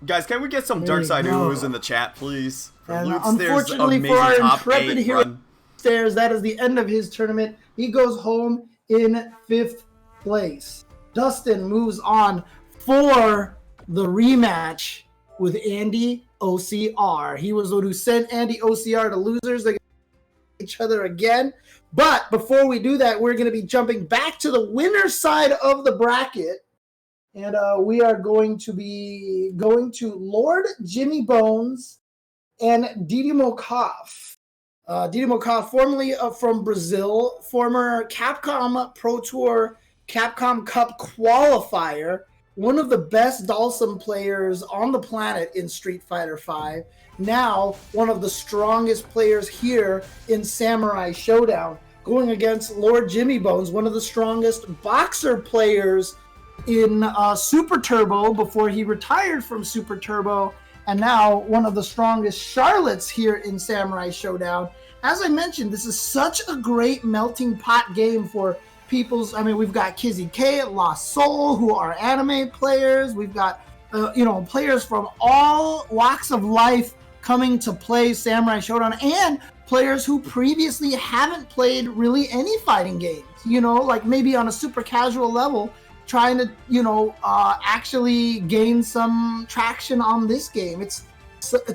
Guys, can we get some Dark Side Uus in the chat, please? And Lute's unfortunately for our intrepid hero upstairs, that is the end of his tournament. He goes home in 5th place. Dustin moves on for the rematch with Andy OCR. He was the one who sent Andy OCR to losers against each other again. But before we do that, we're going to be jumping back to the winner's side of the bracket. And we are going to be going to Lord Jimmy Bones and Didi Mokov. Didi Mokov, formerly from Brazil, former Capcom Pro Tour Capcom Cup qualifier, one of the best Dalsum players on the planet in Street Fighter V. Now, one of the strongest players here in Samurai Showdown, going against Lord Jimmy Bones, one of the strongest boxer players in Super Turbo before he retired from Super Turbo, and now one of the strongest Charlottes here in Samurai Showdown. As I mentioned, this is such a great melting pot game for people's. I mean, we've got Kizzy K at Lost Soul, who are anime players. We've got players from all walks of life coming to play Samurai Showdown, and players who previously haven't played really any fighting games. Like maybe on a super casual level, trying to, actually gain some traction on this game. It's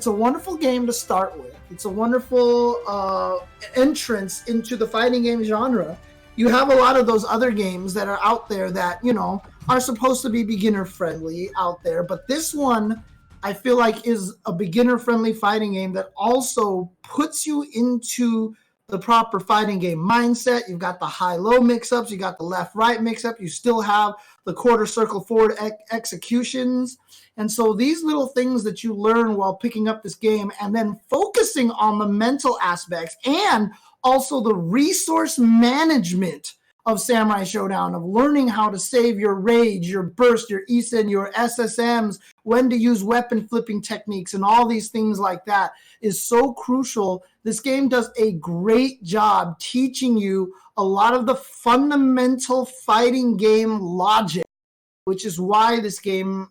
a wonderful game to start with. It's a wonderful entrance into the fighting game genre. You have a lot of those other games that are out there that, are supposed to be beginner friendly out there. But this one, I feel like, is a beginner friendly fighting game that also puts you into the proper fighting game mindset. You've got the high-low mix-ups, you got the left-right mix-up, you still have the quarter circle forward executions. And so these little things that you learn while picking up this game and then focusing on the mental aspects and also the resource management of Samurai Showdown, of learning how to save your rage, your burst, your Isen, your SSMs, when to use weapon flipping techniques, and all these things like that is so crucial. This game does a great job teaching you a lot of the fundamental fighting game logic, which is why this game,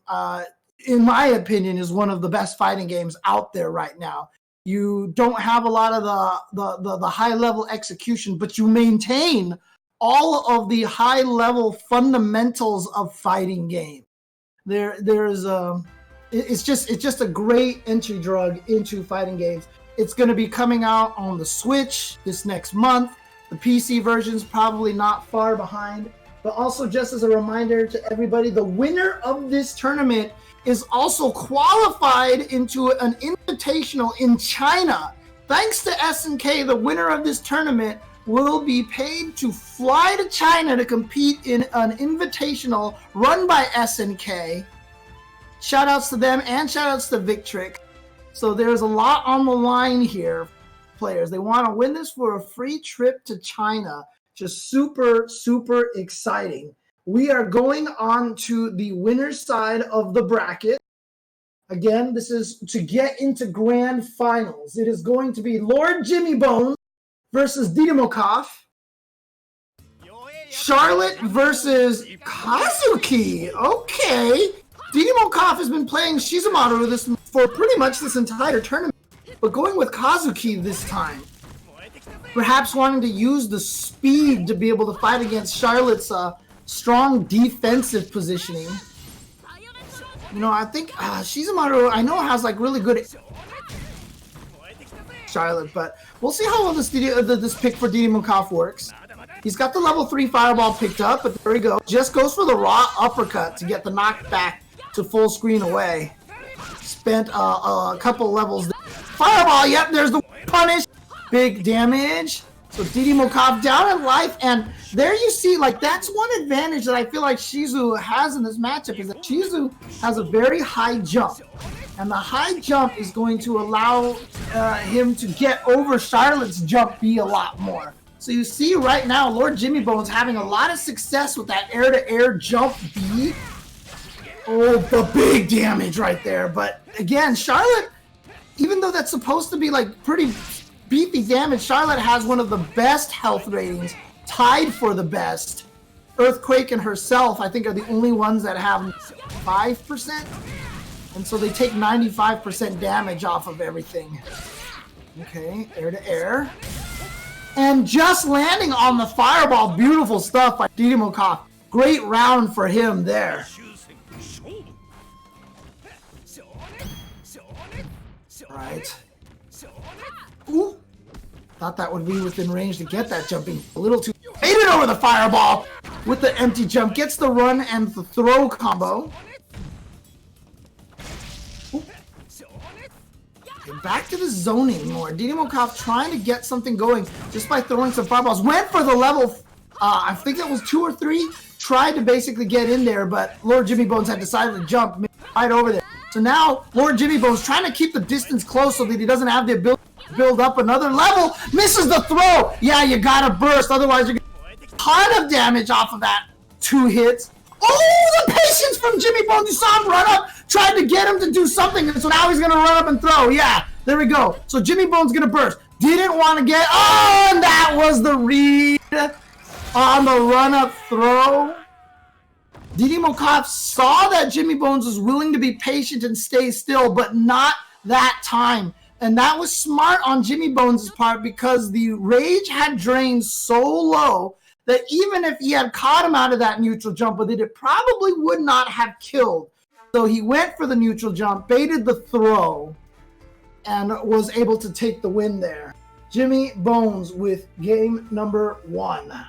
in my opinion, is one of the best fighting games out there right now. You don't have a lot of the high-level execution, but you maintain all of the high-level fundamentals of fighting game. It's just a great entry drug into fighting games. It's going to be coming out on the Switch this next month. The PC version's probably not far behind. But also, just as a reminder to everybody, the winner of this tournament is also qualified into an invitational in China. Thanks to SNK, the winner of this tournament will be paid to fly to China to compete in an invitational run by SNK. Shoutouts to them and shoutouts to Victrix. So there's a lot on the line here, players. They want to win this for a free trip to China. Just super, super exciting. We are going on to the winner's side of the bracket. Again, this is to get into grand finals. It is going to be Lord Jimmy Bones versus Didymokov. Charlotte versus Kazuki. Okay. Didymokov has been playing Shizumaru for pretty much this entire tournament, but going with Kazuki this time. Perhaps wanting to use the speed to be able to fight against Charlotte's strong defensive positioning. You know, I think Shizumaru, I know, has like really good Charlotte, but we'll see how well this pick for Didymokov works. He's got the level 3 fireball picked up, but there we go. Just goes for the raw uppercut to get the knockback to full screen away. Spent a couple levels there. Fireball, yep, there's the punish. Big damage. So Didymokov down in life, and there you see, like, that's one advantage that I feel like Shizu has in this matchup, is that Shizu has a very high jump. And the high jump is going to allow him to get over Charlotte's jump B a lot more. So you see right now, Lord Jimmy Bones having a lot of success with that air-to-air jump B. Oh, the big damage right there. But again, Charlotte, even though that's supposed to be like pretty beefy damage, Charlotte has one of the best health ratings, tied for the best. Earthquake and herself, I think, are the only ones that have 5%. And so they take 95% damage off of everything. Okay, air to air. And just landing on the fireball, beautiful stuff by Didymokov. Great round for him there. Right. Ooh. Thought that would be within range to get that jumping. A little too. Made it over the fireball with the empty jump. Gets the run and the throw combo. Okay, back to the zoning more. Didymokov trying to get something going just by throwing some fireballs. Went for the level, I think that was 2 or 3. Tried to basically get in there, but Lord Jimmy Bones had decided to jump right over there. So now Lord Jimmy Bones trying to keep the distance close so that he doesn't have the ability to build up another level. Misses the throw. Yeah, you gotta burst, otherwise you're gonna get a ton of damage off of that 2 hits. Oh, the patience from Jimmy Bones. You saw him run up, tried to get him to do something, and so now he's gonna run up and throw. Yeah, there we go. So Jimmy Bones gonna burst. Didn't want to get, oh, and that was the read on the run up throw. Didymokov saw that Jimmy Bones was willing to be patient and stay still, but not that time. And that was smart on Jimmy Bones' part, because the rage had drained so low that even if he had caught him out of that neutral jump with it, it probably would not have killed. So he went for the neutral jump, baited the throw, and was able to take the win there. Jimmy Bones with game number 1.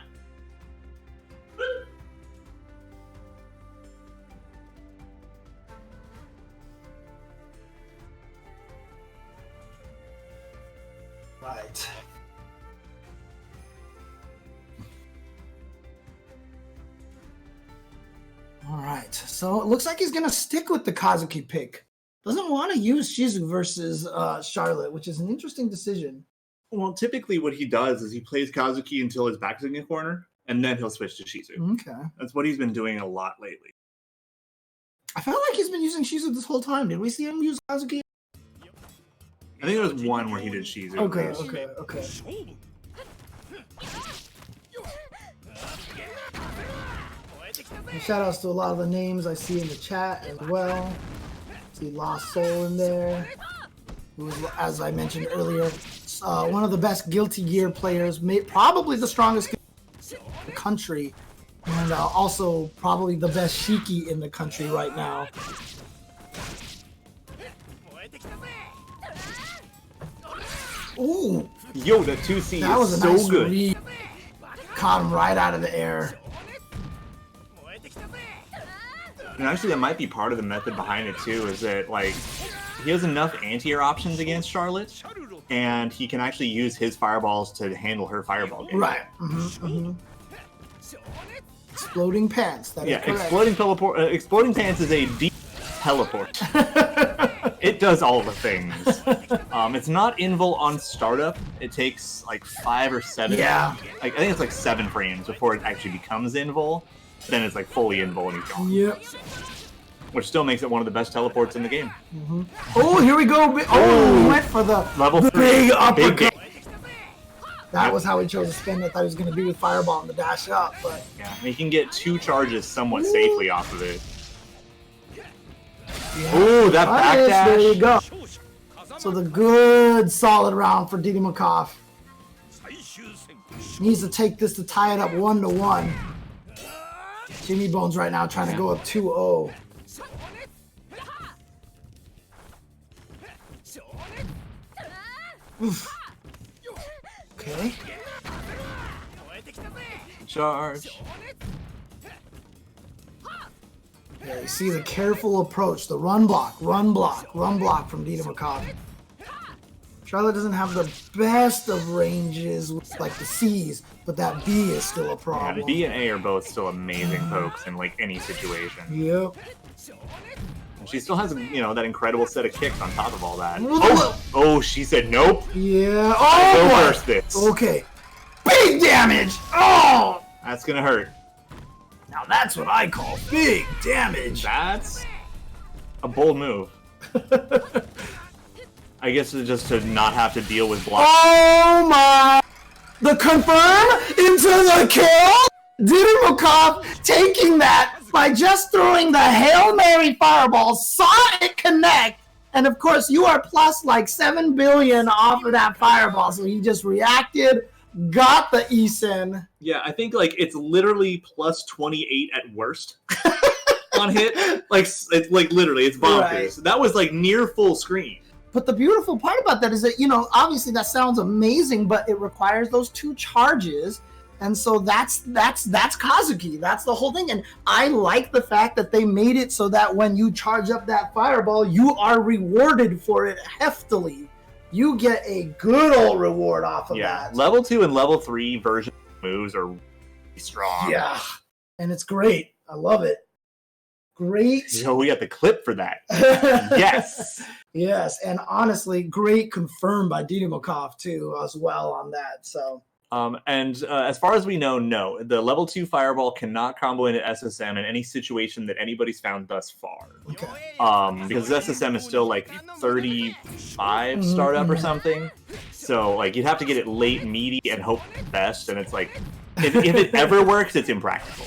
Right. All right. So it looks like he's going to stick with the Kazuki pick. Doesn't want to use Shizu versus Charlotte, which is an interesting decision. Well, typically what he does is he plays Kazuki until his back's in the corner, and then he'll switch to Shizu. Okay. That's what he's been doing a lot lately. I felt like he's been using Shizu this whole time. Did we see him use Kazuki? I think there was one where he did Shizu. Okay. And shout outs to a lot of the names I see in the chat as well. See Lost Soul in there, who was, as I mentioned earlier, one of the best Guilty Gear players, probably the strongest in the country, and also probably the best Shiki in the country right now. Ooh, yo, the 2C that was is a nice so good. read. Caught him right out of the air. And actually, that might be part of the method behind it too. Is that like he has enough anti-air options against Charlotte and he can actually use his fireballs to handle her fireball game. Right. Exploding pants. That is correct. Exploding pants is a deep teleport. It does all the things. It's not invul on startup. It takes like 5 or 7. Yeah. Like I think it's like 7 frames before it actually becomes invul. Then it's like fully invul and he's gone. Yep. Which still makes it one of the best teleports in the game. Oh, here we go. Oh, he went for the Level 3. big uppercut. Big. That was how he chose to spin it. I thought he was going to do with fireball and the dash up, but Yeah, he can get 2 charges somewhat safely off of it. yeah. Ooh, that back dash. There you go. So the good solid round for Didymokov. Needs to take this to tie it up 1-1. Jimmy Bones right now trying to go up 2-0. Oof. Okay. Charge. Yeah, you see the careful approach, the run block from Didymokov. Charlotte doesn't have the best of ranges with like the C's, but that B is still a Yeah, problem. B and A are both still amazing pokes in like any situation. Yep. And she still has, that incredible set of kicks on top of all that. Whoa. Oh, she said nope. Yeah. Go Oh, boy. first this. Okay. Big damage. Oh. That's gonna hurt. Now that's what I call big damage. That's a bold move. I guess it's just to not have to deal with block. Oh my! The confirm into the kill. Didymokov taking that by just throwing the Hail Mary fireball, saw it connect, and of course you are plus like 7 billion off of that fireball, so he just reacted, got the ESIN. Yeah, I think like it's literally plus 28 at worst on hit. Like it's like literally it's bonkers. Right. That was like near full screen. But the beautiful part about that is that, obviously that sounds amazing, but it requires those 2 charges. And so that's Kazuki. That's the whole thing. And I like the fact that they made it so that when you charge up that fireball, you are rewarded for it heftily. You get a good old reward off of that. Level 2 and level 3 version moves are really strong. Yeah. And it's great. I love it. Great. So we got the clip for that. Yes. Yes, and honestly, great confirmed by Didymokov too, as well on that. So. As far as we know, no, the level 2 fireball cannot combo into SSM in any situation that anybody's found thus far. Okay. Because SSM is still like 35 startup or something. So like you'd have to get it late meaty and hope for the best, and it's like if it ever works, it's impractical.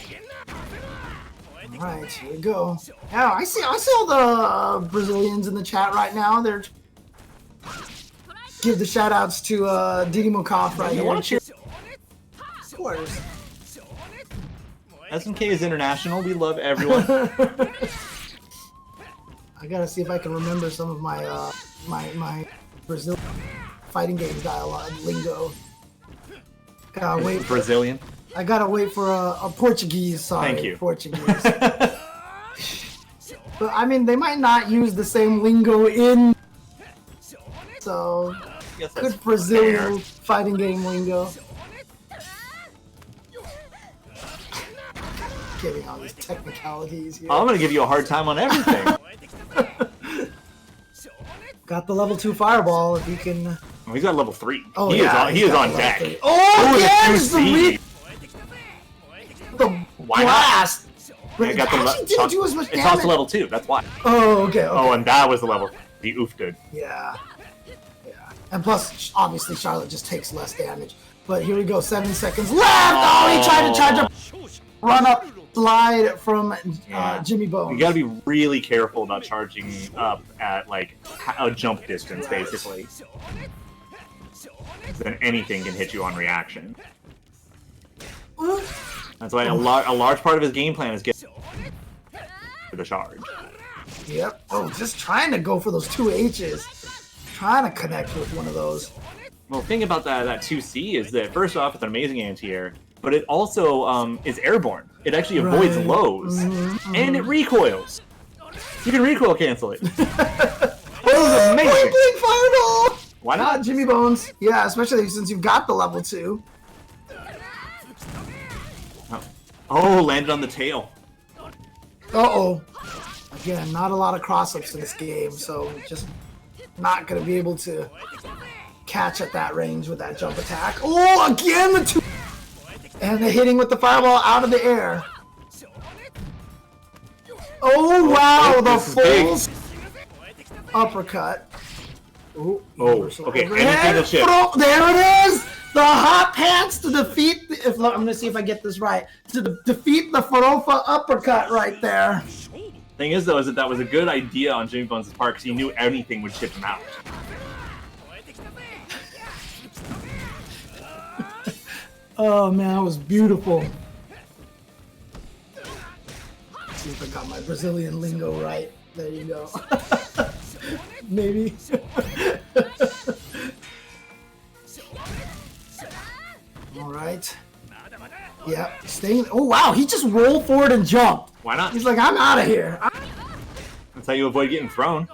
All right, here we go. Yeah, I see all the Brazilians in the chat right now. They're give the shout outs to Didymokov right here. Of course. SNK is international. We love everyone. I gotta see if I can remember some of my my Brazilian fighting game dialogue lingo. Gotta wait for, Brazilian. I gotta wait for a Portuguese. Sorry, Thank you. Portuguese. But I mean, they might not use the same lingo in. So, Yes, that's good Brazilian fair. fighting game lingo. Getting all these technicalities here. I'm gonna give you a hard time on everything. Got the level 2 fireball if you can. Oh, he's got level 3. Oh, he yeah, is on level deck. 3. Oh, Ooh, yes! the 2C. The Why not? blast! I got the Actually didn't do as much It's damage. also level 2. That's why. Oh, okay. Oh, and that was the level. The oof dude. Yeah. And plus, obviously, Charlotte just takes less damage. But here we go, 7 seconds left! Oh, he tried to charge up. Run up, slide from Jimmy Bones. You gotta be really careful about charging up at like a jump distance, basically. Then anything can hit you on reaction. That's why a large part of his game plan is getting the charge. Yep. Oh, just trying to go for those 2 H's. Trying to connect with one of those. Well, the thing about that 2C is that first off, it's an amazing anti-air, but it also is airborne. It actually avoids lows, and it recoils. You can recoil cancel it. That was amazing. Big fireball! Why not not? Jimmy Bones? Yeah, especially since you've got the level 2. Oh, landed on the tail. Uh-oh. Again, not a lot of cross-ups in this game, so just not going to be able to catch at that range with that jump attack. Oh, again the 2! And the hitting with the fireball out of the air. Oh, wow, the full uppercut. Ooh, Okay, anything will shift. There it is! The hot pants to defeat. I'm gonna see if I get this right. To defeat the Farofa uppercut right there. Thing is, though, is that was a good idea on Jimmy Bones' part because he knew anything would ship him out. Oh man, that was beautiful. Let's see if I got my Brazilian lingo right. There you go. Maybe. All right. Yeah, staying. Oh wow, he just rolled forward and jumped. Why not? He's like, I'm out of here. That's how you avoid getting thrown.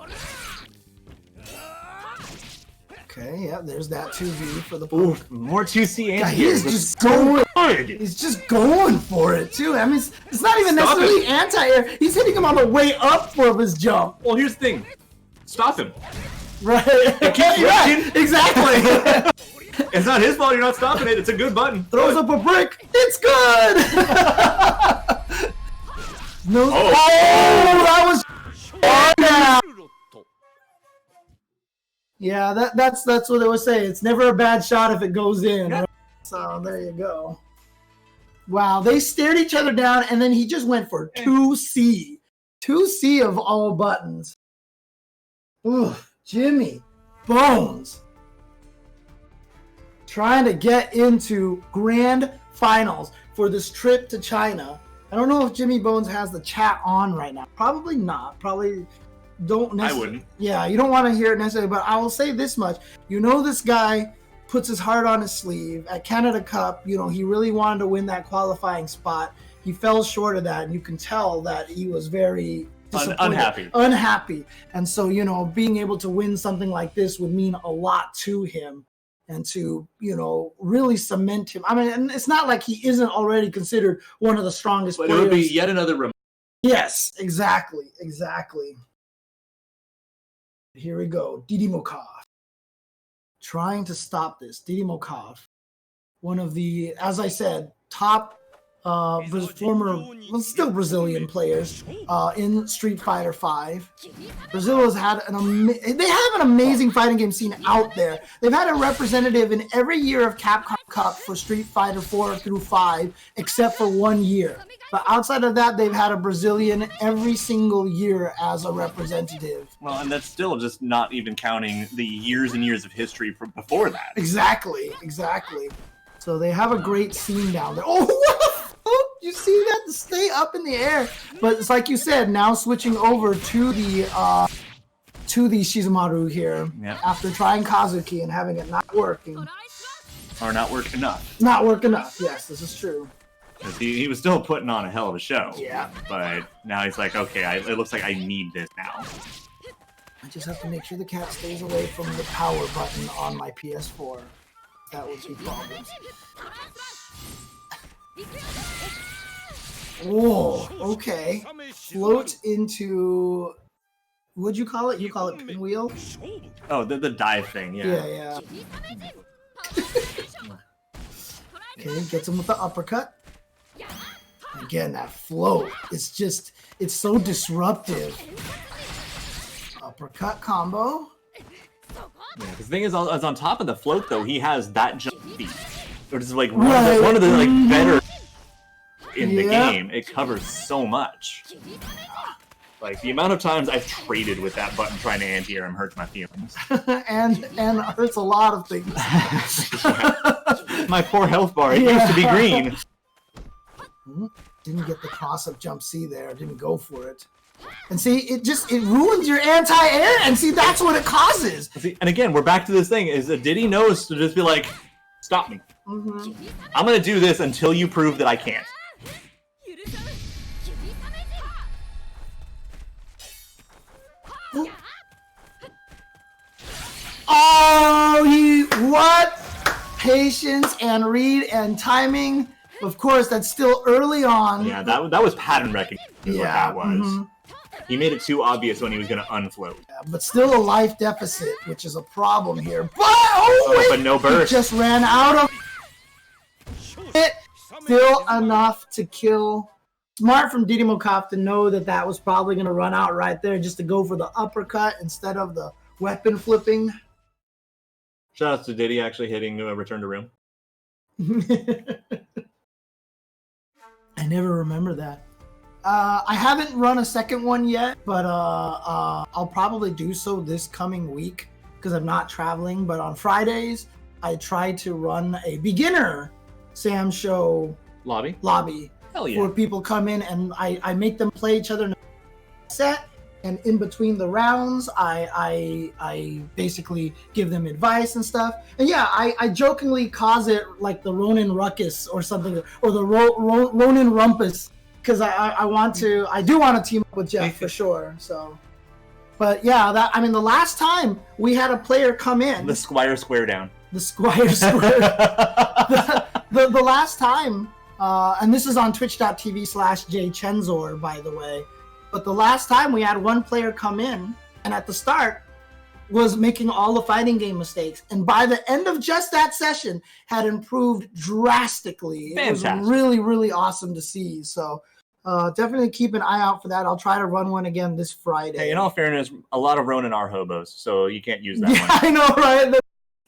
Okay, yeah, there's that 2V for the Ooh, punk. more 2C Yeah, anti-airs. he's just going. Good. He's just going for it too. I mean, it's not even Stop necessarily anti-air. He's hitting him on the way up for his jump. Well, here's the thing. Stop him. Right. Keep Yeah, lifting. exactly. It's not his fault you're not stopping it. It's a good button. Throws up a brick. It's good. No. Oh. That was. Yeah. Yeah, that's what they would say. It's never a bad shot if it goes in. Right? So there you go. Wow, they stared each other down, and then he just went for 2C. 2C of all buttons. Ooh, Jimmy Bones. Trying to get into grand finals for this trip to China. I don't know if Jimmy Bones has the chat on right now. Probably not. Probably don't necessarily. I wouldn't. Yeah, you don't want to hear it necessarily, but I will say this much. You know, this guy puts his heart on his sleeve. At Canada Cup, you know, he really wanted to win that qualifying spot. He fell short of that, and you can tell that he was very disappointed. Unhappy. And so, you know, being able to win something like this would mean a lot to him and to, you know, really cement him. I mean, and it's not like he isn't already considered one of the strongest But players. it would be yet another Yes, exactly. Here we go. Didimokov. Trying to stop this. Didimokov. One of the, as I said, top still Brazilian players in Street Fighter V. Brazil has had they have an amazing fighting game scene out there. They've had a representative in every year of Capcom Cup for Street Fighter 4 through 5, except for 1 year. But outside of that, they've had a Brazilian every single year as a representative. Well, and that's still just not even counting the years and years of history from before that. Exactly. So they have a great scene down there. Oh, what the fuck? You see that? To stay up in the air. But it's like you said, now switching over to the Shizumaru here. Yep. After trying Kazuki and having it not working. Or not work enough. Not work enough. Yes, this is true. He was still putting on a hell of a show. Yeah. But now he's like, okay, it looks like I need this now. I just have to make sure the cat stays away from the power button on my PS4. That would be problems. Whoa, okay. Float into... What'd you call it? You call it pinwheel? Oh, the dive thing, yeah. Yeah. Okay, gets him with the uppercut. Again, that float. It's so disruptive. Uppercut combo. Yeah, the thing is on top of the float, though, he has that jump feat. Which is like Right. one of the like better in the game. It covers so much. Like, the amount of times I've traded with that button trying to anti-air him hurts my feelings. and hurts a lot of things. My poor health bar, it used to be green. Didn't get the cross-up jump C there. Didn't go for it. And see, it ruins your anti-air, and see, that's what it causes. See, and again, we're back to this thing, is that Diddy knows to just be like, stop me. I'm gonna do this until you prove that I can't. Oh! what? Patience and read and timing. Of course, that's still early on. Yeah, that was pattern recognition. Is what that was. mhm. He made it too obvious when he was going to unfloat. But still a life deficit, which is a problem here. But, wait, but no burst. He just ran out of it. Still enough to kill. Smart from Didymokov to know that that was probably going to run out right there, just to go for the uppercut instead of the weapon flipping. Shout out to Diddy actually hitting Return to Room. I never remember that. I haven't run a second one yet, but I'll probably do so this coming week because I'm not traveling. But on Fridays, I try to run a beginner Sam Show Lobby. where Hell yeah. people come in and I make them play each other in a set, and in between the rounds, I basically give them advice and stuff. And yeah, I jokingly cause it like the Ronin Ruckus or something, or the Ronin Rumpus. Because I do want to team up with Jeff for sure. So, but yeah, the last time we had a player come in, The Squire Square Down. the Squire Square, the last time, and this is on Twitch.tv/JChenzor, by the way. But the last time we had one player come in, and at the start was making all the fighting game mistakes, and by the end of just that session, had improved drastically. Fantastic. It was really, really awesome to see. So. Definitely keep an eye out for that. I'll try to run one again this Friday. Hey, in all fairness, a lot of Ronin are hobos, so you can't use that Yeah, one. I know, right? That's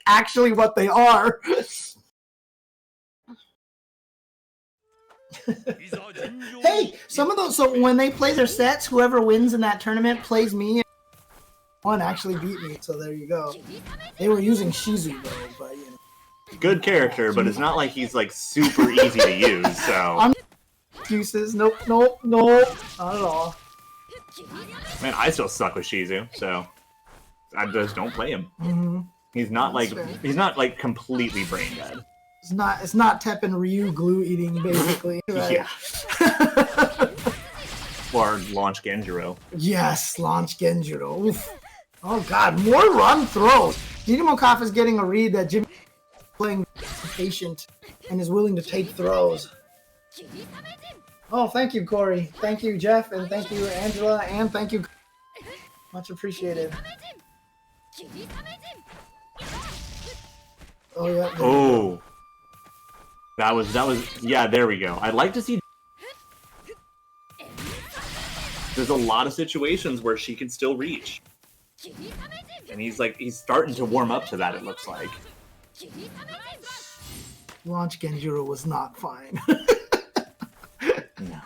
actually what they are. Hey, some of those, so when they play their sets, whoever wins in that tournament plays me. One actually beat me, so there you go. They were using Shizu though, but you know. Good character, but it's not like he's like super easy to use, so... Excuses. Nope, not at all. Man, I still suck with Shizu, so I just don't play him. Mm-hmm. He's not That's like fair. he's not like completely brain dead. It's not Teppen Ryu glue eating basically. Right? Yeah. Or launch Genjiro. Yes, launch Genjiro. Oof. Oh god, more run throws. Didymokov is getting a read that Jimmy is playing patient and is willing to take throws. Oh, thank you, Corey. Thank you, Jeff, and thank you, Angela, and thank you. Much appreciated. Oh yeah. Oh. That was yeah, there we go. I'd like to see. There's a lot of situations where she can still reach. And he's starting to warm up to that, it looks like. Launch Genjiro was not fine. No.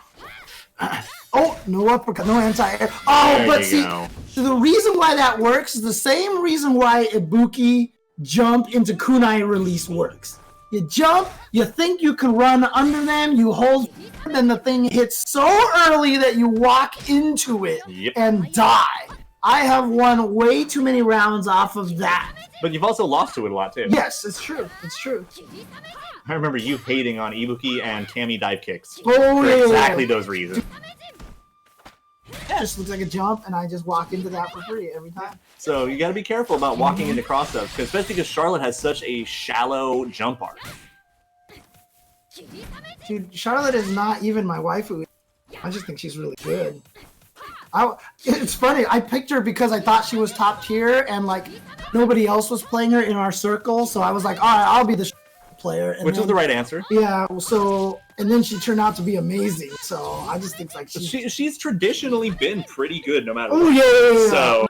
Oh, no uppercut, no anti-air. Oh, There but you see, go. the reason why that works is the same reason why Ibuki jump into kunai release works. You jump, you think you can run under them, you hold, then the thing hits so early that you walk into it Yep. and die. I have won way too many rounds off of that. But you've also lost to it a lot too. Yes, it's true. It's true. I remember you hating on Ibuki and Kami dive kicks. Oh, For yeah. exactly those reasons. It just looks like a jump, and I just walk into that for free every time. So you gotta be careful about walking into cross-ups, especially because Charlotte has such a shallow jump arc. Dude, Charlotte is not even my waifu. I just think she's really good. It's funny, I picked her because I thought she was top tier, and like nobody else was playing her in our circle, so I was like, alright, I'll be the player. And Which then, is the right answer. Yeah, so, and then she turned out to be amazing, so I just think like She's traditionally been pretty good no matter Oh what. yeah. So,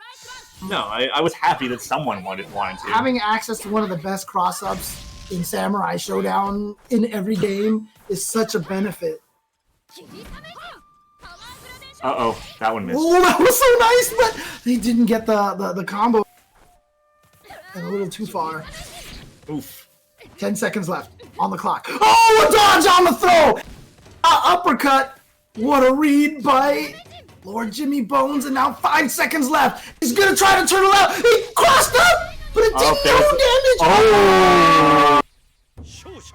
no, I was happy that someone wanted to. Having access to one of the best cross-ups in Samurai Showdown in every game is such a benefit. Uh-oh, that one missed. Oh, that was so nice, but they didn't get the combo. And a little too far. Oof. 10 seconds left on the clock. Oh, a dodge on the throw! Uppercut. What a read by Lord Jimmy Bones, and now 5 seconds left. He's gonna try to turn around. He crossed up, but it did no damage. Oh!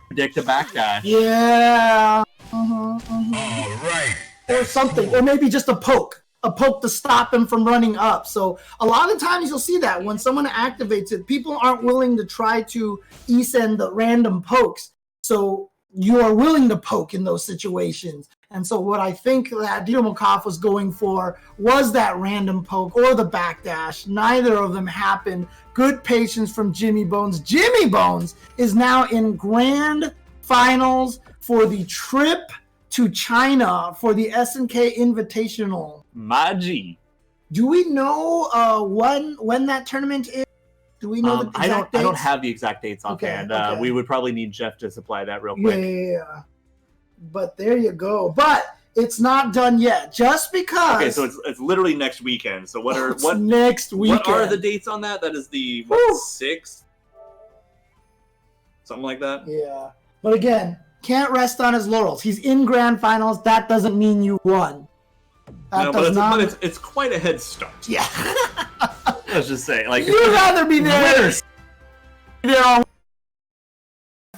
Predict a backdash. Yeah. All right. Or something, or maybe just a poke. a poke to stop him from running up. So a lot of times you'll see that when someone activates it, people aren't willing to try to send the random pokes. So you are willing to poke in those situations. And so what I think that Dinamakov was going for was that random poke or the backdash. Neither of them happened. Good patience from Jimmy Bones. Jimmy Bones is now in grand finals for the trip to China for the SNK Invitational. Maji. Do we know when that tournament is? Do we know the exact dates? I don't have the exact dates offhand. Okay. We would probably need Jeff to supply that real quick. Yeah. But there you go. But it's not done yet. Just because. Okay, so it's literally next weekend. So what next weekend? What are the dates on that? That is the 6th, something like that. Yeah. But again, can't rest on his laurels. He's in grand finals. That doesn't mean you won. But it's quite a head start. Yeah. Let's just say, like, you'd rather be there.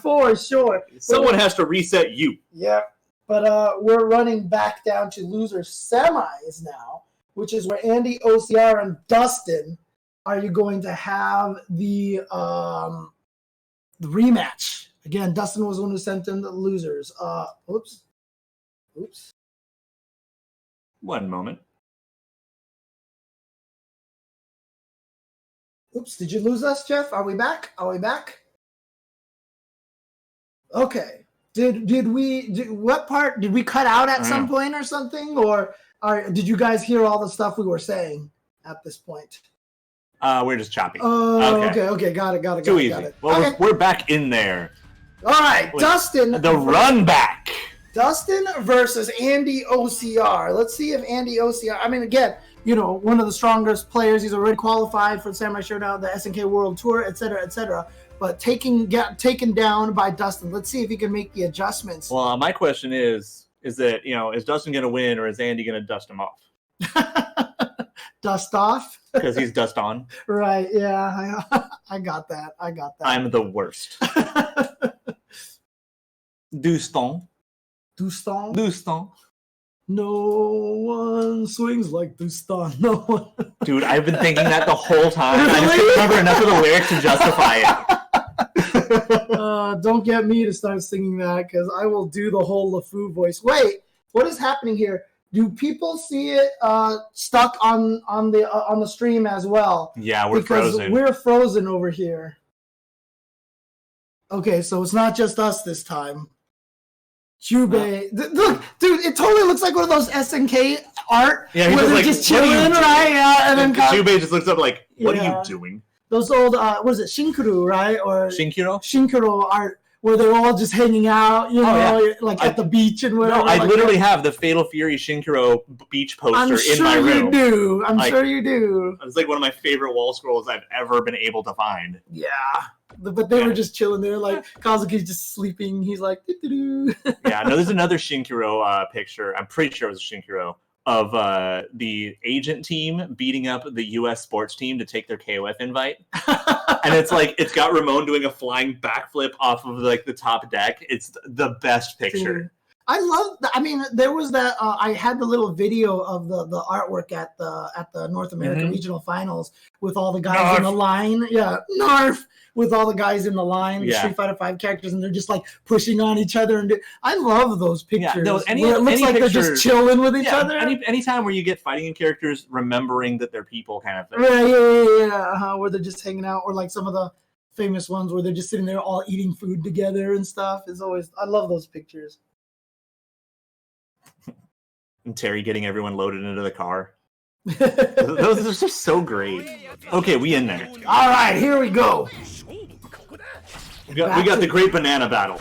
For sure. Someone has to reset you. Yeah. But we're running back down to loser semis now, which is where Andy, OCR, and Dustin are you going to have the rematch. Again, Dustin was the one who sent in the losers. Oops. One moment. Oops, did you lose us, Jeff? Are we back? Okay. What part did we cut out at some point or something? Or did you guys hear all the stuff we were saying at this point? We're just choppy. Oh, okay. Got it. Too easy. Well, okay. we're back in there. All right, Dustin. The run back. Dustin versus Andy OCR. Let's see if Andy OCR. I mean, again, one of the strongest players. He's already qualified for the Samurai Showdown, the SNK World Tour, etc., etc. But taken down by Dustin. Let's see if he can make the adjustments. Well, my question is that, is Dustin going to win or is Andy going to dust him off? Dust off? Because he's dust on. Right, yeah. I got that. I'm the worst. Dustin. No one swings like Dustin. No one. Dude, I've been thinking that the whole time. Really? I just can't remember enough of the lyrics to justify it. Don't get me to start singing that because I will do the whole LeFou voice. Wait, what is happening here? Do people see it stuck on the stream as well? Yeah, we're frozen. We're frozen over here. Okay, so it's not just us this time. Jubei, look, dude, it totally looks like one of those SNK art where they're just chilling, right? Yeah, and then Jubei just looks up like, "What are you doing?" Those old, what is it, Shinkuro, right? Or Shinkuro art where they're all just hanging out, at the beach and whatever. No, I literally have the Fatal Fury Shinkuro beach poster in my room. I'm sure you do. It's like one of my favorite wall scrolls I've ever been able to find. Yeah. But they were just chilling there, like Kazuki's just sleeping. He's like, doo-doo-doo. Yeah, no, there's another Shinkuro picture. I'm pretty sure it was a Shinkuro of the agent team beating up the U.S. sports team to take their KOF invite. And it's got Ramon doing a flying backflip off of the top deck. It's the best picture. Dude. I love. There was that. I had the little video of the artwork at the North American Regional Finals with all the guys in the line. Yeah, Narf with all the guys in the line. The Street Fighter V characters, and they're just like pushing on each other. And I love those pictures. Yeah, no, it looks like they're just chilling with each other. Anytime where you get fighting characters remembering that they're people, kind of thing. Right, yeah. Where they're just hanging out, or like some of the famous ones where they're just sitting there all eating food together and stuff. I love those pictures. And Terry getting everyone loaded into the car. Those are just so great. Okay, we in there. All right, here we go. We got the great banana battle.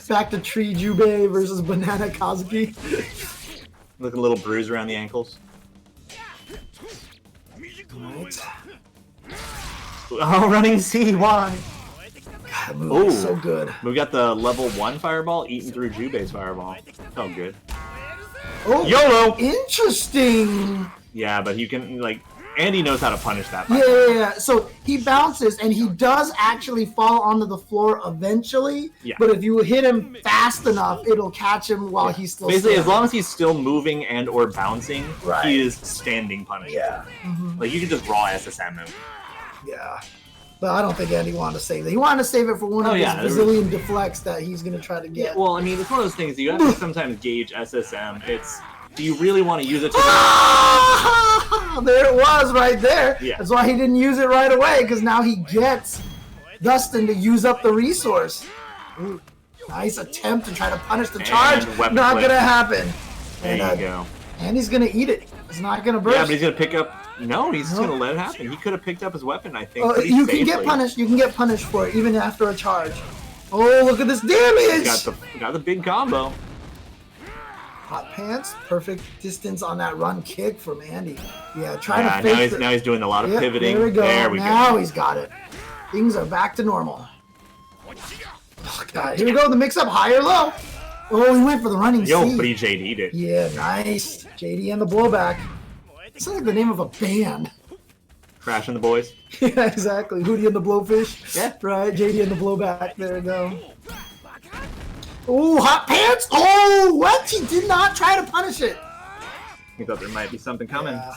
Back to Tree Jubei versus Banana Kazuki. Looking a little bruise around the ankles. Right. Oh, running CY. Oh, so good. We got the level 1 fireball eating through Jubei's fireball. Felt good. Oh, YOLO! Interesting. Yeah, but you can, Andy knows how to punish that. Yeah. So he bounces, and he does actually fall onto the floor eventually. Yeah. But if you hit him fast enough, it'll catch him while he's still basically, standing. as long as he's still moving and or bouncing, Right. he is standing punishment. Yeah. Like, you can just raw SSM him. Yeah. But I don't think Andy wanted to save it. He wanted to save it for one of his bazillion deflects that he's going to try to get. Yeah, well, I mean, it's one of those things you have to sometimes gauge SSM. It's, do you really want to use it to... There it was right there. Yeah. That's why he didn't use it right away, because now he gets Dustin to use up the resource. Ooh, nice attempt to try to punish the charge. Not going to happen. There you go. And he's going to eat it. It's not going to burst. Yeah, but he's going to pick up... No, he's just going to let it happen. He could have picked up his weapon, I think. You can get punished. You can get punished for it, even after a charge. Oh, look at this damage! Got the big combo. Hot pants, perfect distance on that run kick from Andy. Yeah, trying to fake now he's doing a lot of pivoting. There we go. There we now he's got it. Things are back to normal. Oh, God. Here we go. The mix-up, high or low. Oh, he went for the running C. But he JD'd it. Yeah, nice. JD and the blowback. It sounds like the name of a band. Crashing the boys. Yeah, exactly. Hootie and the Blowfish. Yeah. Right, JD and the Blowback. There we go. Oh, hot pants! Oh, what? He did not try to punish it. He thought there might be something coming. Yeah.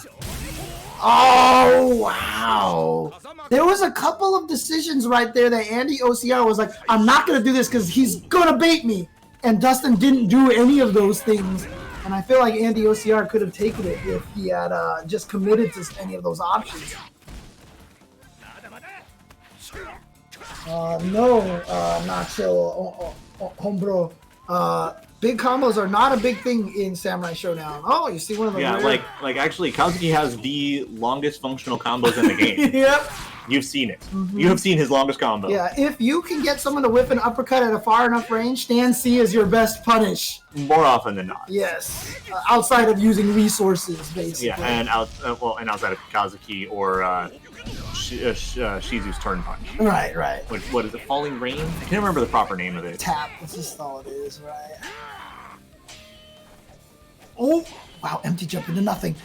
Oh, wow. There was a couple of decisions right there that Andy OCR was like, I'm not going to do this because he's going to bait me. And Dustin didn't do any of those things. And I feel like Andy OCR could have taken it if he had just committed to any of those options. No, Nacho, Hombro. Big combos are not a big thing in Samurai Showdown. Oh, you see one of the like actually, Kazuki has the longest functional combos in the game. Yep. You've seen it. Mm-hmm. You have seen his longest combo. Yeah, if you can get someone to whip an uppercut at a far enough range, stand C is your best punish. More often than not. Yes, outside of using resources, basically. Yeah, and outside of Kazuki or Shizu's turn punch. Right. What is it? Falling Rain? I can't remember the proper name of it. Tap. That's just all it is, right? Oh, wow! Empty jump into nothing.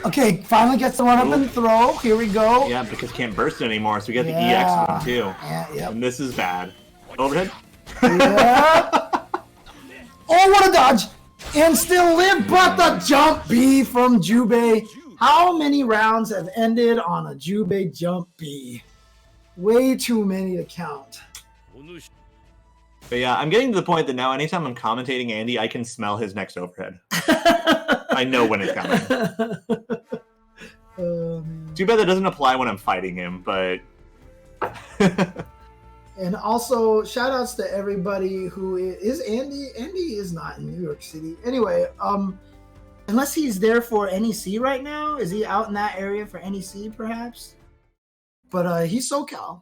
Okay, finally gets the run up and throw. Here we go. Yeah, because can't burst it anymore, so we got the EX one too. Yeah, yep. And this is bad. Overhead? Yeah. Oh, what a dodge! And still live, but the jump B from Jubei. How many rounds have ended on a Jubei jump B? Way too many to count. But yeah, I'm getting to the point that now anytime I'm commentating Andy, I can smell his next overhead. I know when it's coming. Too bad that doesn't apply when I'm fighting him, but... And also, shout-outs to everybody who is Andy. Andy is not in New York City. Anyway, unless he's there for NEC right now. Is he out in that area for NEC, perhaps? But he's SoCal.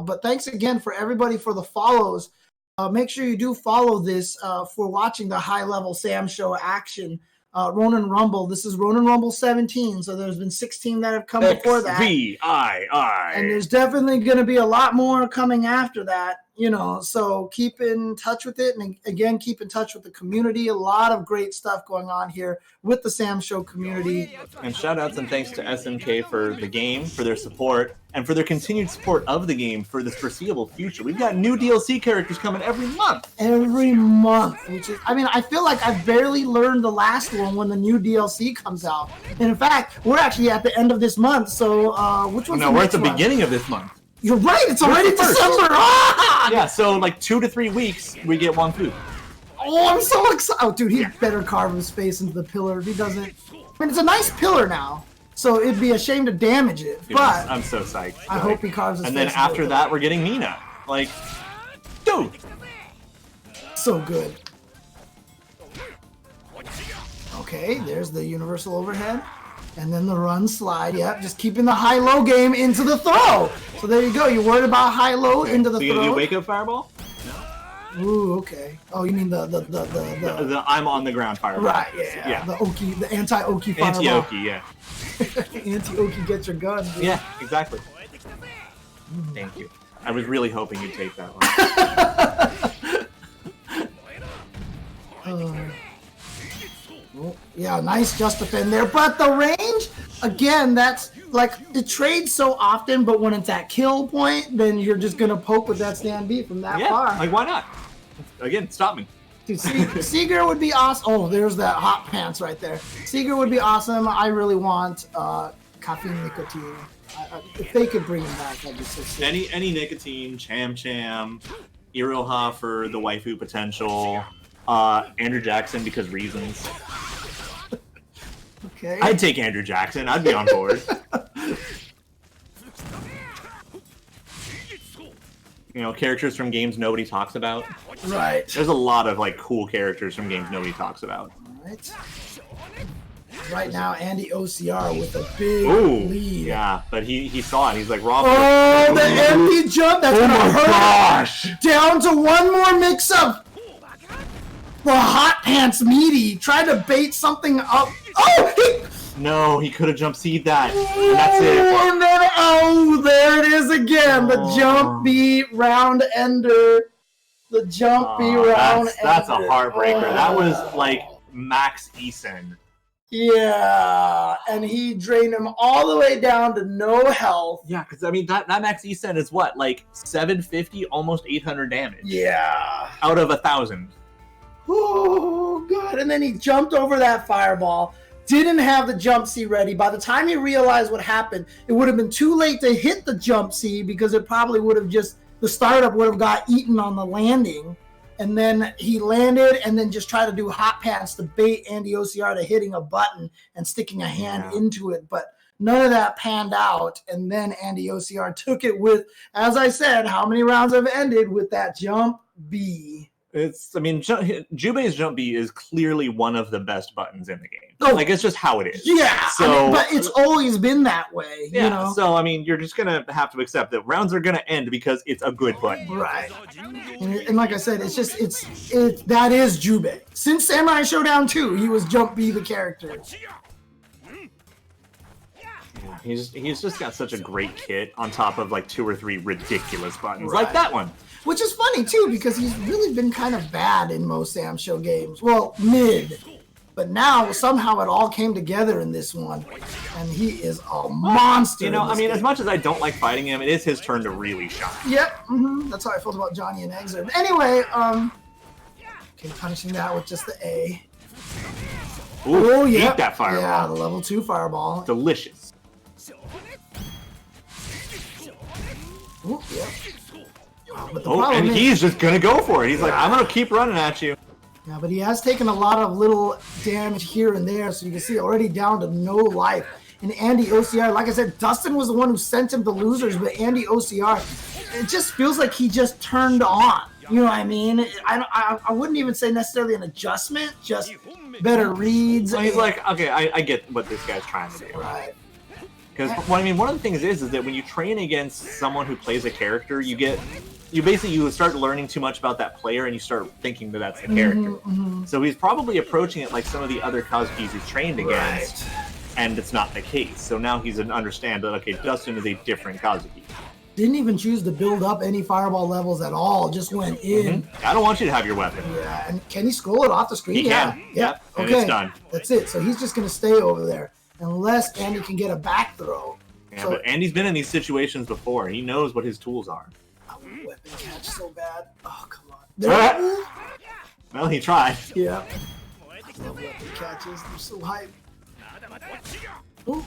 But thanks again for everybody for the follows. Make sure you do follow this for watching the high-level Sam Show action. Ronin Rumble. This is Ronin Rumble 17, so there's been 16 that have come before that. XVII. And there's definitely going to be a lot more coming after that, so keep in touch with it. And again, keep in touch with the community. A lot of great stuff going on here with the Sam Show community. And shout outs and thanks to SNK for the game, for their support, and for their continued support of the game for the foreseeable future. We've got new DLC characters coming every month. Which is, I feel like I've barely learned the last one when the new DLC comes out. And in fact, we're actually at the end of this month, so which one's No, we're at the beginning of this month. You're right, it's already December! Ah! Yeah, so like 2 to 3 weeks, we get one food. Oh, I'm so excited. Oh, dude, he better carve his face into the pillar if he doesn't. It's a nice pillar now, so it'd be a shame to damage it, Dude, but I'm so psyched. I hope he carves his face. And then after that, we're getting Nina. Like, dude! So good. Okay, there's the universal overhead. And then the run slide. Yep, just keeping the high-low game into the throw. So there you go. You're worried about high-low into the so throw. You gonna do wake up fireball? Ooh, okay. Oh, you mean the I'm on the ground fireball. Right, yeah. The anti-Oki fireball. Anti-Oki, yeah. Anti-Oki, get your gun. Dude. Yeah, exactly. Thank you. I was really hoping you'd take that one. Yeah, nice just defend there. But the range, again, that's like it trades so often, but when it's at kill point, then you're just going to poke with that stand B from that far. Like, why not? Again, stop me. Dude, Seeger would be awesome. Oh, there's that hot pants right there. Seeger would be awesome. I really want caffeine nicotine. If they could bring him back, that'd be so sick. Any nicotine, Cham, Iroha for the waifu potential, Andrew Jackson because reasons. Okay. I'd take Andrew Jackson. I'd be on board. You know, characters from games nobody talks about. Right. There's a lot of like cool characters from games nobody talks about. Right. Right now, Andy OCR with a big lead. Yeah, but he saw it. He's like, Rob. Oh, the empty jump. That's gonna hurt. Gosh. Down to one more mix-up. The hot pants meaty tried to bait something up. Oh, No, he could have jump seed that. And that's it. And then, there it is again. The jump B round ender. The jump B round ender. That's a heartbreaker. That was like Max Eason. Yeah, and he drained him all the way down to no health. Yeah, because I mean that Max Eason is what, like 750, almost 800 damage. Yeah. Out of 1,000. Oh god! And then he jumped over that fireball. Didn't have the jump C ready. By the time he realized what happened, it would have been too late to hit the jump C because it probably would have the startup would have got eaten on the landing. And then he landed and then just tried to do hot pants to bait Andy OCR to hitting a button and sticking a hand into it. But none of that panned out. And then Andy OCR took it with, as I said, how many rounds have ended with that jump B? Jubei's jump B is clearly one of the best buttons in the game. Oh, like, it's just how it is. Yeah, so, but it's always been that way, yeah, you know? So, I mean, you're just going to have to accept that rounds are going to end because it's a good button. Right. And like I said, that is Jubei. Since Samurai Showdown 2, he was Jump B the character. He's just got such a great kit on top of like 2 or 3 ridiculous buttons. Right. Like that one. Which is funny, too, because he's really been kind of bad in most Sam Show games. Well, mid. But now, somehow, it all came together in this one. And he is a monster. You know, I mean, as much as I don't like fighting him, it is his turn to really shine. Yep. That's how I felt about Johnny and Exer. Anyway, okay, punishing that with just the A. Ooh, eat that fireball. Yeah, the level 2 fireball. Delicious. Ooh, yep. And he's just going to go for it. He's like, I'm going to keep running at you. Yeah, but he has taken a lot of little damage here and there, so you can see already down to no life. And Andy OCR, like I said, Dustin was the one who sent him to losers, but Andy OCR, it just feels like he just turned on. You know what I mean? I wouldn't even say necessarily an adjustment, just better reads. So he's like, okay, I get what this guy's trying to do. Right. Because, well, I mean, one of the things is that when you train against someone who plays a character, you start learning too much about that player and you start thinking that that's the character. So he's probably approaching it like some of the other Kazukis he's trained against, and it's not the case. So now he's understand that, okay, Dustin is a different Kazuki. Didn't even choose to build up any fireball levels at all, just went in. I don't want you to have your weapon. Yeah, and can he scroll it off the screen? He can. Yeah. And Okay, it's done. that's it. So he's just going to stay over there, unless Andy can get a back throw. Yeah, but Andy's been in these situations before. He knows what his tools are. Weapon catch so bad. Oh, come on. Well, he tried. Yeah. I love weapon catches. They're so hype. Oh,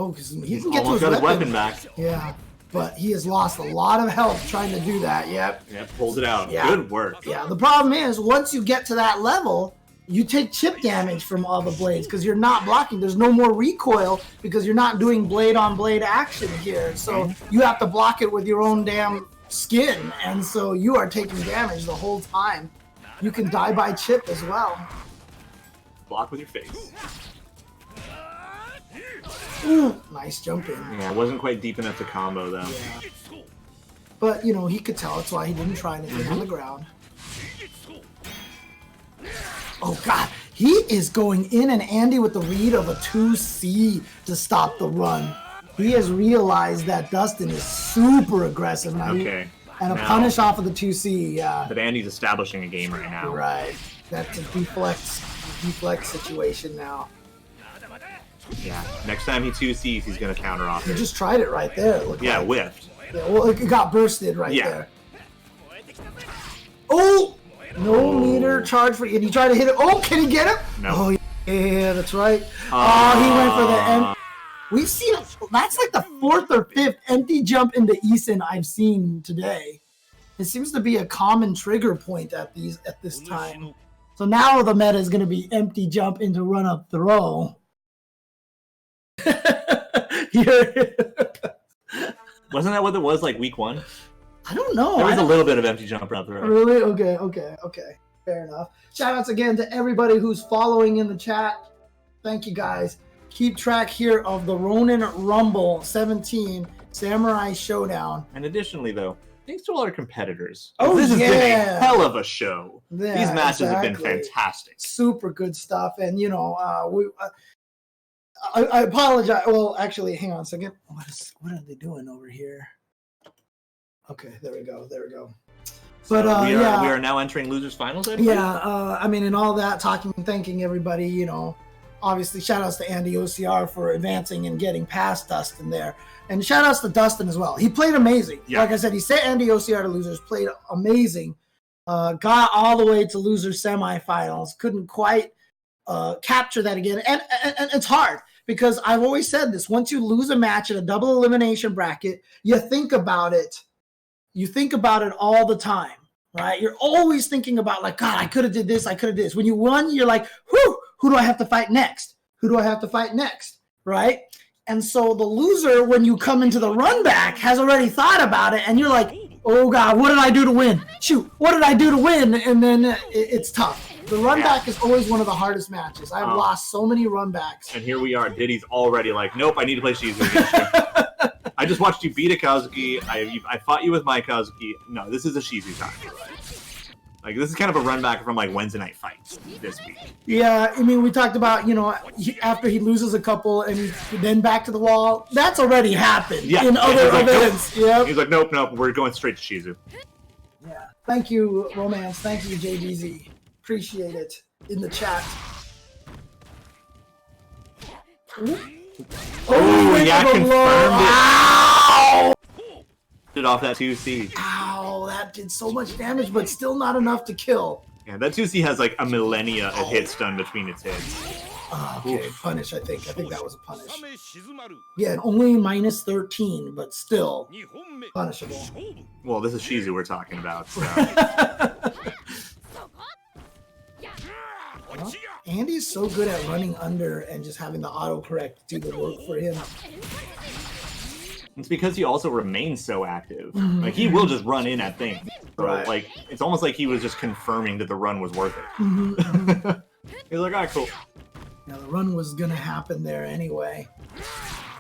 because he can get to his got his weapon back. Yeah, but he has lost a lot of health trying to do that. Yep. Yeah, pulled it out. Yeah. Good work. Yeah, the problem is once you get to that level, you take chip damage from all the blades because you're not blocking. There's no more recoil because you're not doing blade on blade action here. So you have to block it with your own damn skin, and so you are taking damage the whole time. You can die by chip as well. Block with your face. Ooh, nice jump in. Yeah, it wasn't quite deep enough to combo though. Yeah. But you know, he could tell. That's why he didn't try anything on the ground. Oh god, he is going in, and Andy with the read of a 2C to stop the run. He has realized that Dustin is super aggressive now. Okay. And a punish off of the 2C, yeah. But Andy's establishing a game right now. Right. That deflects deflex situation now. Yeah. Next time he 2Cs, he's gonna counter off You it. just tried it right there. It looked Yeah, like. whiffed. Yeah, well, it got bursted right Yeah. there. Oh! No meter charge for you. And he tried to hit it. Oh, can he get him? No. Oh, yeah, that's right. Oh, he went for the end. We've seen, that's like the 4th or 5th empty jump into Eason I've seen today. It seems to be a common trigger point at this time. So now the meta is going to be empty jump into run up throw. Wasn't that what it was like week 1? I don't know. There was a little bit of empty jump around the road. Really? Okay. Fair enough. Shout outs again to everybody who's following in the chat. Thank you guys. Keep track here of the Ronin Rumble 17 Samurai Showdown. And additionally, though, thanks to all our competitors. Oh, this has been a yeah. hell of a show. Yeah, These matches have been exactly. fantastic. Super good stuff. And, you know, I apologize. Well, actually, hang on a second. What are they doing over here? Okay, there we go. But we yeah. are now entering losers finals. I believe? Yeah, I mean, and all that talking and thanking everybody, you know, obviously shout outs to Andy OCR for advancing and getting past Dustin there. And shout outs to Dustin as well. He played amazing. Yeah. Like I said, he sent Andy OCR to losers, played amazing. Got all the way to losers semifinals. Couldn't quite capture that again. And it's hard because I've always said this. Once you lose a match in a double elimination bracket, you think about it. You think about it all the time, right? You're always thinking about like, God, I could have did this. I could have did this. When you won, you're like, whew, who do I have to fight next? Right? And so the loser, when you come into the run back, has already thought about it. And you're like, oh, God, what did I do to win? Shoot, what did I do to win? And then it's tough. The run back is always one of the hardest matches. I've lost so many run backs. And here we are. Diddy's already like, nope, I need to play Shizu against you. I just watched you beat a Kazuki. I fought you with my Kazuki. No, this is a Shizu time. Like, this is kind of a run back from like Wednesday night fights this week. Yeah, I mean, we talked about, you know, after he loses a couple and then back to the wall. That's already happened in other events. Nope. Yep. He's like, nope, we're going straight to Shizu. Yeah. Thank you, Romance. Thank you, JBZ. Appreciate it in the chat. Oh, yeah, confirmed it. Ow! Did off that 2C. Ow, that did so much damage, but still not enough to kill. Yeah, that 2C has like a millennia of hits done between its hits. Okay, punish, I think. I think that was a punish. Yeah, only minus 13, but still punishable. Well, this is Shizu we're talking about. So. Well, Andy's so good at running under and just having the autocorrect do the work for him. It's because he also remains so active. Like, he will just run in at things. So, Right. like, it's almost like he was just confirming that the run was worth it. He's like, alright, cool. Now, the run was going to happen there anyway.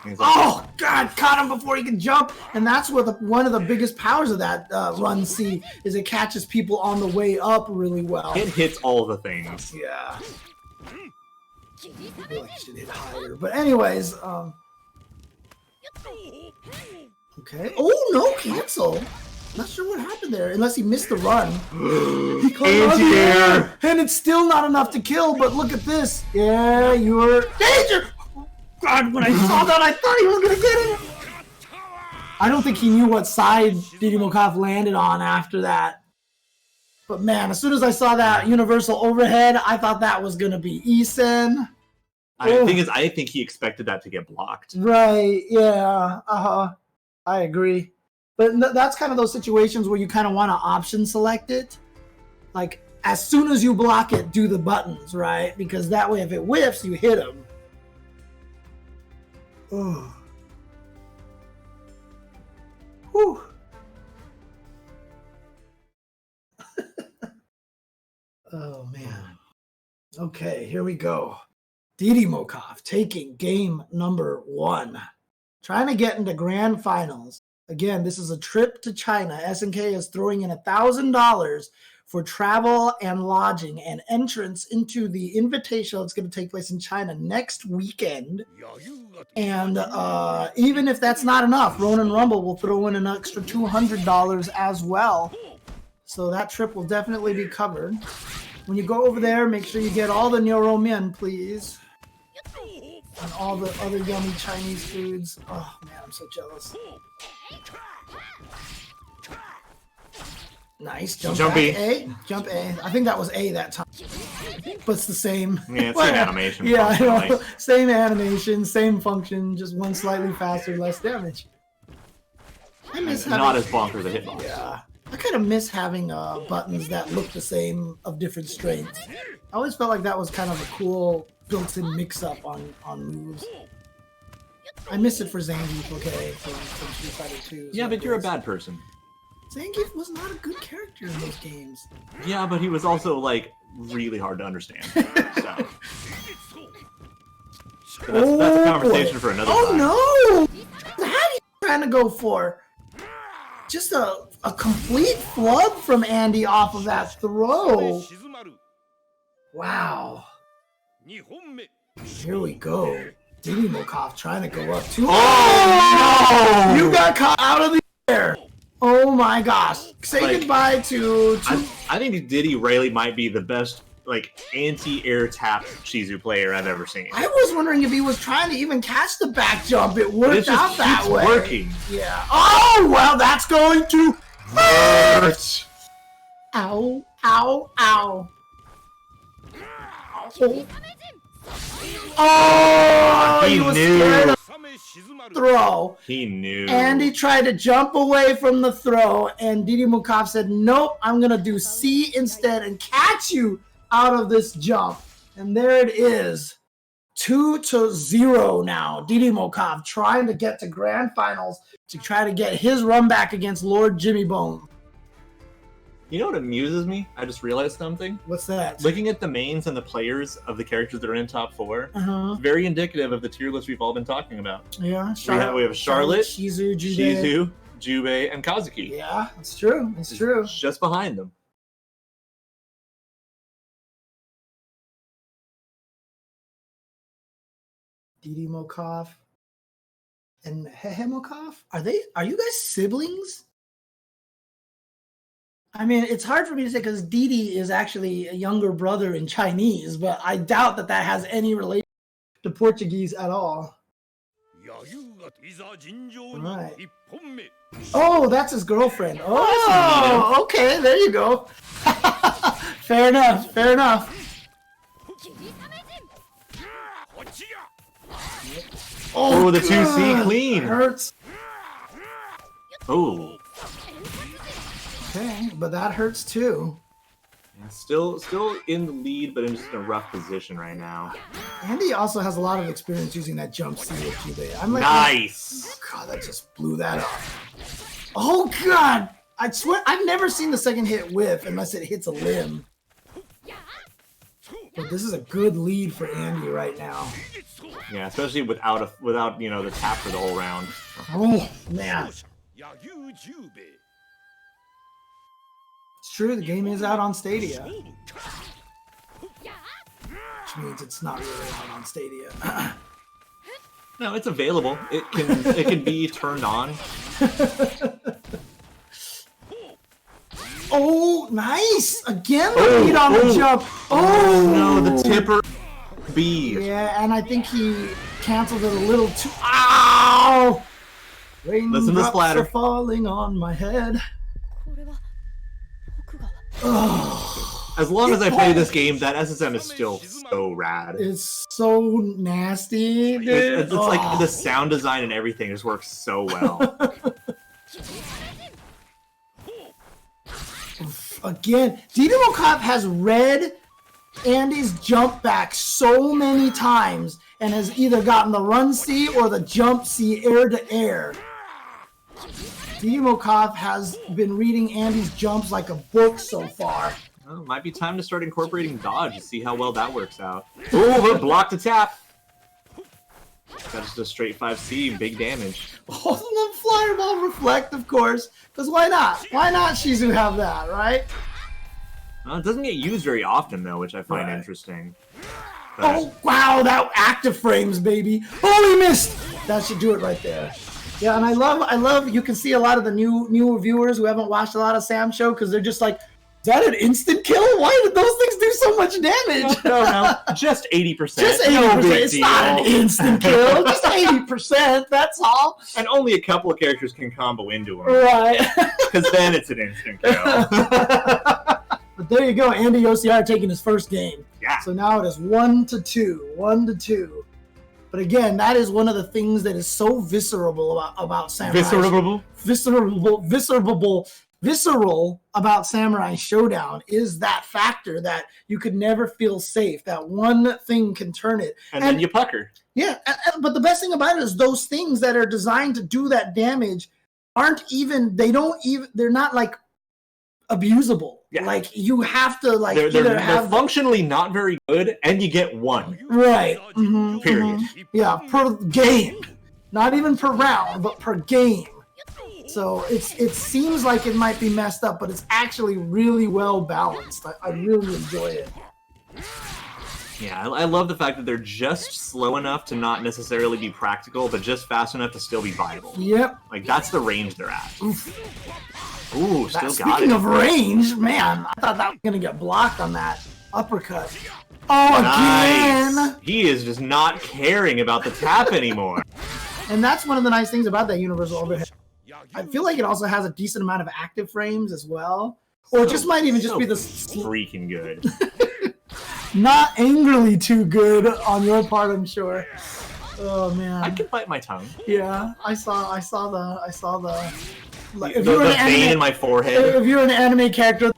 He's like, Oh, God, caught him before he could jump. And that's what one of the biggest powers of that run C is it catches people on the way up really well. it hits all the things. Yeah. I feel like it should hit higher. But anyways, okay. Oh, no, cancel. Not sure what happened there, unless he missed the run. He caught Anti-air! and it's still not enough to kill, but look at this. Yeah, you're... Danger! God, when I saw that, I thought he was going to get it. I don't think he knew what side Didymokov landed on after that. But man, as soon as I saw that universal overhead, I thought that was going to be Eason. I think he expected that to get blocked. Right, yeah, I agree. But that's kind of those situations where you kind of want to option select it. Like, as soon as you block it, do the buttons, right? Because that way, if it whiffs, you hit him. Oh. Whew. Oh, man. Okay, here we go. Didymokov taking game number 1. Trying to get into grand finals. Again, this is a trip to China. SNK is throwing in $1,000 for travel and lodging and entrance into the Invitational that's going to take place in China next weekend. And even if that's not enough, Ronin Rumble will throw in an extra $200 as well. So that trip will definitely be covered. When you go over there, make sure you get all the Neuromen, please. And all the other yummy Chinese foods. Oh man, I'm so jealous. Nice. Jump Jumpy. back, A. Jump A. I think that was A that time. But it's the same. Yeah, it's same animation. Yeah, I know. functionally. Same animation, same function, just one slightly faster, less damage. I miss having, Not as bonkers a hitbox. yeah. I kind of miss having buttons that look the same of different strengths. I always felt like that was kind of a cool built-in mix-up on moves. I miss it for Zangief, okay, from Street Fighter 2. Yeah, but you're a bad person. Zangief was not a good character in those games. Yeah, but he was also, like, really hard to understand. So. That's a conversation for another time. Oh no! What are you trying to go for? Just a complete flood from Andy off of that throw. Wow. Here we go. Diddy Mokov trying to go up too. Oh, no! You got caught out of the air. Oh my gosh. Say goodbye to I think Diddy Rayleigh might be the best, like, anti-air tap Shizu player I've ever seen. I was wondering if he was trying to even catch the back jump. It worked It just out that keeps way. working. Yeah. Oh, well, that's going to hurt. Ow, ow, ow. Oh, he was scared of the throw. He knew. And he tried to jump away from the throw, and Didi Mukov said, nope, I'm going to do C instead and catch you out of this jump. And there it is. 2-0 now. Didi Mokov trying to get to grand finals to try to get his run back against Lord Jimmy Bone. You know what amuses me? I just realized something. What's that? Looking at the mains and the players of the characters that are in top 4, very indicative of the tier list we've all been talking about. Yeah, We have Charlotte, Shizu, Jubei. Shizu, Jubei, and Kazuki. Yeah, it's true. It's true. Just behind them. Didi Mokov and Hehemokov? Are you guys siblings? I mean, it's hard for me to say because Didi is actually a younger brother in Chinese, but I doubt that has any relation to Portuguese at all. Right. Oh, that's his girlfriend. Oh, okay, there you go. Fair enough, fair enough. Oh, the 2C clean. Hurts. Oh. Okay, but that hurts too. Yeah, still in the lead, but in just a rough position right now. Andy also has a lot of experience using that jump C with Jubei. I'm like, nice. Oh God, that just blew that up. Oh God, I swear I've never seen the second hit whiff unless it hits a limb. But this is a good lead for Andy right now. Yeah, especially without the tap for the whole round. Oh man. It's true, the game is out on Stadia. Which means it's not really out on Stadia. No, it's available. It can be turned on. Oh, nice! Again the lead on the jump. Oh no, the tipper B. Yeah, and I think he canceled it a little too. Ow! Listen to the splatter. Raindrops are falling on my head. As long as I play this game, that SSM is still so rad. It's so nasty, dude. It's like the sound design and everything just works so well. Again, Didymokov has read Andy's jump back so many times and has either gotten the run C or the jump C air to air. Didymokov has been reading Andy's jumps like a book so far. Well, might be time to start incorporating dodge to see how well that works out. Oh, block to tap. That's just a straight 5C, big damage. Oh, the fireball reflect, of course, because why not? Why not Shizu have that, right? It doesn't get used very often, though, which I find interesting. But... Oh, wow, that active frames, baby. Oh, he missed! That should do it right there. Yeah, and I love, you can see a lot of the newer viewers who haven't watched a lot of Sam's show, because they're just like, that an instant kill? Why did those things do so much damage? No, just 80%. Just 80%. No big It's not an deal. instant kill. Just 80%. That's all. And only a couple of characters can combo into him. Right. Because then it's an instant kill. But there you go. Andy OCR taking his first game. Yeah. So now it is 1-2. 1-2. But again, that is one of the things that is so about Samurai. Visceral about Samurai Showdown is that factor that you could never feel safe. That one thing can turn it. And then you pucker. Yeah, but the best thing about it is those things that are designed to do that damage they're not like abusable. Yeah. Like you have to like they're functionally not very good, and you get one. Right. Mm-hmm, Period. mm-hmm. Yeah, per game. Not even per round, but per game. So it seems like it might be messed up, but it's actually really well balanced. I really enjoy it. Yeah, I love the fact that they're just slow enough to not necessarily be practical, but just fast enough to still be viable. Yep. Like, that's the range they're at. Oof. Ooh, still got it. Speaking of range, man, I thought that was going to get blocked on that uppercut. Oh, again! Nice. He is just not caring about the tap anymore. And that's one of the nice things about that universal overhead. I feel like it also has a decent amount of active frames as well. Or it just might even just be the... freaking good. Not angrily too good on your part, I'm sure. Oh man. I can bite my tongue. Yeah, I saw the. Like, the vein in my forehead. If you're an anime character,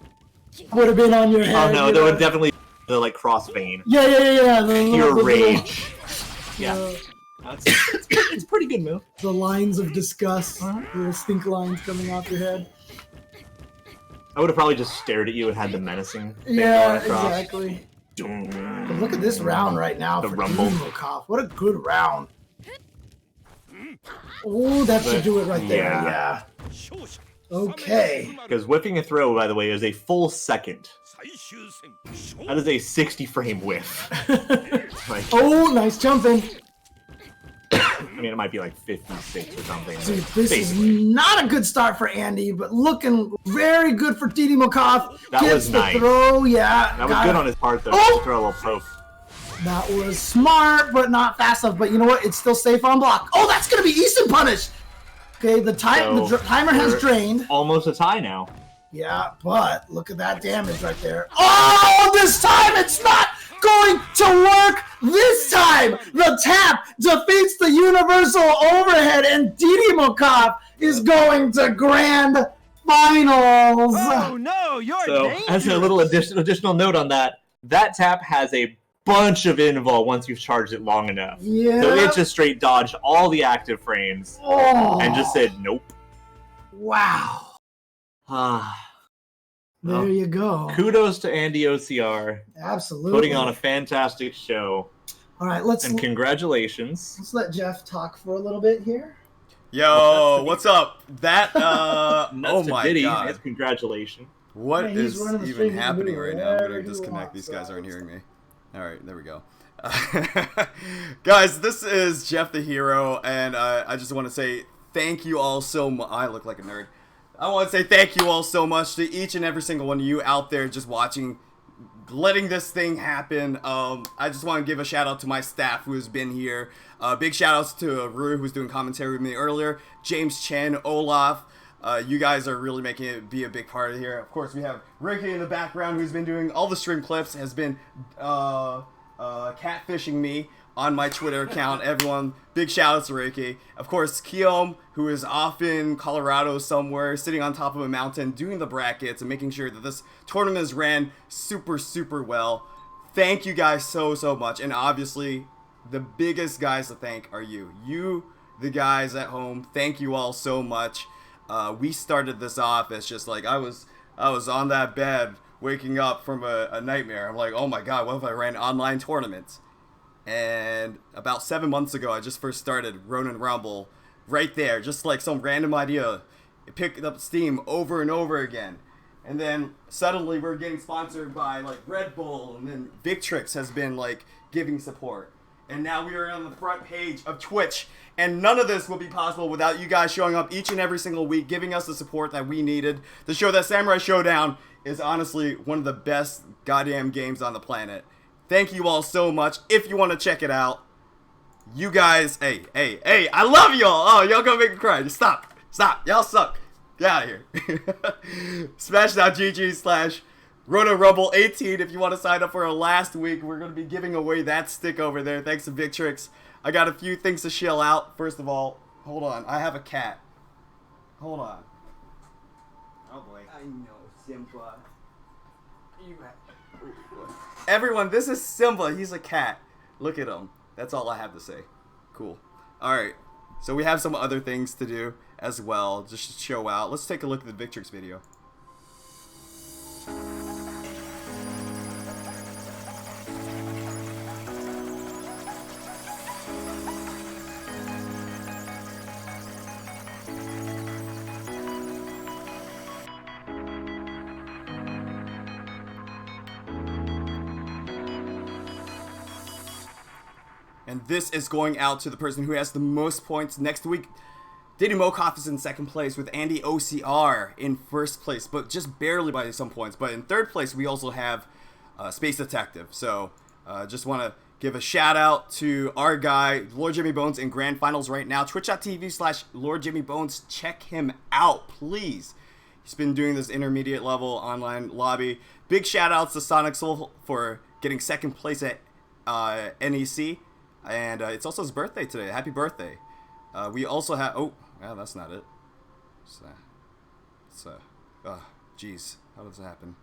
would have been on your head. Oh no, that would definitely be the like cross vein. Yeah. Pure rage. Yeah. It's a pretty good move. The lines of disgust, the stink lines coming off your head. I would have probably just stared at you and had the menacing thing Yeah, going across. exactly. But look at this round right now The for Rumble. Dimokov. What a good round. Oh, that should do it right there. Yeah. Okay. Because whiffing a throw, by the way, is a full second. That is a 60 frame whiff. Like, Oh, nice jumping. I mean, it might be like 56 or something. See, but this is basically. not a good start for Andy, but looking very good for Dimokov. That Gets was the nice. throw, yeah. That was good on his part, though. Oh! To throw a little poke. That was smart, but not fast enough. But you know what? It's still safe on block. Oh, that's going to be Easton punish. Okay, the timer has drained. Almost a tie now. Yeah, but look at that damage right there. Oh, this time it's not going to work. This time, the tap defeats the universal overhead, and Dimokov is going to grand finals. Oh no, you're dangerous. As a little additional note on that, that tap has a bunch of invul once you've charged it long enough. Yeah. So it just straight dodged all the active frames and just said nope. Wow. There you go. Kudos to Andy OCR. Absolutely. Putting on a fantastic show. All right, let's Congratulations. let Jeff talk for a little bit here. Yo, what's up? That, oh Nuts to my Diddy. god. It's congratulations. What Yeah, he's is running the even stream, he can happening do right now? I'm whatever gonna he disconnect. wants, These guys aren't guys. hearing me. Alright, there we go. Guys, this is Jeff the Hero, and I just want to say thank you all so much. I look like a nerd. I want to say thank you all so much to each and every single one of you out there just watching, letting this thing happen. I just want to give a shout out to my staff who has been here. Big shout outs to Rui, who was doing commentary with me earlier, James Chen, Olaf. You guys are really making it be a big part of here. Of course, we have Ricky in the background, who's been doing all the stream clips, has been catfishing me on my Twitter account. Everyone, big shout outs to Ricky. Of course, Kiom, who is off in Colorado somewhere, sitting on top of a mountain, doing the brackets and making sure that this tournament is ran super, super well. Thank you guys so, so much. And obviously, the biggest guys to thank are you. You, the guys at home, thank you all so much. We started this off as just like, I was on that bed waking up from a nightmare. I'm like, oh my god, what if I ran online tournaments? And about 7 months ago, I just first started Ronin Rumble right there, just like some random idea. It picked up steam over and over again. And then suddenly we're getting sponsored by like Red Bull, and then Victrix has been like giving support. And now we are on the front page of Twitch. And none of this will be possible without you guys showing up each and every single week, giving us the support that we needed to show that Samurai Showdown is honestly one of the best goddamn games on the planet. Thank you all so much. If you want to check it out, you guys, hey, I love y'all. Oh, y'all gonna make me cry. Just stop. Y'all suck. Get out of here. Smash.gg/Ronin Rumble 18 if you want to sign up for our last week. We're going to be giving away that stick over there. Thanks to Victrix. I got a few things to shell out. First of all, hold on. I have a cat. Hold on. Oh boy. I know, Simba. Everyone, this is Simba. He's a cat. Look at him. That's all I have to say. Cool. Alright. So we have some other things to do as well, just to show out. Let's take a look at the Victrix video. And this is going out to the person who has the most points next week. Diddy Mokov is in second place with Andy OCR in first place, but just barely by some points. But in third place, we also have Space Detective. So just want to give a shout out to our guy, Lord Jimmy Bones, in grand finals right now. Twitch.tv/Lord Jimmy Bones. Check him out, please. He's been doing this intermediate level online lobby. Big shout outs to Sonic Soul for getting second place at NEC. And it's also his birthday today. Happy birthday. We also have... Oh, well, that's not it. Jeez. How does that happen?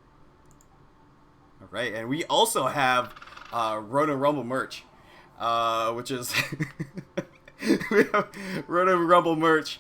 All right. And we also have Ronin Rumble merch, which is... we have Ronin Rumble merch.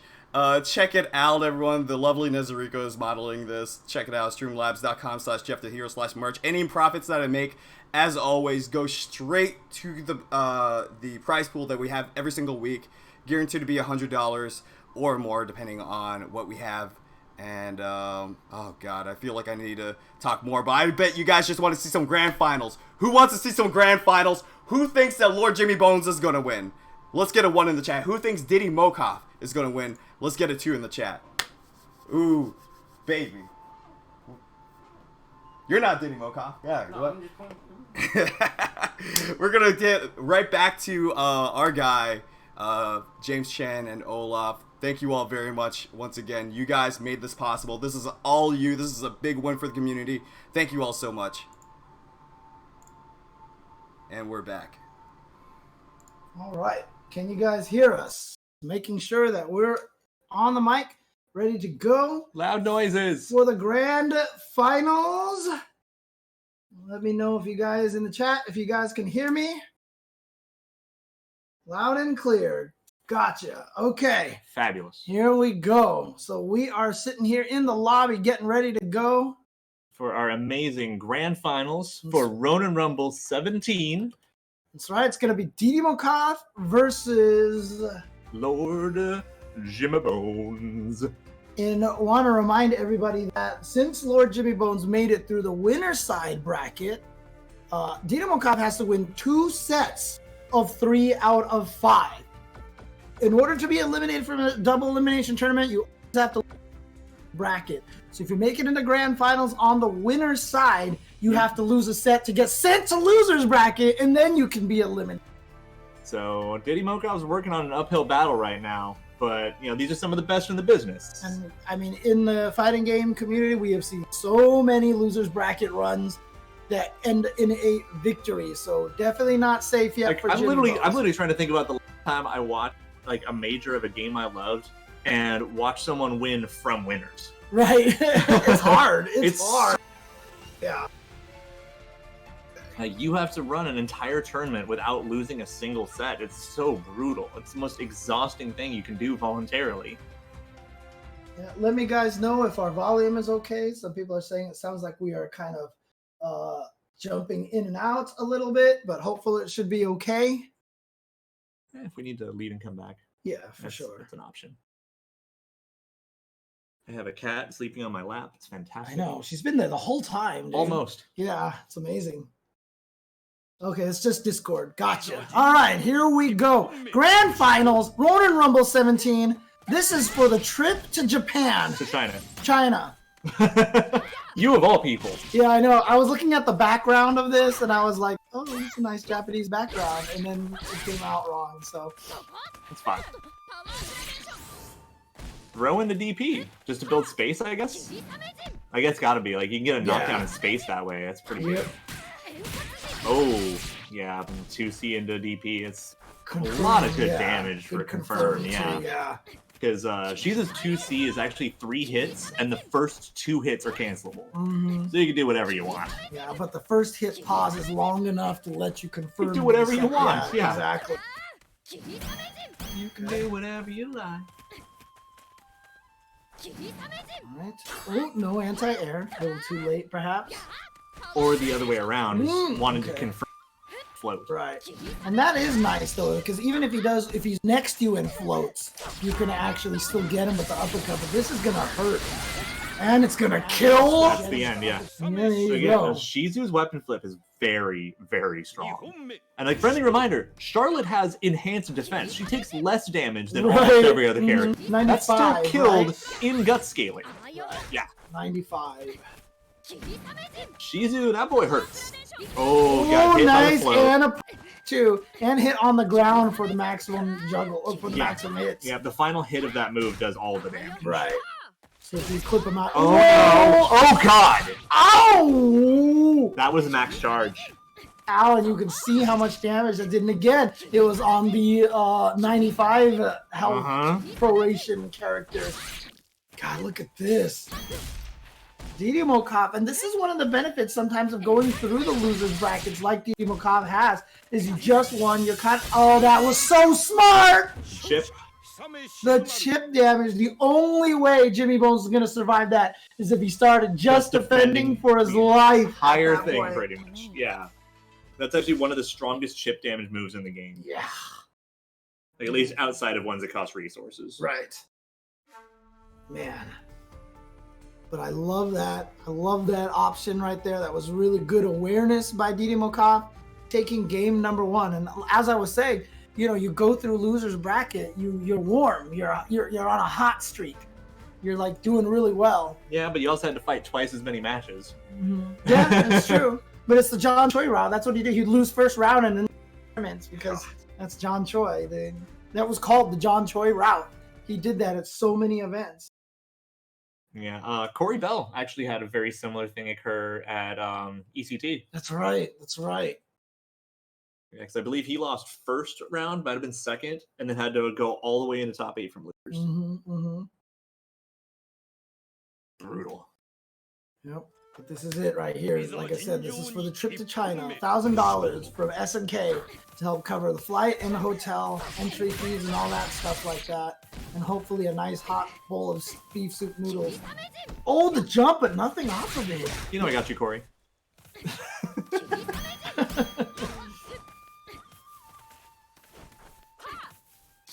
Check it out, everyone. The lovely Nezariko is modeling this. Check it out. Streamlabs.com/JeffTheHero/merch. Any profits that I make, as always, go straight to the prize pool that we have every single week. Guaranteed to be $100 or more, depending on what we have. And, oh God, I feel like I need to talk more, but I bet you guys just want to see some grand finals. Who wants to see some grand finals? Who thinks that Lord Jimmy Bones is going to win? Let's get a 1 in the chat. Who thinks Diddy Mokov is going to win? Let's get a 2 in the chat. Ooh, baby. You're not Diddy Mokov. Yeah, no, what? We're going to get right back to our guy, James Chen and Olaf. Thank you all very much once again. You guys made this possible. This is all you. This is a big win for the community. Thank you all so much. And we're back. All right. Can you guys hear us? Making sure that we're on the mic, ready to go. Loud noises. For the grand finals. Let me know if you guys in the chat, if you guys can hear me. Loud and clear. Gotcha. Okay. Fabulous. Here we go. So we are sitting here in the lobby getting ready to go. For our amazing grand finals for Ronin Rumble 17. That's right. It's going to be Diddy Mokov versus Lord Jimmy Bones. And want to remind everybody that since Lord Jimmy Bones made it through the winner's side bracket, Diddy Mokov has to win 2 sets of 3 out of 5. In order to be eliminated from a double elimination tournament, you have to bracket. So if you make it into grand finals on the winner's side, you have to lose a set to get sent to loser's bracket, and then you can be eliminated. So Diddy Mokov's working on an uphill battle right now, but you know these are some of the best in the business. And I mean, in the fighting game community, we have seen so many loser's bracket runs that end in a victory. So definitely not safe yet. Like, for I'm Jimmy literally Bones. trying to think about the last time I watched like a major of a game I loved and watch someone win from winners. Right. It's hard. It's hard. Yeah. Like, you have to run an entire tournament without losing a single set. It's so brutal. It's the most exhausting thing you can do voluntarily. Yeah, let me guys know if our volume is okay. Some people are saying it sounds like we are kind of jumping in and out a little bit, but hopefully it should be okay. If we need to leave and come back. Yeah, for sure. That's an option. I have a cat sleeping on my lap. It's fantastic. I know. She's been there the whole time, dude. Almost. Yeah, it's amazing. Okay, it's just Discord. Gotcha. All right, here we go. Grand Finals, Ronin Rumble 17. This is for the trip to Japan. To China. China. You of all people. Yeah, I know. I was looking at the background of this, and I was like, oh, it's a nice Japanese background. And then it came out wrong, so. It's fine. Throw in the DP just to build space, I guess. I guess gotta be like you can get a knockdown in space that way. That's pretty good. Oh yeah, from 2C into DP, it's a lot of good damage for confirm. Yeah, because Shizu's 2C is actually 3 hits, and the first 2 hits are cancelable, so you can do whatever you want. Yeah, but the first hit pause is long enough to let you confirm. You can do whatever you want. Yeah, exactly. You can do whatever you like. Alright. Oh, no anti-air. A little too late, perhaps. Or the other way around, wanted to confirm float. Right. And that is nice, though, because even if he's next to you and floats, you can actually still get him with the uppercut, but this is gonna hurt. And it's gonna kill! That's the end, yeah. There you So again, go. Shizu's weapon flip is very, very strong. And like friendly reminder, Charlotte has enhanced defense. She takes less damage than almost every other character. 95, That's still killed in gut scaling. Yeah. 95. Shizu, that boy hurts. Oh, got hit nice, on the float. and a too, and hit on the ground for the maximum juggle, or for the maximum hits. Yeah, the final hit of that move does all the damage. Right. So if you clip him out. Oh, no. Oh God! Ow! That was max charge. Ow, and you can see how much damage that did. And again, it was on the 95 health proration character. God, look at this. Didimokov, and this is one of the benefits sometimes of going through the losers brackets like Didimokov has, is you just won, you're kind of, oh, that was so smart! Chip. The chip damage, the only way Jimmy Bones is going to survive that is if he started just defending for his life. Higher thing, pretty much. Yeah. That's actually one of the strongest chip damage moves in the game. Yeah. Like, at least outside of ones that cost resources. Right. Man. But I love that. I love that option right there. That was really good awareness by Didimokov, taking game number 1. And as I was saying, you know, you go through losers bracket, you're warm, you're on a hot streak, you're like doing really well. Yeah, but you also had to fight twice as many matches. Yeah, that's true. But it's the John Choi route. That's what he did. He'd lose first round and then tournaments because that's John Choi. That was called the John Choi route. He did that at so many events. Yeah, Corey Bell actually had a very similar thing occur at ECT. That's right. That's right. Yeah, because I believe he lost first round, might have been second, and then had to go all the way into top 8 from losers. Brutal. Yep. But this is it right here. Like I said, this is for the trip to China. $1,000 from SNK to help cover the flight and the hotel, entry fees, and all that stuff like that. And hopefully a nice hot bowl of beef soup noodles. Oh, the jump, but nothing off of it. You know I got you, Corey.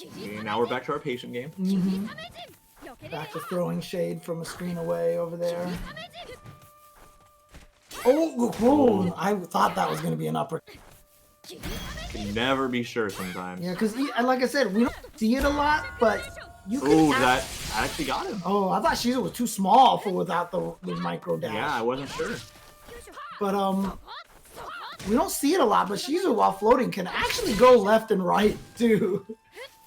Okay, now we're back to our patient game. Back to throwing shade from a screen away over there. Oh, whoa. I thought that was going to be an upper. Can never be sure sometimes. Yeah, because like I said, we don't see it a lot, but you can. Oh, that actually got him. Oh, I thought Shizu was too small for without the micro dash. Yeah, I wasn't sure. But we don't see it a lot. But Shizu, while floating, can actually go left and right too.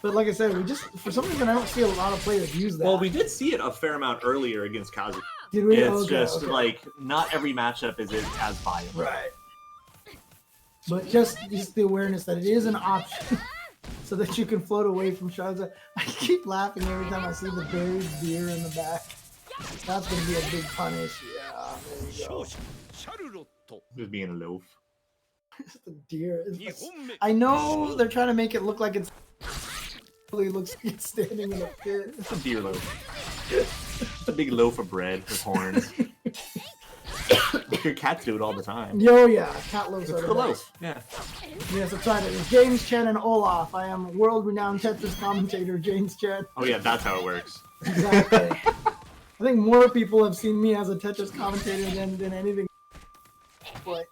But like I said, for some reason I don't see a lot of players use that. Well, we did see it a fair amount earlier against Kazu. Did we? It's just like not every matchup is as viable. Right. But just the awareness that it is an option, so that you can float away from shots. I keep laughing every time I see the buried deer in the back. That's gonna be a big punish. Yeah, there you go. Just being a loaf. The deer. I know they're trying to make it look like it's. It looks like it's standing in a pit. It's a deer loaf. It's a big loaf of bread with horns. Your cats do it all the time. Yo, yeah, cat loaves are It's the the best. loaf. Yeah. Yes, that's right. It was James Chen and Olaf. I am world-renowned Tetris commentator James Chen. Oh yeah, that's how it works. Exactly. I think more people have seen me as a Tetris commentator than anything. But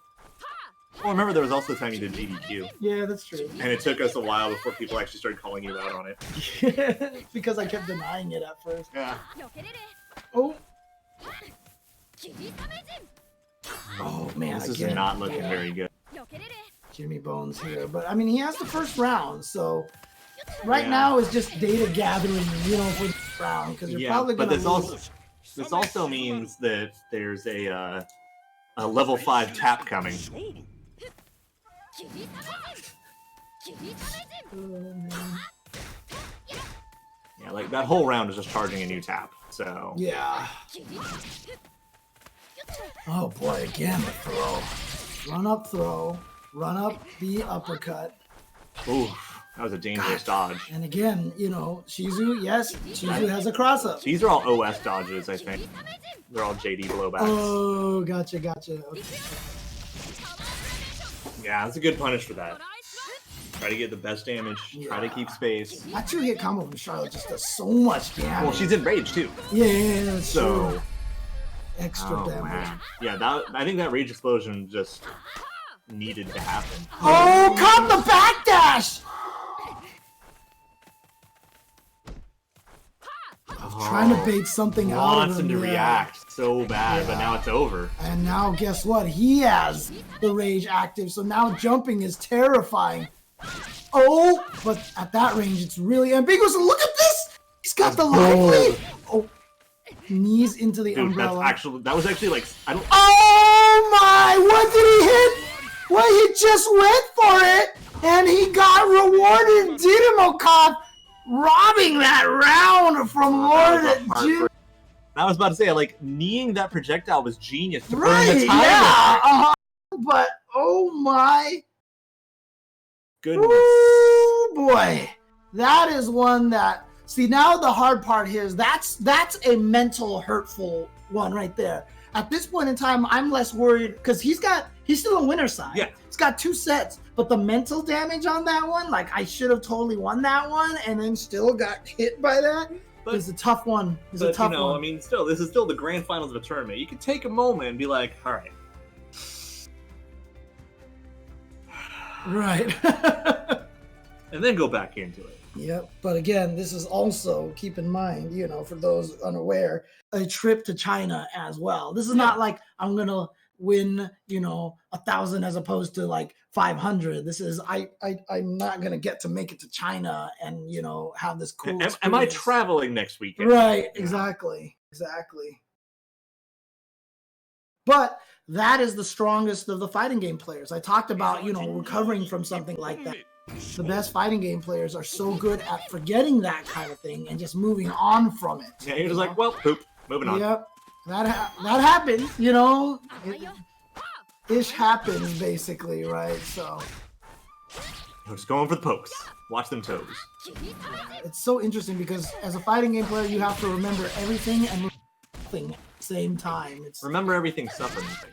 Well, remember there was also the time you did GDQ, yeah, that's true. and it took us a while before people actually started calling you out on it. Because I kept denying it at first. Yeah. Oh, Oh man, This is again, not looking very good. Jimmy Bones here, but I mean he has the first round, so right Yeah. now is just data gathering, you know, for the round because you're probably but gonna this also means that there's a level 5 tap coming. Yeah, like that whole round is just charging a new tap. So Yeah. Oh boy, again the throw. Run up throw. Run up the uppercut. ooh, that was a dangerous dodge. And again, you know, Shizu, yes, Shizu has a cross up. These are all OS dodges, I think. They're all JD blowbacks. Oh, gotcha. Okay. Yeah, that's a good punish for that. Try to get the best damage. Try to keep space. That 2-hit combo from Charlotte just does so much damage. Well, she's in rage too. Yeah, that's So true. Extra oh, damage. man. Yeah, I think that rage explosion just needed to happen. Oh, caught the backdash! Trying to bait something out of Wants him. him to yeah. react so bad, but now it's over. And now guess what? He has the rage active, so now jumping is terrifying. Oh, but at that range, it's really ambiguous. Look at this! He's got the lively. Oh, knees into the Dude, umbrella. that was actually like I don't. Oh my! What did he hit? Well, he just went for it, and he got rewarded. Didymokov robbing that round from Lord Jim. I was about to say, like, kneeing that projectile was genius to burn Right, the time. yeah. But oh my Goodness. Ooh, boy, that is one that. See, now the hard part here is that's a mental hurtful one right there. At this point in time, I'm less worried because he's still a winner side. Yeah. He's got 2 sets, but the mental damage on that one, like I should have totally won that one and then still got hit by that. But It's a tough one. It's a But, tough you know, one. I mean, still, this is still the grand finals of a tournament. You can take a moment and be like, all right. Right. And then go back into it. Yep. But again, this is also, keep in mind, you know, for those unaware, a trip to China as well. This is not like I'm going to win, you know, 1,000 as opposed to like 500. This is, I'm not going to get to make it to China and, you know, have this cool Am I experience. traveling next weekend? Right. Exactly. But that is the strongest of the fighting game players. I talked about, you know, recovering from something like that. The best fighting game players are so good at forgetting that kind of thing and just moving on from it. Yeah, you're just like, well, poop. Moving on. Yep, that happens, you know. Ish happens, basically, right? So I'm just going for the pokes. Watch them toes. it's so interesting because as a fighting game player, you have to remember everything and nothing at the same time. It's Remember everything, suffer nothing.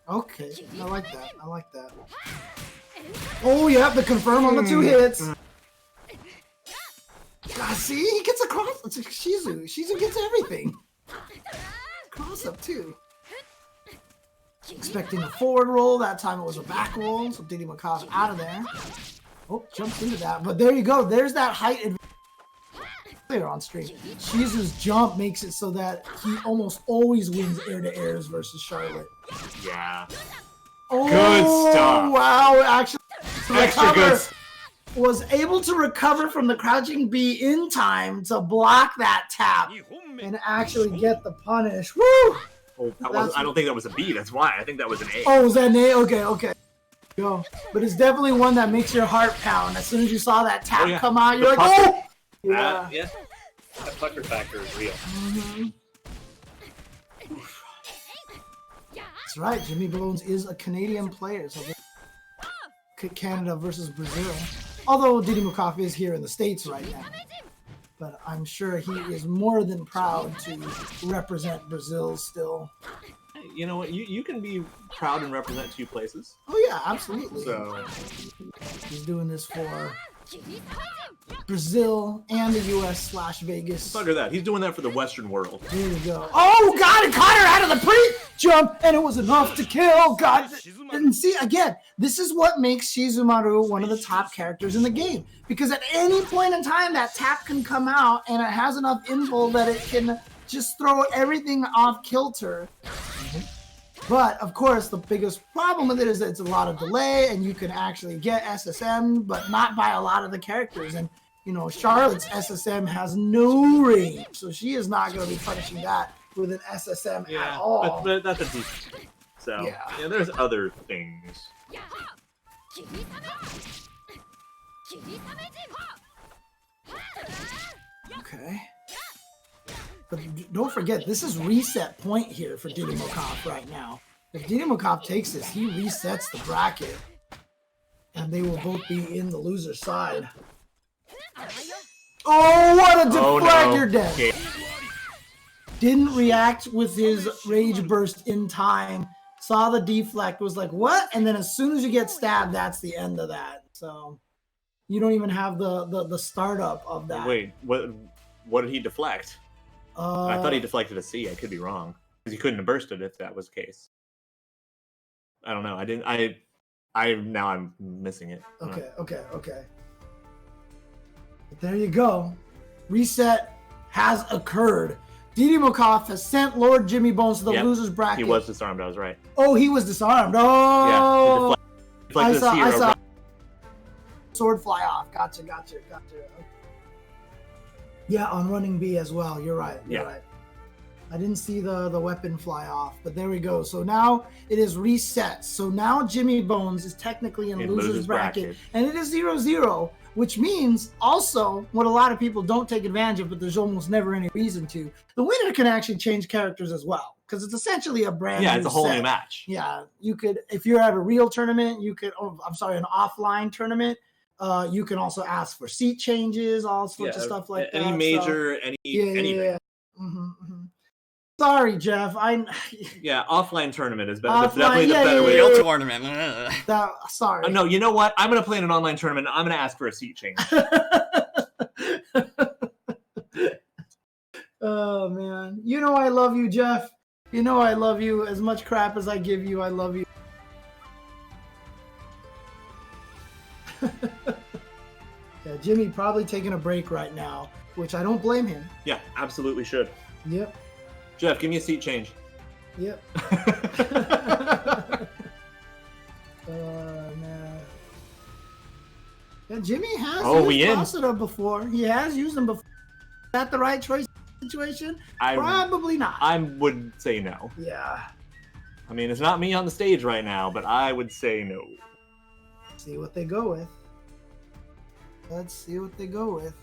okay. I like that. Oh, yeah, the confirm on the 2 hits. God, see, he gets a cross. It's Shizu. Shizu gets everything. Cross up too. Expecting a forward roll. That time it was a back roll. So Didymokov out of there. Oh, jumps into that. But there you go. There's that height advantage on stream. Shizu's jump makes it so that he almost always wins air-to-airs versus Charlotte. Yeah. Oh, Good stuff. Wow, actually, Extra good. Was able to recover from the crouching B in time to block that tap and actually get the punish. Woo! Oh, I don't think that was a B. That's why. I think that was an A. Oh, was that an A? Okay. Go. But it's definitely one that makes your heart pound. As soon as you saw that tap come out, you're The like, pucker. oh! Yeah. That pucker factor is real. Mhm. That's right. Jimmy Bones is a Canadian player. So Canada versus Brazil. Although Didymokov is here in the States right now. But I'm sure he is more than proud to represent Brazil still. You know what? You can be proud and represent 2 places. Oh yeah, absolutely. So He's doing this for Brazil and the US/Vegas. fuck that. He's doing that for the Western world. There you go. Oh God, it caught her out of the pre-jump, and it was enough to kill. God, and see again, this is what makes Shizumaru one of the top characters in the game. Because at any point in time, that tap can come out, and it has enough info that it can just throw everything off kilter. But of course, the biggest problem with it is that it's a lot of delay, and you can actually get SSM, but not by a lot of the characters. And you know, Charlotte's SSM has no range, so she is not going to be punishing that with an SSM at all. But that's a decent. So yeah, there's other things. Okay. But don't forget, this is reset point here for Didymokov right now. If Didymokov takes this, he resets the bracket. And they will both be in the loser's side. Oh, what a deflect! You're dead. Okay. Didn't react with his rage burst in time. Saw the deflect, was like, what? And then as soon as you get stabbed, that's the end of that. So you don't even have the startup of that. Wait, what did he deflect? I thought he deflected a C. I could be wrong. Because he couldn't have bursted if that was the case. I don't know. Now I'm missing it. Okay. But there you go. Reset has occurred. Didymokov has sent Lord Jimmy Bones to the loser's bracket. He was disarmed, I was right. Oh, he was disarmed. Oh! Yeah, I saw sword fly off. Gotcha. Yeah, on running B as well. You're right. You're right. I didn't see the weapon fly off, but there we go. So now it is reset. So now Jimmy Bones is technically in loser's bracket, and it is 0-0, which means also what a lot of people don't take advantage of, but there's almost never any reason to. The winner can actually change characters as well, because it's essentially a brand new it's a whole set. new match. Yeah, you could, if you're at a real tournament, you could, an offline tournament, you can also ask for seat changes, all sorts of stuff like that. Any major, anything. Yeah. Sorry, Jeff. Offline tournament is offline, definitely the better way. Real tournament. Sorry. No, you know what? I'm going to play in an online tournament. I'm going to ask for a seat change. Oh, man. You know I love you, Jeff. You know I love you. As much crap as I give you, I love you. Yeah, Jimmy probably taking a break right now, which I don't blame him. Yeah, absolutely should. Yep. Jeff, give me a seat change. Yep. Man. Yeah, Jimmy has used Basada before. He has used them before. Is that the right choice situation? Probably not. I would say no. Yeah. I mean, it's not me on the stage right now, but I would say no. See what they go with. Let's see what they go with.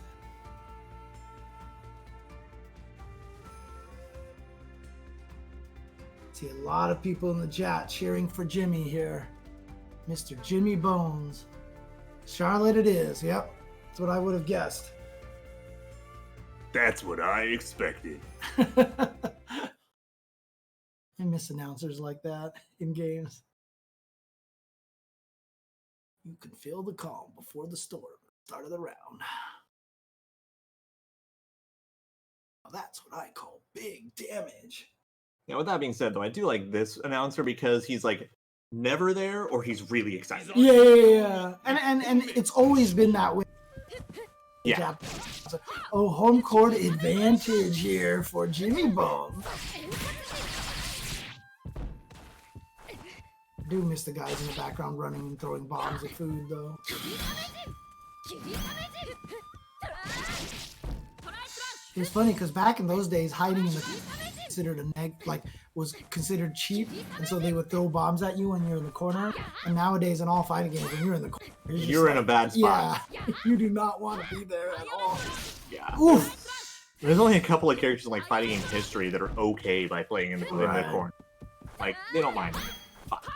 See a lot of people in the chat cheering for Jimmy here. Mr. Jimmy Bones. Charlotte it is. Yep. That's what I would have guessed. That's what I expected. I miss announcers like that in games. You can feel the calm before the storm. Start of the round. Now that's what I call big damage. Yeah, with that being said, though, I do like this announcer because he's like never there or he's really excited. Yeah. And it's always been that way. Yeah. Oh, home court advantage here for Jimmy Bones. I do miss the guys in the background running and throwing bombs at food, though. It was funny because back in those days, hiding in the considered was considered cheap, and so they would throw bombs at you when you're in the corner. And nowadays, in all fighting games, when you're in the corner, you're in a bad spot. Yeah, you do not want to be there at all. Yeah. Oof. There's only a couple of characters in like fighting game history that are okay by playing in the corner. Like they don't mind. Fuck.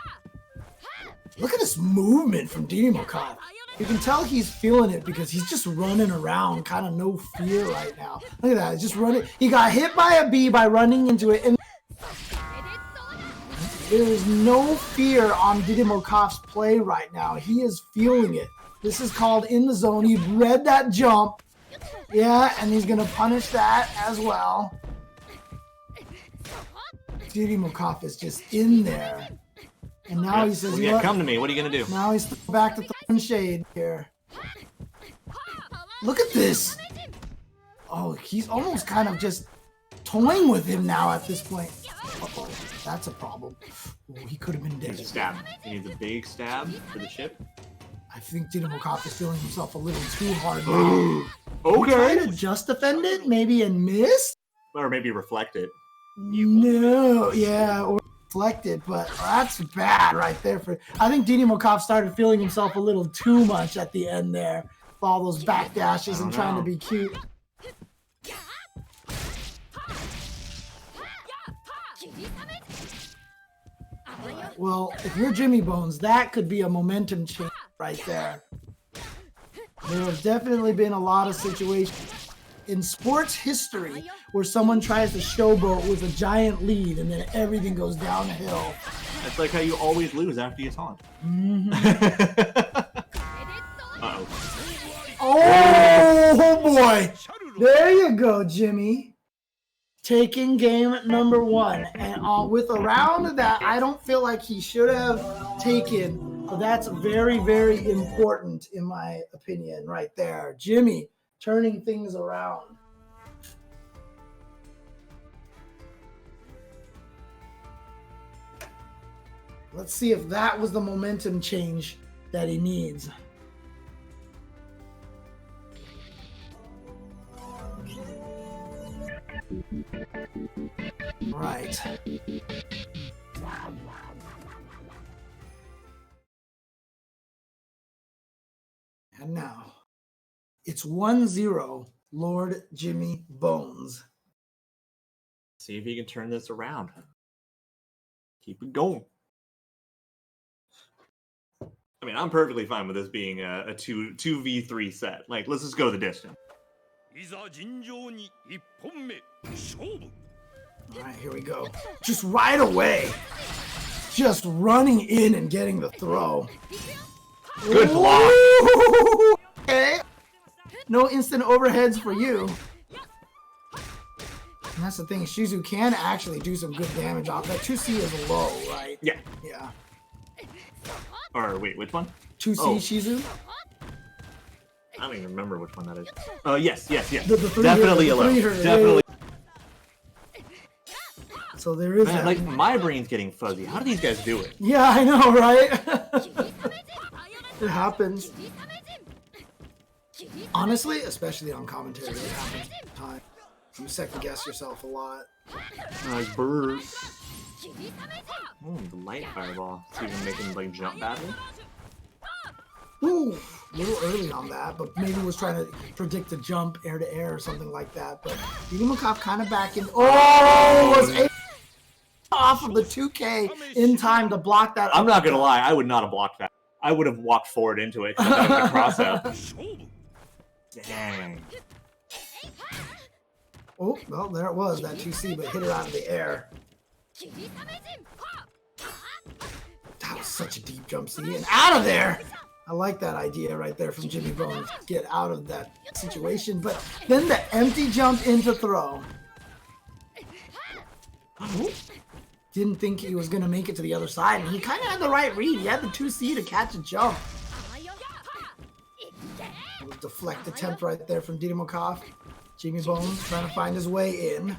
Look at this movement from Didymokov. You can tell he's feeling it because he's just running around, kind of no fear right now. Look at that, he's just running. He got hit by a bee by running into it, and there is no fear on Didymokov's play right now. He is feeling it. This is called in the zone. He read that jump. Yeah, and he's gonna punish that as well. Didymokov is just in there. And now he says, come to me. What are you going to do? Now he's back to throwing shade here. Look at this. Oh, he's almost kind of just toying with him now at this point. Uh-oh, that's a problem. Oh, he could have been He needs a dead. stab. He needs a big stab for the chip. I think Dynamokov is feeling himself a little too hard. Okay. Try to just defend it, maybe, and miss? Or maybe reflect it. No, yeah, or deflected, but that's bad right there. I think Dynamokov started feeling himself a little too much at the end there. With all those back dashes and trying to be cute. Well, if you're Jimmy Bones, that could be a momentum change right there. There have definitely been a lot of situations in sports history where someone tries to showboat with a giant lead and then everything goes downhill. That's like how you always lose after you taunt. Uh-oh. Oh boy! There you go, Jimmy. Taking game number 1, and with a round that I don't feel like he should have taken, but that's very, very important in my opinion right there. Jimmy turning things around. Let's see if that was the momentum change that he needs. Right. And now, it's 1-0, Lord Jimmy Bones. See if he can turn this around. Keep it going. I mean, I'm perfectly fine with this being a 2v3 set. Like, let's just go the distance. All right, here we go. Just right away. Just running in and getting the throw. Good block. Ooh, okay. No instant overheads for you. And that's the thing. Shizu can actually do some good damage off that. 2C is low, right? Yeah. Yeah. Or wait, which one? 2C Oh. Shizu? I don't even remember which one that is. Yes. The three Definitely hitter, a low. the three hitter, Definitely. So there is Man, that. like, my brain's getting fuzzy. How do these guys do it? Yeah, I know, right? It happens. Honestly, especially on commentary, it happens all the time. You second guess yourself a lot. Nice bird. Oh, the light fireball. It's even making like jump battle. Ooh, a little early on that, but maybe was trying to predict a jump air to air or something like that. But Dynamokov kind of back in. Oh, was able off of the 2K in time to block that. I'm not gonna lie, I would not have blocked that. I would have walked forward into it. The cross out. Dang. Oh, well, there it was, that 2C, but hit it out of the air. That was such a deep jump C, and out of there! I like that idea right there from Jimmy Bones. Get out of that situation, but then the empty jump into throw. Ooh. Didn't think he was going to make it to the other side, and he kind of had the right read. He had the 2C to catch a jump. Deflect attempt right there from Dynamokov. Jimmy Bones trying to find his way in.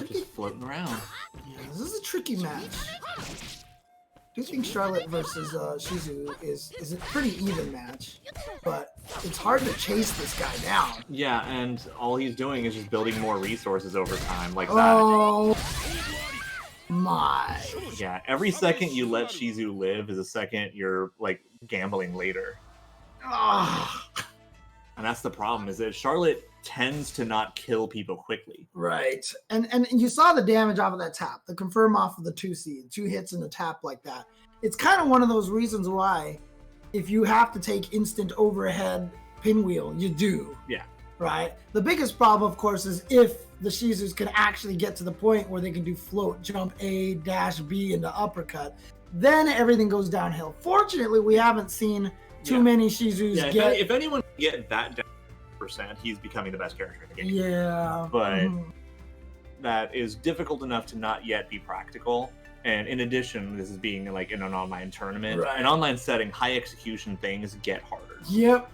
Just floating around. Yeah, this is a tricky match. I do think Charlotte versus Shizu is a pretty even match, but it's hard to chase this guy down. Yeah, and all he's doing is just building more resources over time, like that. Oh my! Yeah, every second you let Shizu live is a second you're like gambling later. Ah, And that's the problem, is that Charlotte tends to not kill people quickly. right. And you saw the damage off of that tap, the confirm off of the 2C, 2 hits in a tap like that. It's kind of one of those reasons why, if you have to take instant overhead pinwheel, you do. Yeah. Right? The biggest problem, of course, is if the Shizus can actually get to the point where they can do float, jump A, dash B into uppercut, then everything goes downhill. Fortunately, we haven't seen too many Shizus get... If anyone can get that down %, he's becoming the best character in the game. Yeah. But that is difficult enough to not yet be practical. And in addition, this is being like in an online tournament. Right. An online setting, high execution things get harder. Yep.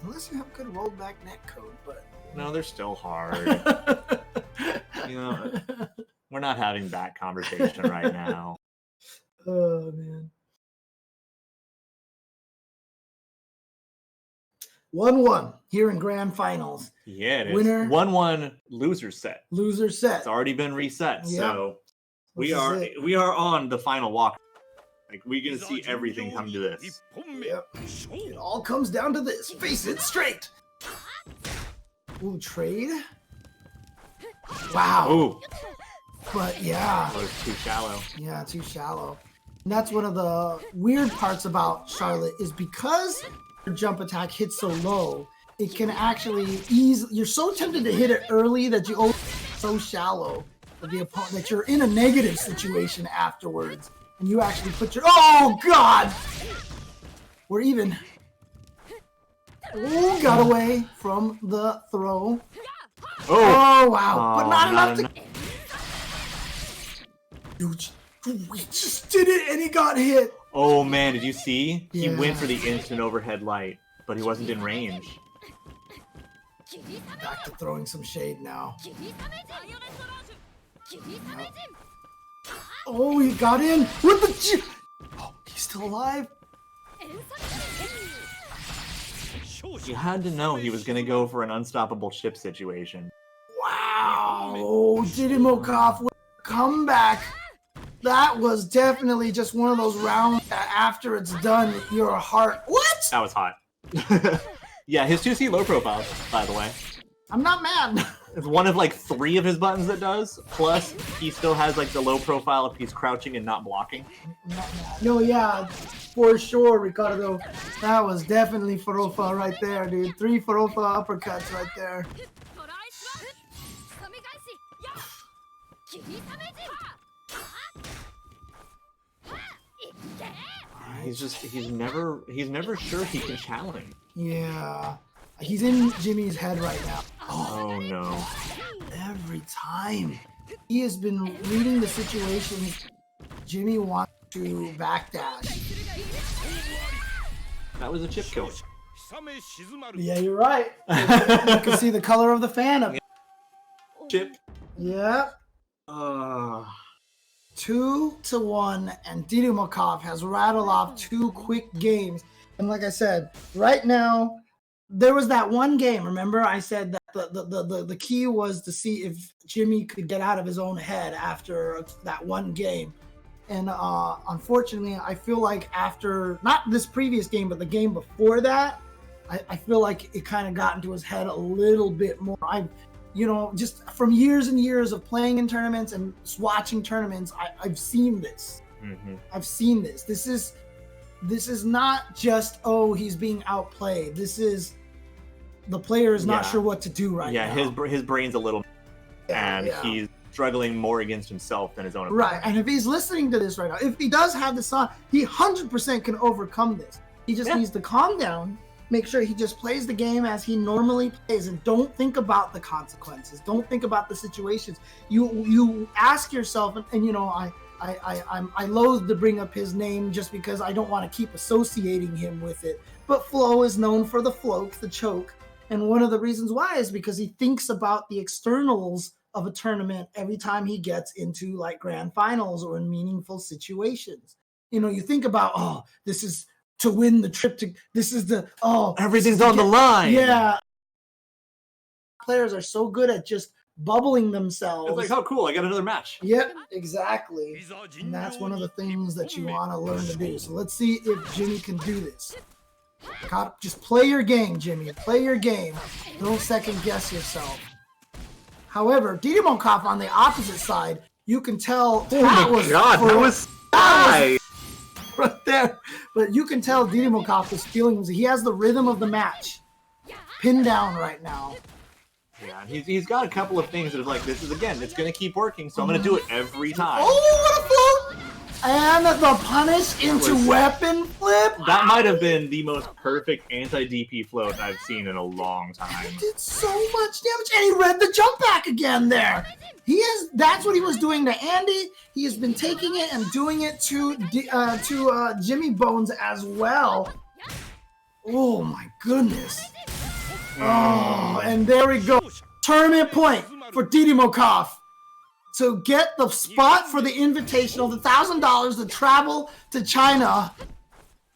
Unless you have good rollback netcode, but No, they're still hard. You know, we're not having that conversation right now. Oh man. 1-1 here in grand finals. Yeah, it is. Winner. 1-1 loser set. Loser set. It's already been reset, Yep. so we This is are it. on the final walk. Like, we're gonna see everything come to this. Yep. It all comes down to this. Face it straight. Ooh, trade. Wow. Ooh, But yeah. that was too shallow. Yeah, too shallow. And that's one of the weird parts about Charlotte is because her jump attack hits so low, it can actually ease. You're so tempted to hit it early that you so shallow that the opponent that you're in a negative situation afterwards, and you actually put your. Oh God! We're even. Oh, got away from the throw. Oh wow! But not enough to. Dude, we just did it, and he got hit. Oh man, did you see? He Yeah. went for the instant overhead light, but he wasn't in range. Back to throwing some shade now. Oh, he got in with the. Oh, he's still alive. You had to know he was gonna go for an unstoppable chip situation. Wow. Didimokov with a comeback. That was definitely just one of those rounds that after it's done, your heart. What? That was hot. Yeah, his 2C low profile, by the way. I'm not mad. It's one of like 3 of his buttons that does. Plus, he still has like the low profile if he's crouching and not blocking. No, yeah, for sure, Ricardo. That was definitely Farofa right there, dude. 3 Farofa uppercuts right there. He's never sure he can challenge. Yeah. He's in Jimmy's head right now. Oh no. Every time. He has been reading the situations Jimmy wants to backdash. That was a chip kill. Yeah, you're right. You can see the color of the fan up. Chip. Yep. 2-1, and Didimokov has rattled off 2 quick games. And like I said, right now, there was that one game. Remember, I said that the key was to see if Jimmy could get out of his own head after that one game. And unfortunately, I feel like after not this previous game, but the game before that, I feel like it kind of got into his head a little bit more. Just from years and years of playing in tournaments and watching tournaments, I've seen this. Mm-hmm. I've seen this. This is not just, he's being outplayed. This is the player is not sure what to do right now. Yeah, his brain's a little, and he's struggling more against himself than his own opponent. Right, and if he's listening to this right now, if he does have this on, he 100% can overcome this. He just needs to calm down, make sure he just plays the game as he normally plays, and don't think about the consequences. Don't think about the situations. You ask yourself, and I loathe to bring up his name just because I don't want to keep associating him with it. But Flo is known for the float, the choke. And one of the reasons why is because he thinks about the externals of a tournament every time he gets into like grand finals or in meaningful situations. You think about, this is to win the trip to, this is the, everything's on the line. Yeah. Players are so good at just bubbling themselves. It's like, oh, cool, I got another match. Yep, exactly. And that's one of the things that you want to learn to do. So let's see if Jimmy can do this. Just play your game, Jimmy. Play your game. Don't second guess yourself. However, Didimokov on the opposite side, you can tell that was right there. But you can tell Didimokov is feeling he has the rhythm of the match pinned down right now. Yeah, he's got a couple of things that are like, this is, again, it's going to keep working, so I'm going to do it every time. Oh, what a float! And the punish into weapon flip. That might have been the most perfect anti-DP float I've seen in a long time. He did so much damage, and he read the jump back again there. That's what he was doing to Andy. He has been taking it and doing it to Jimmy Bones as well. Oh my goodness. Oh, and there we go. Tournament point for Didymokov to get the spot for the Invitational, the $1,000 to travel to China.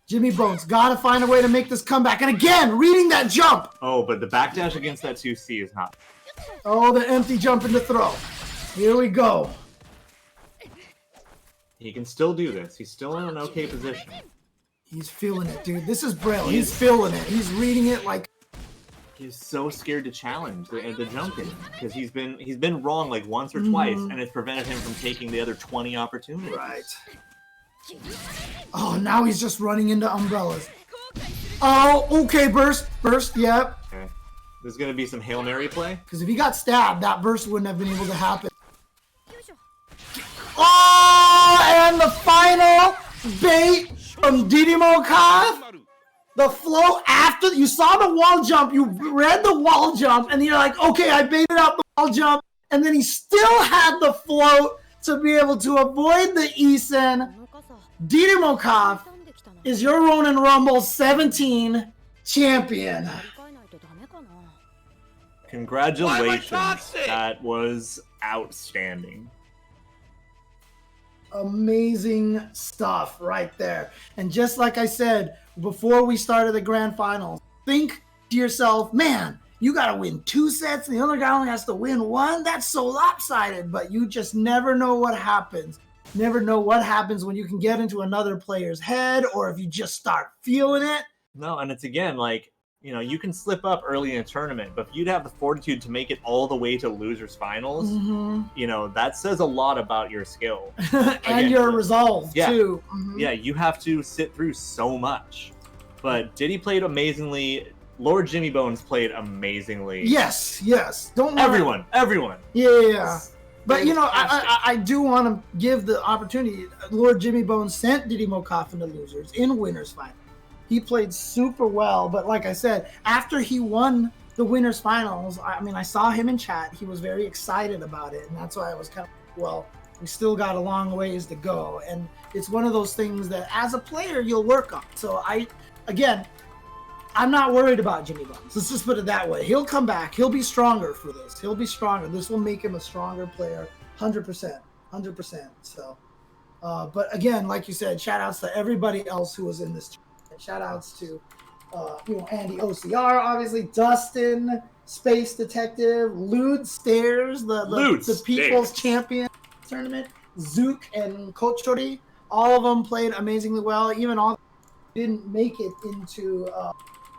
Jimmy Bones got to find a way to make this comeback. And again, reading that jump. Oh, but the backdash against that 2C is not. Oh, the empty jump in the throw. Here we go. He can still do this. He's still in an okay position. He's feeling it, dude. This is Braille. He's feeling it. He's reading it like... He's so scared to challenge the jumping because he's been wrong like once or twice, and it's prevented him from taking the other 20 opportunities. Right. Oh, now he's just running into umbrellas. Oh, okay, burst, yep. Okay. There's gonna be some Hail Mary play. Because if he got stabbed, that burst wouldn't have been able to happen. Oh, and the final bait from Didymokov. The flow after you saw the wall jump, you read the wall jump, and you're like, okay, I baited out the wall jump, and then he still had the float to be able to avoid the Isen. Didymokov is your Ronin Rumble 17 champion. Congratulations. That was outstanding. Amazing stuff right there. And just like I said before we started the grand finals, think to yourself, man, you got to win 2 sets and the other guy only has to win 1. That's so lopsided, but you just never know what happens. Never know what happens when you can get into another player's head or if you just start feeling it. No, and it's again like, you know, you can slip up early in a tournament, but if you'd have the fortitude to make it all the way to losers finals, you know, that says a lot about your skill. And again, your resolve, too. Yeah, you have to sit through so much. But Diddy played amazingly. Lord Jimmy Bones played amazingly. Yes. Don't everyone. Yeah. But, you know, I do want to give the opportunity. Lord Jimmy Bones sent Didymokov into losers in winners final. He played super well, but like I said, after he won the winners finals, I mean, I saw him in chat. He was very excited about it, and that's why I was kind of, well, we still got a long ways to go. And it's one of those things that as a player, you'll work on. So I'm not worried about Jimmy Bones. Let's just put it that way. He'll come back. He'll be stronger for this. He'll be stronger. This will make him a stronger player, 100%. So, but again, like you said, shout outs to everybody else who was in this chat. Shout outs to, Andy OCR, obviously, Dustin, Space Detective, Lude Stairs, the People's Champion Tournament, Zook and Kochori. All of them played amazingly well. Even all didn't make it into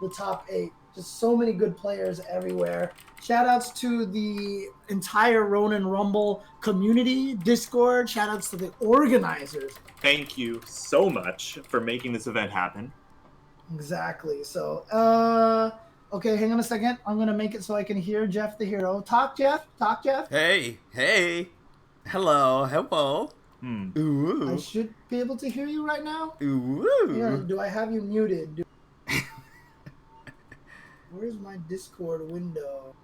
the top 8. Just so many good players everywhere. Shout outs to the entire Ronin Rumble community, Discord. Shout outs to the organizers. Thank you so much for making this event happen. Exactly. So, okay, hang on a second. I'm going to make it so I can hear Jeff the Hero. Talk, Jeff. Hey. Hello. Ooh. I should be able to hear you right now. Ooh. Here, do I have you muted? Where's my Discord window?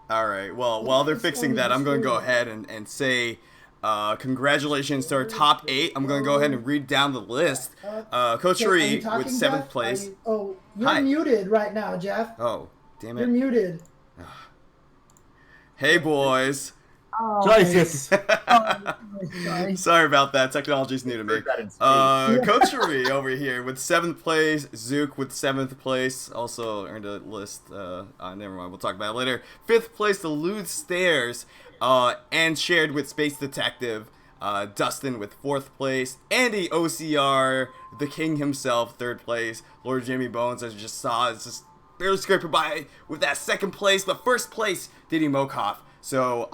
All right. Well, while they're fixing that, I'm going to go ahead and say congratulations to our top 8. I'm going to go ahead and read down the list. Coach Ree with 7th place. You're Hi. muted right now, Jeff. Oh, damn it. You're muted. Hey, boys. Jesus. Sorry about that. Technology's new to me. Coach Ree over here with 7th place. Zook with 7th place. Also earned a list. Never mind. We'll talk about it later. 5th place, the Lude Stairs. And shared with Space Detective. Dustin with 4th place. Andy OCR, the king himself, 3rd place. Lord Jimmy Bones, as you just saw, is just barely scraping by with that 2nd place. But 1st place, Didymokov. So,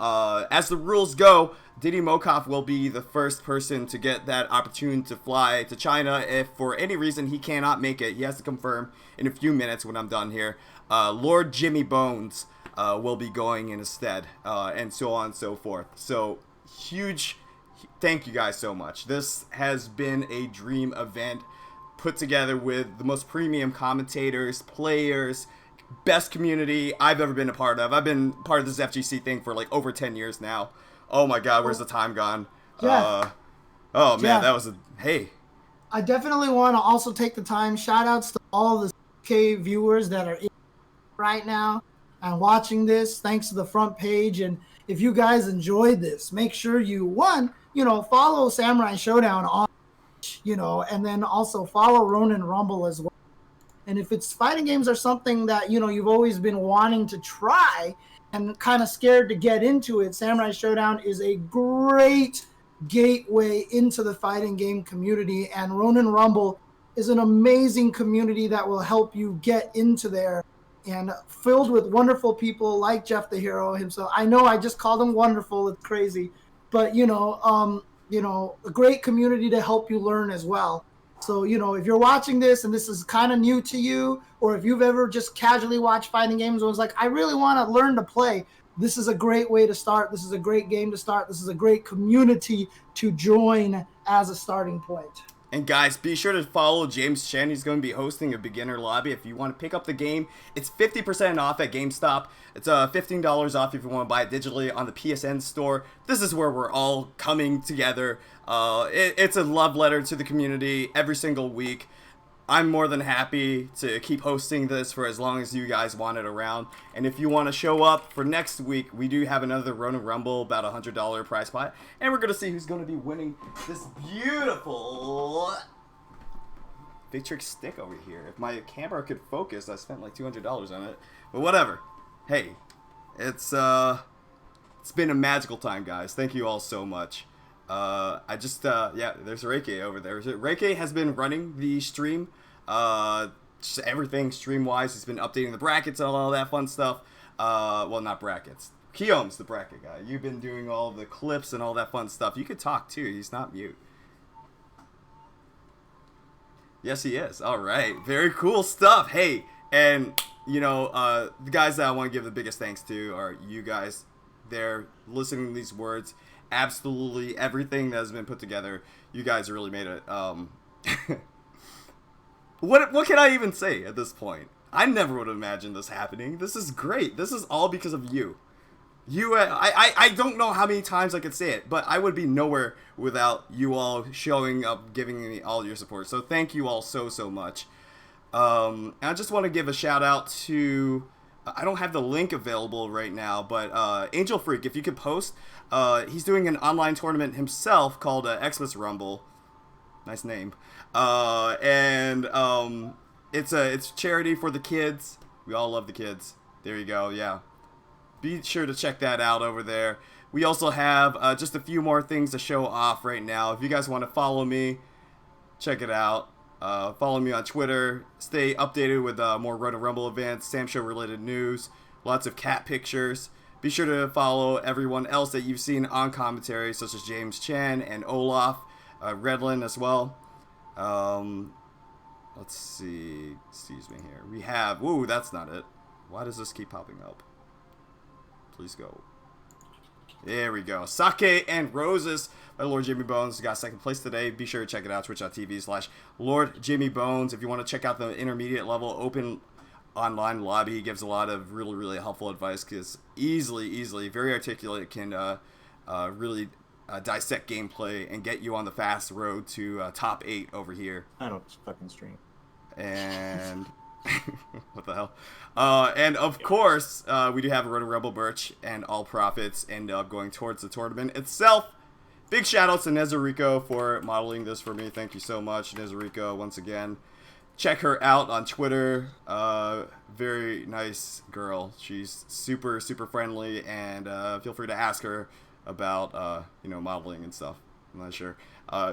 as the rules go, Didymokov will be the first person to get that opportunity to fly to China. If for any reason he cannot make it, he has to confirm in a few minutes when I'm done here. Lord Jimmy Bones will be going in his stead, and so on and so forth. So, huge thank you guys so much. This has been a dream event put together with the most premium commentators, players, best community I've ever been a part of. I've been part of this FGC thing for like over 10 years now. Oh my god, where's the time gone? Jeff. Oh man, Jeff. that was hey. I definitely want to also take the time, shout outs to all the 2K viewers that are in right now and watching this, thanks to the front page. And if you guys enjoyed this, make sure you, follow Samurai Showdown on, and then also follow Ronin Rumble as well. And if it's fighting games are something that, you've always been wanting to try and kind of scared to get into it, Samurai Showdown is a great gateway into the fighting game community. And Ronin Rumble is an amazing community that will help you get into there, and filled with wonderful people like Jeff the Hero himself. I know I just called him wonderful. It's crazy. But, a great community to help you learn as well. So, if you're watching this and this is kind of new to you, or if you've ever just casually watched fighting games and was like, I really want to learn to play, this is a great way to start. This is a great game to start. This is a great community to join as a starting point. And guys, be sure to follow James Chen. He's going to be hosting a beginner lobby. If you want to pick up the game, it's 50% off at GameStop. It's $15 off if you want to buy it digitally on the PSN store. This is where we're all coming together. It's a love letter to the community every single week. I'm more than happy to keep hosting this for as long as you guys want it around. And if you want to show up for next week, we do have another Ronin Rumble, about $100 prize pot. And we're going to see who's going to be winning this beautiful Victrix stick over here. If my camera could focus, I spent like $200 on it. But whatever. Hey, it's been a magical time, guys. Thank you all so much. There's Reiki over there. Reiki has been running the stream, just everything stream-wise. He's been updating the brackets and all that fun stuff. Well, not brackets. Keom's the bracket guy. You've been doing all the clips and all that fun stuff. You could talk, too. He's not mute. Yes, he is. All right. Very cool stuff. Hey, and, the guys that I want to give the biggest thanks to are you guys there listening to these words. Absolutely everything that has been put together, you guys really made it. What can I even say at this point? I never would have imagined this happening. This is great. This is all because of you. I don't know how many times I could say it, but I would be nowhere without you all showing up, giving me all your support. So thank you all so much. And I just want to give a shout out to, I don't have the link available right now, but Angel Freak, if you could post, he's doing an online tournament himself called Xmas Rumble. Nice name. It's charity for the kids. We all love the kids. There you go. Yeah. Be sure to check that out over there. We also have just a few more things to show off right now. If you guys want to follow me, check it out. Follow me on Twitter. Stay updated with more Ronin Rumble events, Sam Show related news, lots of cat pictures. Be sure to follow everyone else that you've seen on commentary, such as James Chen and Olaf, Redlin as well. Let's see. Excuse me here. We have... Woo, that's not it. Why does this keep popping up? Please go. There we go. Sake and Roses by Lord Jimmy Bones. Got second place today. Be sure to check it out. Twitch.tv/Lord Jimmy Bones. If you want to check out the intermediate level open online lobby, he gives a lot of really helpful advice, because easily, very articulate, can really dissect gameplay and get you on the fast road to top 8 over here. I don't fucking stream. And... what the hell? And of course, we do have a Ronin Rumble merch, and all profits end up going towards the tournament itself. Big shout outs to Nezarico for modeling this for me. Thank you so much, Nezarico, once again. Check her out on Twitter. Very nice girl. She's super friendly, and feel free to ask her about modeling and stuff. I'm not sure.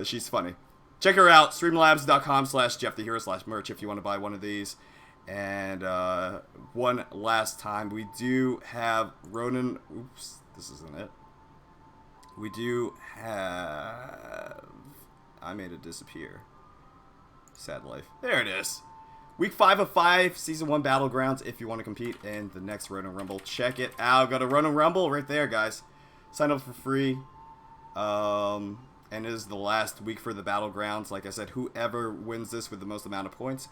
She's funny. Check her out. Streamlabs.com/JeffTheHero/merch if you want to buy one of these. And one last time, we do have Ronin. Oops, this isn't it. We do have. I made it disappear. Sad life. There it is. Week 5 of 5, Season 1 Battlegrounds. If you want to compete in the next Ronin Rumble, check it out. Go to Ronin Rumble right there, guys. Sign up for free. And it is the last week for the Battlegrounds. Like I said, whoever wins this with the most amount of points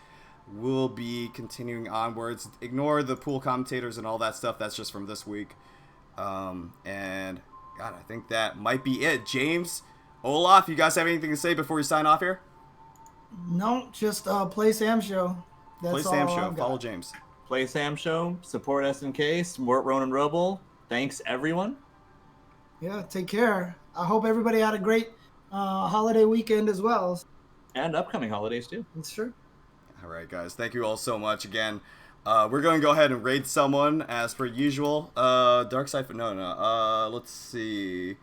will be continuing onwards. Ignore the pool commentators and all that stuff. That's just from this week. And, God, I think that might be it. James, Olaf, you guys have anything to say before we sign off here? No, just play Sam Show. That's Play Sam all Show. I've got. Follow James. Play Sam Show. Support SNK. Support Ronin Rumble. Thanks, everyone. Yeah, take care. I hope everybody had a great holiday weekend as well. And upcoming holidays, too. That's true. All right, guys. Thank you all so much again. We're going to go ahead and raid someone as per usual. Dark Side. No. Let's see.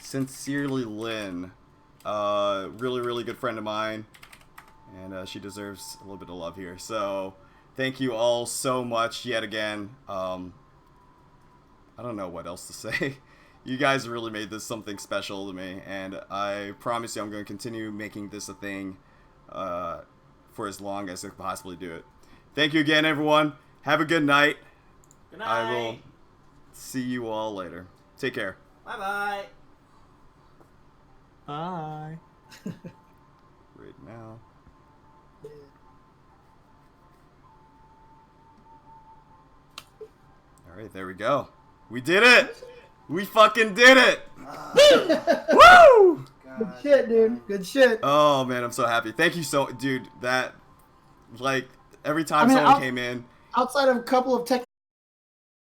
Sincerely Lynn. Really, really good friend of mine. And she deserves a little bit of love here. So thank you all so much yet again. I don't know what else to say. You guys really made this something special to me. And I promise you I'm going to continue making this a thing for as long as I can possibly do it. Thank you again, everyone. Have a good night. Good night. I will see you all later. Take care. Bye-bye. Bye. Right now. All right, there we go. We did it. We fucking did it. Woo! Good shit, dude. Good shit. Oh man, I'm so happy. Thank you so, dude. That, like, every time someone came in. Outside of a couple of tech